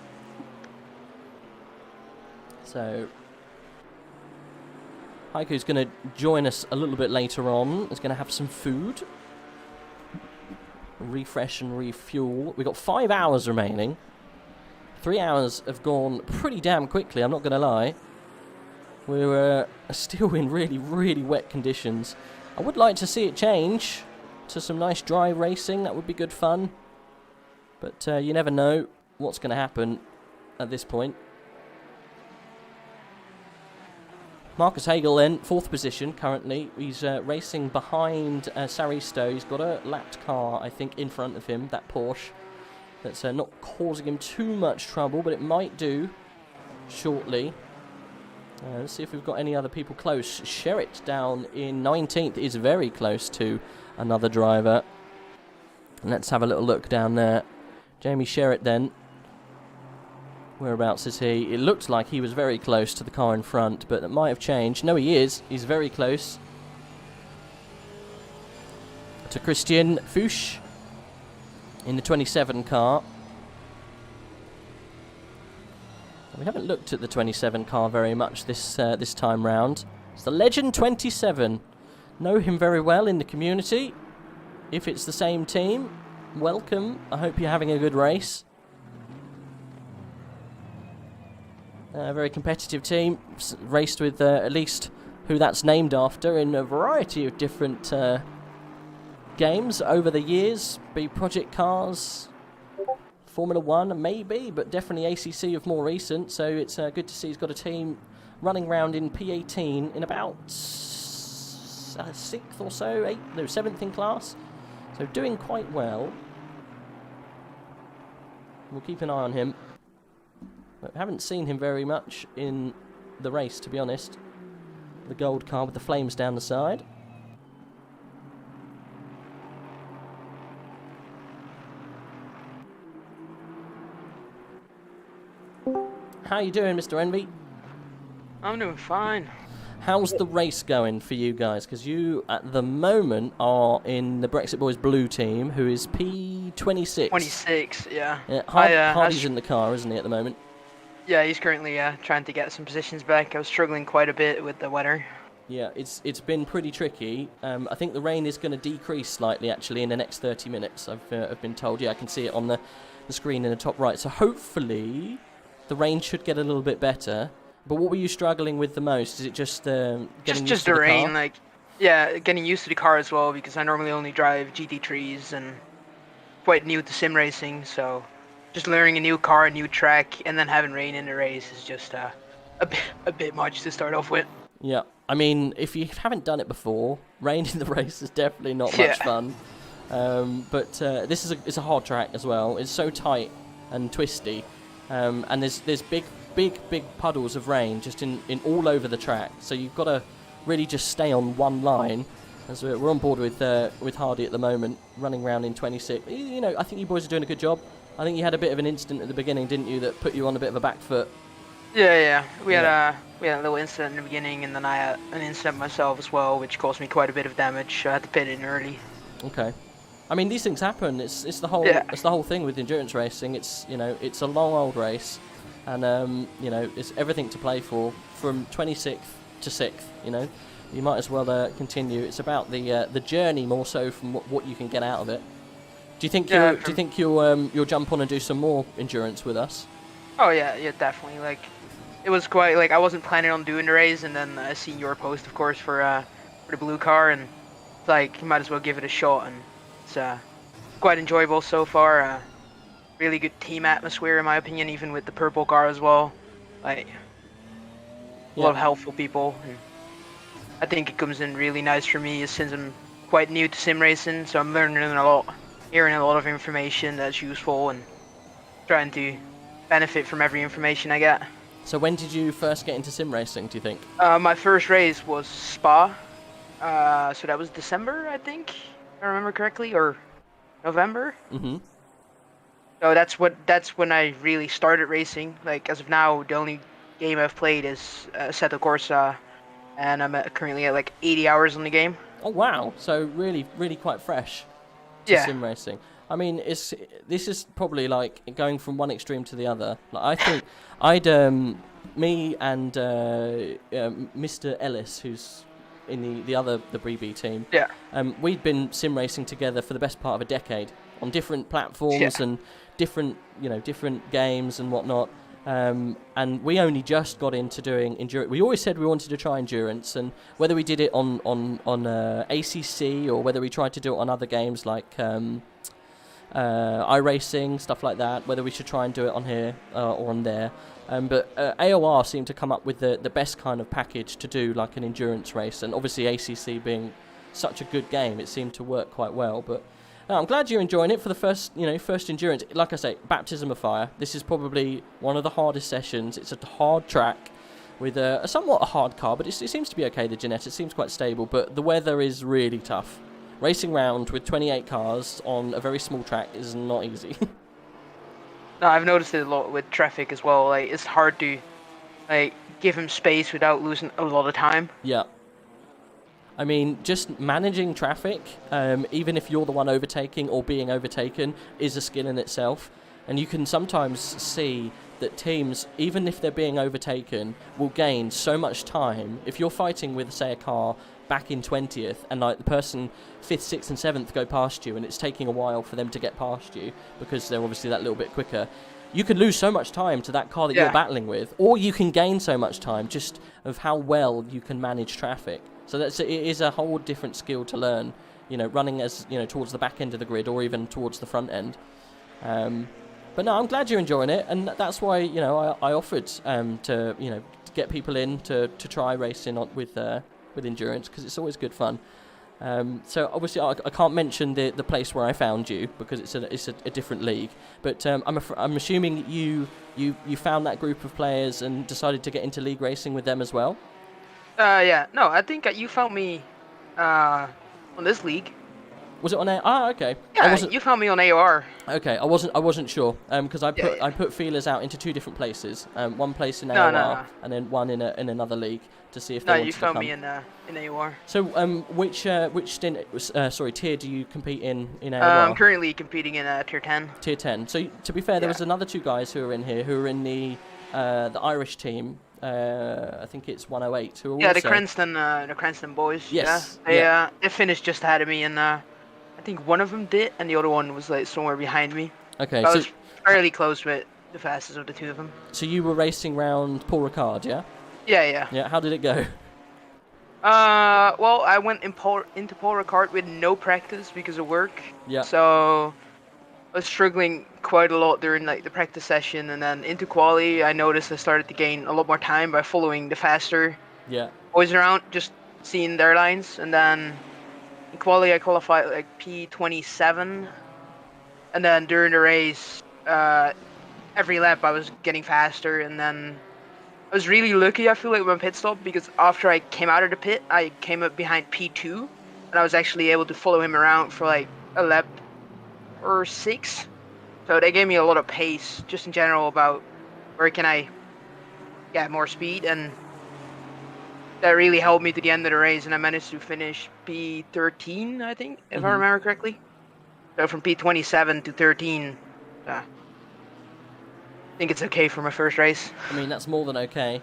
So, HaiCo's going to join us a little bit later on. He's going to have some food, refresh and refuel. We've got 5 hours remaining. 3 hours have gone pretty damn quickly, I'm not going to lie. We're still in really, really wet conditions. I would like to see it change to some nice dry racing. That would be good fun. But you never know what's going to happen at this point. Marcus Hagel then, 4th position currently. He's racing behind Saristo. He's got a lapped car, I think, in front of him, that Porsche. That's not causing him too much trouble, but it might do shortly. Let's see if we've got any other people close. Sherritt down in 19th is very close to another driver. And let's have a little look down there. Jamie Sherritt then. Whereabouts is he? It looks like he was very close to the car in front, but it might have changed. No, he is. He's very close to Christian Fuchs in the 27 car. We haven't looked at the 27 car very much this time round. It's the Legend 27. Know him very well in the community. If it's the same team, welcome. I hope you're having a good race. A very competitive team, raced with at least who that's named after in a variety of different games over the years. Be Project Cars, Formula 1 maybe, but definitely ACC of more recent. So it's good to see he's got a team running around in P18 in about 6th or so, 7th in class. So doing quite well. We'll keep an eye on him. I haven't seen him very much in the race, to be honest. The gold car with the flames down the side. How you doing, Mr. Envy? I'm doing fine. How's the race going for you guys? Because you, at the moment, are in the Brexit Boys Blue team, who is P26. 26, yeah. Hardy's in the car, isn't he, at the moment? Yeah, he's currently trying to get some positions back. I was struggling quite a bit with the weather. Yeah, it's been pretty tricky. I think the rain is going to decrease slightly, actually, in the next 30 minutes, I've been told. Yeah, I can see it on the screen in the top right. So hopefully the rain should get a little bit better. But what were you struggling with the most? Is it just getting used to the rain, car? like, yeah, getting used to the car as well, because I normally only drive GT3s and quite new to sim racing, so just learning a new car, a new track, and then having rain in the race is just a bit much to start off with. Yeah, I mean, if you haven't done it before, rain in the race is definitely not much fun. But this is a hard track as well. It's so tight and twisty, and there's big puddles of rain just in all over the track. So you've got to really just stay on one line. As we're on board with Hardy at the moment, running around in 26. You know, I think you boys are doing a good job. I think you had a bit of an incident at the beginning, didn't you, that put you on a bit of a back foot? Yeah. We had a little incident in the beginning, and then I had an incident myself as well, which caused me quite a bit of damage. I had to pit in early. Okay. I mean, these things happen. It's the whole thing with endurance racing. It's it's a long old race, and it's everything to play for from 26th to 6th. You might as well continue. It's about the journey more so from what you can get out of it. Do you think you'll jump on and do some more endurance with us? Oh yeah, definitely. Like, it was quite I wasn't planning on doing the race, and then I seen your post, of course, for the blue car, and you might as well give it a shot. And it's quite enjoyable so far. Really good team atmosphere, in my opinion, even with the purple car as well. A lot of helpful people. And I think it comes in really nice for me since I'm quite new to sim racing, so I'm learning a lot. Hearing a lot of information that's useful and trying to benefit from every information I get. So when did you first get into sim racing, do you think? My first race was Spa, so that was December, I think, if I remember correctly, or November. Mm-hmm. So that's when I really started racing. Like, as of now, the only game I've played is Assetto Corsa, and I'm currently at 80 hours on the game. Oh wow! So really, really quite fresh. Sim racing. I mean, this is probably going from one extreme to the other. I think me and Mr. Ellis, who's in the Bree team. Yeah. We'd been sim racing together for the best part of a decade on different platforms and different games and whatnot. And we only just got into doing endurance. We always said we wanted to try endurance, and whether we did it on ACC or whether we tried to do it on other games like iRacing, stuff like that, whether we should try and do it on here or on there. But AOR seemed to come up with the best kind of package to do like an endurance race, and obviously ACC being such a good game, it seemed to work quite well. But I'm glad you're enjoying it for the first endurance. Like I say, baptism of fire. This is probably one of the hardest sessions. It's a hard track with a somewhat a hard car, but it seems to be okay. The Jeanette, it seems quite stable, but the weather is really tough. Racing round with 28 cars on a very small track is not easy. No, I've noticed it a lot with traffic as well. Like, it's hard to give him space without losing a lot of time. Yeah. I mean, just managing traffic, even if you're the one overtaking or being overtaken, is a skill in itself. And you can sometimes see that teams, even if they're being overtaken, will gain so much time. If you're fighting with, say, a car back in 20th, and like the person 5th, 6th and 7th go past you, and it's taking a while for them to get past you because they're obviously that little bit quicker, you can lose so much time to that car that you're battling with, or you can gain so much time just of how well you can manage traffic. So it is a whole different skill to learn, running as towards the back end of the grid or even towards the front end. But no, I'm glad you're enjoying it, and that's why I offered to get people in to try racing with endurance, because it's always good fun. So obviously I can't mention the place where I found you because it's a different league. But I'm assuming you found that group of players and decided to get into league racing with them as well. Yeah. No, I think you found me on this league. Was it on AOR? Ah, okay. Yeah, you found me on AOR. Okay, I wasn't sure because I put feelers out into 2 different places. One place in AOR and then one in another league to see if they wanted to come. No, you found me in AOR. So which tier do you compete in AOR? I'm currently competing in Tier 10. Tier 10. So to be fair, there was another 2 guys who are in here who are in the Irish team. I think it's 108. Who are also... the Cranston boys. Yes. Yeah. They finished just ahead of me, and I think one of them did, and the other one was like somewhere behind me. Okay. So I was fairly close with the fastest of the 2 of them. So you were racing round Paul Ricard, yeah? Yeah. Yeah. How did it go? Well, I went into Paul Ricard with no practice because of work. Yeah. So I was struggling quite a lot during the practice session, and then into quali, I noticed I started to gain a lot more time by following the faster boys around, just seeing their lines, and then in quali I qualified like P27, and then during the race, every lap I was getting faster, and then I was really lucky, I feel like, with my pit stop, because after I came out of the pit, I came up behind P2, and I was actually able to follow him around for like a lap or 6. So they gave me a lot of pace, just in general, about where can I get more speed, and that really helped me to the end of the race, and I managed to finish P13, I think, if I remember correctly. So from P27 to 13, I think it's okay for my first race. I mean, that's more than okay.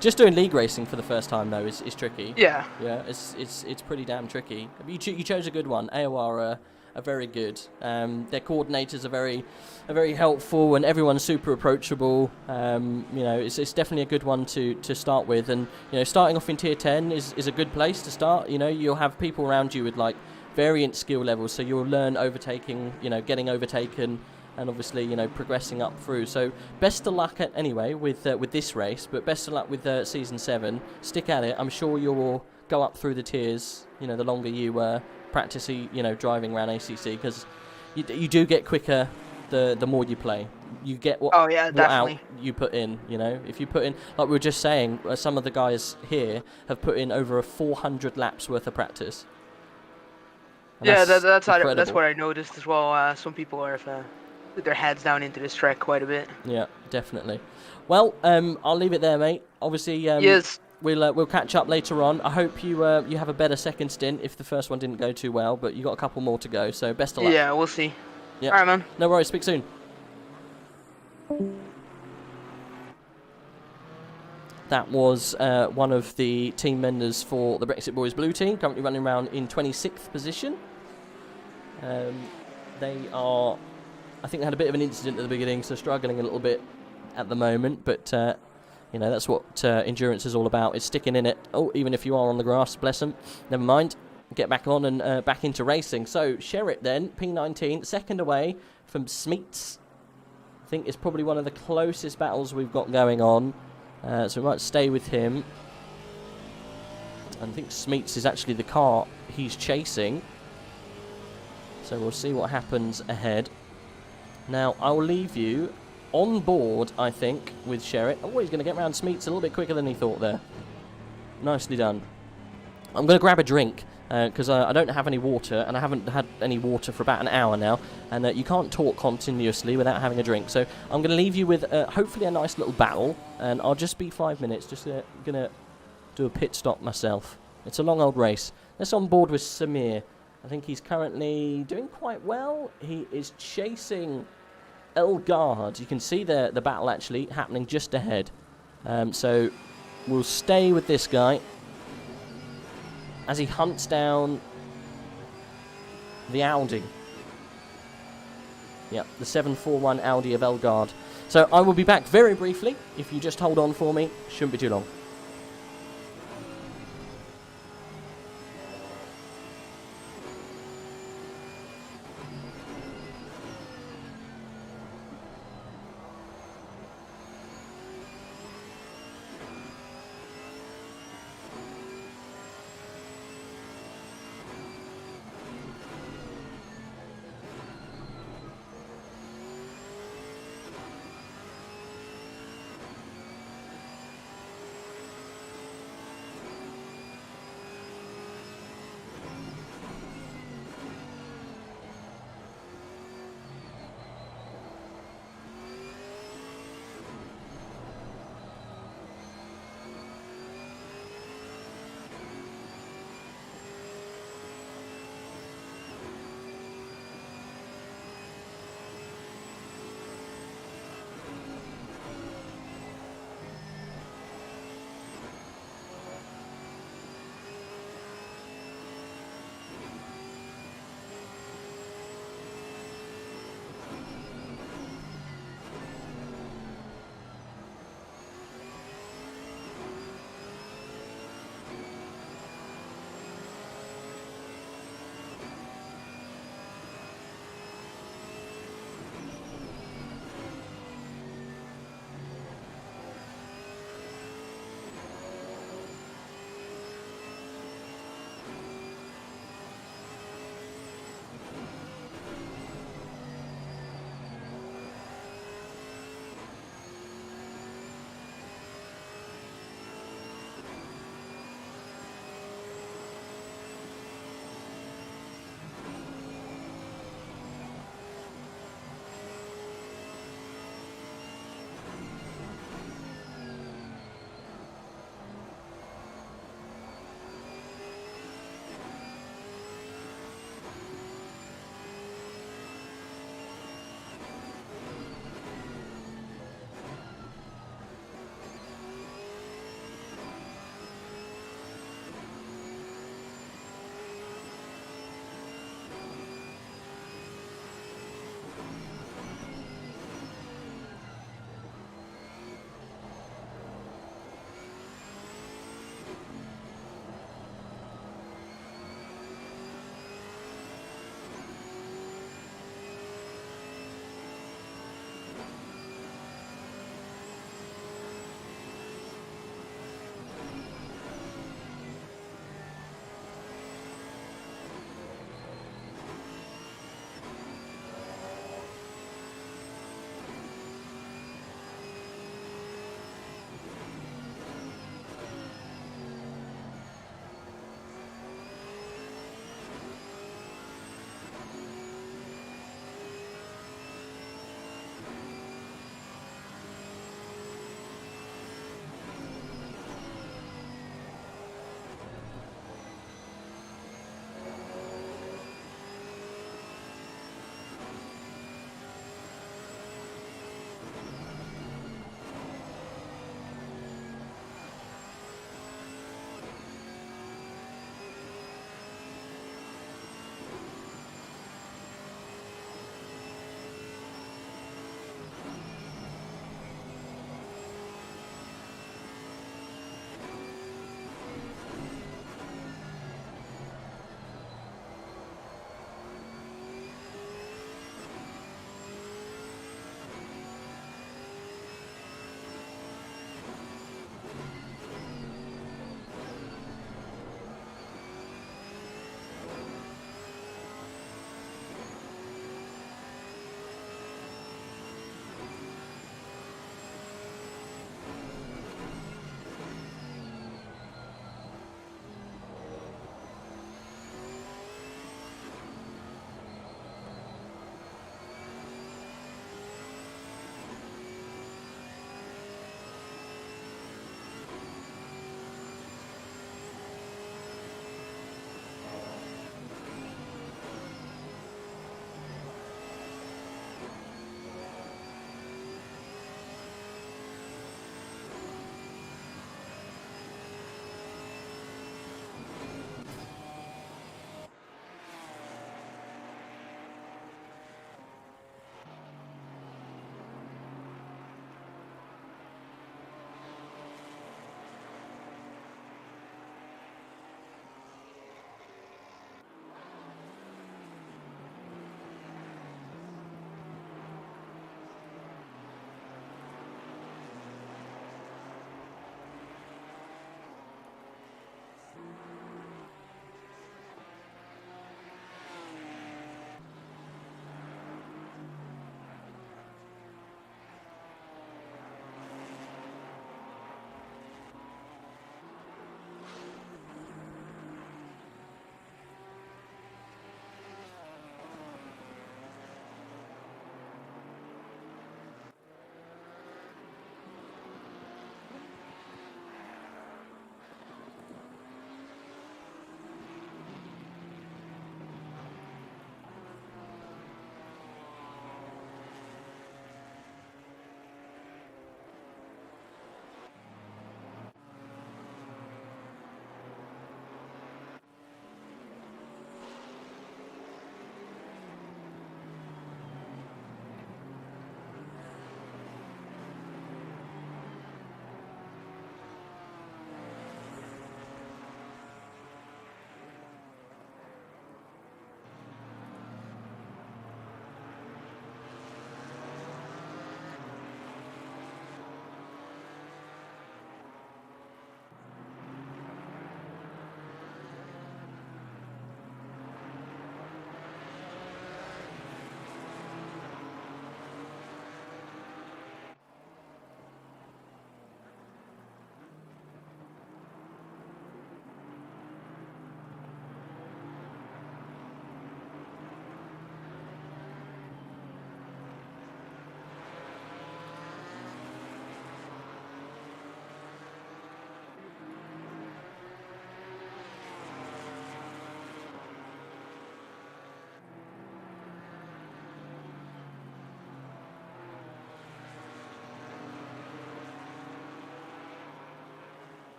Just doing league racing for the first time though is tricky. Yeah. Yeah, it's pretty damn tricky. You chose a good one. AOR are very good. Their coordinators are very helpful, and everyone's super approachable. It's definitely a good one to start with, and starting off in tier 10 is a good place to start. You'll have people around you with like variant skill levels, so you'll learn overtaking, getting overtaken, and obviously progressing up through. So best of luck with this race, but best of luck with season 7. Stick at it. I'm sure you'll go up through the tiers. The longer you practice, driving around ACC, because you do get quicker the more you play. You get what out you put in. If you put in, like we were just saying, some of the guys here have put in over 400 laps worth of practice. And that's what I noticed as well. Some people are put their heads down into this track quite a bit. Yeah, definitely. Well, I'll leave it there, mate. Obviously, yes. We'll catch up later on. I hope you have a better second stint if the first one didn't go too well, but you got a couple more to go, so best of luck. Yeah, we'll see. Yep. All right, man. No worries. Speak soon. That was one of the team members for the Brexit Boys Blue team, currently running around in 26th position. They are, I think, they had a bit of an incident at the beginning, so struggling a little bit at the moment, but you know, that's what endurance is all about, is sticking in it. Oh, even if you are on the grass, bless them. Never mind. Get back on and back into racing. So, Sherritt then, P19, second away from Smeets. I think it's probably one of the closest battles we've got going on. So we might stay with him. I think Smeets is actually the car he's chasing. So we'll see what happens ahead. Now, I'll leave you on board, I think, with Sherritt. Oh, he's going to get around Smeets a little bit quicker than he thought there. Nicely done. I'm going to grab a drink, because I don't have any water, and I haven't had any water for about an hour now, and you can't talk continuously without having a drink. So I'm going to leave you with hopefully a nice little battle, and I'll just be 5 minutes, just going to do a pit stop myself. It's a long old race. Let's on board with Samir. I think he's currently doing quite well. He is chasing Elgato. You can see the battle actually happening just ahead. So we'll stay with this guy as he hunts down the Audi. Yep, the 741 Audi of Elgato. So I will be back very briefly. If you just hold on for me, shouldn't be too long.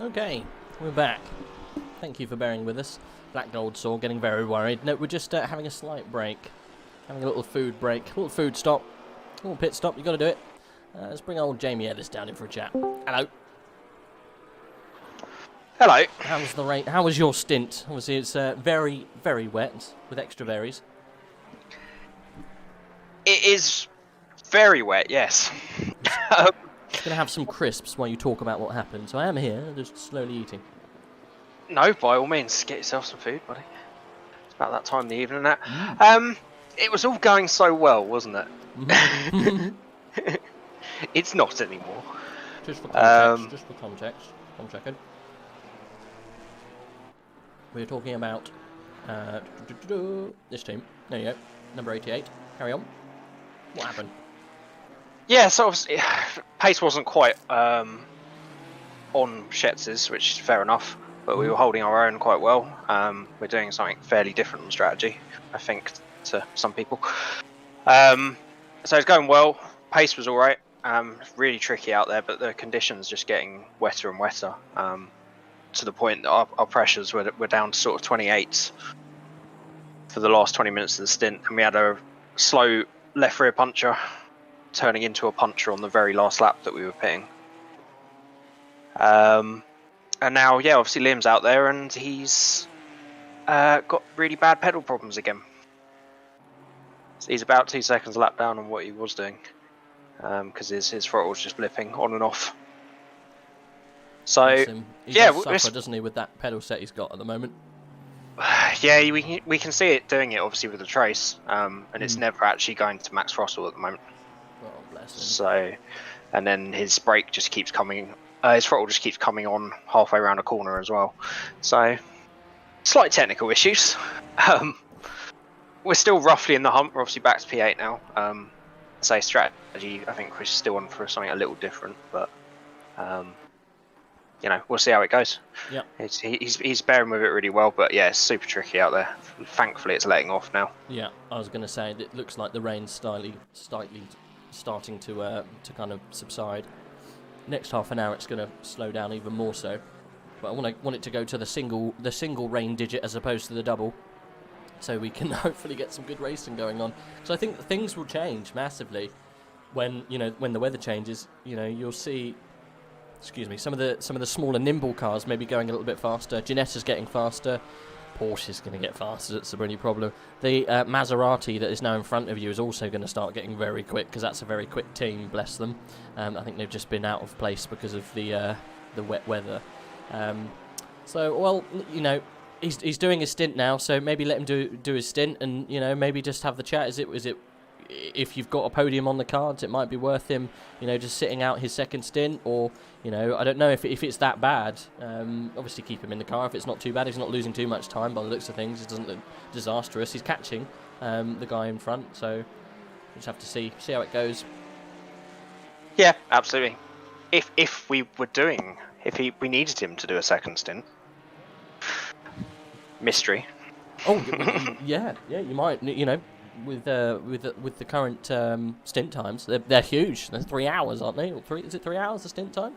Okay, we're back. Thank you for bearing with us. Black Gold Saw getting very worried. No, we're just having a slight break. Having a little food break. A little food stop. A little pit stop, you got to do it. Let's bring old Jamie Ellis down in for a chat. Hello. Hello. How was the rain? How was your stint? Obviously, it's very, very wet with extra berries. It is very wet, yes. I'm going to have some crisps while you talk about what happened. So I am here, just slowly eating. No, by all means, get yourself some food, buddy. It's about that time in the evening now. It was all going so well, wasn't it? It's not anymore. Just for context, one second. We're talking about this team. There you go, number 88. Carry on. What happened? Yeah, so obviously, pace wasn't quite on Schetz's, which is fair enough, but we were holding our own quite well. We're doing something fairly different on strategy, I think, to some people. So it's going well. Pace was all right. Really tricky out there, but the conditions just getting wetter and wetter, to the point that our pressures were down to sort of 28s for the last 20 minutes of the stint, and we had a slow left rear puncher turning into a puncher on the very last lap that we were pitting. And now, yeah, obviously Liam's out there and he's got really bad pedal problems again. So he's about 2 seconds a lap down on what he was doing, because his throttle was just blipping on and off. So He yeah, does suffer, doesn't he, with that pedal set he's got at the moment? Yeah, we can see it doing it obviously with the trace, and it's never actually going to max throttle at the moment. Oh, bless him. So, and then his brake just keeps coming, his throttle just keeps coming on halfway around a corner as well. So, slight technical issues. We're still roughly in the hump. We're obviously back to P8 now. Say strategy, I think we're still on for something a little different, but you know, we'll see how it goes. Yeah. He's bearing with it really well, but yeah, it's super tricky out there. Thankfully, it's letting off now. Yeah, I was going to say, it looks like the rain's slightly starting to kind of subside. Next half an hour, it's going to slow down even more so. But I want it to go to the single rain digit as opposed to the double, so we can hopefully get some good racing going on. So I think things will change massively when the weather changes. You know, you'll see. Excuse me. Some of the smaller nimble cars maybe going a little bit faster. Ginetta's getting faster. Porsche's going to get faster. That's the only problem. The Maserati that is now in front of you is also going to start getting very quick, because that's a very quick team. Bless them. I think they've just been out of place because of the wet weather. So, well, you know, he's doing his stint now. So maybe let him do his stint, and you know, maybe just have the chat. Is it? If you've got a podium on the cards, it might be worth him, you know, just sitting out his second stint, or, you know, I don't know if it's that bad. Obviously keep him in the car if it's not too bad. He's not losing too much time by the looks of things. It doesn't look disastrous. He's catching the guy in front, so we'll just have to see how it goes. Yeah, absolutely. If we needed him to do a second stint, mystery. Oh, yeah, you might, you know. With the current stint times, they're huge. They're 3 hours, aren't they? Is it 3 hours the stint time?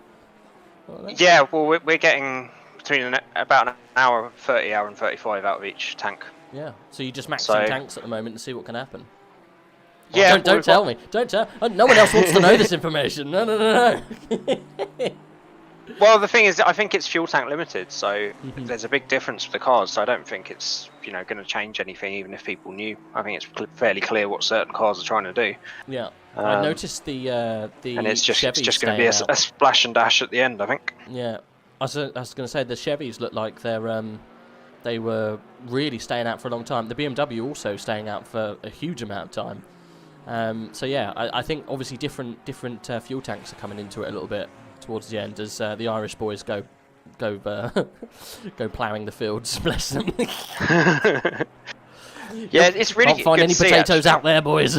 Yeah, well, we're getting between about an hour, 30 hour and 35 out of each tank. Yeah, so you just maxing tanks at the moment and see what can happen. Yeah, don't tell me. Don't tell. No one else wants to know this information. No. Well, the thing is, I think it's fuel tank limited, so there's a big difference with the cars. So I don't think it's going to change anything, even if people knew. I think it's fairly clear what certain cars are trying to do. Yeah, I noticed the and it's just going to be a splash and dash at the end, I think. Yeah, I was going to say the Chevys look like they were really staying out for a long time. The BMW also staying out for a huge amount of time. So yeah, I think obviously different fuel tanks are coming into it a little bit towards the end as the Irish boys go go go ploughing the fields. Bless them. Yeah, it's really Can't find good any to see, potatoes actually. out there, boys.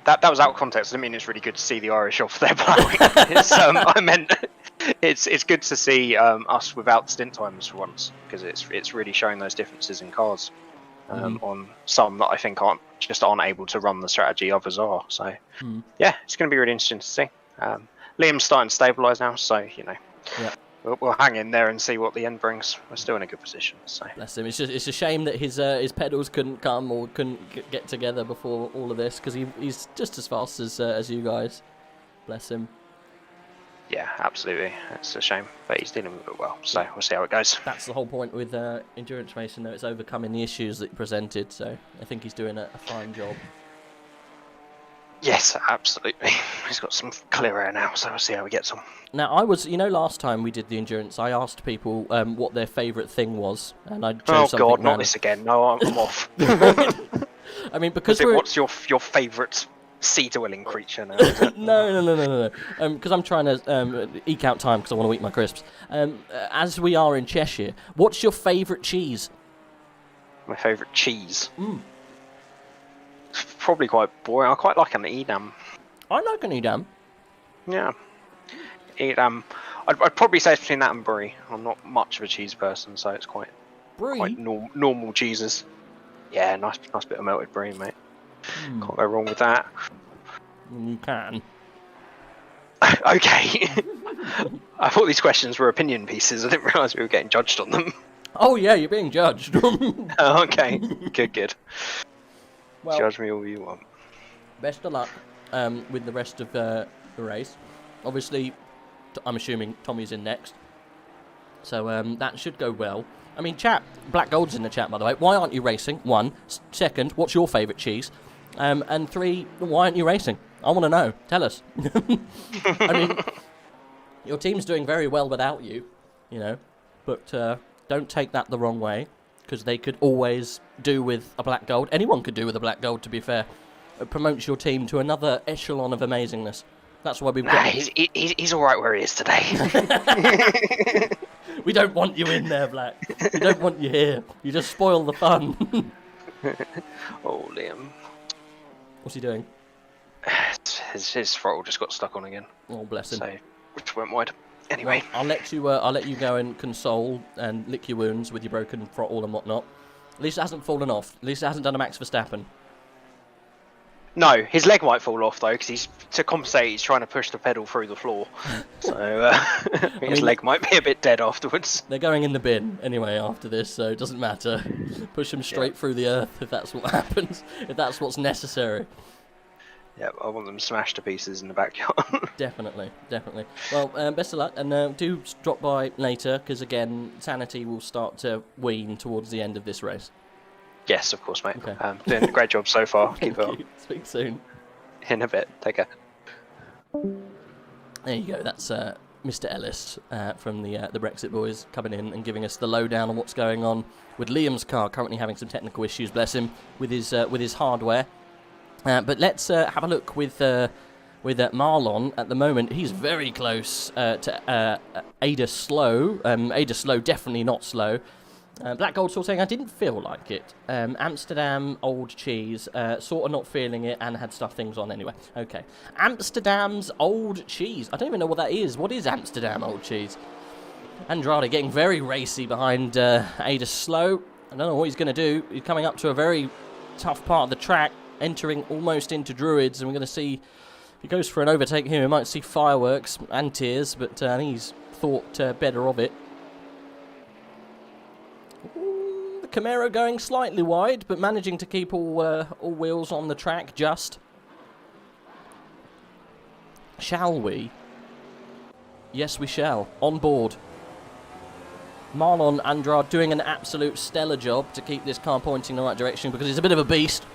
That was out of context. I mean, it's really good to see the Irish off their ploughing. I meant it's good to see us without stint times for once, because it's really showing those differences in cars. On some that I think aren't able to run the strategy others are. So yeah, it's going to be really interesting to see. Liam's starting to stabilise now, so Yeah. we'll hang in there and see what the end brings. We're still in a good position. So Bless him. It's a shame that his pedals couldn't come or couldn't get together before all of this, because he's just as fast as you guys. Bless him. yeah, absolutely, it's a shame, but he's dealing with it well. So we'll see how it goes. That's the whole point with endurance racing, though. It's overcoming the issues that he presented. So I think he's doing a fine job. Yes, absolutely. He's got some clear air now, so we'll see how he gets on. Now, last time we did the endurance, I asked people what their favourite thing was, and I chose Oh something God, not random. this again. No, I'm off. I mean, because What's your favourite sea-dwelling creature now? Is it? No. Because I'm trying to eke out time because I want to eat my crisps. As we are in Cheshire, what's your favourite cheese? My favourite cheese. It's probably quite boring. I quite like an Edam. I like an Edam. Yeah. Edam. I'd probably say it's between that and Brie. I'm not much of a cheese person, so it's quite Brie? normal cheeses. Yeah, nice bit of melted brie, mate. Can't go wrong with that. You can. Okay. I thought these questions were opinion pieces. I didn't realise we were getting judged on them. Oh yeah, you're being judged. Oh, okay. Good. Well, Judge me all you want. best of luck with the rest of the race. Obviously, I'm assuming Tommy's in next. So that should go well. I mean, chat, Black Gold's in the chat, by the way. Why aren't you racing? 1. Second, what's your favourite cheese? And 3, why aren't you racing? I want to know. Tell us. I mean, your team's doing very well without you, but don't take that the wrong way, because they could always do with a Black Gold. Anyone could do with a Black Gold, to be fair. It promotes your team to another echelon of amazingness. That's why we've got... He's all right where he is today. We don't want you in there, Black. We don't want you here. You just spoil the fun. Oh, Liam. What's he doing? His throttle just got stuck on again. Oh, bless him. So, which went wide. Anyway. I'll let you go and console and lick your wounds with your broken throttle and whatnot. At least it hasn't fallen off. At least it hasn't done a Max Verstappen. No, his leg might fall off though, because to compensate, he's trying to push the pedal through the floor. So his leg might be a bit dead afterwards. They're going in the bin anyway after this, so it doesn't matter. Push them straight through the earth if that's what happens. If that's what's necessary. Yeah, I want them smashed to pieces in the backyard. Definitely. Well, best of luck, and do drop by later, because again, sanity will start to wane towards the end of this race. Yes, of course, mate. Okay. Doing a great job so far. Thank Keep it up. you. Speak soon. In a bit. Take care. There you go. That's Mr. Ellis from the Brexit Boys coming in and giving us the lowdown on what's going on with Liam's car. Currently having some technical issues, bless him, with his hardware. But let's have a look with Marlon at the moment. He's very close to Ada Slow. Ada Slow definitely not slow. Black Gold still saying, I didn't feel like it. Amsterdam Old Cheese, sort of not feeling it and had stuff things on anyway. Okay. Amsterdam's Old Cheese. I don't even know what that is. What is Amsterdam Old Cheese? Andrade getting very racy behind Ada Slow. I don't know what he's going to do. He's coming up to a very tough part of the track, entering almost into Druids, and we're going to see if he goes for an overtake here. We might see fireworks and tears, but I think he's thought better of it. Camaro going slightly wide, but managing to keep all wheels on the track just. Shall we? Yes, we shall. On board. Marlon Andrade doing an absolute stellar job to keep this car pointing in the right direction, because he's a bit of a beast.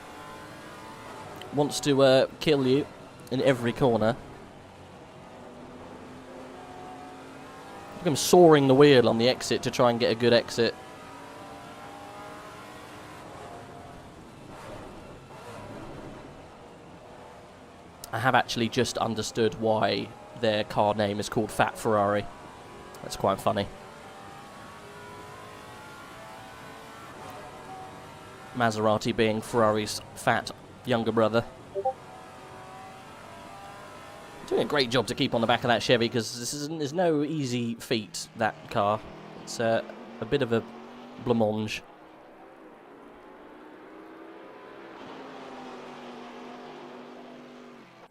Wants to kill you in every corner. Look at him soaring the wheel on the exit to try and get a good exit. I have actually just understood why their car name is called Fat Ferrari. That's quite funny. Maserati being Ferrari's fat younger brother. Doing a great job to keep on the back of that Chevy, because this is no easy feat, that car. It's a bit of a blancmange.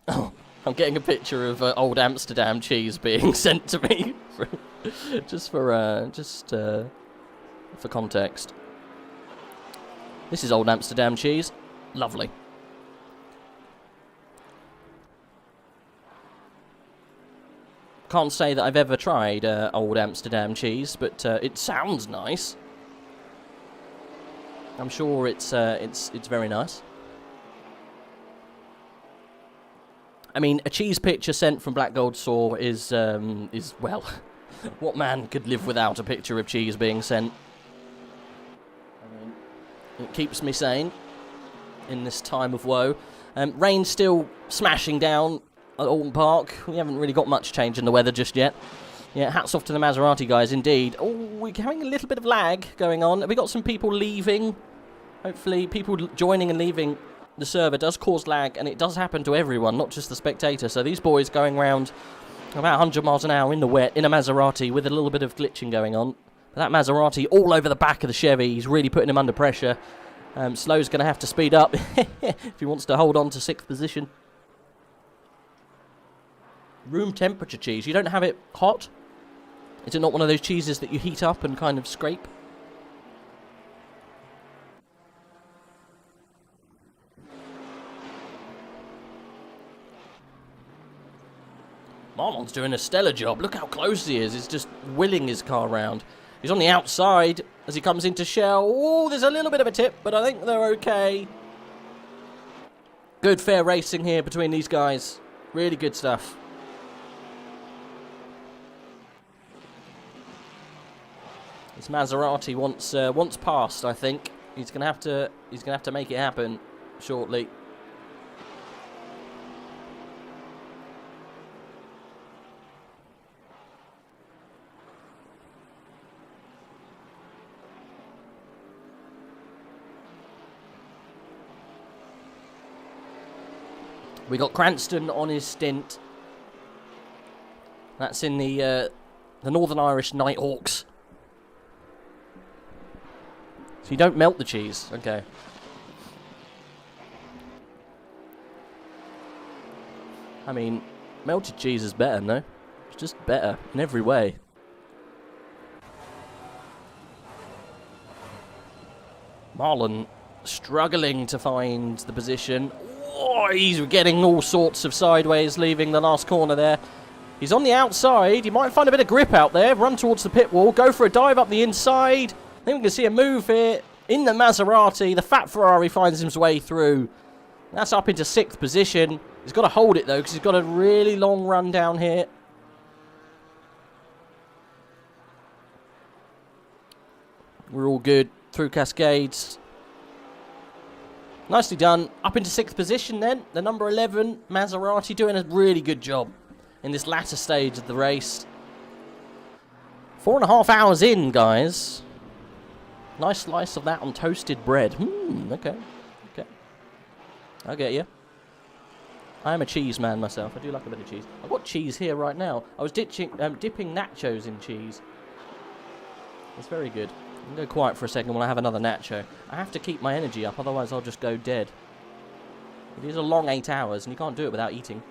Oh, I'm getting a picture of old Amsterdam cheese being sent to me, just for context. This is old Amsterdam cheese, lovely. Can't say that I've ever tried old Amsterdam cheese, but it sounds nice. I'm sure it's very nice. I mean, a cheese picture sent from Black Gold Saw is well, what man could live without a picture of cheese being sent? I mean, it keeps me sane in this time of woe. Rain's still smashing down at Alton Park. We haven't really got much change in the weather just yet. Yeah, hats off to the Maserati guys, indeed. Oh, we're having a little bit of lag going on. Have we got some people leaving? Hopefully, people joining and leaving the server does cause lag, and it does happen to everyone, not just the spectator. So these boys going around about 100 miles an hour in the wet, in a Maserati, with a little bit of glitching going on. But that Maserati all over the back of the Chevy, he's really putting him under pressure. Slow's going to have to speed up if he wants to hold on to 6th position. Room temperature cheese. You don't have it hot? Is it not one of those cheeses that you heat up and kind of scrape? Marlon's doing a stellar job. Look how close he is. He's just willing his car round. He's on the outside as he comes into shell. Oh, there's a little bit of a tip, but I think they're okay. Good fair racing here between these guys. Really good stuff. This Maserati wants past, I think. He's gonna have to make it happen shortly. We got Cranston on his stint. That's in the Northern Irish Nighthawks. So you don't melt the cheese, okay. I mean, melted cheese is better, no? It's just better in every way. Marlon struggling to find the position. Oh, he's getting all sorts of sideways, leaving the last corner there. He's on the outside. He might find a bit of grip out there. Run towards the pit wall. Go for a dive up the inside. I think we can see a move here in the Maserati. The fat Ferrari finds his way through. That's up into 6th position. He's got to hold it, though, because he's got a really long run down here. We're all good through Cascades. Nicely done. Up into 6th position then. The number 11 Maserati doing a really good job in this latter stage of the race. 4.5 hours in, guys. Nice slice of that on toasted bread. Okay. Okay. I get you. I am a cheese man myself. I do like a bit of cheese. I've got cheese here right now. I was dipping nachos in cheese. It's very good. I'm going to go quiet for a second when I have another nacho. I have to keep my energy up, otherwise I'll just go dead. It is a long 8 hours, and you can't do it without eating.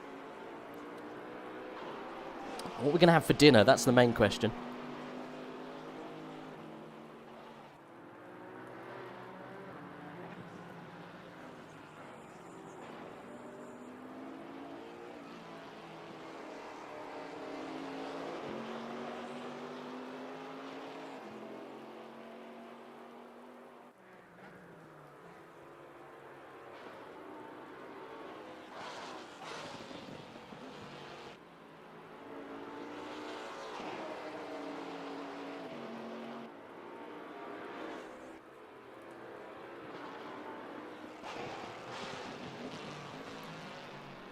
What are we going to have for dinner? That's the main question.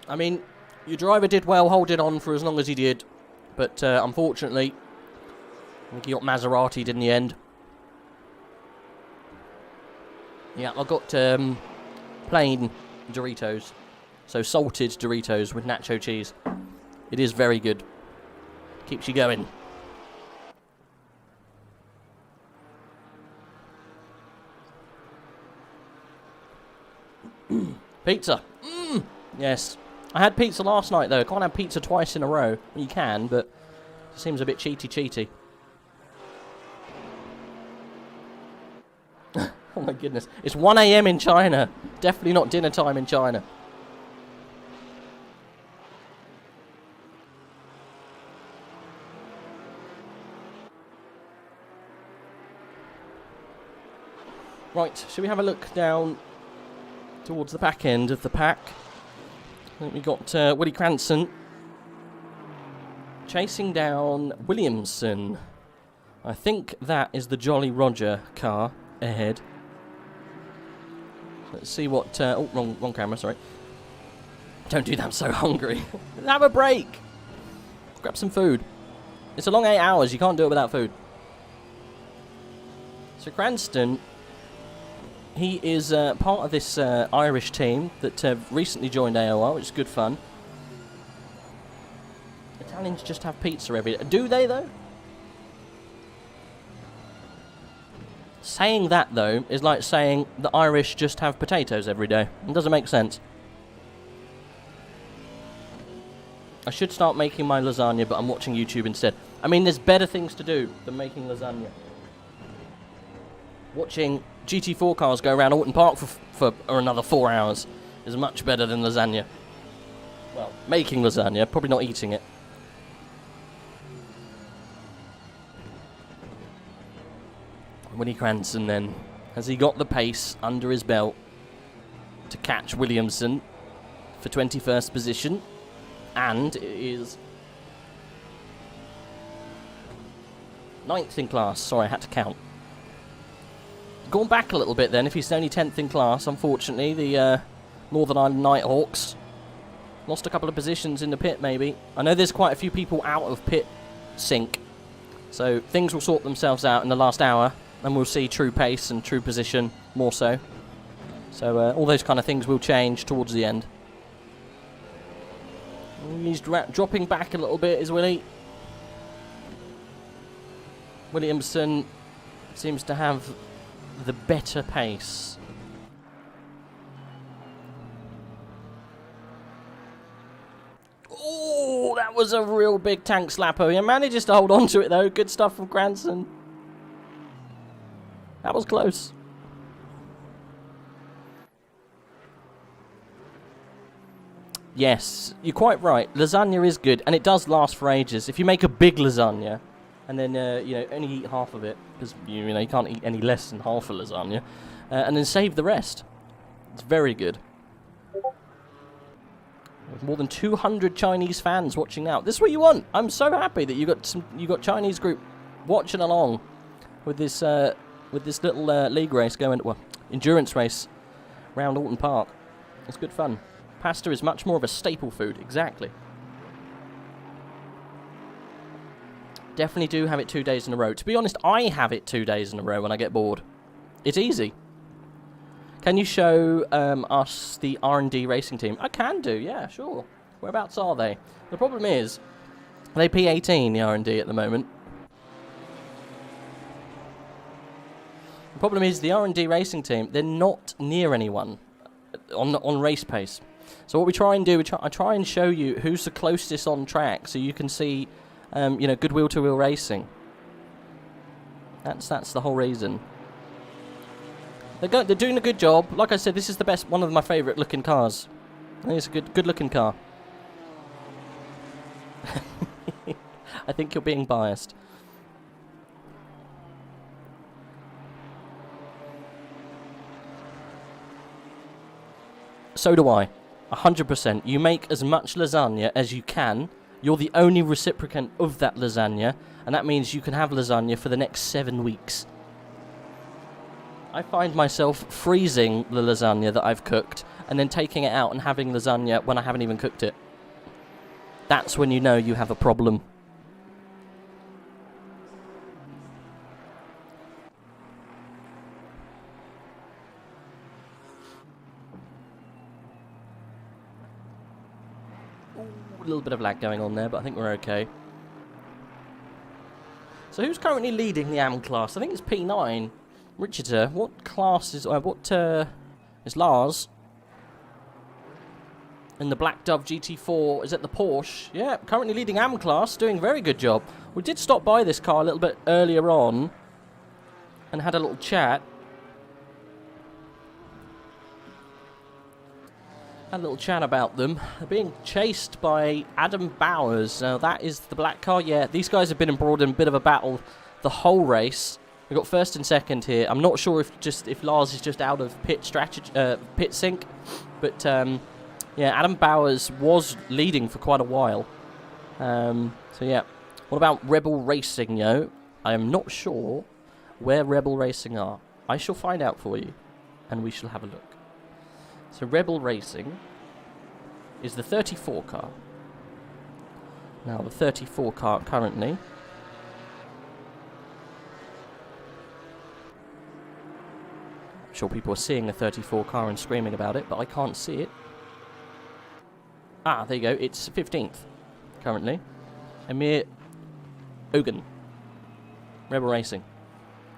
I mean, your driver did well holding on for as long as he did, but unfortunately, think he got Maserati'd in the end. Yeah, I got plain Doritos. So salted Doritos with nacho cheese. It is very good. Keeps you going. Pizza. Yes. I had pizza last night, though. I can't have pizza twice in a row. You can, but it seems a bit cheaty. Oh my goodness. It's 1 AM in China. Definitely not dinner time in China. Right, shall we have a look down towards the back end of the pack? I think we got Willie Cranston chasing down Williamson. I think that is the Jolly Roger car ahead. Let's see what... oh, wrong camera, sorry. Don't do that, I'm so hungry. Have a break! Grab some food. It's a long 8 hours, you can't do it without food. So Cranston, he is part of this Irish team that have recently joined AOR, which is good fun. Italians just have pizza every day. Do they, though? Saying that, though, is like saying the Irish just have potatoes every day. It doesn't make sense. I should start making my lasagna, but I'm watching YouTube instead. I mean, there's better things to do than making lasagna. Watching GT4 cars go around Alton Park for another 4 hours is much better than lasagna. Well, making lasagna, probably not eating it. Willie Cranston then, has he got the pace under his belt to catch Williamson for 21st position? And it is 9th in class. Sorry, I had to count. Gone back a little bit then, if he's only 10th in class, unfortunately. The Northern Ireland Nighthawks lost a couple of positions in the pit, maybe. I know there's quite a few people out of pit sync, so things will sort themselves out in the last hour, and we'll see true pace and true position more so. So all those kind of things will change towards the end. He's dropping back a little bit, is Willie. Williamson seems to have the better pace. Oh, that was a real big tank slapper. He manages to hold on to it, though. Good stuff from Cranston. That was close. Yes, you're quite right. Lasagna is good, and it does last for ages. If you make a big lasagna, and then you know, only eat half of it, because you know you can't eat any less than half a lasagna, and then save the rest. It's very good. With more than 200 Chinese fans watching now. This is what you want. I'm so happy that you got Chinese group watching along with this little league race going, well, endurance race around Alton Park. It's good fun. Pasta is much more of a staple food, exactly. Definitely do have it 2 days in a row. To be honest, I have it 2 days in a row when I get bored. It's easy. Can you show us the R&D racing team? I can do, yeah, sure. Whereabouts are they? The problem is, they P18, the R&D at the moment. The problem is, the R&D racing team, they're not near anyone on race pace. So what we try and do, I try and show you who's the closest on track, so you can see, you know, good wheel-to-wheel racing. That's the whole reason. They're doing a good job. Like I said, this is the best, one of my favourite looking cars. I think it's a good looking car. I think you're being biased. So do I. 100%. You make as much lasagna as you can. You're the only reciprocant of that lasagna, and that means you can have lasagna for the next 7 weeks. I find myself freezing the lasagna that I've cooked and then taking it out and having lasagna when I haven't even cooked it. That's when you know you have a problem. Ooh, a little bit of lag going on there, but I think we're okay. So who's currently leading the AM class? I think it's P9. Richard, what class is... is Lars? In the Black Dove GT4, is it the Porsche? Yeah, currently leading AM class, doing a very good job. We did stop by this car a little bit earlier on and had a little chat. Had a little chat about them. They're being chased by Adam Bowers. Now, that is the black car. Yeah, these guys have been embroiled in a bit of a battle the whole race. We've got first and second here. I'm not sure if Lars is just out of pit sync, but yeah, Adam Bowers was leading for quite a while. So yeah, what about Rebel Racing, yo? I am not sure where Rebel Racing are. I shall find out for you, and we shall have a look. So Rebel Racing is the 34 car. Now the 34 car currently. I'm sure people are seeing a 34 car and screaming about it, but I can't see it. Ah, there you go. It's 15th currently. Amir Ogun. Rebel Racing.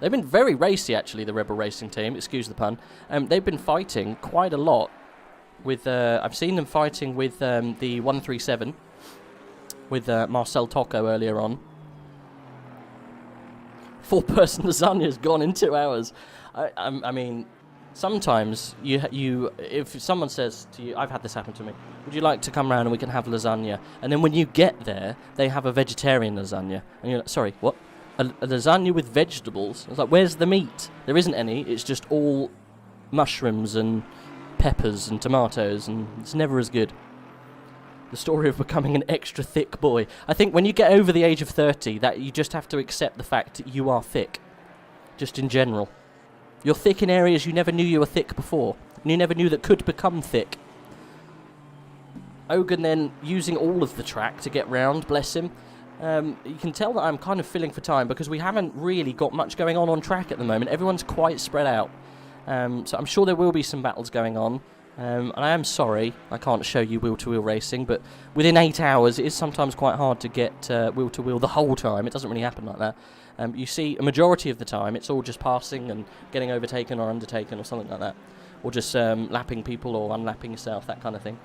They've been very racy, actually, the Rebel Racing team. Excuse the pun. They've been fighting quite a lot with... I've seen them fighting with the 137 with Marcel Tocco earlier on. 4-person lasagna has gone in 2 hours. I mean, sometimes if someone says to you, I've had this happen to me, would you like to come round and we can have lasagna? And then when you get there, they have a vegetarian lasagna. And you're like, sorry, what? A lasagna with vegetables? It's like, where's the meat? There isn't any. It's just all mushrooms and peppers and tomatoes, and it's never as good. The story of becoming an extra thick boy. I think when you get over the age of 30, that you just have to accept the fact that you are thick. Just in general. You're thick in areas you never knew you were thick before. And you never knew that could become thick. Ogun then using all of the track to get round, bless him. You can tell that I'm kind of filling for time because we haven't really got much going on track at the moment. Everyone's quite spread out. So I'm sure there will be some battles going on. And I am sorry I can't show you wheel-to-wheel racing, but within 8 hours it is sometimes quite hard to get wheel-to-wheel the whole time. It doesn't really happen like that. You see, a majority of the time it's all just passing and getting overtaken or undertaken or something like that. Or just lapping people or unlapping yourself, that kind of thing.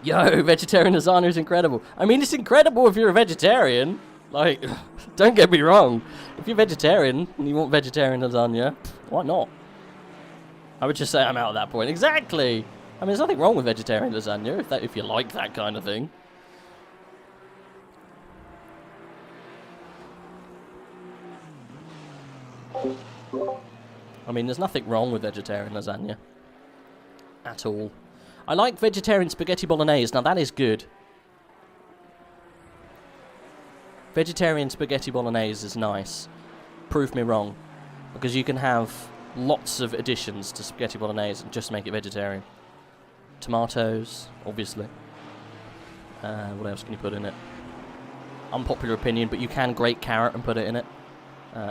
Yo, vegetarian lasagna is incredible. I mean, it's incredible if you're a vegetarian. Like, don't get me wrong. If you're vegetarian and you want vegetarian lasagna, why not? I would just say I'm out at that point. Exactly. I mean, there's nothing wrong with vegetarian lasagna if you like that kind of thing. I mean, there's nothing wrong with vegetarian lasagna. At all. I like vegetarian spaghetti bolognese. Now, that is good. Vegetarian spaghetti bolognese is nice. Prove me wrong. Because you can have lots of additions to spaghetti bolognese and just make it vegetarian. Tomatoes, obviously. What else can you put in it? Unpopular opinion, but you can grate carrot and put it in it.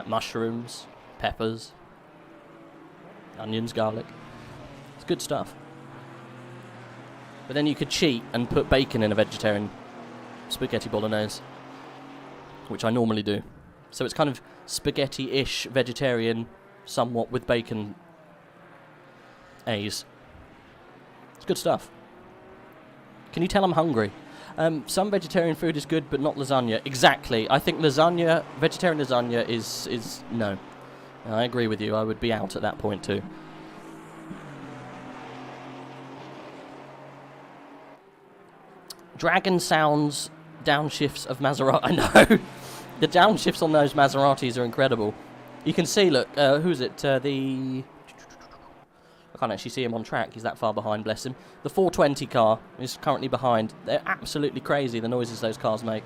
Mushrooms, peppers, onions, garlic. It's good stuff. But then you could cheat and put bacon in a vegetarian spaghetti bolognese, which I normally do. So it's kind of spaghetti-ish vegetarian, somewhat with bacon A's. It's good stuff. Can you tell I'm hungry? Some vegetarian food is good, but not lasagna. Exactly. I think lasagna, vegetarian lasagna is no. I agree with you. I would be out at that point too. Dragon sounds downshifts of Maserati. I know. The downshifts on those Maseratis are incredible. You can see, look, who's it? I can't actually see him on track. He's that far behind, bless him. The 420 car is currently behind. They're absolutely crazy, the noises those cars make.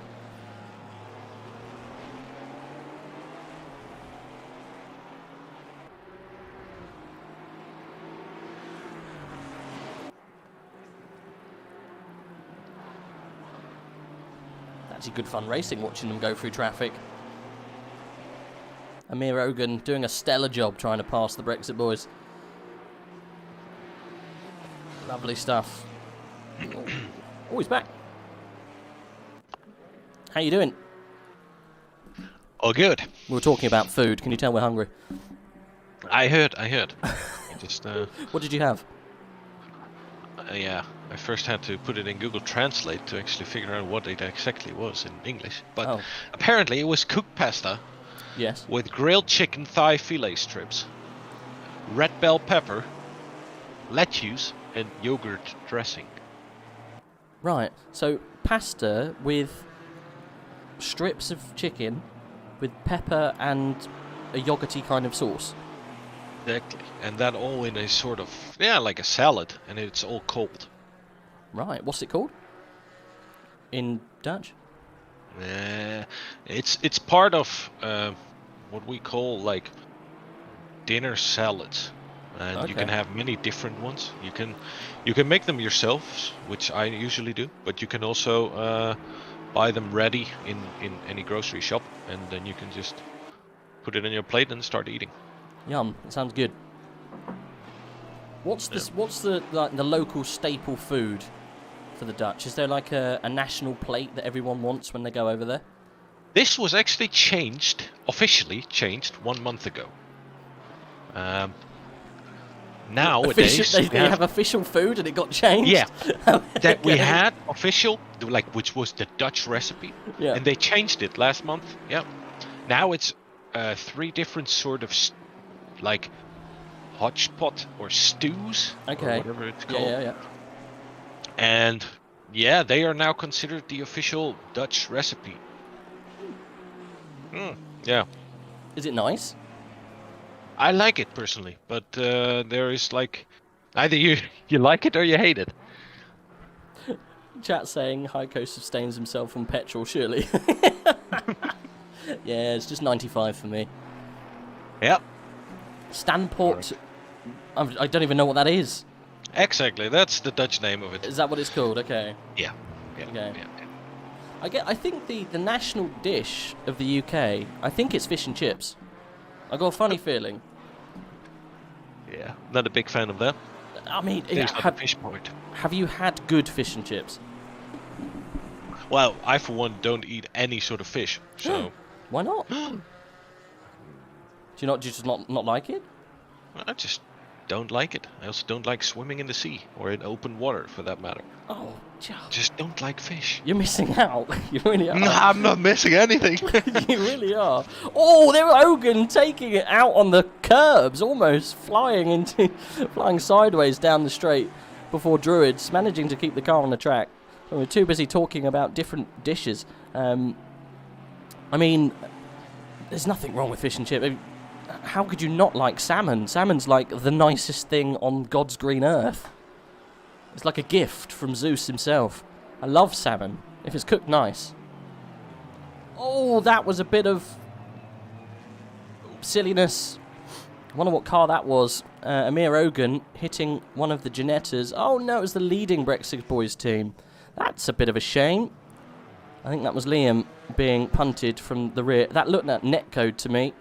Actually good fun racing, watching them go through traffic. Amir Ogun doing a stellar job trying to pass the Brexit boys. Lovely stuff. Oh, he's back. How you doing? Oh, good. We were talking about food. Can you tell we're hungry? I heard. Just, What did you have? yeah, I first had to put it in Google Translate to actually figure out what it exactly was in English. But apparently it was cooked pasta Yes. with grilled chicken thigh fillet strips, red bell pepper, lettuce, and yogurt dressing. Right. So pasta with strips of chicken with pepper and a yogurty kind of sauce. Exactly. And that all in a sort of, like a salad, and it's all cold. Right. What's it called? In Dutch? It's part of what we call like dinner salads, and you can have many different ones. You can make them yourselves, which I usually do, but you can also buy them ready in any grocery shop, and then you can just put it on your plate and start eating. Yum. That sounds good. What's this? What's the local staple food for the Dutch? Is there like a national plate that everyone wants when they go over there? This was actually officially changed 1 month ago. Nowadays they have official food and it got changed. Yeah, that we had official, like, which was the Dutch recipe, and they changed it last month. Yeah, now it's 3 different sort of like hodgepodge or stews, or whatever it's called. Yeah. And they are now considered the official Dutch recipe. Yeah. Is it nice? I like it personally, but there is like either you like it or you hate it. Chat saying HaiCo sustains himself on petrol, surely. Yeah, it's just 95 for me. Yep. Standport. I don't even know what that is. Exactly, that's the Dutch name of it. Is that what it's called? Okay. Yeah. Okay. I think the national dish of the UK, I think it's fish and chips. I got a funny feeling. Yeah, not a big fan of that. I mean, There's not the fish part. Have you had good fish and chips? Well, I for one don't eat any sort of fish, so. Why not? Do you just not like it? I just don't like it. I also don't like swimming in the sea or in open water, for that matter. Oh, just don't like fish. You're missing out. You really are. No, I'm not missing anything. You really are. Oh, there were Hogan taking it out on the curbs, almost flying sideways down the straight before Druids, managing to keep the car on the track. We were too busy talking about different dishes. I mean, there's nothing wrong with fish and chips. How could you not like salmon? Salmon's like the nicest thing on God's green earth. It's like a gift from Zeus himself. I love salmon, if it's cooked nice. Oh, that was a bit of silliness. I wonder what car that was. Amir Ogan hitting one of the Ginettas. Oh no, it was the leading Brexit Boys team. That's a bit of a shame. I think that was Liam being punted from the rear. That looked like netcode to me.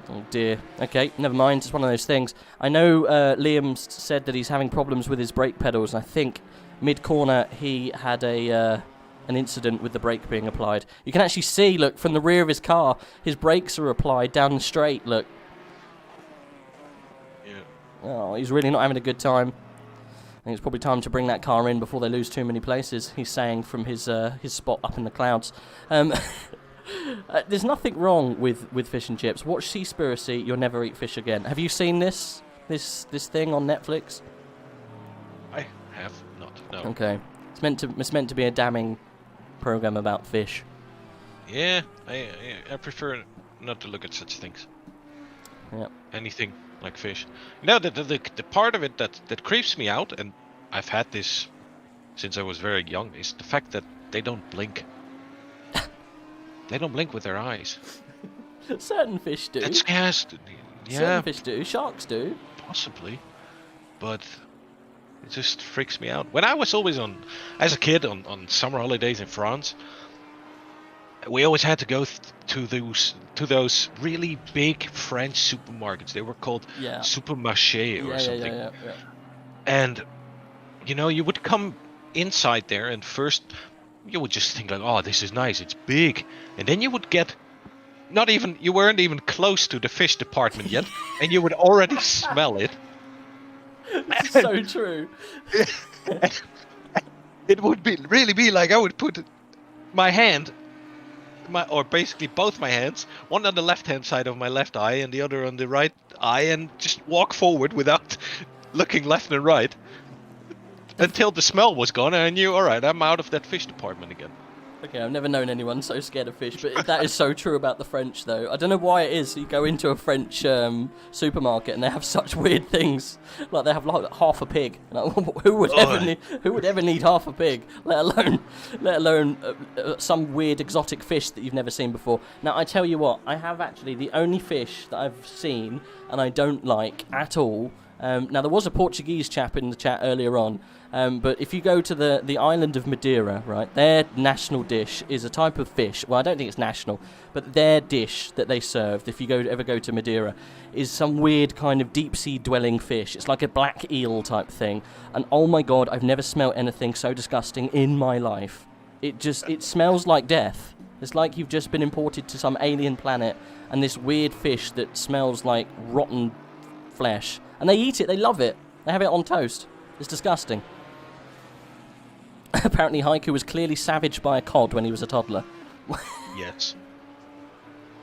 Oh dear. Okay, never mind. It's one of those things. I know Liam said that he's having problems with his brake pedals, and I think mid-corner he had an incident with the brake being applied. You can actually see, look, from the rear of his car, his brakes are applied down the straight, look. Yeah. Oh, he's really not having a good time. I think it's probably time to bring that car in before they lose too many places, he's saying from his spot up in the clouds. There's nothing wrong with fish and chips. Watch Seaspiracy, You'll Never Eat Fish Again. Have you seen this thing on Netflix? I have not, no. Okay. It's meant to be a damning program about fish. Yeah, I prefer not to look at such things. Yeah. Anything like fish. No, the part of it that creeps me out, and I've had this since I was very young, is the fact that they don't blink. They don't blink with their eyes. Certain fish do. That's cast. Yeah. Certain fish do. Sharks do. Possibly, but it just freaks me out. When I was always as a kid on summer holidays in France, we always had to go to those really big French supermarkets. They were called supermarché or something. Yeah. And you would come inside there, and first you would just think like, oh, this is nice, it's big, and then you would get you weren't even close to the fish department yet, and you would already smell it. It's so true. It would really be like I would put my hand, or basically both my hands, one on the left-hand side of my left eye and the other on the right eye, and just walk forward without looking left and right until the smell was gone, and I knew, all right, I'm out of that fish department again. Okay, I've never known anyone so scared of fish, but that is so true about the French, though. I don't know why it is. You go into a French supermarket and they have such weird things. Like they have like half a pig. Like, who would ever need half a pig? Let alone some weird exotic fish that you've never seen before. Now I tell you what, I have actually the only fish that I've seen and I don't like at all. Now there was a Portuguese chap in the chat earlier on. But if you go to the island of Madeira, right, their national dish is a type of fish. Well, I don't think it's national, but their dish that they served, if you ever go to Madeira, is some weird kind of deep-sea dwelling fish. It's like a black eel type thing. And oh my god, I've never smelled anything so disgusting in my life. It smells like death. It's like you've just been imported to some alien planet, and this weird fish that smells like rotten flesh. And they eat it, they love it. They have it on toast. It's disgusting. Apparently HaiCo was clearly savaged by a cod when he was a toddler. Yes.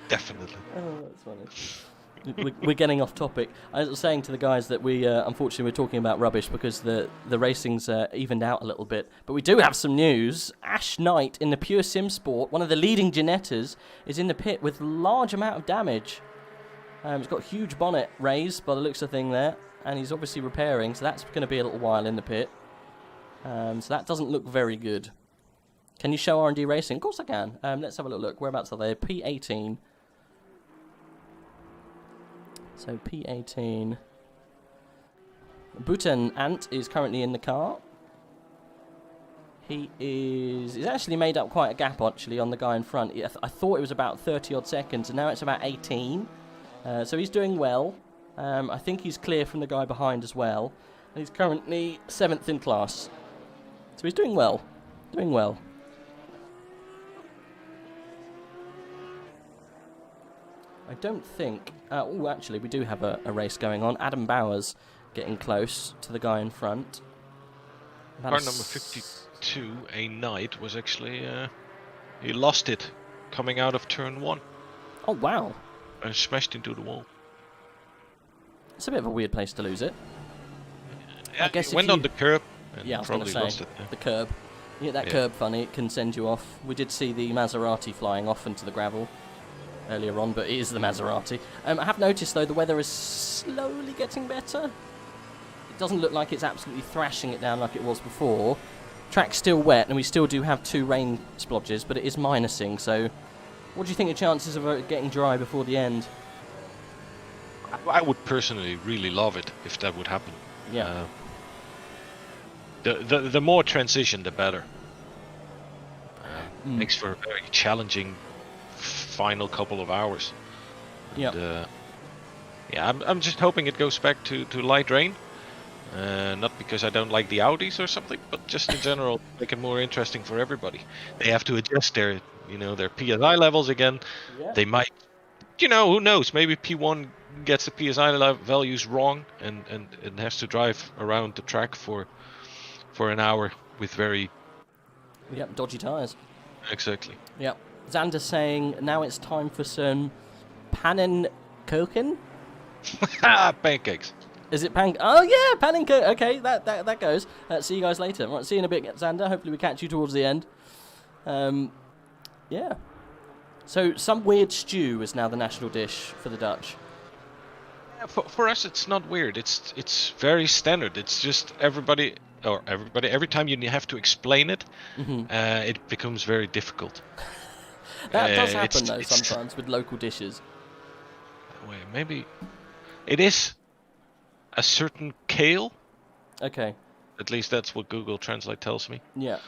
Definitely. Oh, that's funny. We're getting off topic. I was saying to the guys that unfortunately, we're talking about rubbish because the racing's evened out a little bit. But we do have some news. Ash Knight in the Pure Sim Sport, one of the leading Ginettas, is in the pit with large amount of damage. He's got a huge bonnet raised by the looks of thing there, and he's obviously repairing, so that's going to be a little while in the pit. So that doesn't look very good. Can you show R&D Racing? Of course I can. Let's have a little look. Whereabouts are they? P18. So P18. Bhutan Ant is currently in the car. He's actually made up quite a gap actually on the guy in front. I thought it was about 30 odd seconds, and now it's about 18. So he's doing well. I think he's clear from the guy behind as well. And he's currently 7th in class. So he's doing well. Doing well. I don't think... oh, actually, we do have a race going on. Adam Bowers getting close to the guy in front. Car number 52, a Knight, was actually... he lost it coming out of turn 1. Oh, wow. And smashed into the wall. It's a bit of a weird place to lose it. I guess it went on the curb. And yeah, I was going to say, lost it, yeah. the curb. You get that curb funny, it can send you off. We did see the Maserati flying off into the gravel earlier on, but it is the Maserati. I have noticed, though, the weather is slowly getting better. It doesn't look like it's absolutely thrashing it down like it was before. Track's still wet, and we still do have 2 rain splodges, but it is minusing, so... What do you think the chances of it getting dry before the end? I would personally really love it if that would happen. Yeah. The more transition, the better. Makes for a very challenging final couple of hours. Yeah. Yeah, I'm just hoping it goes back to light rain. Not because I don't like the Audis or something, but just in general, make it more interesting for everybody. They have to adjust their PSI levels again. Yeah. They might, who knows? Maybe P1 gets the PSI values wrong and has to drive around the track for an hour with very... Yep, dodgy tyres. Exactly. Yep. Xander saying, now it's time for some Pannenkoeken? Pancakes. Is it Oh yeah, Pannenkoeken. Okay, that goes. See you guys later. Right, see you in a bit, Xander. Hopefully we catch you towards the end. Yeah. So some weird stew is now the national dish for the Dutch. For us, it's not weird. It's very standard. It's just everybody. Every time you have to explain it, it becomes very difficult. That does happen though sometimes with local dishes. Wait, maybe it is a certain kale. Okay. At least that's what Google Translate tells me. Yeah.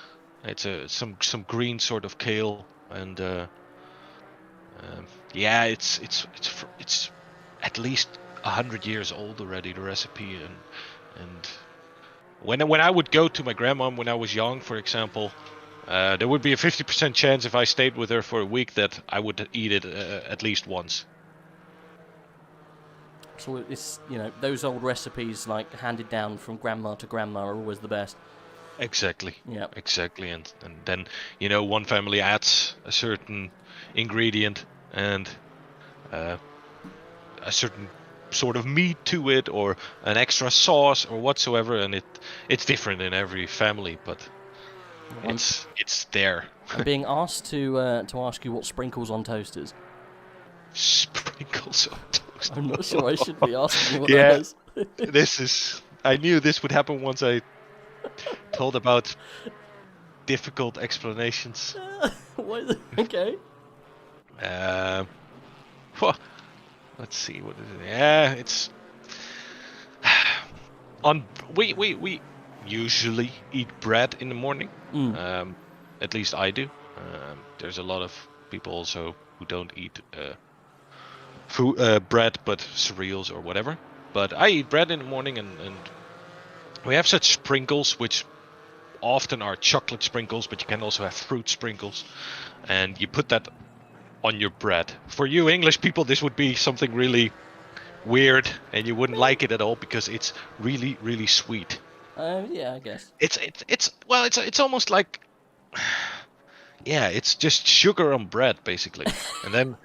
It's some green sort of kale, and yeah, it's at least 100 years old already. The recipe and when I would go to my grandmom when I was young, for example, there would be a 50% chance if I stayed with her for a week that I would eat it at least once. So it's, you know, those old recipes like handed down from grandma to grandma are always the best. Exactly. Yeah. Exactly. And then, you know, one family adds a certain ingredient and a certain sort of meat to it, or an extra sauce or whatsoever, and it's different in every family, but it's there. I'm being asked to ask you what sprinkles on toast is. Sprinkles on toast. I'm not sure I should be asking you what that is. I knew this would happen once I told about difficult explanations. Okay. Well, let's see, what is it? Yeah, it's we usually eat bread in the morning. At least I do. There's a lot of people also who don't eat bread, but cereals or whatever. But I eat bread in the morning, and we have such sprinkles, which often are chocolate sprinkles, but you can also have fruit sprinkles, and you put that on your bread. For you English people, this would be something really weird, and you wouldn't like it at all because it's really, really sweet. Yeah, I guess. It's almost like, yeah, it's just sugar on bread basically. And then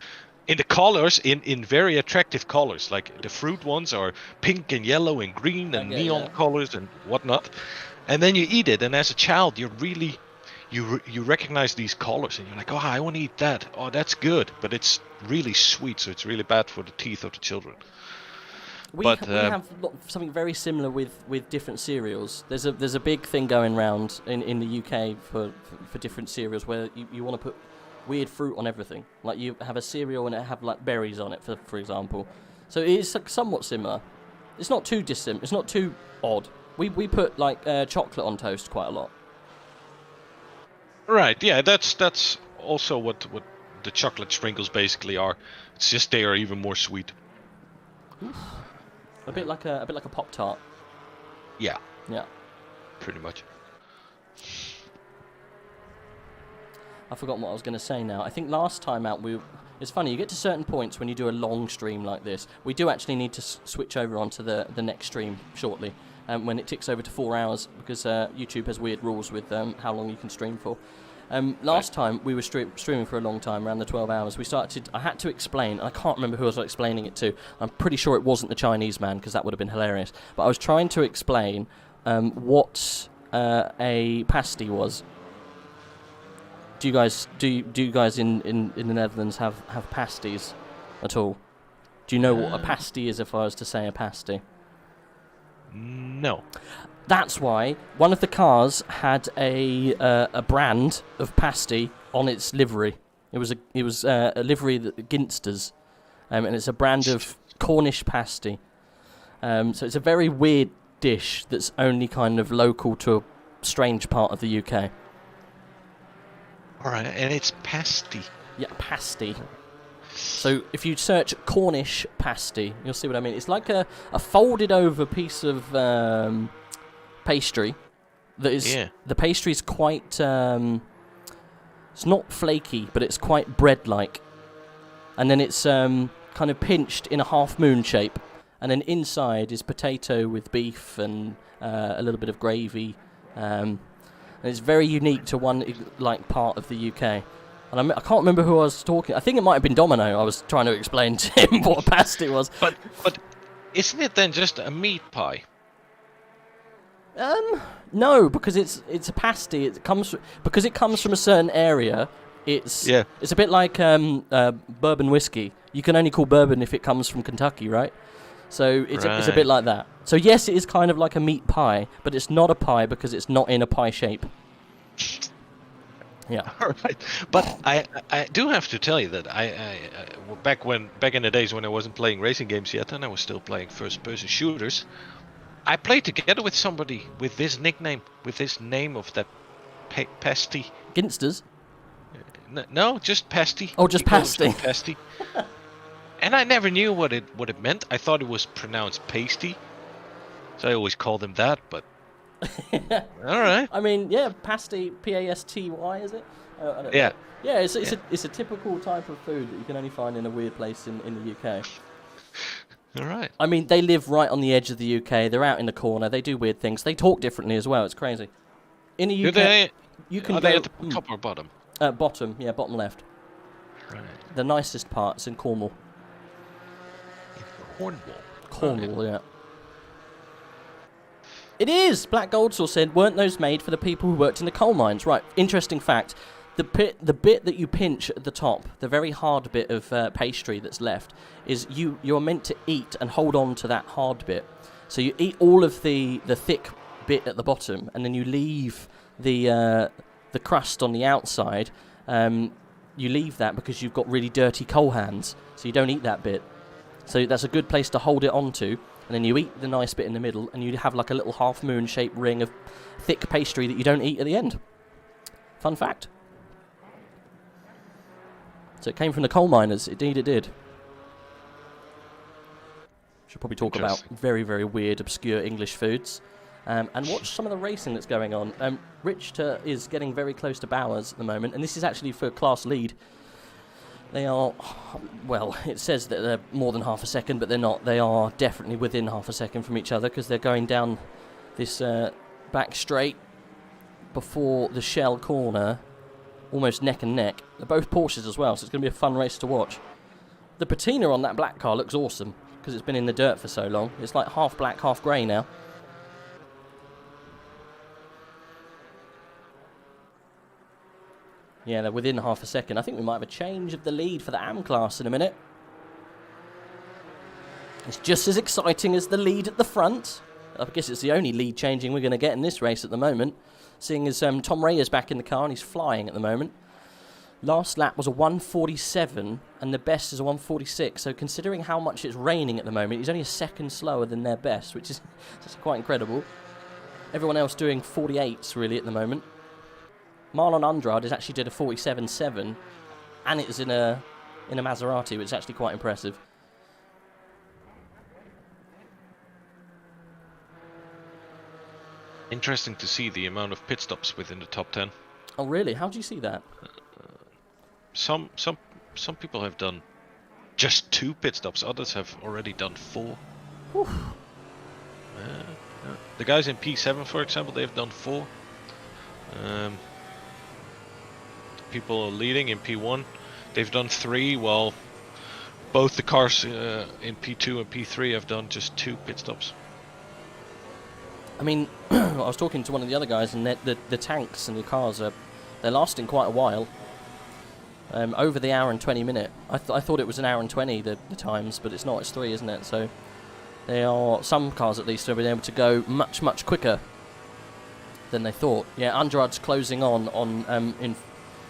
in the colors, in very attractive colors, like the fruit ones are pink and yellow and green and neon colors and whatnot. And then you eat it, and as a child, you're really, you recognize these colors, and you're like, oh, I want to eat that. Oh, that's good, but it's really sweet, so it's really bad for the teeth of the children. We have something very similar with different cereals. There's a big thing going around in the UK for different cereals where you want to put weird fruit on everything. Like you have a cereal and it have like berries on it, for example. So it is somewhat similar. It's not too dissimilar. It's not too odd. We put like chocolate on toast quite a lot. Right. Yeah. That's also what the chocolate sprinkles basically are. It's just they are even more sweet. Oof. A bit like a Pop-Tart. Yeah. Yeah. Pretty much. I've forgotten what I was going to say now. I think last time out it's funny, you get to certain points when you do a long stream like this. We do actually need to switch over onto the next stream shortly, when it ticks over to 4 hours, because YouTube has weird rules with how long you can stream for. Last time we were streaming for a long time, around the 12 hours. I had to explain, I can't remember who I was explaining it to. I'm pretty sure it wasn't the Chinese man, because that would have been hilarious. But I was trying to explain what a pasty was. Do you guys in the Netherlands have pasties at all? Do you know what a pasty is, if I was to say a pasty? No. That's why one of the cars had a brand of pasty on its livery. It was a livery that Ginsters, and it's a brand of Cornish pasty. So it's a very weird dish that's only kind of local to a strange part of the UK. All right, and it's pasty. Yeah, pasty. So if you search Cornish pasty, you'll see what I mean. It's like a folded over piece of pastry that is. Yeah. The pastry is quite. It's not flaky, but it's quite bread-like, and then it's kind of pinched in a half moon shape, and then inside is potato with beef and a little bit of gravy. And it's very unique to one part of the UK. And I can't remember who I was talking. I think it might have been Dominooo. I was trying to explain to him what a pasty was. But isn't it then just a meat pie? No, because it's a pasty. Because it comes from a certain area. It's a bit like bourbon whiskey. You can only call bourbon if it comes from Kentucky, right? So it's a bit like that. So yes, it is kind of like a meat pie, but it's not a pie because it's not in a pie shape. Yeah. All right. But I do have to tell you that I back in the days when I wasn't playing racing games yet, and I was still playing first-person shooters, I played together with somebody with this nickname, with this name of that pasty. Ginsters? No, just pasty. Oh, just pasty. Pasty. And I never knew what it meant. I thought it was pronounced pasty, so I always called him that. But All right. I mean, yeah, pasty, P-A-S-T-Y, is it? I don't Yeah. know. Yeah, it's a typical type of food that you can only find in a weird place in the UK. All right. I mean, they live right on the edge of the UK. They're out in the corner. They do weird things. They talk differently as well. It's crazy. In the UK, you can Are go... they at the top or bottom? Bottom, yeah, bottom left. Right. The nicest part's in Cornwall. Cornwall. Cornwall, yeah. It is! Black Goldsaw said, weren't those made for the people who worked in the coal mines? Right, interesting fact. The bit that you pinch at the top, the very hard bit of pastry that's left, is you're meant to eat and hold on to that hard bit. So you eat all of the thick bit at the bottom, and then you leave the crust on the outside. You leave that because you've got really dirty coal hands, so you don't eat that bit. So that's a good place to hold it onto, and then you eat the nice bit in the middle, and you have like a little half-moon shaped ring of thick pastry that you don't eat at the end. Fun fact. So it came from the coal miners. Indeed it did. Should probably talk about very, very weird, obscure English foods. And watch some of the racing that's going on. Richter is getting very close to Bowers at the moment, and this is actually for class lead. They are, well, it says that they're more than half a second, but they're not. They are definitely within half a second from each other because they're going down this back straight before the Shell corner, almost neck and neck. They're both Porsches as well, so it's going to be a fun race to watch. The patina on that black car looks awesome because it's been in the dirt for so long. It's like half black, half grey now. Yeah, they're within half a second. I think we might have a change of the lead for the AM class in a minute. It's just as exciting as the lead at the front. I guess it's the only lead changing we're going to get in this race at the moment, seeing as Tom Ray is back in the car and he's flying at the moment. Last lap was a 1:47 and the best is a 1:46, so considering how much it's raining at the moment, he's only a second slower than their best, which is quite incredible. Everyone else doing 48s really at the moment. Marlon Andrade has actually did a 47.7, and it was in a Maserati, which is actually quite impressive. Interesting to see the amount of pit stops within the top 10. Oh really? How do you see that? Some people have done just 2 pit stops. Others have already done 4. The guys in P7, for example, they've done 4. People leading in P1, they've done 3, while both the cars in P2 and P3 have done just 2 pit stops. I mean, I was talking to one of the other guys, and the tanks and the cars they're lasting quite a while. Over the hour and 20 minute. I thought it was an hour and 20 the times, but it's not. It's 3, isn't it? So they are, some cars at least have been able to go much quicker than they thought. Yeah, Andrade's closing on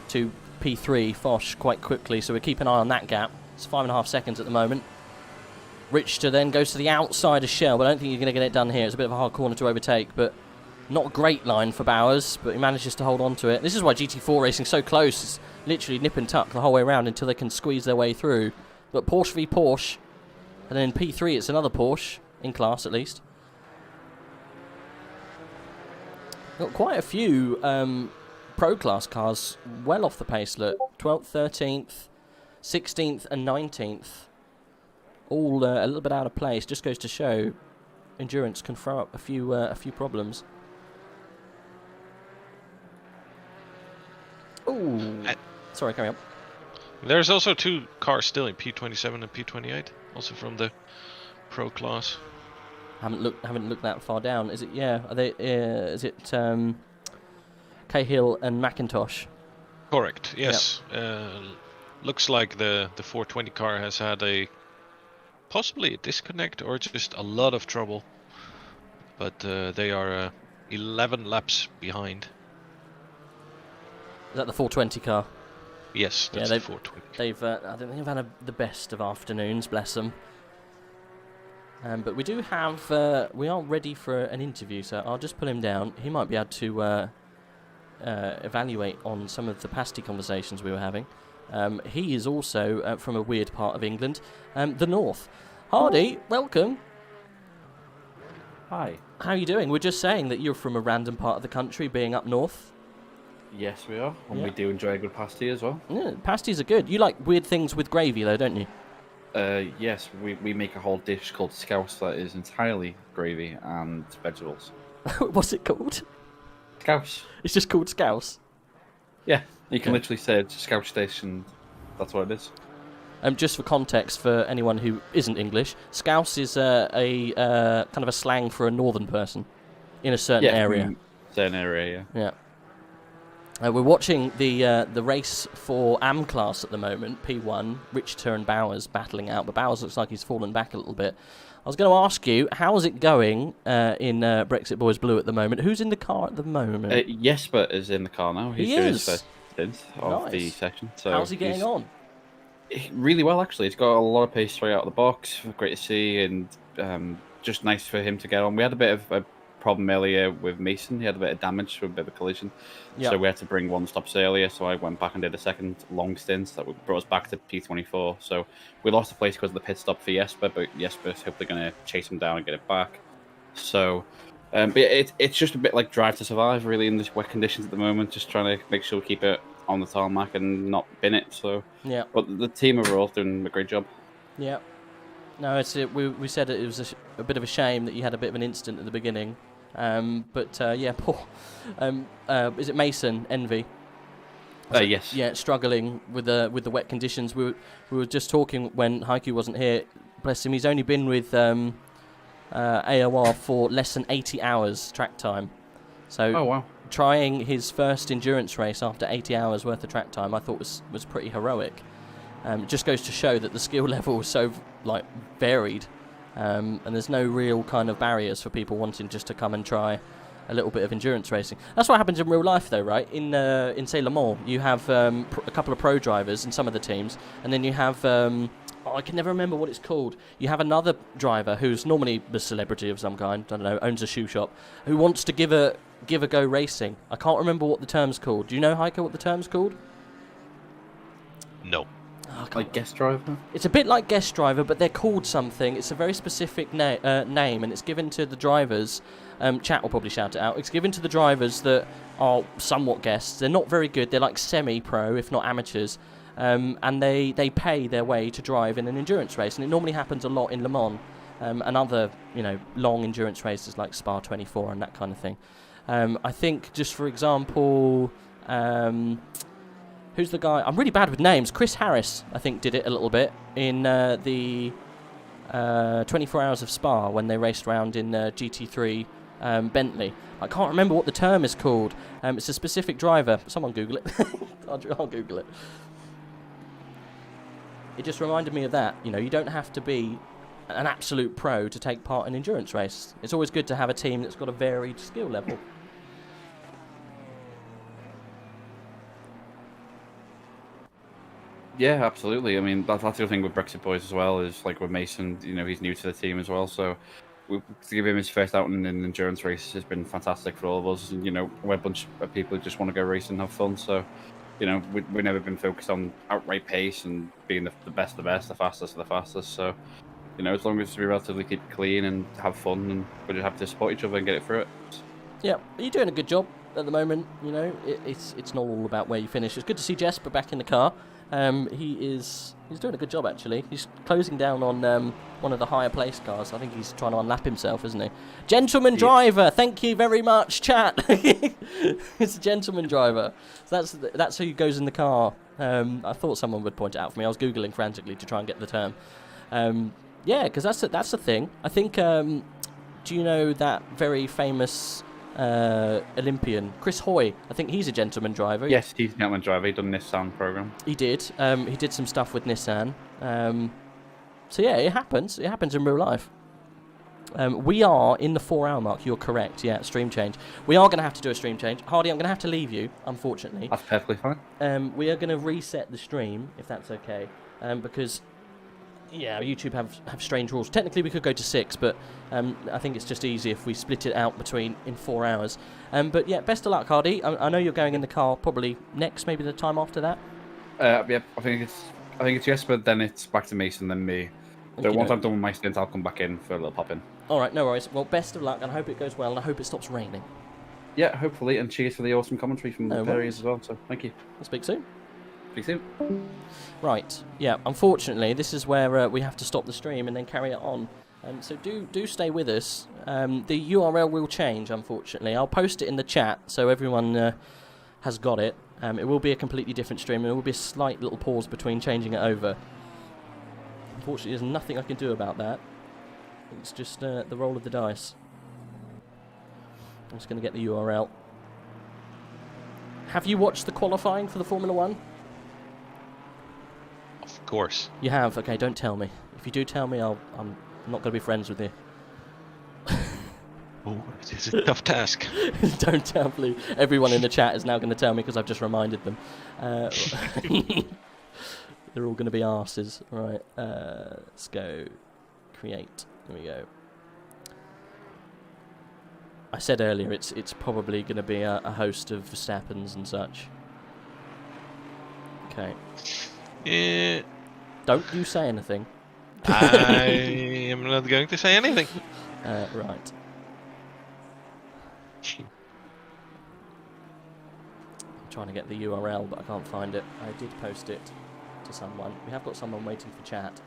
to P3 Foch quite quickly, so we keep an eye on that gap. It's 5.5 seconds at the moment. Richter then goes to the outside of Shell, but I don't think you're going to get it done here. It's a bit of a hard corner to overtake, but not a great line for Bowers, but he manages to hold on to it. This is why GT4 racing is so close. It's literally nip and tuck the whole way around until they can squeeze their way through. But Porsche v Porsche, and then in P3 it's another Porsche, in class at least. Got quite a few Pro Class cars well off the pace, look. 12th, 13th, 16th and 19th. All a little bit out of place. Just goes to show endurance can throw up a few problems. Ooh. Sorry, carry on. There's also 2 cars still in P27 and P28, also from the Pro Class. Haven't looked that far down. Is it? Yeah. Are they? Is it? Cahill and McIntosh. Correct. Yes. Yep. Looks like the 420 car has had possibly a disconnect or just a lot of trouble, but they are 11 laps behind. Is that the 420 car? Yes, that's the 420. They've I don't think they've had the best of afternoons, bless them. But we do have we are ready for an interview, so I'll just pull him down. He might be able to evaluate on some of the pasty conversations we were having. He is also from a weird part of England, the north. Hardy, welcome. Hi. How are you doing? We're just saying that you're from a random part of the country, being up north. Yes, we are. And Yeah. we do enjoy a good pasty as well. Yeah, pasties are good. You like weird things with gravy, though, don't you? Yes, we make a whole dish called scouse that is entirely gravy and vegetables. What's it called? Scouse. It's just called scouse. Yeah, you can Okay. literally say it's a scouse dish, and that's what it is. Just for context, for anyone who isn't English, scouse is a kind of a slang for a northern person in a certain area. Certain area, yeah. Yeah. We're watching the race for AM class at the moment, P1, Richter and Bowers battling out, but Bowers looks like he's fallen back a little bit. I was going to ask you, how is it going in Brexit Boys Blue at the moment? Who's in the car at the moment? Jesper is in the car now. He's He doing is? his first stint of the Nice. session. So How's he getting on? Really well, actually. He's got a lot of pace straight out of the box. Great to see, and just nice for him to get on. We had a bit of a problem earlier with Mason. He had a bit of damage from a bit of a collision. Yeah. So we had to bring one stops earlier. So I went back and did a second long stint that brought us back to P24. So we lost the place because of the pit stop for Jesper, but Jesper's hopefully going to chase him down and get it back. So but it's just a bit like Drive to Survive, really, in these wet conditions at the moment. Just trying to make sure we keep it on the tarmac and not bin it. So Yeah. but the team overall is doing a great job. Yeah. No, we said it was a bit of a shame that you had a bit of an incident at the beginning. But yeah, poor. Is it Mason Envy? Yes. Yeah, struggling with the wet conditions. We were just talking when HaiCo wasn't here. Bless him, he's only been with AOR for less than 80 hours track time. So Oh wow. trying his first endurance race after 80 hours worth of track time, I thought was pretty heroic. It just goes to show that the skill level is so varied, and there's no real kind of barriers for people wanting just to come and try a little bit of endurance racing. That's what happens in real life, though, right? In say Le Mans, you have a couple of pro drivers in some of the teams, and then you have I can never remember what it's called. You have another driver who's normally a celebrity of some kind, I don't know, owns a shoe shop, who wants to give a go racing. I can't remember what the term's called. Do you know, HaiCo, what the term's called? No. Like guest driver? It's a bit like guest driver, but they're called something. It's a very specific name, and it's given to the drivers. Chat will probably shout it out. It's given to the drivers that are somewhat guests. They're not very good. They're like semi-pro, if not amateurs, and they pay their way to drive in an endurance race. And it normally happens a lot in Le Mans and other long endurance races like Spa 24 and that kind of thing. I think, just for example. Who's the guy? I'm really bad with names. Chris Harris, I think, did it a little bit in the 24 Hours of Spa when they raced around in GT3 Bentley. I can't remember what the term is called. It's a specific driver. Someone Google it. I'll Google it. It just reminded me of that. You don't have to be an absolute pro to take part in endurance race. It's always good to have a team that's got a varied skill level. Yeah, absolutely. I mean, that's the other thing with Brexit Boys as well, is like with Mason, he's new to the team as well. So to give him his first outing in endurance race has been fantastic for all of us. And, we're a bunch of people who just want to go race and have fun. So, we've never been focused on outright pace and being the best of the best, the fastest of the fastest. So, as long as we relatively keep it clean and have fun, and we're just happy to support each other and get it through it. Yeah, you're doing a good job at the moment. It's not all about where you finish. It's good to see Jesper back in the car. He's doing a good job, actually. He's closing down on one of the higher place cars. I think he's trying to unlap himself, isn't he? Gentleman driver, thank you very much, chat. It's a gentleman driver. So that's who goes in the car. I thought someone would point it out for me. I was Googling frantically to try and get the term. Yeah, because that's the thing. I think, do you know that very famous Olympian, Chris Hoy? I think he's a gentleman driver. Yes, he's a gentleman driver. He's done this Nissan program. He did. He did some stuff with Nissan. So yeah, it happens. It happens in real life. We are in the 4-hour mark. You're correct. Yeah, stream change. We are going to have to do a stream change. Hardy, I'm going to have to leave you, unfortunately. That's perfectly fine. We are going to reset the stream, if that's okay, because yeah, YouTube have strange rules. Technically, we could go to 6, but I think it's just easy if we split it out in 4 hours. But yeah, best of luck, Hardy. I know you're going in the car probably next, maybe the time after that. Yeah, I think it's Jesper, then it's back to Mason, then me. So once I've done my stint, I'll come back in for a little pop-in. All right, no worries. Well, best of luck, and I hope it goes well, and I hope it stops raining. Yeah, hopefully, and cheers for the awesome commentary from No the worries. areas as well. So thank you. I'll speak soon. Speak soon. Right, yeah, unfortunately, this is where we have to stop the stream and then carry it on. So do stay with us. The URL will change, unfortunately. I'll post it in the chat so everyone has got it. It will be a completely different stream, and there will be a slight little pause between changing it over. Unfortunately, there's nothing I can do about that. It's just the roll of the dice. I'm just going to get the URL. Have you watched the qualifying for the Formula 1? Of course. You have? Okay, don't tell me. If you do tell me, I'm not going to be friends with you. Oh, it is a tough task. Don't tell me. Everyone in the chat is now going to tell me because I've just reminded them. They're all going to be arses. Right, let's go. Create. Here we go. I said earlier it's probably going to be a host of Verstappens and such. Okay. Yeah. Don't you say anything. I am not going to say anything. Right. I'm trying to get the URL, but I can't find it. I did post it to someone. We have got someone waiting for chat.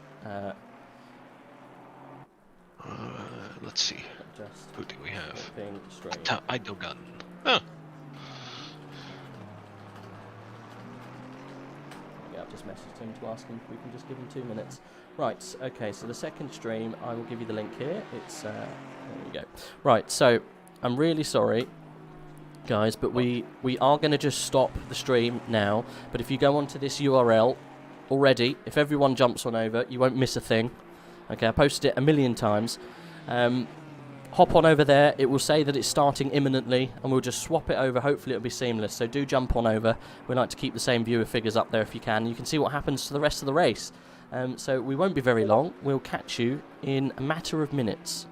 Let's see. Just Who do we have? flipping stream. Idlegun. Oh. Yeah, I've just messaged him to ask him if we can just give him 2 minutes. Right, okay, so the second stream, I will give you the link here. It's, there we go. Right, so, I'm really sorry, guys, but we are going to just stop the stream now. But if you go onto this URL already, if everyone jumps on over, you won't miss a thing. Okay, I posted it 1,000,000 times. Hop on over there, it will say that it's starting imminently, and we'll just swap it over. Hopefully it'll be seamless, so do jump on over. We like to keep the same viewer figures up there if you can. You can see what happens to the rest of the race. So we won't be very long. We'll catch you in a matter of minutes.